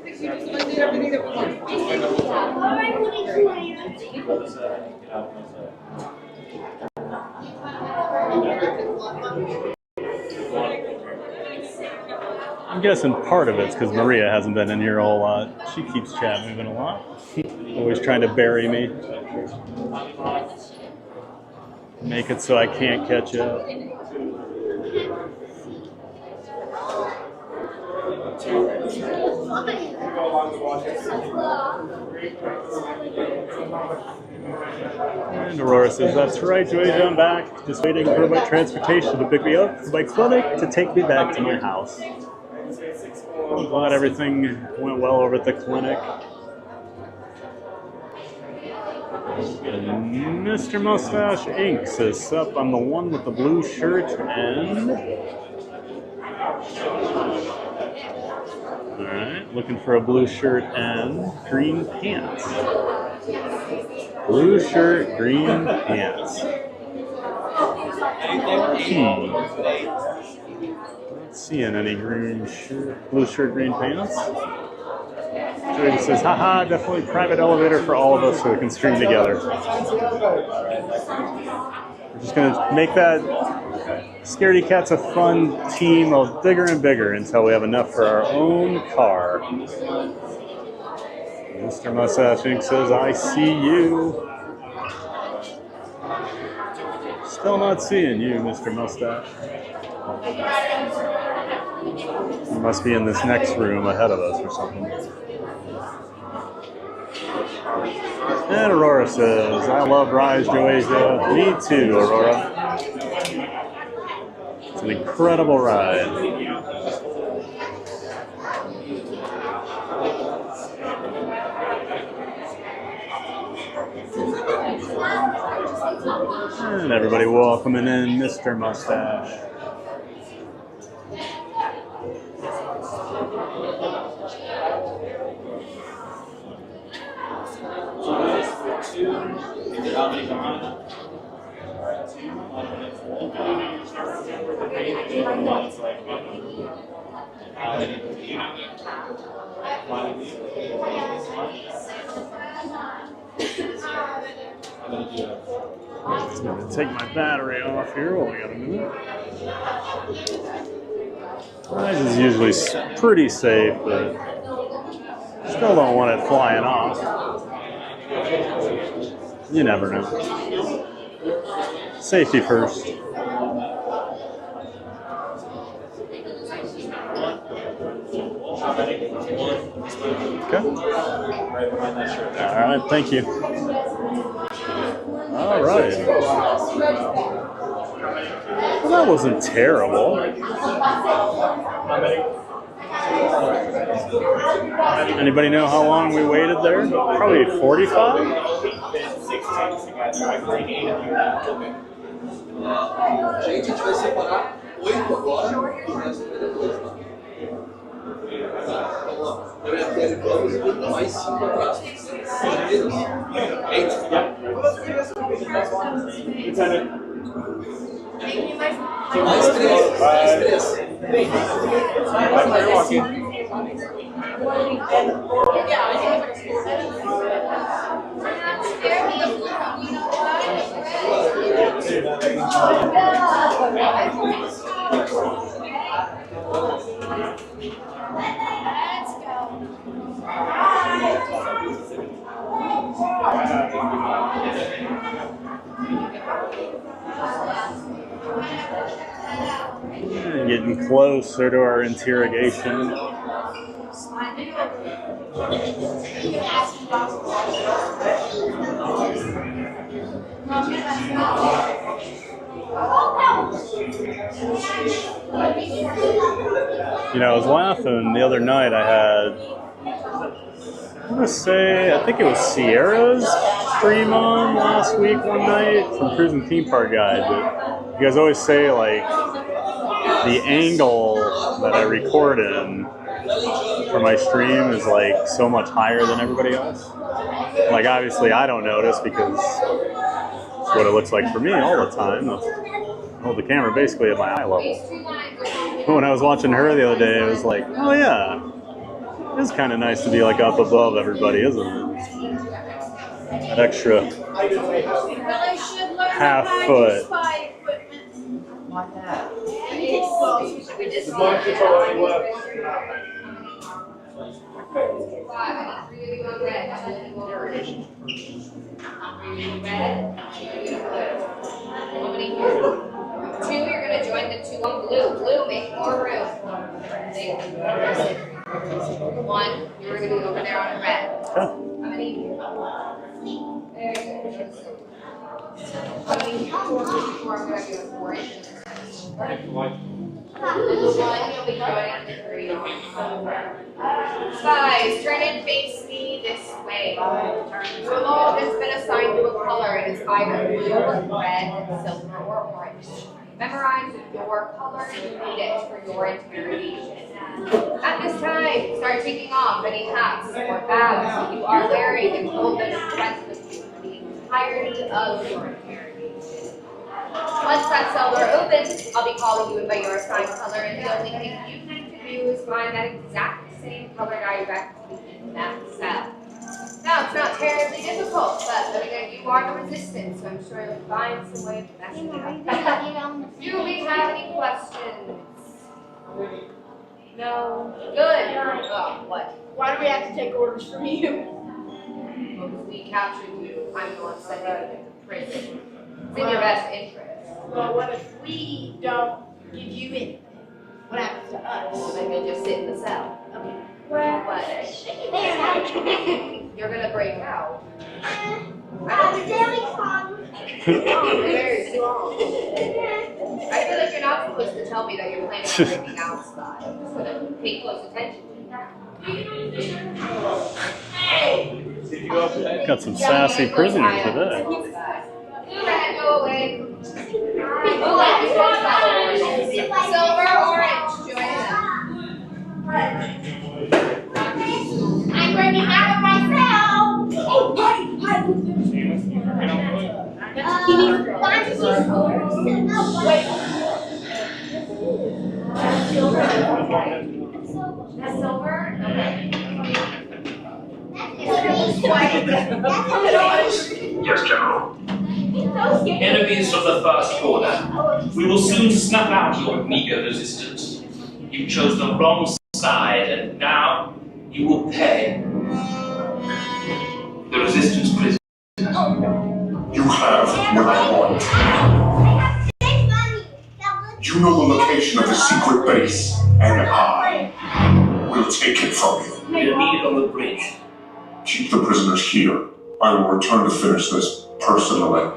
I'm guessing part of it's because Maria hasn't been in here a whole lot. She keeps chat moving a lot. Always trying to bury me. Make it so I can't catch up. And Aurora says, that's right, Joey, I'm back. Just waiting for my transportation to pick me up from my clinic to take me back to my house. I'm glad everything went well over at the clinic. And Mr. Mustache Inc. says, sup, I'm the one with the blue shirt and... Alright, looking for a blue shirt and green pants. Blue shirt, green pants. Not seeing any blue shirt, green pants. Joey says, haha, definitely private elevator for all of us so we can stream together. We're just going to make that Scaredy Cats a Fun team of bigger and bigger until we have enough for our own car. Mr. Mustache Inc. says, I see you. Still not seeing you, Mr. Mustache. You must be in this next room ahead of us or something. And Aurora says, I love Rise, Joasia. Me too, Aurora. It's an incredible ride. And everybody welcoming in Mr. Mustache. Just gonna take my battery off here while we got a minute. This is usually pretty safe, but still don't want it flying off. You never know. Safety first. Okay. All right, thank you. All right. Well, that wasn't terrible. Anybody know how long we waited there? Probably 45? Gente, a gente vai separar 8 agora. Mais 5 atrás. Mais 3. Getting closer to our interrogation. You know, I was laughing the other night. I had, I think it was Sierra's stream on last week one night from Cruising Theme Park Guide. But you guys always say, like, the angle that I record in for my stream is like so much higher than everybody else. Like, obviously I don't notice because it's what it looks like for me all the time. I hold the camera basically at my eye level. But when I was watching her the other day, it was like, oh yeah, it's kind of nice to be like up above everybody, isn't it? That extra half foot. Like that. Two, you're going to join the two on blue. Blue, make more room. One, you're going to be over there on red. How many? There you go. How many? 4, I'm going to do 4 inches. One, you'll be joining the 3 on. Guys, turn and face me this way. Your mold has been assigned to a color. It is either blue, red, silver, or orange. Memorize your color. You need it for your interrogation. At this time, start taking off any hats or bags that you are wearing and hold them in front of you for the entirety of your interrogation. Once that cell door opens, I'll be calling you in by your assigned color, and the only thing you need to do is find that exact same color directly in that cell. Now, it's not terribly difficult, but then again, you are the resistance, so I'm sure you'll find some way to mess it up. Do we have any questions? No? Good. Oh, what? Why do we have to take orders from you? Because we captured you. I'm the one sending you to prison. It's in your best interest. Well, what if we don't give you anything? What happens to us? Well, then you'll just sit in the cell. Okay. What? You're gonna break out. Very strong. I feel like you're not supposed to tell me that you're planning on breaking outside. I'm just gonna pay close attention to you. Got some sassy prisoners today. Go away. Silver, orange, join them. I'm running out of myself. Oh, hi. Yes, General. Enemies of the first order. We will soon snuff out your meager resistance. You chose the wrong side, and now you will pay. The resistance prison. You have what I want. You know the location of the secret base, and I will take it from you. We'll meet on the bridge. Keep the prisoners here. I will return to finish this personally.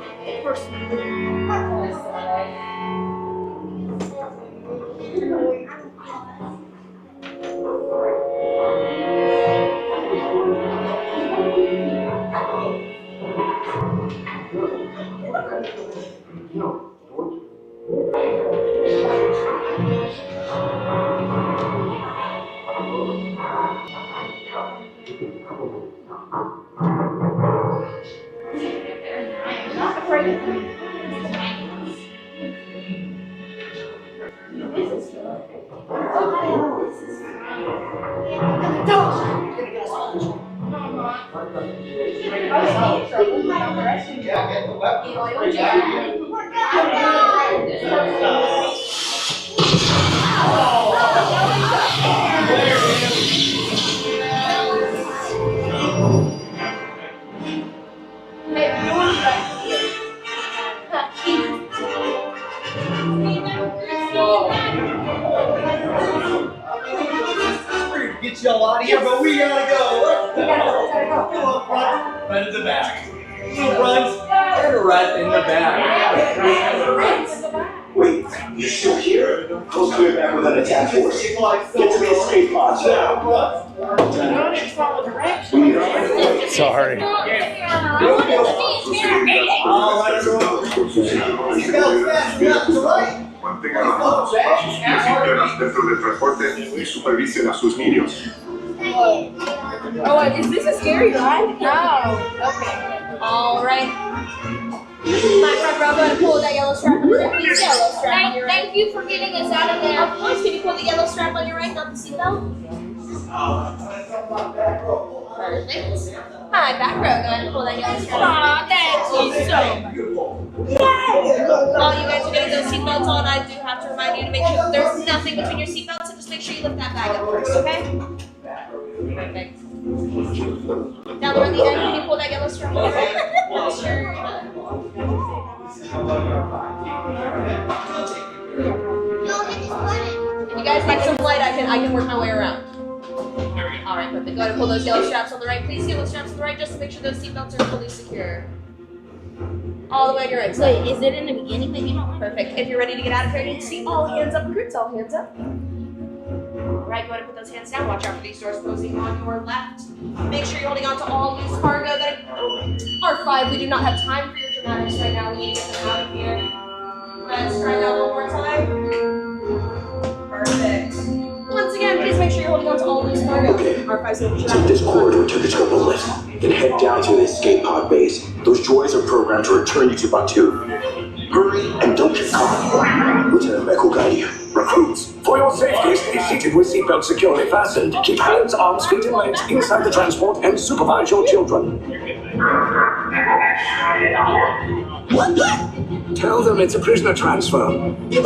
Get y'all out of here, but we gotta go. Come on, front. Right in the back. Little runs. Right in the back. Wait, you're still here? Go clear back with an attack force. Get to the escape pods now. Sorry. Mantengan las dentro del transporte y supervisen a sus niños. Oh, is this a scary ride? No. Okay. All right. My front row, go ahead and pull that yellow strap on your right. Please, yellow strap on your right. Thank you for getting us out of there. Of course. Can you pull the yellow strap on your right, not the seatbelt? Perfect. Hi, back row. Go ahead and pull that yellow strap. Aw, thank you so much. While you guys are getting those seatbelts on, I do have to remind you to make sure that there's nothing between your seatbelts, so just make sure you lift that bag up first, okay? Perfect. Down there at the end, can you pull that yellow strap on your right? Make sure you're done. If you guys like some light, I can work my way around. All right, perfect. Go ahead and pull those yellow straps on the right. Please, yellow straps on the right, just to make sure those seatbelts are fully secure. All the way to your right side. Wait, is it in the beginning that you don't want? Perfect. If you're ready to get out of here, you can see all hands up, recruits. All hands up. All right, go ahead and put those hands down. Watch out for these doors closing on your left. Make sure you're holding on to all loose cargo that are 5. We do not have time for your dramatics right now. We need to get them out of here. Let's try that one more time. Perfect. Once again, please make sure you're holding on to all loose cargo. Take this corridor to the turbo lift, then head down to the escape pod base. Those droids are programmed to return you to Batu. Hurry and don't get caught. Lieutenant Beck will guide you. Recruits, for your safety, stay seated with seatbelts securely fastened. Keep hands, arms, feet, and legs inside the transport and supervise your children. Tell them it's a prisoner transfer. Did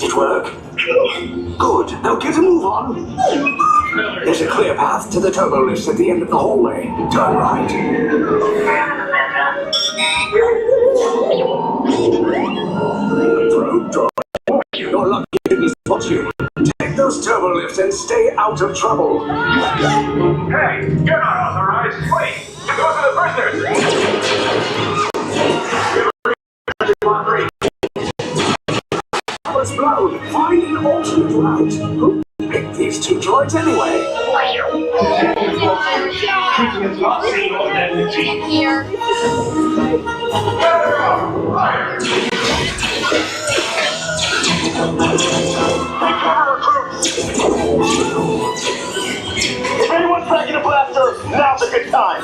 it work? Good. Now get a move on. There's a clear path to the turbo lifts at the end of the hallway. Turn right. Throw droid. You're lucky it didn't spot you. Take those turbo lifts and stay out of trouble. Hey, you're not authorized. Wait, those are the prisoners. Power's blown. Find an alternate route. Who picked these 2 droids anyway? Here. If anyone's packing a blaster, now's a good time.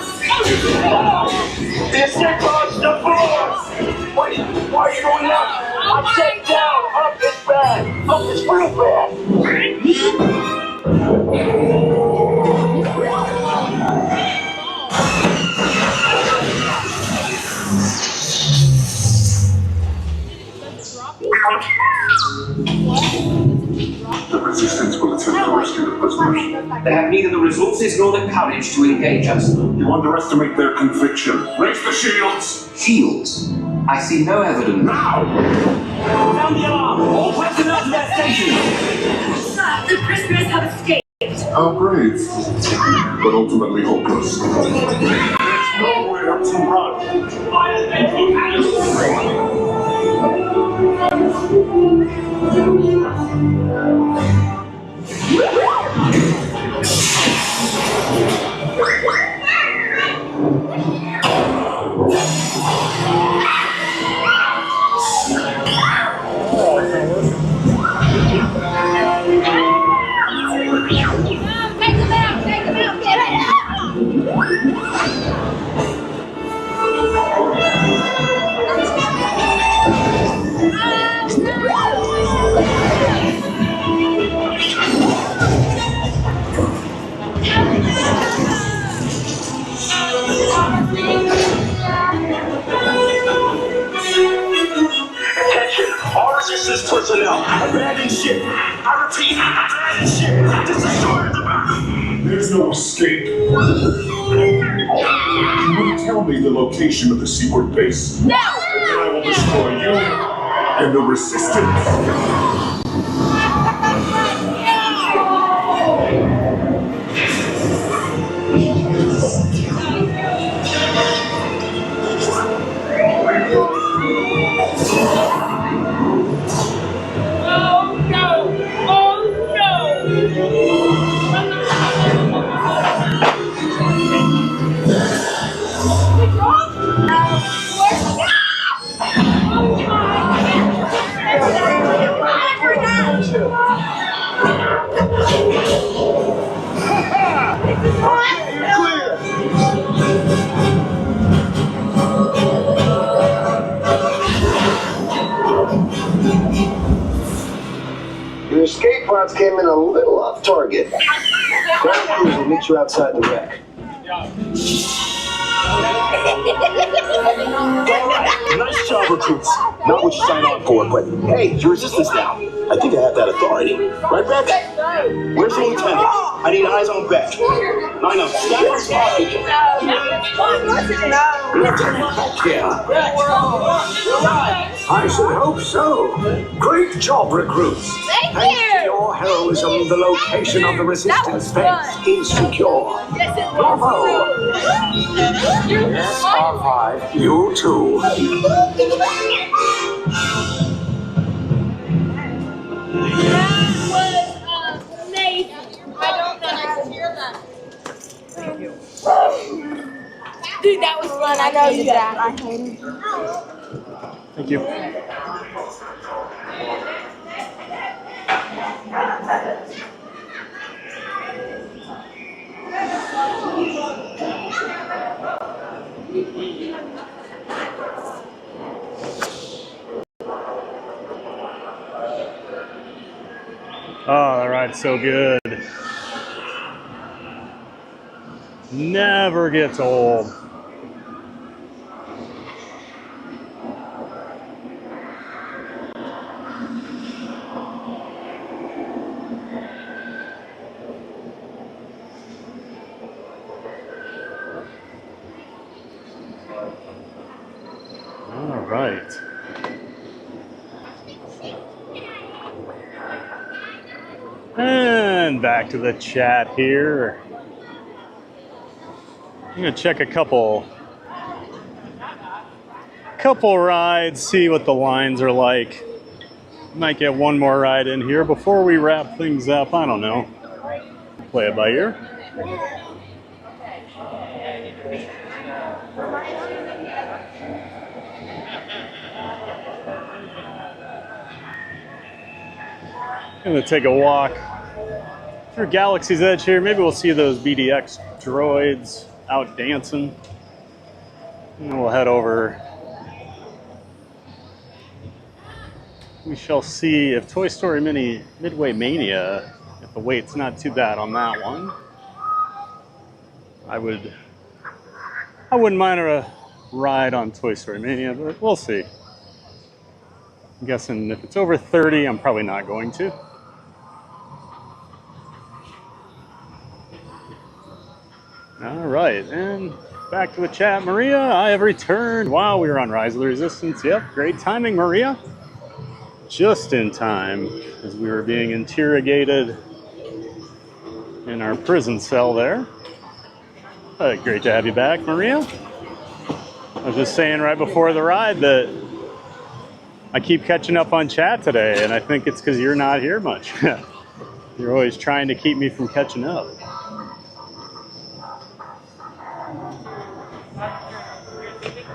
They have neither the resources nor the courage to engage us. You underestimate their conviction. Raise the shields! Shields? I see no evidence. Now! Sound the alarm! All personnel to their stations! Sir, the prisoners have escaped. How brave, but ultimately hopeless. There's nowhere to run. Attention, all resistance personnel. Abandon ship. I repeat, abandon ship. Destroy the battle. There's no escape. Can you tell me the location of the seaward base? No! And then I will destroy you and the resistance. Your escape pods came in a little off target. Ground crews will meet you outside the wreck. Nice job, recruits. Not what you signed on for, but hey, your resistance now. I think I have that authority. Right, Rex? Where's the lieutenant? I need eyes on Beck. Lina, stand on spot. Yeah. I should hope so. Great job, recruits. Thank Thanks you. to your heroism, the location of the resistance fence is secure. Yes, it Bravo. Yes, R5. You too. That was amazing. I don't think I could hear that. Dude, that was fun. I know you that. I hate it. Thank you. Oh, that ride's so good. Never gets old. All right. And back to the chat here. I'm gonna check a couple rides, see what the lines are like. Might get one more ride in here before we wrap things up. I don't know. Play it by ear. Gonna take a walk through Galaxy's Edge here. Maybe we'll see those BDX droids out dancing. And then we'll head over. We shall see if Toy Story Midway Mania, if the wait's not too bad on that one. I wouldn't mind a ride on Toy Story Mania, but we'll see. I'm guessing if it's over 30, I'm probably not going to. All right, and back to the chat. Maria, I have returned. Wow, we were on Rise of the Resistance. Yep, great timing, Maria. Just in time as we were being interrogated in our prison cell there. Great to have you back, Maria. I was just saying right before the ride that I keep catching up on chat today, and I think it's because you're not here much. You're always trying to keep me from catching up.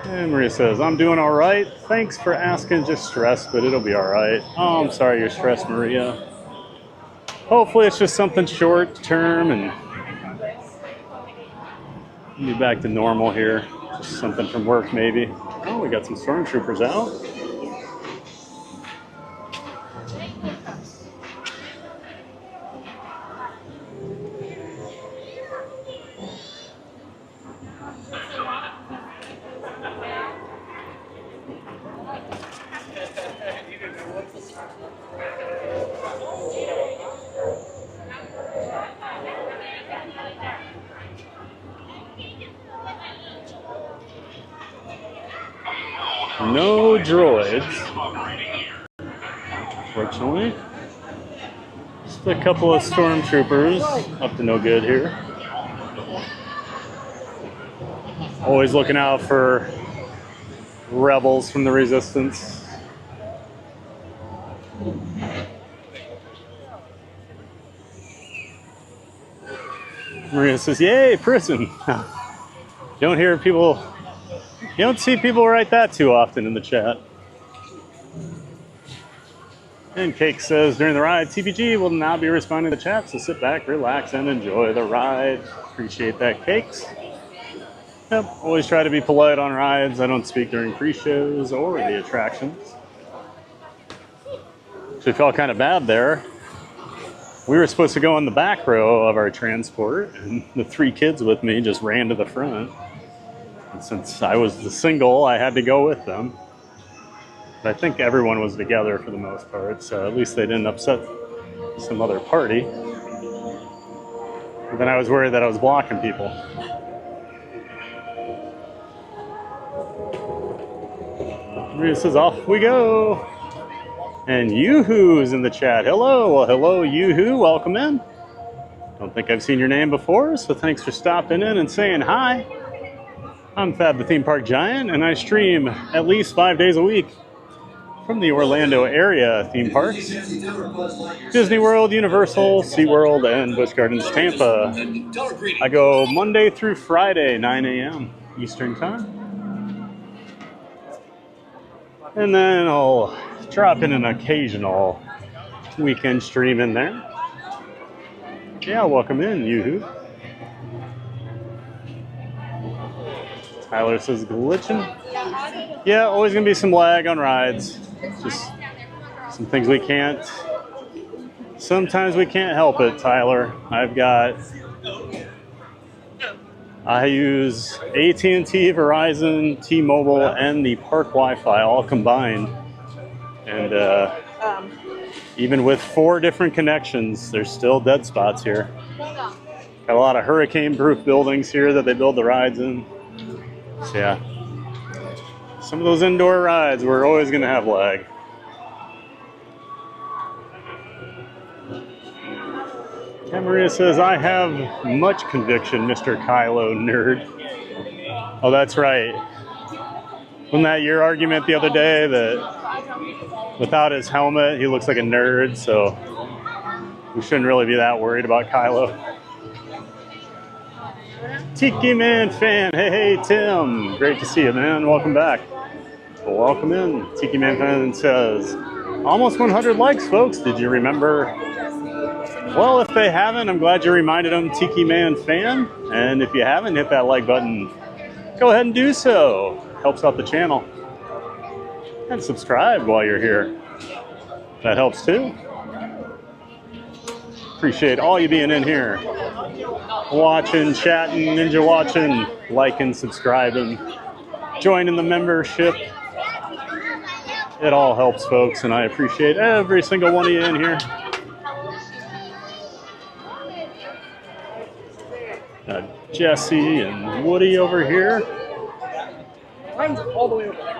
And Maria says, I'm doing all right. Thanks for asking. Just stressed, but it'll be all right. Oh, I'm sorry you're stressed, Maria. Hopefully it's just something short term and be back to normal here. Just something from work, maybe. Oh, we got some stormtroopers out. No droids, unfortunately. Just a couple of stormtroopers up to no good here. Always looking out for rebels from the Resistance. Maria says, yay, prison. You don't see people write that too often in the chat. And Cake says, during the ride, TPG will not be responding to the chat, so sit back, relax, and enjoy the ride. Appreciate that, Cakes. Yep, always try to be polite on rides. I don't speak during pre-shows or the attractions. Actually felt kind of bad there. We were supposed to go in the back row of our transport, and the 3 kids with me just ran to the front. And since I was the single, I had to go with them. But I think everyone was together for the most part, so at least they didn't upset some other party. But then I was worried that I was blocking people. Maria says, off we go. And Yoo-Hoo's in the chat. Hello. Well, hello, Yoo-Hoo. Welcome in. Don't think I've seen your name before, so thanks for stopping in and saying hi. I'm Fab the Theme Park Giant, and I stream at least 5 days a week from the Orlando area theme parks. Disney World, Universal, SeaWorld, and Busch Gardens Tampa. I go Monday through Friday, 9 a.m. Eastern Time. And then I'll drop in an occasional weekend stream in there. Yeah, welcome in, Yoo-Hoo. Tyler says glitching. Yeah, always gonna be some lag on rides. Just some things we can't. Sometimes we can't help it, Tyler. I use AT&T, Verizon, T-Mobile, and the park Wi-Fi all combined. And even with 4 different connections, there's still dead spots here. Got a lot of hurricane-proof buildings here that they build the rides in. So yeah, some of those indoor rides, we're always gonna have lag. And Maria says, I have much conviction, Mr. Kylo nerd. Oh, that's right. Wasn't that your argument the other day that without his helmet, he looks like a nerd, so we shouldn't really be that worried about Kylo. Tiki Man fan, hey Tim, great to see you, man. Welcome back. Welcome in. Tiki Man fan says, almost 100 likes, folks. Did you remember? Well, if they haven't, I'm glad you reminded them, Tiki Man fan. And if you haven't hit that like button, go ahead and do so. Helps out the channel. And subscribe while you're here. That helps too. Appreciate all you being in here. Watching, chatting, ninja watching, liking, subscribing, joining the membership. It all helps, folks, and I appreciate every single one of you in here. Jesse and Woody over here. Mine's all the way over there.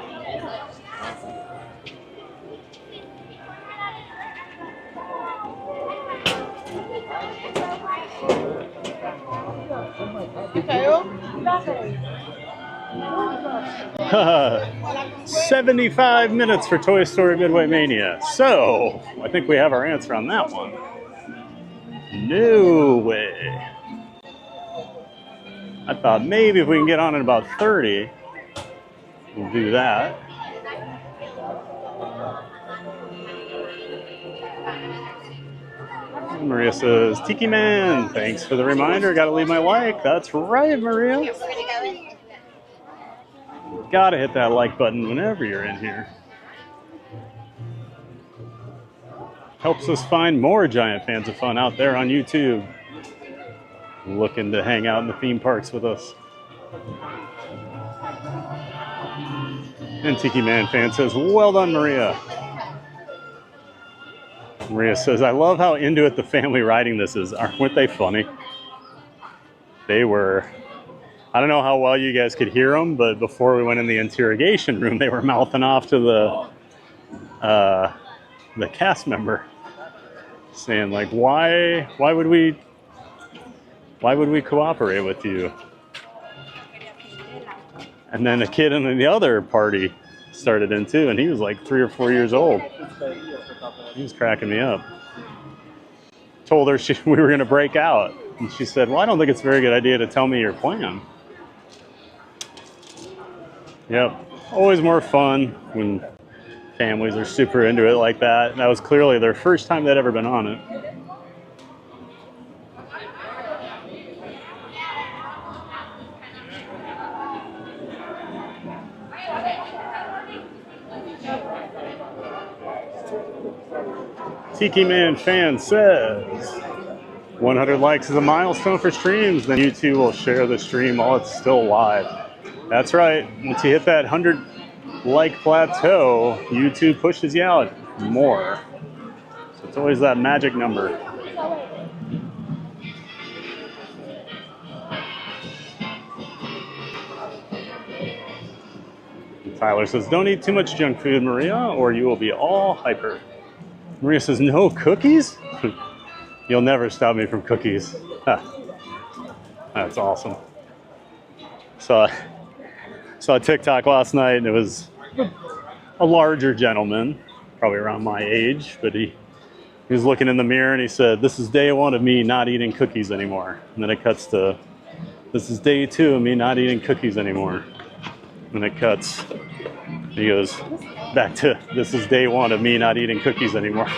Okay. 75 minutes for Toy Story Midway Mania. So, I think we have our answer on that one. No way. I thought maybe if we can get on in about 30, we'll do that. Maria says, Tiki Man, thanks for the reminder. Gotta leave my like. That's right, Maria. Gotta hit that like button whenever you're in here. Helps us find more giant fans of fun out there on YouTube, looking to hang out in the theme parks with us. And Tiki Man fan says, well done, Maria. Maria says, I love how into it the family riding this is. Weren't they funny? They were. I don't know how well you guys could hear them, but before we went in the interrogation room, they were mouthing off to the cast member, saying like, why would we cooperate with you? And then a kid in the other party started in too, and he was like 3 or 4 years old. He was cracking me up. Told her we were going to break out, and she said, well, I don't think it's a very good idea to tell me your plan. Yep, always more fun when families are super into it like that. That was clearly their first time they'd ever been on it. Tiki Man fan says, 100 likes is a milestone for streams. Then you two will share the stream while it's still live. That's right. Once you hit that 100 like plateau, YouTube pushes you out more. So it's always that magic number. And Tyler says, don't eat too much junk food, Maria, or you will be all hyper. Maria says, no cookies? You'll never stop me from cookies. That's awesome. So I saw a TikTok last night, and it was a larger gentleman, probably around my age, but he was looking in the mirror and he said, this is day 1 of me not eating cookies anymore. And then it cuts to, this is day 2 of me not eating cookies anymore. And it cuts, he goes back to, this is day 1 of me not eating cookies anymore.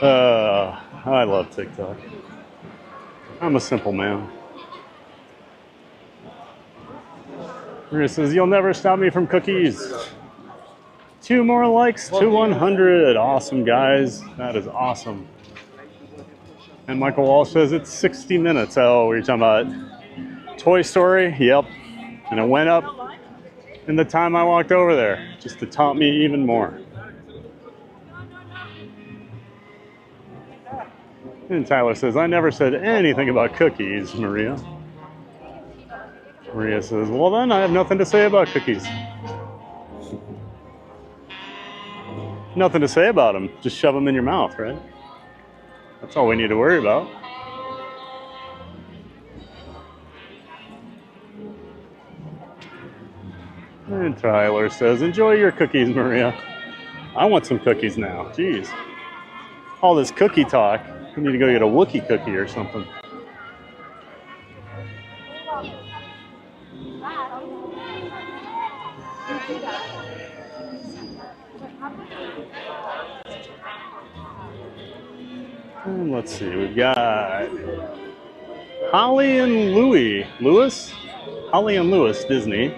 I love TikTok. I'm a simple man. Maria says, you'll never stop me from cookies. 2 more likes to 100. Awesome, guys. That is awesome. And Michael Walsh says it's 60 minutes. Oh, we're talking about Toy Story? Yep. And it went up in the time I walked over there, just to taunt me even more. And Tyler says, I never said anything about cookies, Maria. Maria says, well then, I have nothing to say about cookies. Nothing to say about them. Just shove them in your mouth, right? That's all we need to worry about. And Tyler says, enjoy your cookies, Maria. I want some cookies now. Jeez. All this cookie talk. We need to go get a Wookiee cookie or something. And let's see, we've got Holly and Lewis. Holly and Lewis, Disney.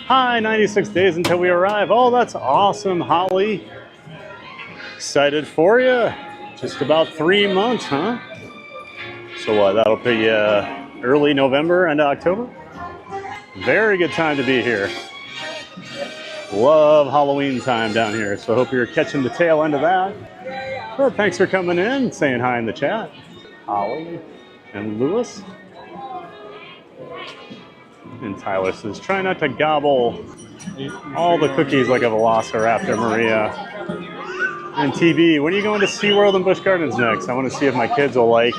Hi, 96 days until we arrive. Oh, that's awesome, Holly. Excited for you. Just about 3 months, huh? So what, that'll be early November and October? Very good time to be here. Love Halloween time down here, so I hope you're catching the tail end of that. Well, thanks for coming in, saying hi in the chat. Holly. And Lewis. And Tyler says, try not to gobble all the cookies like a velociraptor, Maria. And TB, when are you going to SeaWorld and Busch Gardens next? I want to see if my kids will like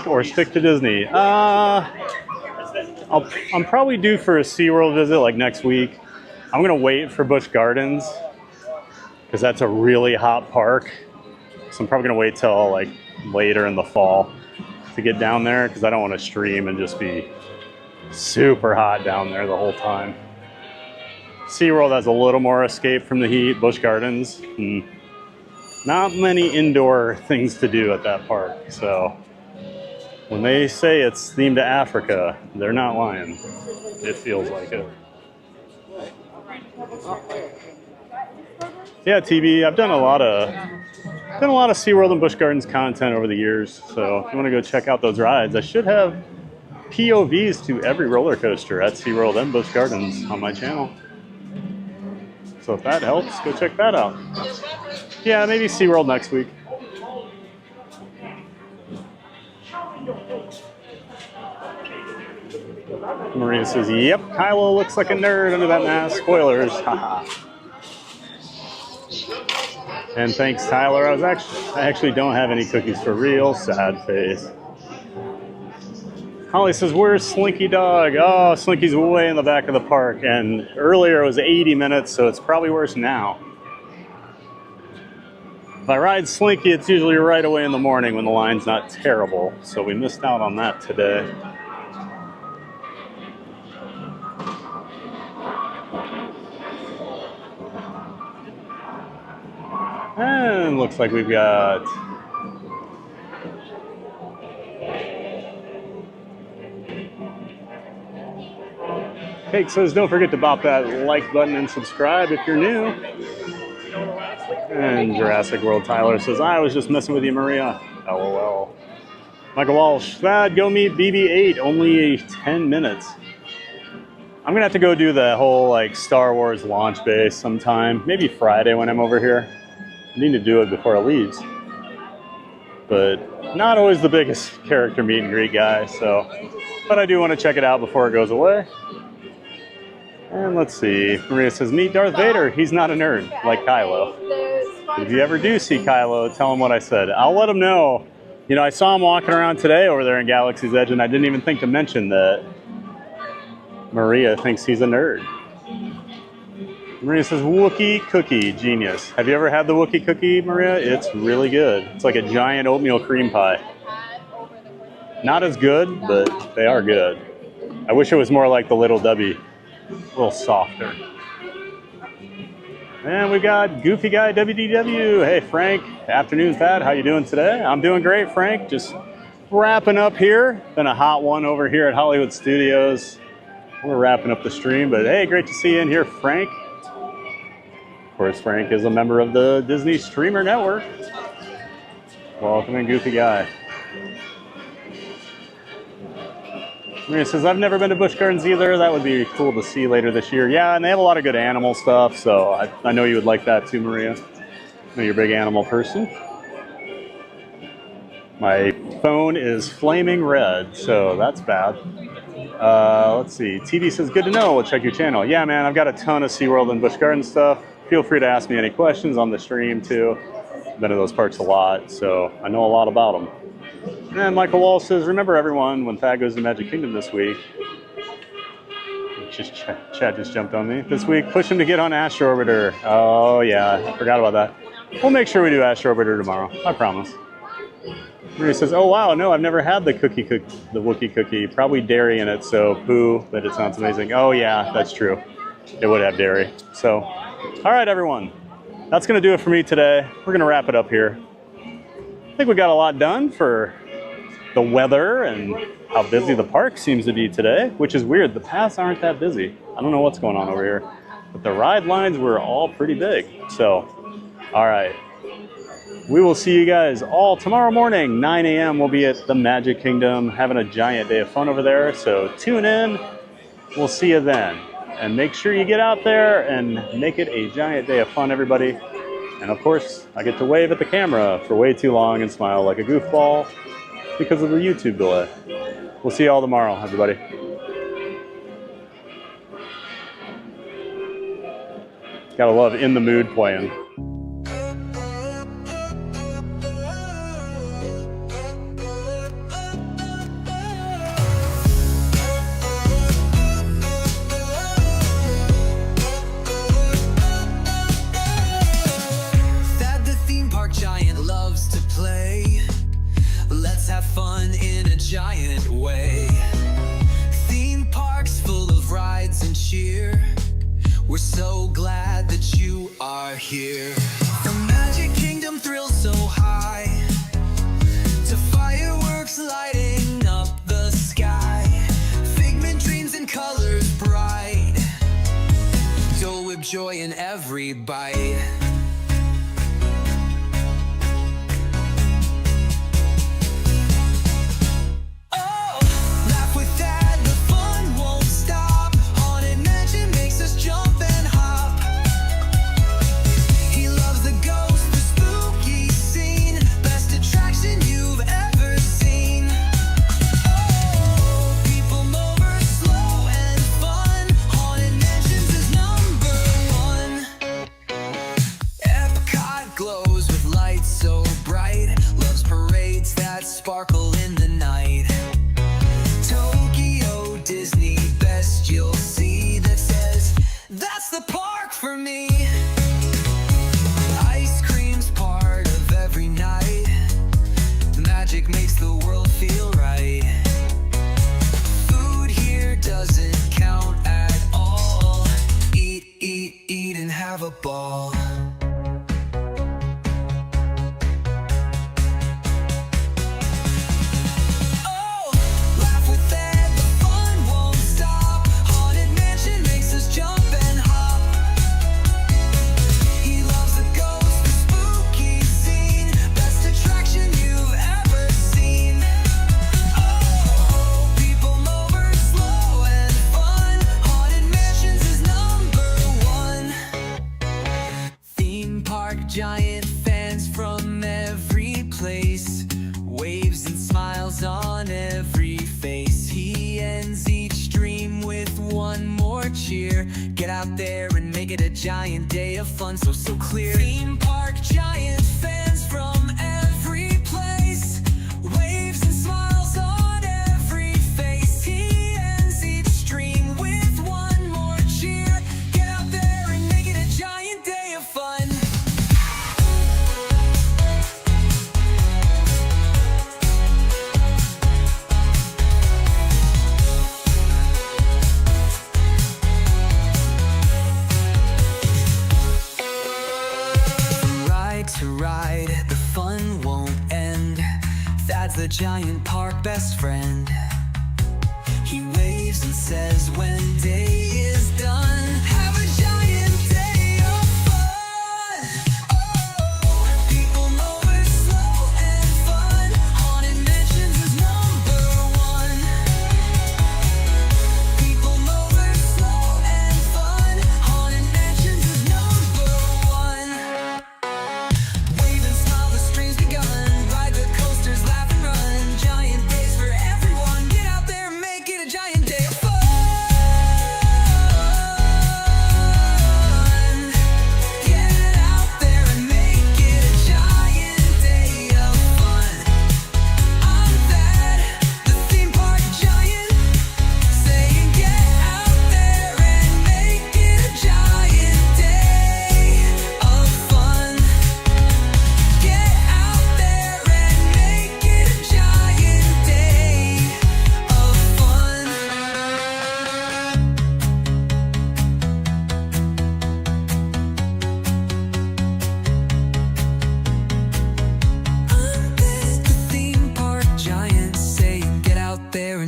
or stick to Disney. I'm probably due for a SeaWorld visit like next week. I'm going to wait for Busch Gardens because that's a really hot park. So I'm probably going to wait till like later in the fall to get down there because I don't want to stream and just be super hot down there the whole time. SeaWorld has a little more escape from the heat. Busch Gardens, not many indoor things to do at that park. So when they say it's themed to Africa, they're not lying. It feels like it. Yeah, TB, I've done a lot of SeaWorld and Busch Gardens content over the years. So if you want to go check out those rides, I should have POVs to every roller coaster at SeaWorld and Busch Gardens on my channel. So if that helps, go check that out. Yeah, maybe SeaWorld next week. Maria says, yep, Kylo looks like a nerd under that mask. Spoilers, haha. And thanks, Tyler. I actually don't have any cookies for real. Sad face. Holly says, where's Slinky Dog? Oh, Slinky's way in the back of the park. And earlier it was 80 minutes, so it's probably worse now. If I ride Slinky, it's usually right away in the morning when the line's not terrible. So we missed out on that today. And looks like we've got Cake says, don't forget to bop that like button and subscribe if you're new. And Jurassic World Tyler says, I was just messing with you, Maria. LOL. Michael Walsh, Thad, go meet BB-8. Only 10 minutes. I'm going to have to go do the whole like Star Wars launch base sometime. Maybe Friday when I'm over here. I need to do it before it leaves. But not always the biggest character meet and greet guy, so. But I do want to check it out before it goes away. And let's see. Maria says, meet Darth Vader. He's not a nerd like Kylo. If you ever do see Kylo, tell him what I said. I'll let him know. You know, I saw him walking around today over there in Galaxy's Edge, and I didn't even think to mention that Maria thinks he's a nerd. Maria says, Wookiee cookie, genius. Have you ever had the Wookiee cookie, Maria? It's really good. It's like a giant oatmeal cream pie. Not as good, but they are good. I wish it was more like the Little Debbie. A little softer. And we got Goofy Guy WDW. Hey, Frank. Afternoon, Thad. How you doing today? I'm doing great, Frank. Just wrapping up here. Been a hot one over here at Hollywood Studios. We're wrapping up the stream, but hey, great to see you in here, Frank. Of course, Frank is a member of the Disney Streamer Network. Welcome in, Goofy Guy. Maria says, I've never been to Busch Gardens either. That would be cool to see later this year. Yeah, and they have a lot of good animal stuff, so I know you would like that too, Maria. I know you're a big animal person. My phone is flaming red, so that's bad. Let's see. TV says, good to know. We'll check your channel. Yeah, man, I've got a ton of SeaWorld and Busch Gardens stuff. Feel free to ask me any questions on the stream, too. I've been to those parks a lot, so I know a lot about them. And Michael Wall says, remember everyone, when Thad goes to Magic Kingdom this week, Chad just jumped on me. This week, push him to get on Astro Orbiter. Oh, yeah, I forgot about that. We'll make sure we do Astro Orbiter tomorrow. I promise. Maria says, oh, wow, no, I've never had the Wookiee cookie. Probably dairy in it, so poo, but it sounds amazing. Oh, yeah, that's true. It would have dairy. So, all right, everyone. That's going to do it for me today. We're going to wrap it up here. I think we got a lot done for the weather and how busy the park seems to be today, which is weird. The paths aren't that busy. I don't know what's going on over here, but the ride lines were all pretty big. So, all right. We will see you guys all tomorrow morning, 9 a.m. We'll be at the Magic Kingdom having a giant day of fun over there. So tune in. We'll see you then. And make sure you get out there and make it a giant day of fun, everybody. And of course, I get to wave at the camera for way too long and smile like a goofball. because of the YouTube delay. We'll see you all tomorrow, everybody. Gotta love In the Mood playing. That the theme park giant loves to play. Let's have fun in a giant way. Theme parks full of rides and cheer. We're so glad that you are here. The Magic Kingdom thrills so high, to fireworks lighting up the sky. Figment dreams and colors bright, Dole Whip joy in every bite. Sparkle in the night. Tokyo Disney, best you'll see that says that's the park for me. Ice cream's part of every night. Magic makes the world feel right. Food here doesn't count at all. Eat, eat, eat and have a ball. Giant fans from every place, waves and smiles on every face. He ends each dream with one more cheer. Get out there and make it a giant day of fun, so clear. Theme park giant fans from every place, waves and smiles on every face. He ends each dream with one more cheer. Get out there and make it a giant day of fun. To ride, the fun won't end. That's the giant park best friend. He waves and says when day is done, have a giant day of fun. Oh, people mover slow and fun. Haunted Mansions is #1. People mover slow and fun. Haunted Mansions is #1.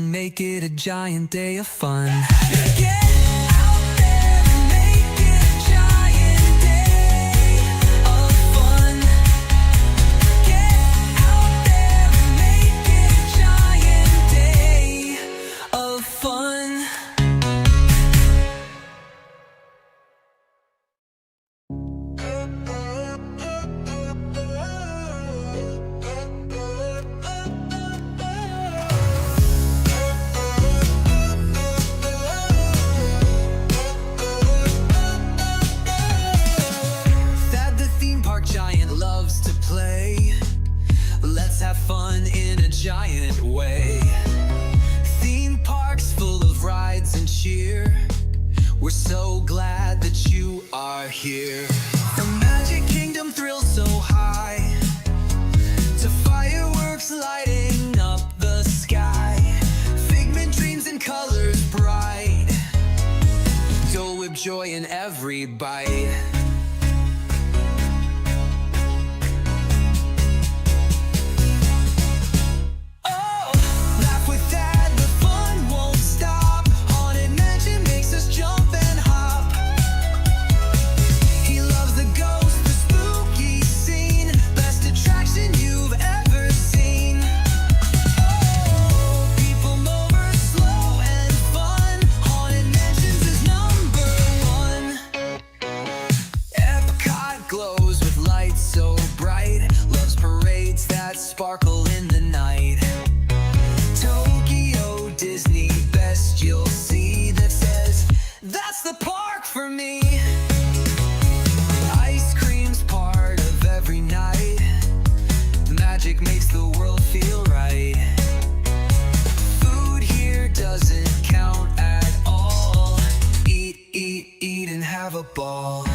Make it a giant day of fun. Get out there and make it a giant day of fun. Get out there and make it a giant day of fun. We're so glad that you are here. The Magic Kingdom thrills so high, to fireworks lighting up the sky, figment dreams and colors bright, Dole Whip joy in every bite. Sparkle in the night. Tokyo Disney, best you'll see, that says that's the park for me. Ice cream's part of every night. Magic makes the world feel right. Food here doesn't count at all. Eat, eat, eat and have a ball.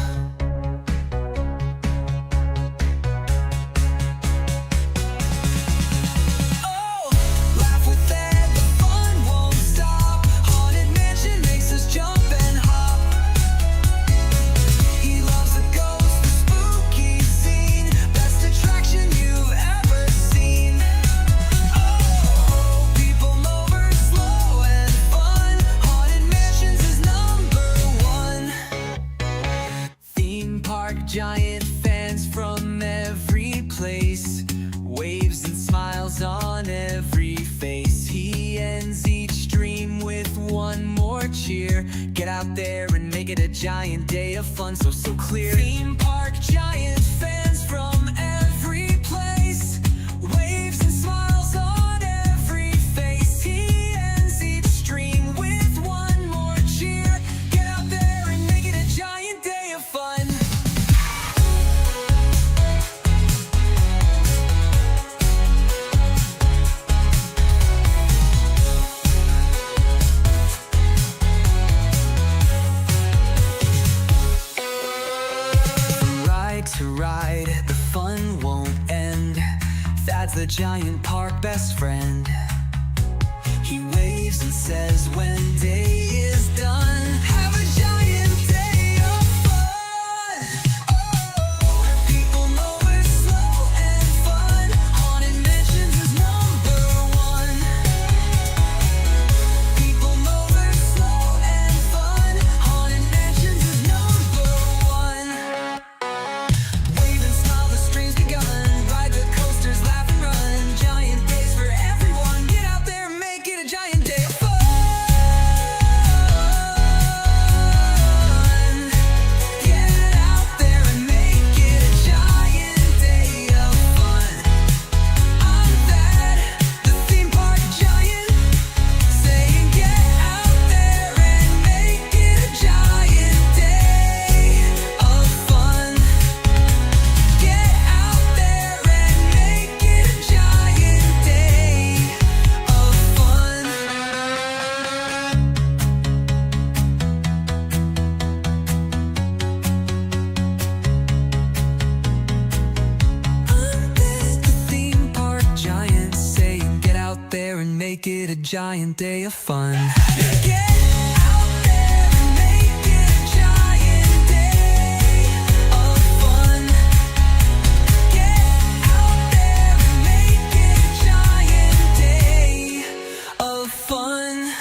Giant fans from every place, waves and smiles on every face. He ends each dream with one more cheer. Get out there and make it a giant day of fun, so clear. Theme park giant fans from every place, waves and smiles on every face. He ends each dream with one more cheer. Get out there and make it a giant day of fun. To ride, the fun won't end. That's the giant park best friend. He waves and says when day is done, have a giant day of fun. Oh, people mover slow and fun. Haunted Mansions is #1. People mover slow and fun. Haunted Mansions is #1. Make it a giant day of fun. Get out there and make it a giant day of fun. Get out there and make it a giant day of fun.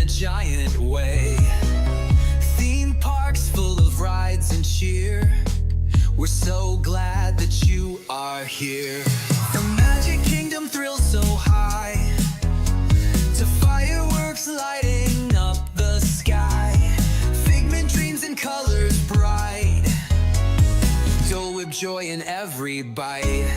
Giant way. Theme parks full of rides and cheer. We're so glad that you are here. The Magic Kingdom thrills so high, to fireworks lighting up the sky, figment dreams and colors bright, Dole Whip joy in every bite.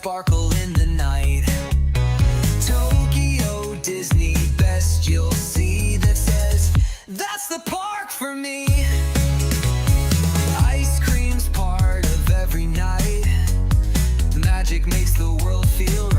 Sparkle in the night. Tokyo Disney, best you'll see that says that's the park for me. Ice cream's part of every night. Magic makes the world feel